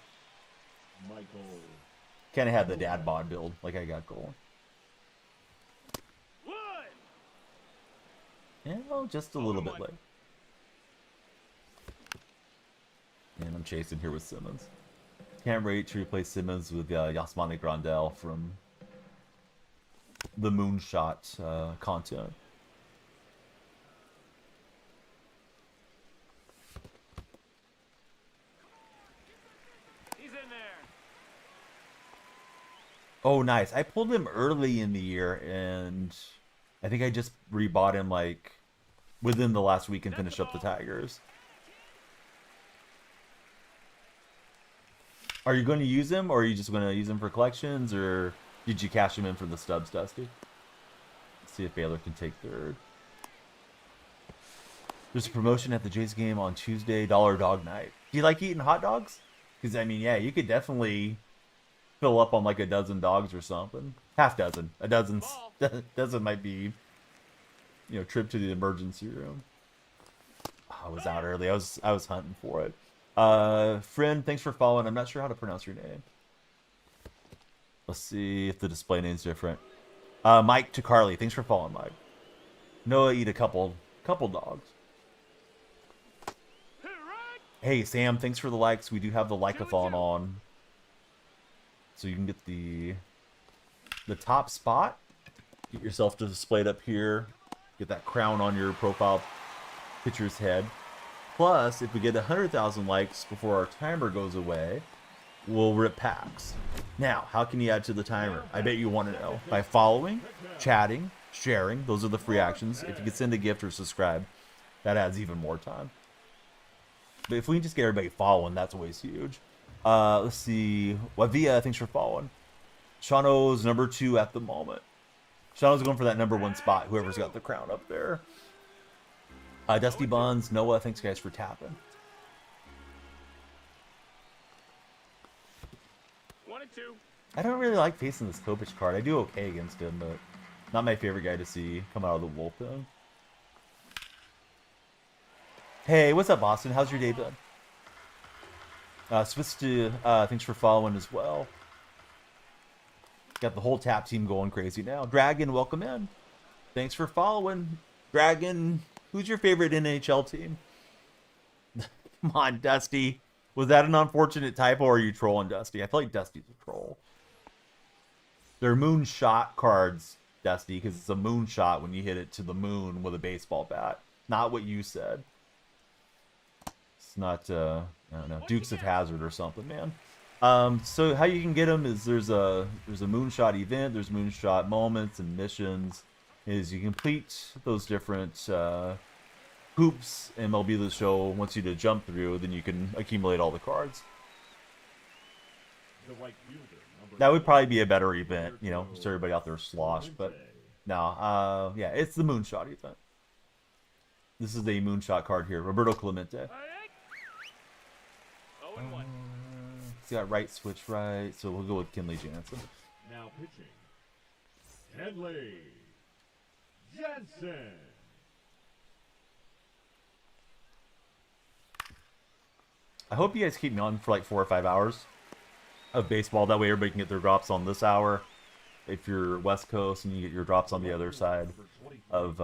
Kind of had the dad bod build like I got going. Yeah, well, just a little bit late. And I'm chasing here with Simmons. Can't wait to replace Simmons with Yasmani Grandal from the Moonshot content. He's in there. Oh, nice. I pulled him early in the year, and I think I just rebought him like within the last week and finished up the Tigers. Are you going to use him, or are you just going to use him for collections, or did you cash him in for the stubs, Dusty? Let's see if Baylor can take third. There's a promotion at the Jays game on Tuesday, $1 dog night. Do you like eating hot dogs? Because, I mean, yeah, you could definitely fill up on like a dozen dogs or something. Half dozen. A dozen might be, you know, trip to the emergency room. I was out early. I was hunting for it. Friend, thanks for following. I'm not sure how to pronounce your name. Let's see if the display name's different. Mike Tacarli, thanks for following, Mike. Noah, eat a couple dogs. Hey, Sam, thanks for the likes. We do have the like-a-thon on. So you can get the top spot. Get yourself displayed up here. Get that crown on your profile picture's head. Plus, if we get 100,000 likes before our timer goes away, we'll rip packs. Now, how can you add to the timer? I bet you want to know. By following, chatting, sharing. Those are the free actions. If you could send a gift or subscribe, that adds even more time. But if we can just get everybody following, that's always huge. Let's see. Wavia, thanks for following. Shano's number 2 at the moment. Shano's going for that number 1 spot, whoever's got the crown up there. Dusty Buns, Noah, thanks guys for tapping. 1 and 2. I don't really like facing this Kopech card. I do okay against him, but not my favorite guy to see come out of the bullpen. Hey, what's up, Boston? How's your day been? Swiss to, thanks for following as well. Got the whole tap team going crazy now. Dragon, welcome in. Thanks for following. Dragon, who's your favorite NHL team? Come on, Dusty. Was that an unfortunate typo, or are you trolling Dusty? I feel like Dusty's a troll. They're Moonshot cards, Dusty, because it's a moonshot when you hit it to the moon with a baseball bat. Not what you said. It's not, I don't know, Dukes of Hazzard or something, man. So how you can get them is there's a Moonshot event, there's Moonshot moments and missions. Is you complete those different hoops, MLB The Show wants you to jump through, then you can accumulate all the cards. That would probably be a better event, you know, just everybody out there slosh, but no, yeah, it's the Moonshot event. This is a Moonshot card here. Roberto Clemente. 0-1. He's got right switch right, so we'll go with Kenley Jansen. Now pitching. Kenley Jansen. I hope you guys keep me on for like 4 or 5 hours of baseball. That way everybody can get their drops on this hour. If you're West Coast and you get your drops on the other side of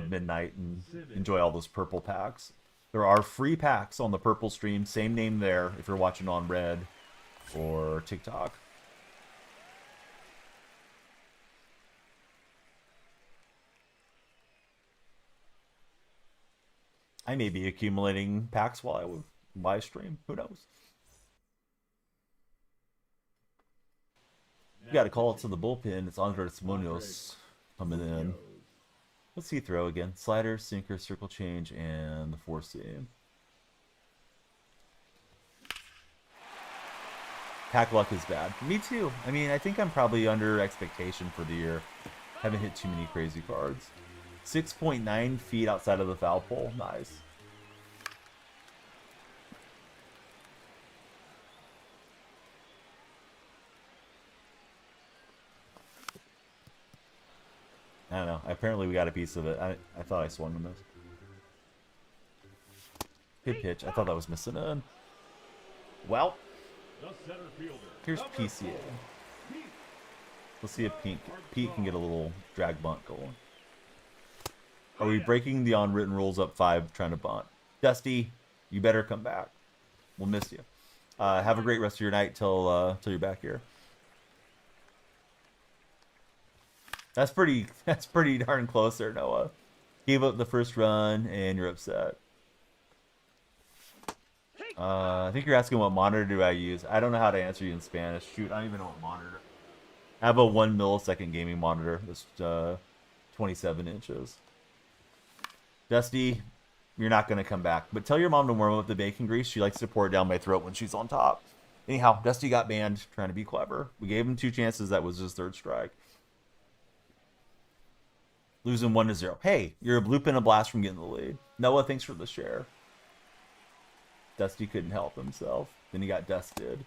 midnight and enjoy all those purple packs. There are free packs on the purple stream. Same name there if you're watching on Red or TikTok. I may be accumulating packs while I live stream. Who knows? You got to call it to the bullpen. It's Andres Munoz coming in. What's he throw again? Slider, sinker, circle change, and the 4-seam. Pack luck is bad. Me too. I mean, I think I'm probably under expectation for the year. Haven't hit too many crazy cards. 6.9 feet outside of the foul pole. Nice. I don't know. Apparently we got a piece of it. I thought I swung on this. Good pitch. I thought that was missing in. Well, here's PCA. Let's see if Pete can get a little drag bunt going. Are we breaking the unwritten rules up 5 trying to bunt? Dusty, you better come back. We'll miss you. Have a great rest of your night till you're back here. That's pretty darn close there, Noah. Gave up the first run and you're upset. I think you're asking what monitor do I use. I don't know how to answer you in Spanish. Shoot, I don't even know what monitor. I have a 1 millisecond gaming monitor. That's 27 inches. Dusty, you're not going to come back. But tell your mom to warm up the bacon grease. She likes to pour it down my throat when she's on top. Anyhow, Dusty got banned trying to be clever. We gave him 2 chances. That was his 3rd strike. Losing 1-0. Hey, you're a bloop and a blast from getting the lead. Noah, thanks for the share. Dusty couldn't help himself. Then he got dusted.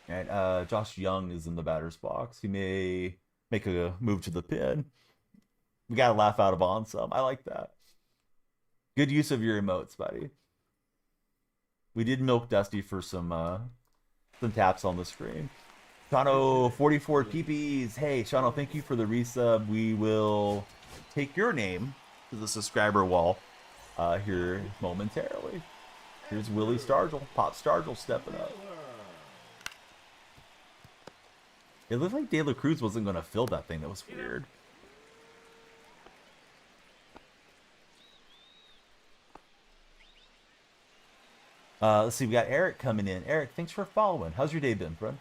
And Josh Young is in the batter's box. He may make a move to the pin. We got to laugh out of on some. I like that. Good use of your emotes, buddy. We did milk Dusty for some taps on the screen. Shano, 44 PPs. Hey, Shano, thank you for the resub. We will take your name to the subscriber wall here momentarily. Here's Willie Stargell. Pop Stargell stepping up. It looked like De La Cruz wasn't going to fill that thing. That was weird. Let's see. We got Eric coming in. Eric, thanks for following. How's your day been, friend?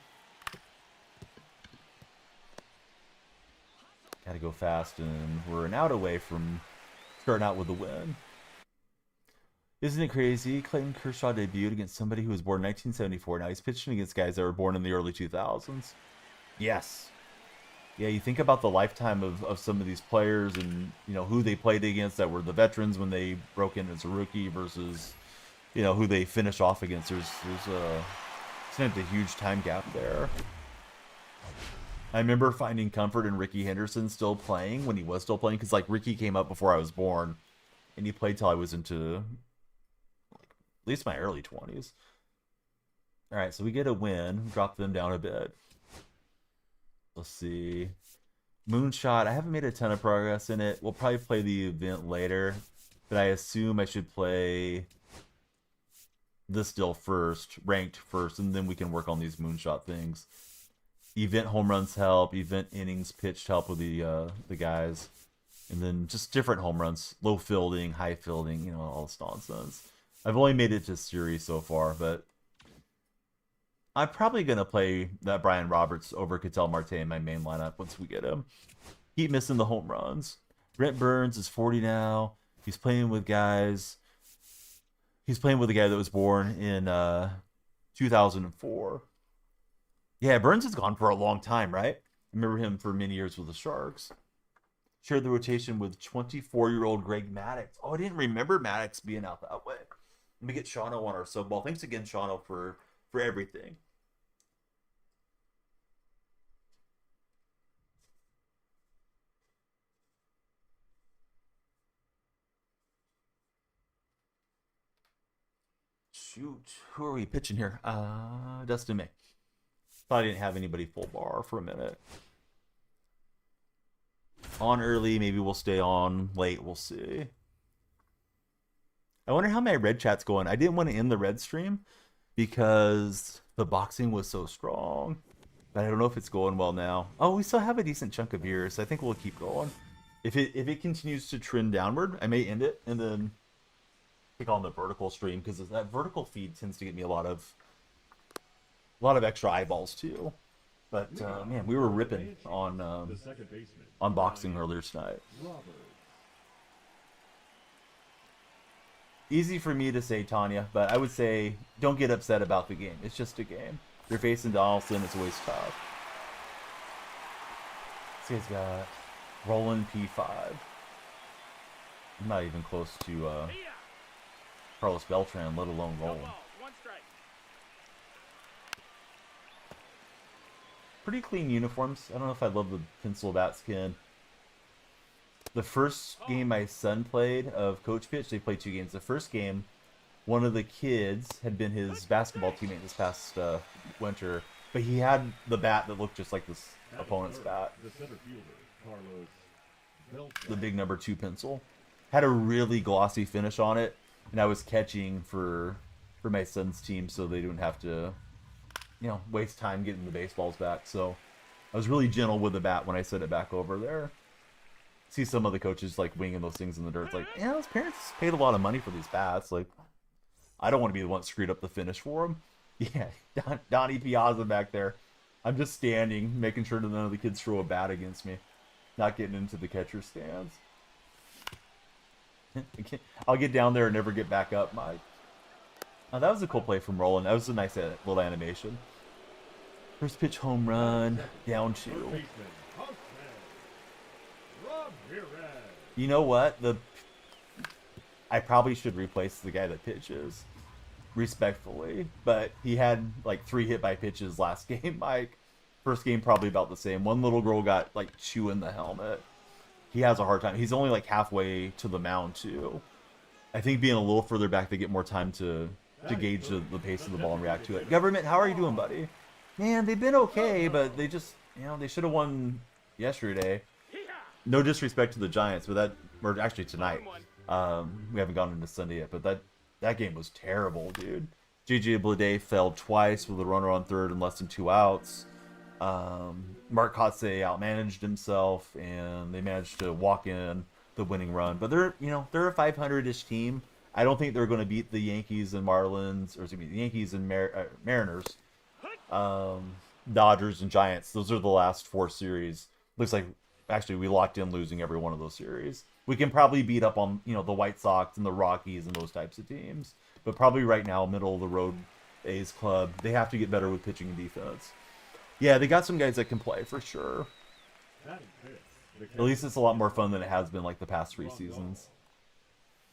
Got to go fast, and we're an out away from starting out with a win. Isn't it crazy? Clayton Kershaw debuted against somebody who was born in 1974. Now he's pitching against guys that were born in the early 2000s. Yes. Yeah, you think about the lifetime of some of these players and, you know, who they played against that were the veterans when they broke in as a rookie versus, you know, who they finish off against. There's a huge time gap there. I remember finding comfort in Ricky Henderson still playing when he was still playing, because like Ricky came up before I was born, and he played till I was into like, at least my early 20s. All right, so we get a win, drop them down a bit. Let's see, Moonshot. I haven't made a ton of progress in it. We'll probably play the event later, but I assume I should play this still first, ranked first, and then we can work on these Moonshot things. Event home runs help, event innings pitched help with the guys, and then just different home runs, low fielding, high fielding, you know, all this nonsense. I've only made it to series so far, but I'm probably gonna play that Brian Roberts over Ketel Marte in my main lineup once we get him. Keep missing the home runs. Brent Burns is 40 now. He's playing with guys. He's playing with a guy that was born in 2004. Yeah, Burns has gone for a long time, right? I remember him for many years with the Sharks. shared the rotation with 24-year-old Greg Maddox. Oh, I didn't remember Maddox being out that way. Let me get Shauno on our sub ball. Thanks again, Shauno, for everything. Shoot, who are we pitching here? Dustin May. Thought I didn't have anybody full bar for a minute. On early, maybe we'll stay on late. We'll see. I wonder how my red chat's going. I didn't want to end the red stream because the boxing was so strong. But I don't know if it's going well now. Oh, we still have a decent chunk of viewers. I think we'll keep going. If it continues to trend downward, I may end it and then click on the vertical stream, because that vertical feed tends to get me a lot of extra eyeballs too. But man, we were ripping on boxing earlier tonight. Easy for me to say, Tanya, but I would say don't get upset about the game. It's just a game. You're facing Donaldson. It's always tough. This guy's got Roland P5. I'm not even close to Carlos Beltran, let alone Roland. Pretty clean uniforms. I don't know if I love the pencil bat skin. The first game my son played of Coach Pitch, they played 2 games. The first game, one of the kids had been his basketball teammate this past winter, but he had the bat that looked just like this opponent's bat. The big number 2 pencil. Had a really glossy finish on it, and I was catching for my son's team so they didn't have to, waste time getting the baseballs back. So I was really gentle with the bat when I sent it back over there. See some of the coaches like winging those things in the dirt. It's like, those parents paid a lot of money for these bats. Like, I don't want to be the one that screwed up the finish for them. Yeah, Donnie Piazza back there. I'm just standing, making sure that none of the kids throw a bat against me. Not getting into the catcher stands. I'll get down there and never get back up, Mike. Oh, that was a cool play from Roland. That was a nice little animation. First pitch home run, down 2. You know what? I probably should replace the guy that pitches, respectfully. But he had like 3 hit by pitches last game, Mike. First game probably about the same. One little girl got like chewing the helmet. He has a hard time. He's only like halfway to the mound too. I think being a little further back, they get more time to gauge the pace of the ball and react to it. Government, how are you doing, buddy? Man, they've been okay, but they just, they should have won yesterday. No disrespect to the Giants, but or actually tonight. We haven't gone into Sunday yet, but that game was terrible, dude. JJ Bleday failed twice with a runner on third and less than 2 outs. Mark Kotze outmanaged himself, and they managed to walk in the winning run. But they're a 500-ish team. I don't think they're going to beat the Yankees and Marlins, or excuse me, the Yankees and Mariners, Dodgers and Giants. Those are the last 4 series. Looks like actually we locked in losing every one of those series. We can probably beat up on the White Sox and the Rockies and those types of teams, but probably right now middle of the road A's club. They have to get better with pitching and defense. Yeah, they got some guys that can play for sure. At least it's a lot more fun than it has been like the past 3 seasons.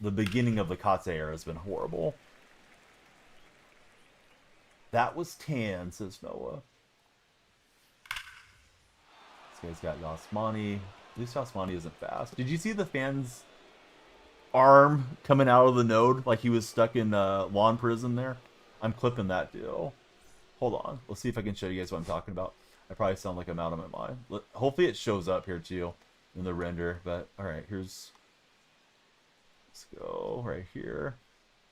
The beginning of the Kotze era has been horrible. That was tan, says Noah. This guy's got Yasmani. At least Yasmani isn't fast. Did you see the fan's arm coming out of the node like he was stuck in lawn prison there? I'm clipping that deal. Hold on. Let's see if I can show you guys what I'm talking about. I probably sound like I'm out of my mind. Hopefully it shows up here too in the render. But alright, let's go right here.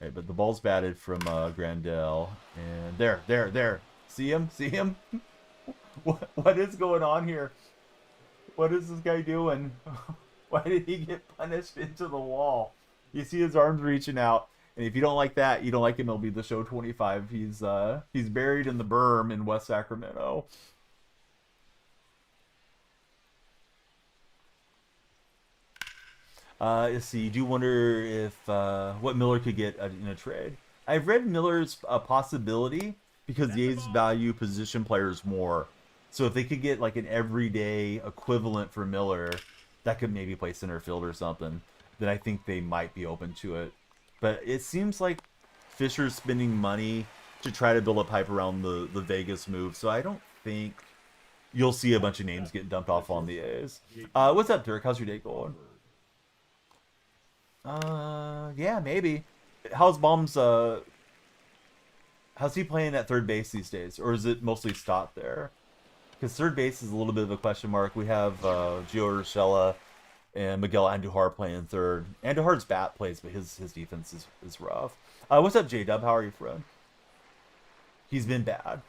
Alright, but the ball's batted from Grandel. And there. See him? See him? What is going on here? What is this guy doing? Why did he get punished into the wall? You see his arms reaching out. And if you don't like that, you don't like him, it'll be the show 25. He's buried in the berm in West Sacramento. Let's see. You do wonder if what Miller could get in a trade. I've read Miller's a possibility because the A's value position players more. So if they could get like an everyday equivalent for Miller that could maybe play center field or something, then I think they might be open to it. But it seems like Fisher's spending money to try to build up hype around the Vegas move, so I don't think you'll see a bunch of names get dumped off on the A's. What's up, Dirk? How's your day going? Yeah, maybe. How's Baum's, how's he playing at third base these days? Or is it mostly Stott there? Because third base is a little bit of a question mark. We have Gio Urshela and Miguel Andujar playing third. Andujar's bat plays, but his defense is rough. What's up, J-Dub? How are you, friend? He's been bad.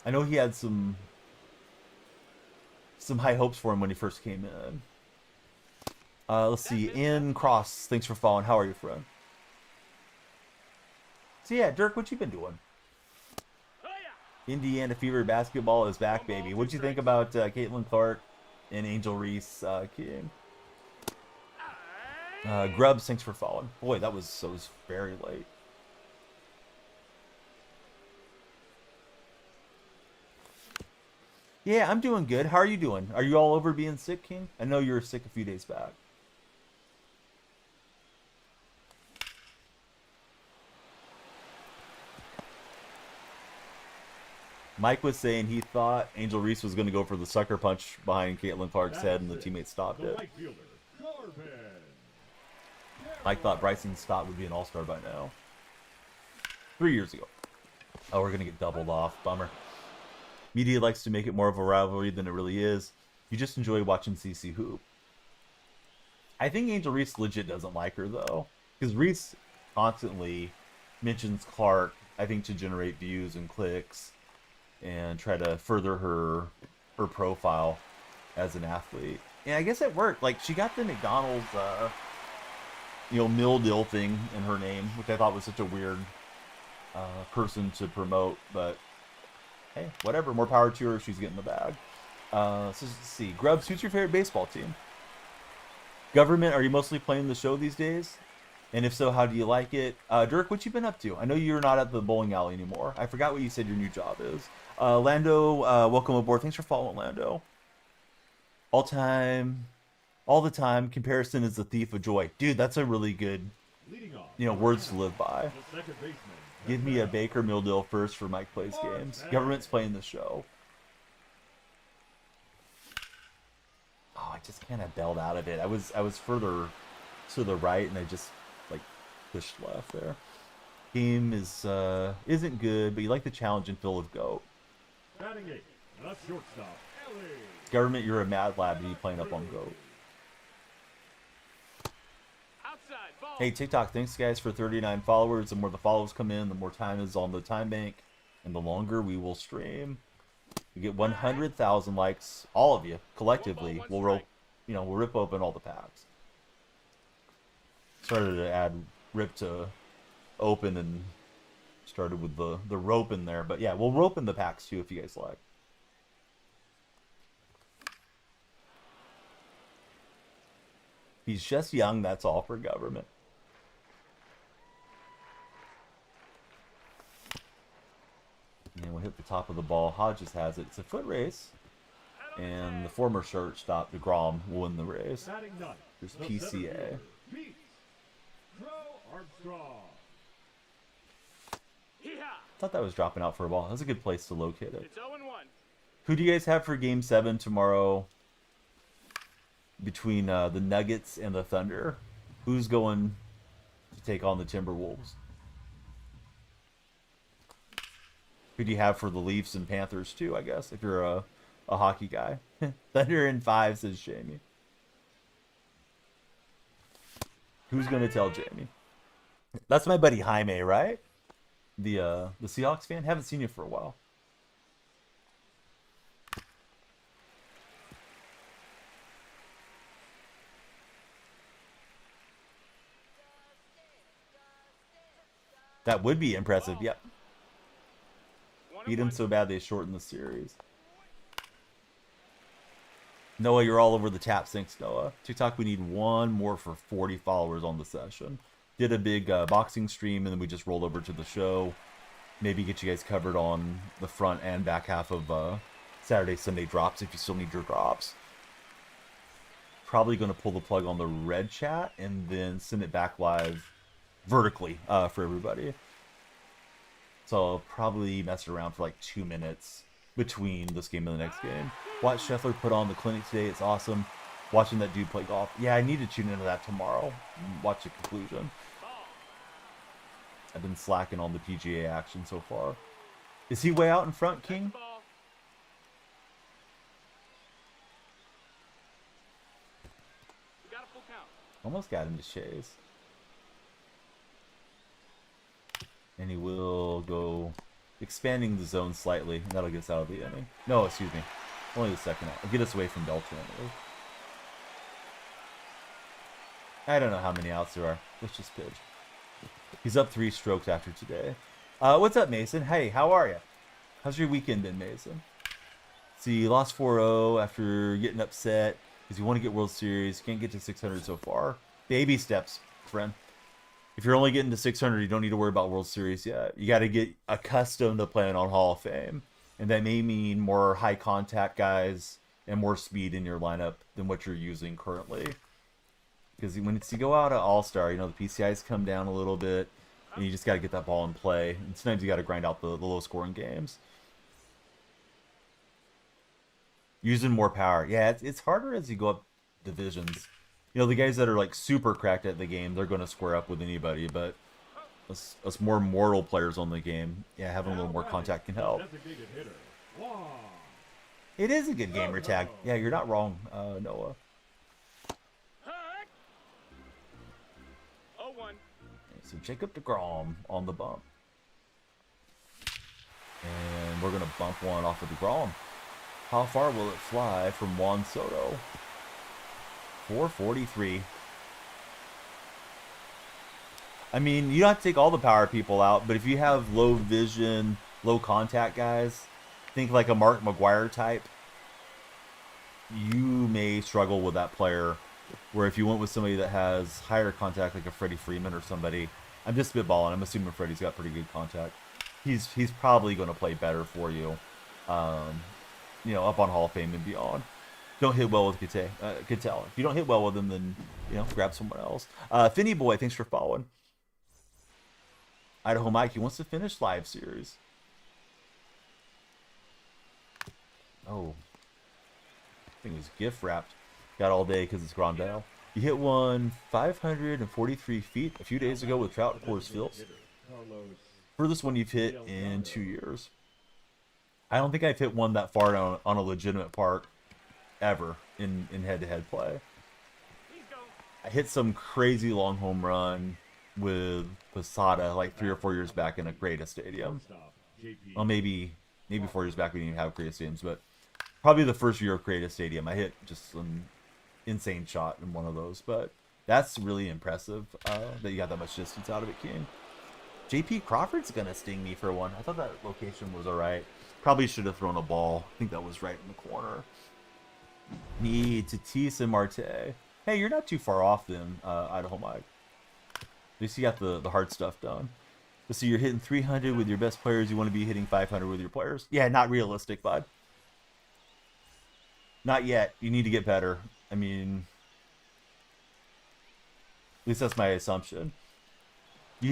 I know he had some high hopes for him when he first came in. Let's see. In Cross, thanks for following. How are you, friend? So yeah, Dirk, what you been doing? Indiana Fever basketball is back, baby. What'd you think about Caitlin Clark and Angel Reese King? Grubbs, thanks for following. Boy, that was very late. Yeah, I'm doing good. How are you doing? Are you all over being sick, King? I know you were sick a few days back. Mike was saying he thought Angel Reese was going to go for the sucker punch behind Caitlin Clark's head, and the teammate stopped it. Mike thought Bryson Stott would be an all-star by now. 3 years ago. Oh, we're going to get doubled off. Bummer. Media likes to make it more of a rivalry than it really is. You just enjoy watching CC hoop. I think Angel Reese legit doesn't like her, though. Because Reese constantly mentions Clark, I think, to generate views and clicks and try to further her profile as an athlete. And I guess it worked. Like, she got the McDonald's, meal deal thing in her name, which I thought was such a weird person to promote. But, hey, whatever. More power to her. She's getting the bag. So let's see. Grubbs, who's your favorite baseball team? Government, are you mostly playing the show these days? And if so, how do you like it? Dirk, what you been up to? I know you're not at the bowling alley anymore. I forgot what you said your new job is. Lando, welcome aboard. Thanks for following, Lando. All the time, comparison is the thief of joy. Dude, that's a really good, words to live by. Give me a Baker meal deal first for Mike Plays Games. Government's playing the show. Oh, I just kind of bailed out of it. I was further to the right, and I just pushed left there. Game isn't good, but you like the challenge and feel of GOAT. Batting 8, a shortstop. Government, you're a mad lad to be playing up on GOAT. Hey, TikTok, thanks guys for 39 followers. The more the follows come in, the more time is on the time bank, and the longer we will stream. We get 100,000 likes, all of you collectively. We'll rip open all the packs. Started to add rip to open and started with the rope in there, but yeah, we'll rope in the packs too if you guys like. He's just young, that's all for Government. And we'll hit the top of the ball. Hodges has it. It's a foot race. And the former shortstop, DeGrom, will win the race. There's PCA. Thought that was dropping out for a ball. That's a good place to locate it. Who do you guys have for Game 7 tomorrow between the Nuggets and the Thunder? Who's going to take on the Timberwolves? Who do you have for the Leafs and Panthers too, I guess, if you're a hockey guy? Thunder in 5, says Jamie. Who's going to tell Jamie? That's my buddy Jaime, right? The Seahawks fan? Haven't seen you for a while. That would be impressive, yep. Beat him so bad they shortened the series. Noah, you're all over the tap. Thanks, Noah. TikTok, we need one more for 40 followers on the session. Did a big boxing stream, and then we just rolled over to the show. Maybe get you guys covered on the front and back half of Saturday, Sunday drops if you still need your drops. probably going to pull the plug on the red chat and then send it back live vertically for everybody. So I'll probably mess around for like 2 minutes between this game and the next game. Watch Scheffler put on the clinic today. It's awesome. Watching that dude play golf. Yeah, I need to tune into that tomorrow and watch the conclusion. I've been slacking on the PGA action so far. Is he way out in front, King? Almost got him to chase. And he will go expanding the zone slightly. And that'll get us out of the inning. No, excuse me. Only the second out. It'll get us away from Delta anyway. I don't know how many outs there are. Let's just pitch. He's up 3 strokes after today. What's up, Mason? Hey, how are you? How's your weekend been, Mason? See, you lost 4-0 after getting upset because you want to get World Series. Can't get to 600 so far. Baby steps, friend. If you're only getting to 600, you don't need to worry about World Series yet. You got to get accustomed to playing on Hall of Fame. And that may mean more high contact guys and more speed in your lineup than what you're using currently. Because when it's you go out at All-Star, you know, the PCIs come down a little bit, and you just got to get that ball in play. And sometimes you got to grind out the low-scoring games. Using more power. Yeah, it's harder as you go up divisions. You know, the guys that are, like, super cracked at the game, they're going to square up with anybody. But us more mortal players on the game, yeah, having a little more contact can help. It is a good gamer tag. Yeah, you're not wrong, Noah. So Jacob deGrom on the bump. And we're going to bump one off of deGrom. How far will it fly from Juan Soto? 443. I mean, you don't have to take all the power people out, but if you have low vision, low contact guys, think like a Mark McGuire type, you may struggle with that player. Where if you went with somebody that has higher contact, like a Freddie Freeman or somebody, I'm just spitballing. I'm assuming Freddie's got pretty good contact. He's probably going to play better for you, you know, up on Hall of Fame and beyond. Don't hit well with Kittel. If you don't hit well with him, then, you know, grab someone else. Finny Boy, thanks for following. Idaho Mike, he wants to finish live series. Oh, I think it was gift wrapped. Got all day because it's Grandal. You hit one 543 feet a few days ago with Trout Coors Fields. Furthest one you've hit in 2 years. I don't think I've hit one that far on a legitimate park ever in head-to-head play. I hit some crazy long home run with Posada like 3 or 4 years back in a Greta Stadium. Well, maybe 4 years back we didn't even have Greta Stadiums, but probably the first year of Greta Stadium, I hit just some insane shot in one of those. But that's really impressive that you got that much distance out of it, King. JP Crawford's gonna sting me for one. I thought that location was alright. Probably should have thrown a ball. I think that was right in the corner. Need Tatis and Marte. Hey, you're not too far off then, Idaho Mike. At least you got the hard stuff done. So you're hitting 300 with your best players. You want to be hitting 500 with your players. Yeah, not realistic, bud. Not yet. You need to get better. I mean, at least that's my assumption.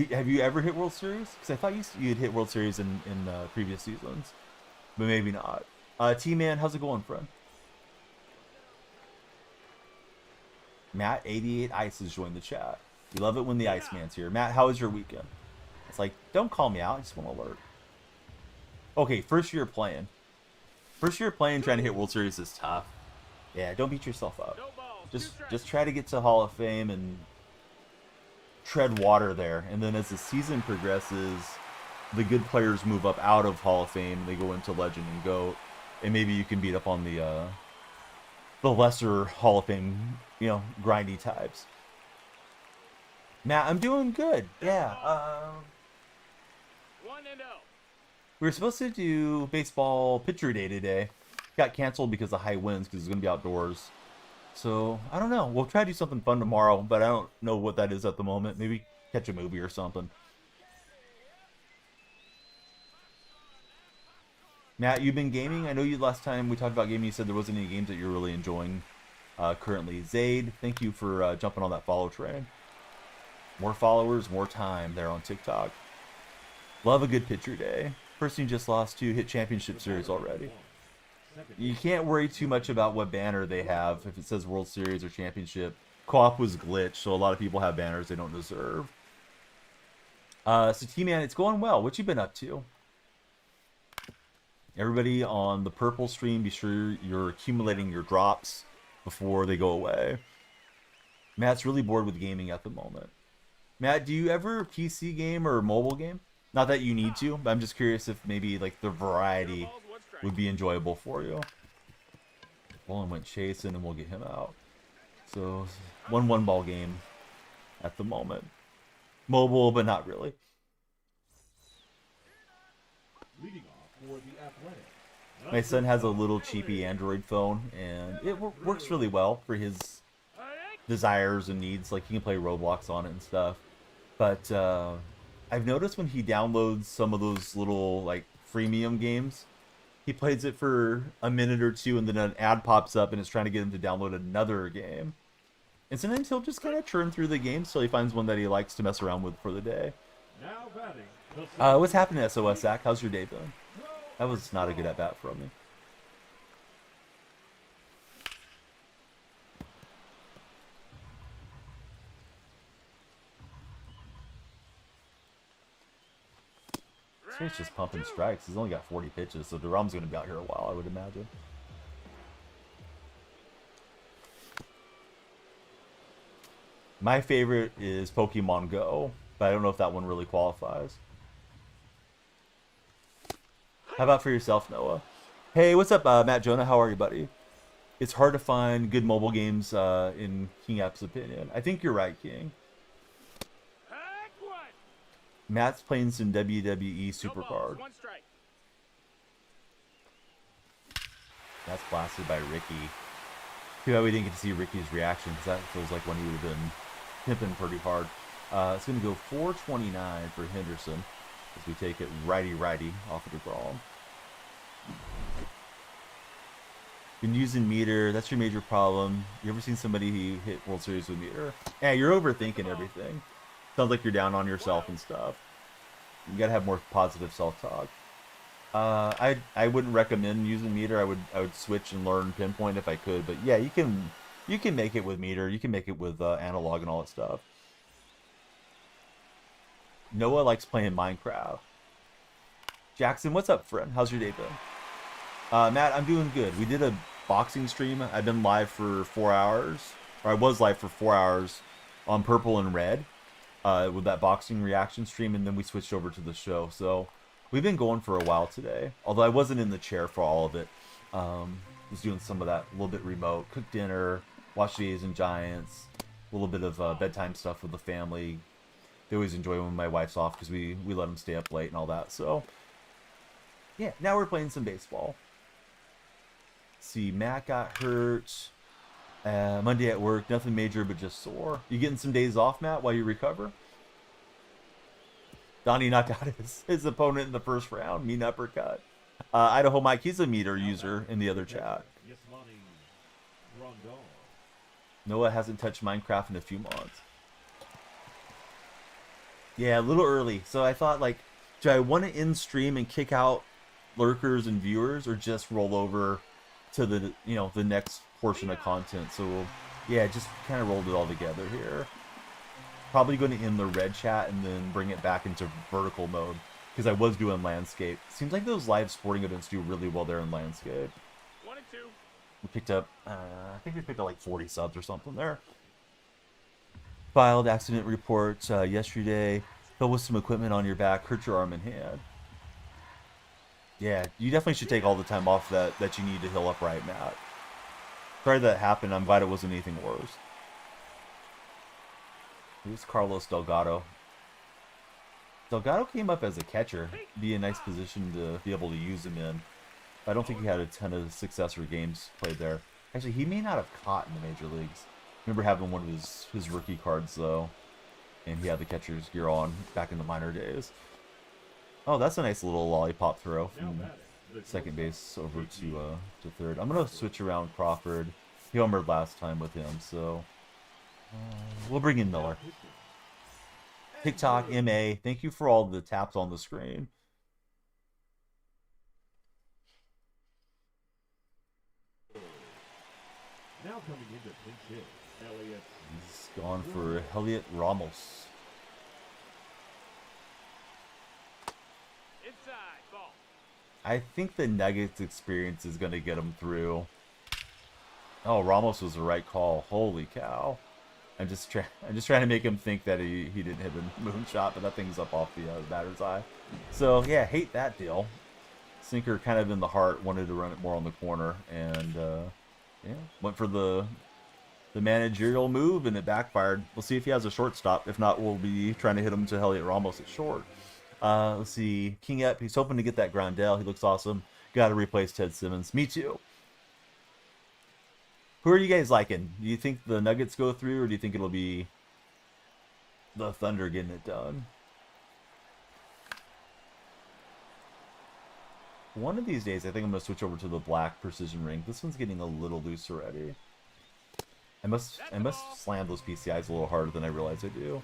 Have you ever hit World Series? Because I thought you'd hit World Series in previous seasons, but maybe not. T-Man, how's it going, friend? Matt 88 Ice has joined the chat. We love it when the Iceman's here. Matt, how was your weekend? It's like, don't call me out. I just want to alert. Okay, first year playing. First year playing, trying to hit World Series is tough. Yeah, don't beat yourself up. Just try to get to Hall of Fame and tread water there. And then as the season progresses, the good players move up out of Hall of Fame. They go into Legend and GOAT. And maybe you can beat up on the lesser Hall of Fame, you know, grindy types. Matt, I'm doing good. Yeah. We were supposed to do baseball pitcher day today. Got canceled because of high winds because it's going to be outdoors. So, I don't know. We'll try to do something fun tomorrow, but I don't know what that is at the moment. Maybe catch a movie or something. Matt, you've been gaming? I know you last time we talked about gaming, you said there wasn't any games that you're really enjoying currently. Zaid, thank you for jumping on that follow train. More followers, more time there on TikTok. Love a good picture day. Person you just lost to hit championship series already. You can't worry too much about what banner they have if it says World Series or Championship. Co-op was glitched, so a lot of people have banners they don't deserve. So T-Man, it's going well. What you been up to? Everybody on the purple stream, be sure you're accumulating your drops before they go away. Matt's really bored with gaming at the moment. Matt, do you ever PC game or mobile game? Not that you need to, but I'm just curious if maybe like the variety would be enjoyable for you. Bowling went chasing and we'll get him out. So 1-1 ball game at the moment. Mobile, but not really. Leading off for the Athletic. My son has a little cheapy Android phone, and it works really well for his desires and needs. Like, he can play Roblox on it and stuff. But I've noticed when he downloads some of those little, like, freemium games, he plays it for a minute or two, and then an ad pops up, and it's trying to get him to download another game. And sometimes he'll just kind of churn through the games till he finds one that he likes to mess around with for the day. Now batting. What's happening at SOS, Zach? How's your day been? That was not a good at-bat from me. So he's just pumping strikes. He's only got 40 pitches, so DeRom's going to be out here a while, I would imagine. My favorite is Pokemon Go, but I don't know if that one really qualifies. How about for yourself, Noah? Hey, what's up, Matt Jonah? How are you, buddy? It's hard to find good mobile games in King App's opinion. I think you're right, King. Matt's playing some WWE Supercard. That's blasted by Ricky. Too bad we didn't get to see Ricky's reaction, because that feels like when he would have been pimping pretty hard. It's going to go 429 for Henderson as we take it righty-righty off of the Brawl. Been using meter. That's your major problem. You ever seen somebody who hit World Series with meter? Yeah, you're overthinking everything. Sounds like you're down on yourself and stuff. You gotta have more positive self-talk. I wouldn't recommend using meter. I would switch and learn pinpoint if I could. But yeah, you can make it with meter. You can make it with analog and all that stuff. Noah likes playing Minecraft. Jackson, what's up, friend? How's your day been? Matt, I'm doing good. We did a boxing stream. I've been live for 4 hours, or I was live for 4 hours on Purple and Red with that boxing reaction stream, and then we switched over to the show. So we've been going for a while today, although I wasn't in the chair for all of it. Was doing some of that a little bit remote, cooked dinner, watched the Asian Giants, a little bit of bedtime stuff with the family. They always enjoy when my wife's off because we let them stay up late and all that. So yeah, now we're playing some baseball. See, Matt got hurt Monday at work. Nothing major, but just sore. You getting some days off, Matt, while you recover? Donnie knocked out his opponent in the first round. Mean uppercut. Idaho Mike, he's a meter user in the other chat. Noah hasn't touched Minecraft in a few months. Yeah, a little early. So I thought, like, do I want to end stream and kick out lurkers and viewers, or just roll over to the the next portion of content? So yeah, just kind of rolled it all together here. Probably going to end the red chat and then bring it back into vertical mode, because I was doing landscape. Seems like those live sporting events do really well there in landscape. 1 and 2. We picked up I think we picked up like 40 subs or something there. Filed accident report yesterday. Fell with some equipment on your back, hurt your arm and hand. Yeah, you definitely should take all the time off that you need to heal up right, Matt. Sorry that happened. I'm glad it wasn't anything worse. Who's Carlos Delgado? Delgado came up as a catcher. Be a nice position to be able to use him in. I don't think he had a ton of success or games played there. Actually, he may not have caught in the major leagues. I remember having one of his rookie cards, though. And he had the catcher's gear on back in the minor days. Oh, that's a nice little lollipop throw from second base over to third. I'm going to switch around Crawford. He homered last time with him, so we'll bring in Miller. TikTok, MA, thank you for all the taps on the screen. Now coming into pinch hit, Elliot. He's gone for Elliot Ramos. Inside, ball. I think the Nuggets experience is going to get him through. Oh, Ramos was the right call. Holy cow. I'm just trying to make him think that he didn't hit a moonshot, but that thing's up off the batter's eye. So, yeah, hate that deal. Sinker kind of in the heart, wanted to run it more on the corner, and yeah, went for the managerial move, and it backfired. We'll see if he has a shortstop. If not, we'll be trying to hit him to Elliot Ramos at short. Let's see. King Ep, he's hoping to get that Grandel. He looks awesome. Got to replace Ted Simmons. Me too. Who are you guys liking? Do you think the Nuggets go through, or do you think it'll be the Thunder getting it done? One of these days, I think I'm going to switch over to the black precision ring. This one's getting a little loose already. I must slam those PCIs a little harder than I realize I do.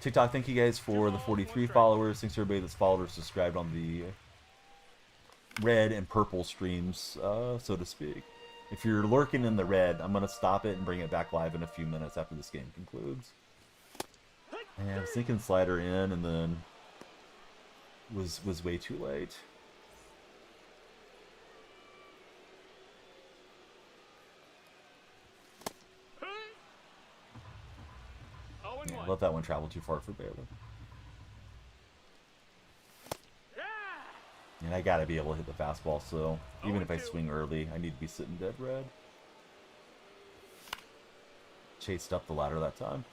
TikTok, thank you guys for the 43 followers. Thanks to everybody that's followed or subscribed on the red and purple streams, so to speak. If you're lurking in the red, I'm going to stop it and bring it back live in a few minutes after this game concludes. And I was thinking slider in, and then was way too late. Yeah, let that one travel too far for Baylor. And I gotta be able to hit the fastball, so even if I swing early, I need to be sitting dead red. Chased up the ladder that time.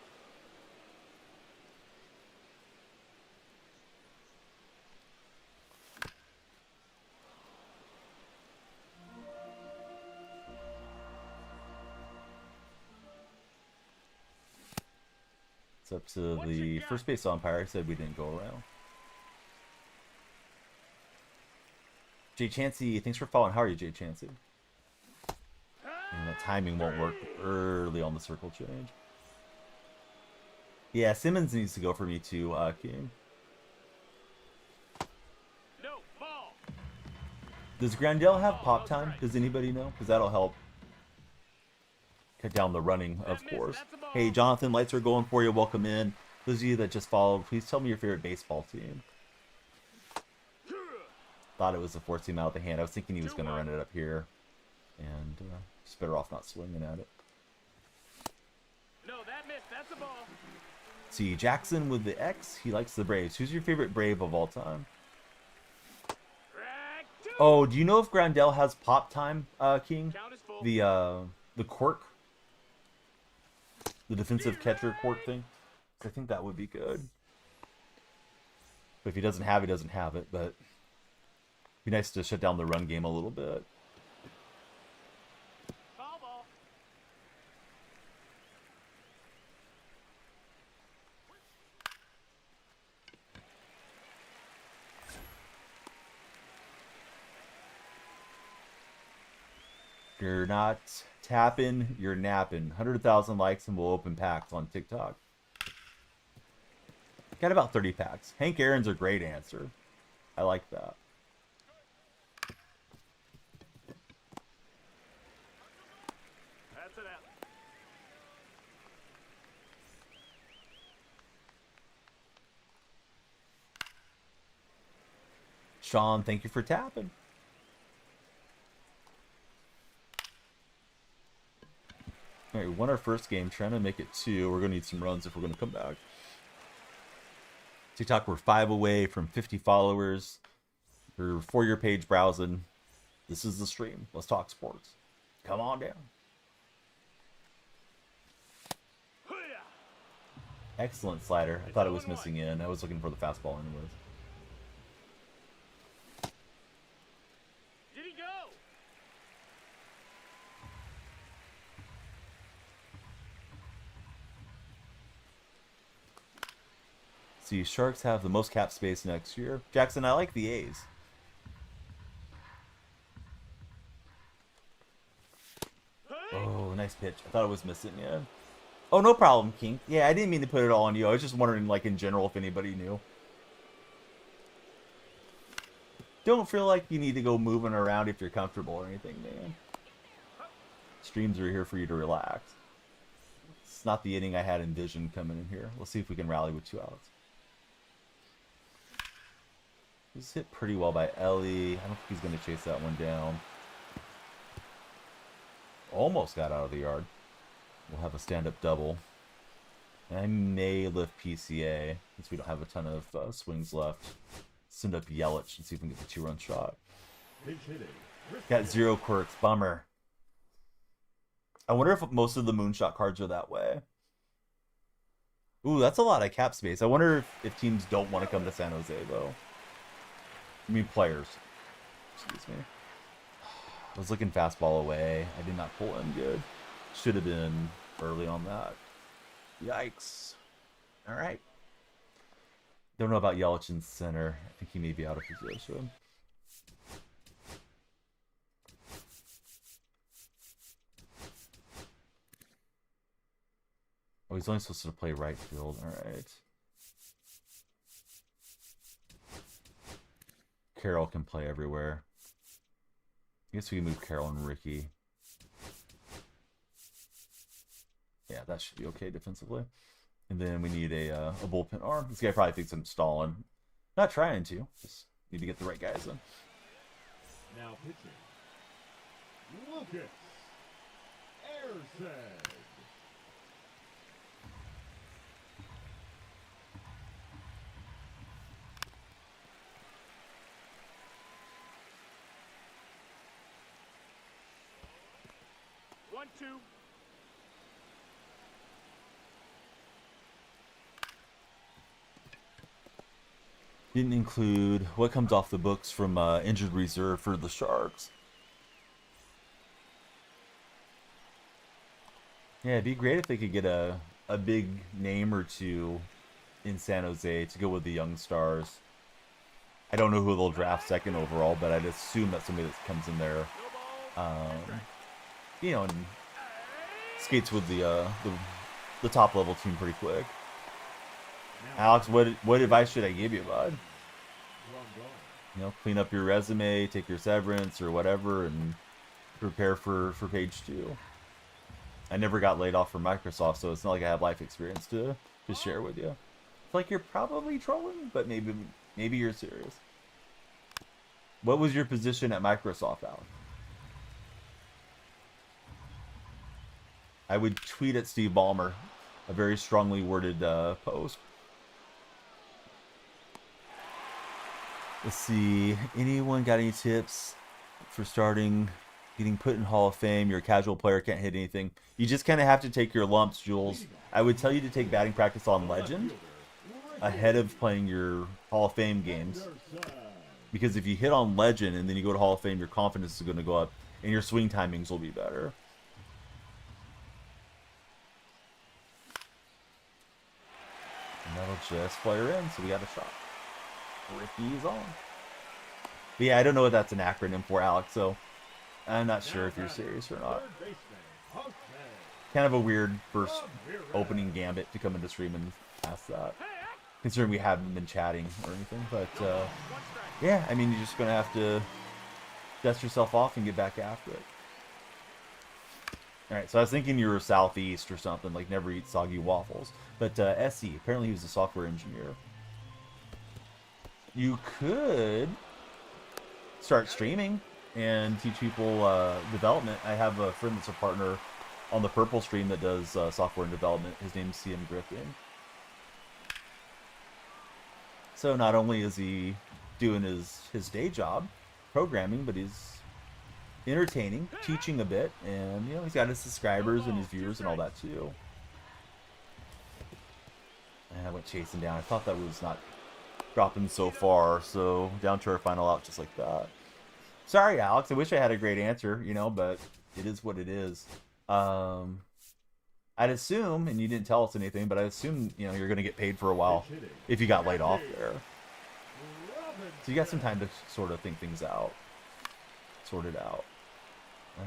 It's up to the first base umpire. I said we didn't go around. Jay Chansey, thanks for following. How are you, Jay Chansey? And that timing won't work early on the circle change. Yeah, Simmons needs to go for me too, King. No, ball. Does Grandel have pop time? Does anybody know? Because that'll help cut down the running, of course. Hey, Jonathan, lights are going for you. Welcome in. Those of you that just followed, please tell me your favorite baseball team. Thought it was the fourth team out of the hand. I was thinking he was going to run it up here. And just better off not swinging at it. No, that missed. That's a ball. See, Jackson with the X. He likes the Braves. Who's your favorite Brave of all time? Oh, do you know if Grandel has pop time, King? The quirk? The defensive catcher quirk thing? I think that would be good. But if he doesn't have it, he doesn't have it. But it'd be nice to shut down the run game a little bit. Ball. If you're not tapping, you're napping. 100,000 likes and we'll open packs on TikTok. Got about 30 packs. Hank Aaron's a great answer. I like that. That's it out. Sean, thank you for tapping. All right, we won our first game. Trying to make it 2. We're going to need some runs if we're going to come back. TikTok, we're 5 away from 50 followers. We're for your page browsing. This is the stream. Let's talk sports. Come on down. Excellent slider. I thought it was missing in. I was looking for the fastball anyways. Did he go? See, Sharks have the most cap space next year. Jackson, I like the A's. Nice pitch. I thought I was missing it. Oh, no problem, King. Yeah, I didn't mean to put it all on you. I was just wondering, like, in general, if anybody knew. Don't feel like you need to go moving around if you're comfortable or anything, man. Streams are here for you to relax. It's not the inning I had envisioned coming in here. Let's see if we can rally with 2 outs. This is hit pretty well by Ellie. I don't think he's going to chase that one down. Almost got out of the yard. We'll have a stand-up double. And I may lift PCA, since we don't have a ton of swings left. Send up Yelich and see if we can get the 2-run shot. Got 0 quirks. Bummer. I wonder if most of the Moonshot cards are that way. Ooh, that's a lot of cap space. I wonder if teams don't want to come to San Jose, though. I mean, players. Excuse me. I was looking fastball away. I did not pull in good. Should have been early on that. Yikes. All right. Don't know about Yelich in center. I think he may be out of position. Oh, he's only supposed to play right field. All right. Carroll can play everywhere. I guess we can move Carroll and Ricky. Yeah, that should be okay defensively. And then we need a bullpen arm. This guy probably thinks I'm stalling. Not trying to. Just need to get the right guys in. Now pitching. Lucas Erceg. One, two. Didn't include what comes off the books from injured reserve for the Sharks. Yeah, it'd be great if they could get a big name or two in San Jose to go with the young stars. I don't know who they'll draft second overall, but I'd assume that's somebody that comes in there, you know, and skates with the top level team pretty quick. Alex, what advice should I give you, bud? You know, clean up your resume, take your severance or whatever, and prepare for page 2. I never got laid off from Microsoft, so it's not like I have life experience to share with you. It's like you're probably trolling, but maybe you're serious. What was your position at Microsoft, Alex? I would tweet at Steve Ballmer, a very strongly worded post. Let's see. Anyone got any tips for starting, getting put in Hall of Fame? You're a casual player, can't hit anything. You just kind of have to take your lumps, Jules. I would tell you to take batting practice on Legend ahead of playing your Hall of Fame games. Because if you hit on Legend and then you go to Hall of Fame, your confidence is going to go up and your swing timings will be better. And that'll just flare in, so we got a shot. Ricky's on. But yeah, I don't know what that's an acronym for, Alex, so I'm not sure if you're serious or not. Kind of a weird first opening gambit to come into stream and ask that, considering we haven't been chatting or anything. But yeah, I mean, you're just going to have to dust yourself off and get back after it. Alright, so I was thinking you were Southeast or something, like never eat soggy waffles. But SE, apparently he was a software engineer. You could start streaming and teach people development. I have a friend that's a partner on the Purple stream that does software and development. His name's CM Griffin. So not only is he doing his day job, programming, but he's entertaining, teaching a bit, and you know, he's got his subscribers and his viewers and all that too. And I went chasing down. I thought that was not dropping so far, so down to our final out just like that. Sorry, Alex. I wish I had a great answer, you know, but it is what it is. I'd assume, and you didn't tell us anything, but I assume, you know, you're going to get paid for a while if you got laid off there. So you got some time to sort of think things out, sort it out.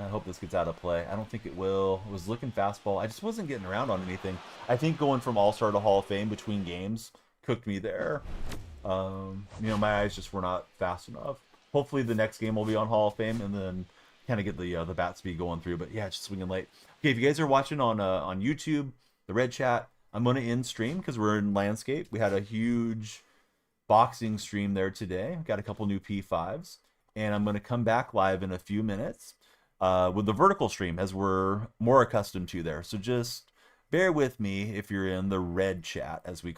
I hope this gets out of play. I don't think it will. It was looking fastball. I just wasn't getting around on anything. I think going from All-Star to Hall of Fame between games cooked me there. You know, my eyes just were not fast enough. Hopefully the next game will be on Hall of Fame and then kind of get the bat speed going through. But yeah, just swinging late. Okay, if you guys are watching on YouTube, the Red Chat, I'm going to end stream because we're in landscape. We had a huge boxing stream there today. Got a couple new P5s. And I'm going to come back live in a few minutes with the vertical stream as we're more accustomed to there. So just bear with me if you're in the Red Chat, as we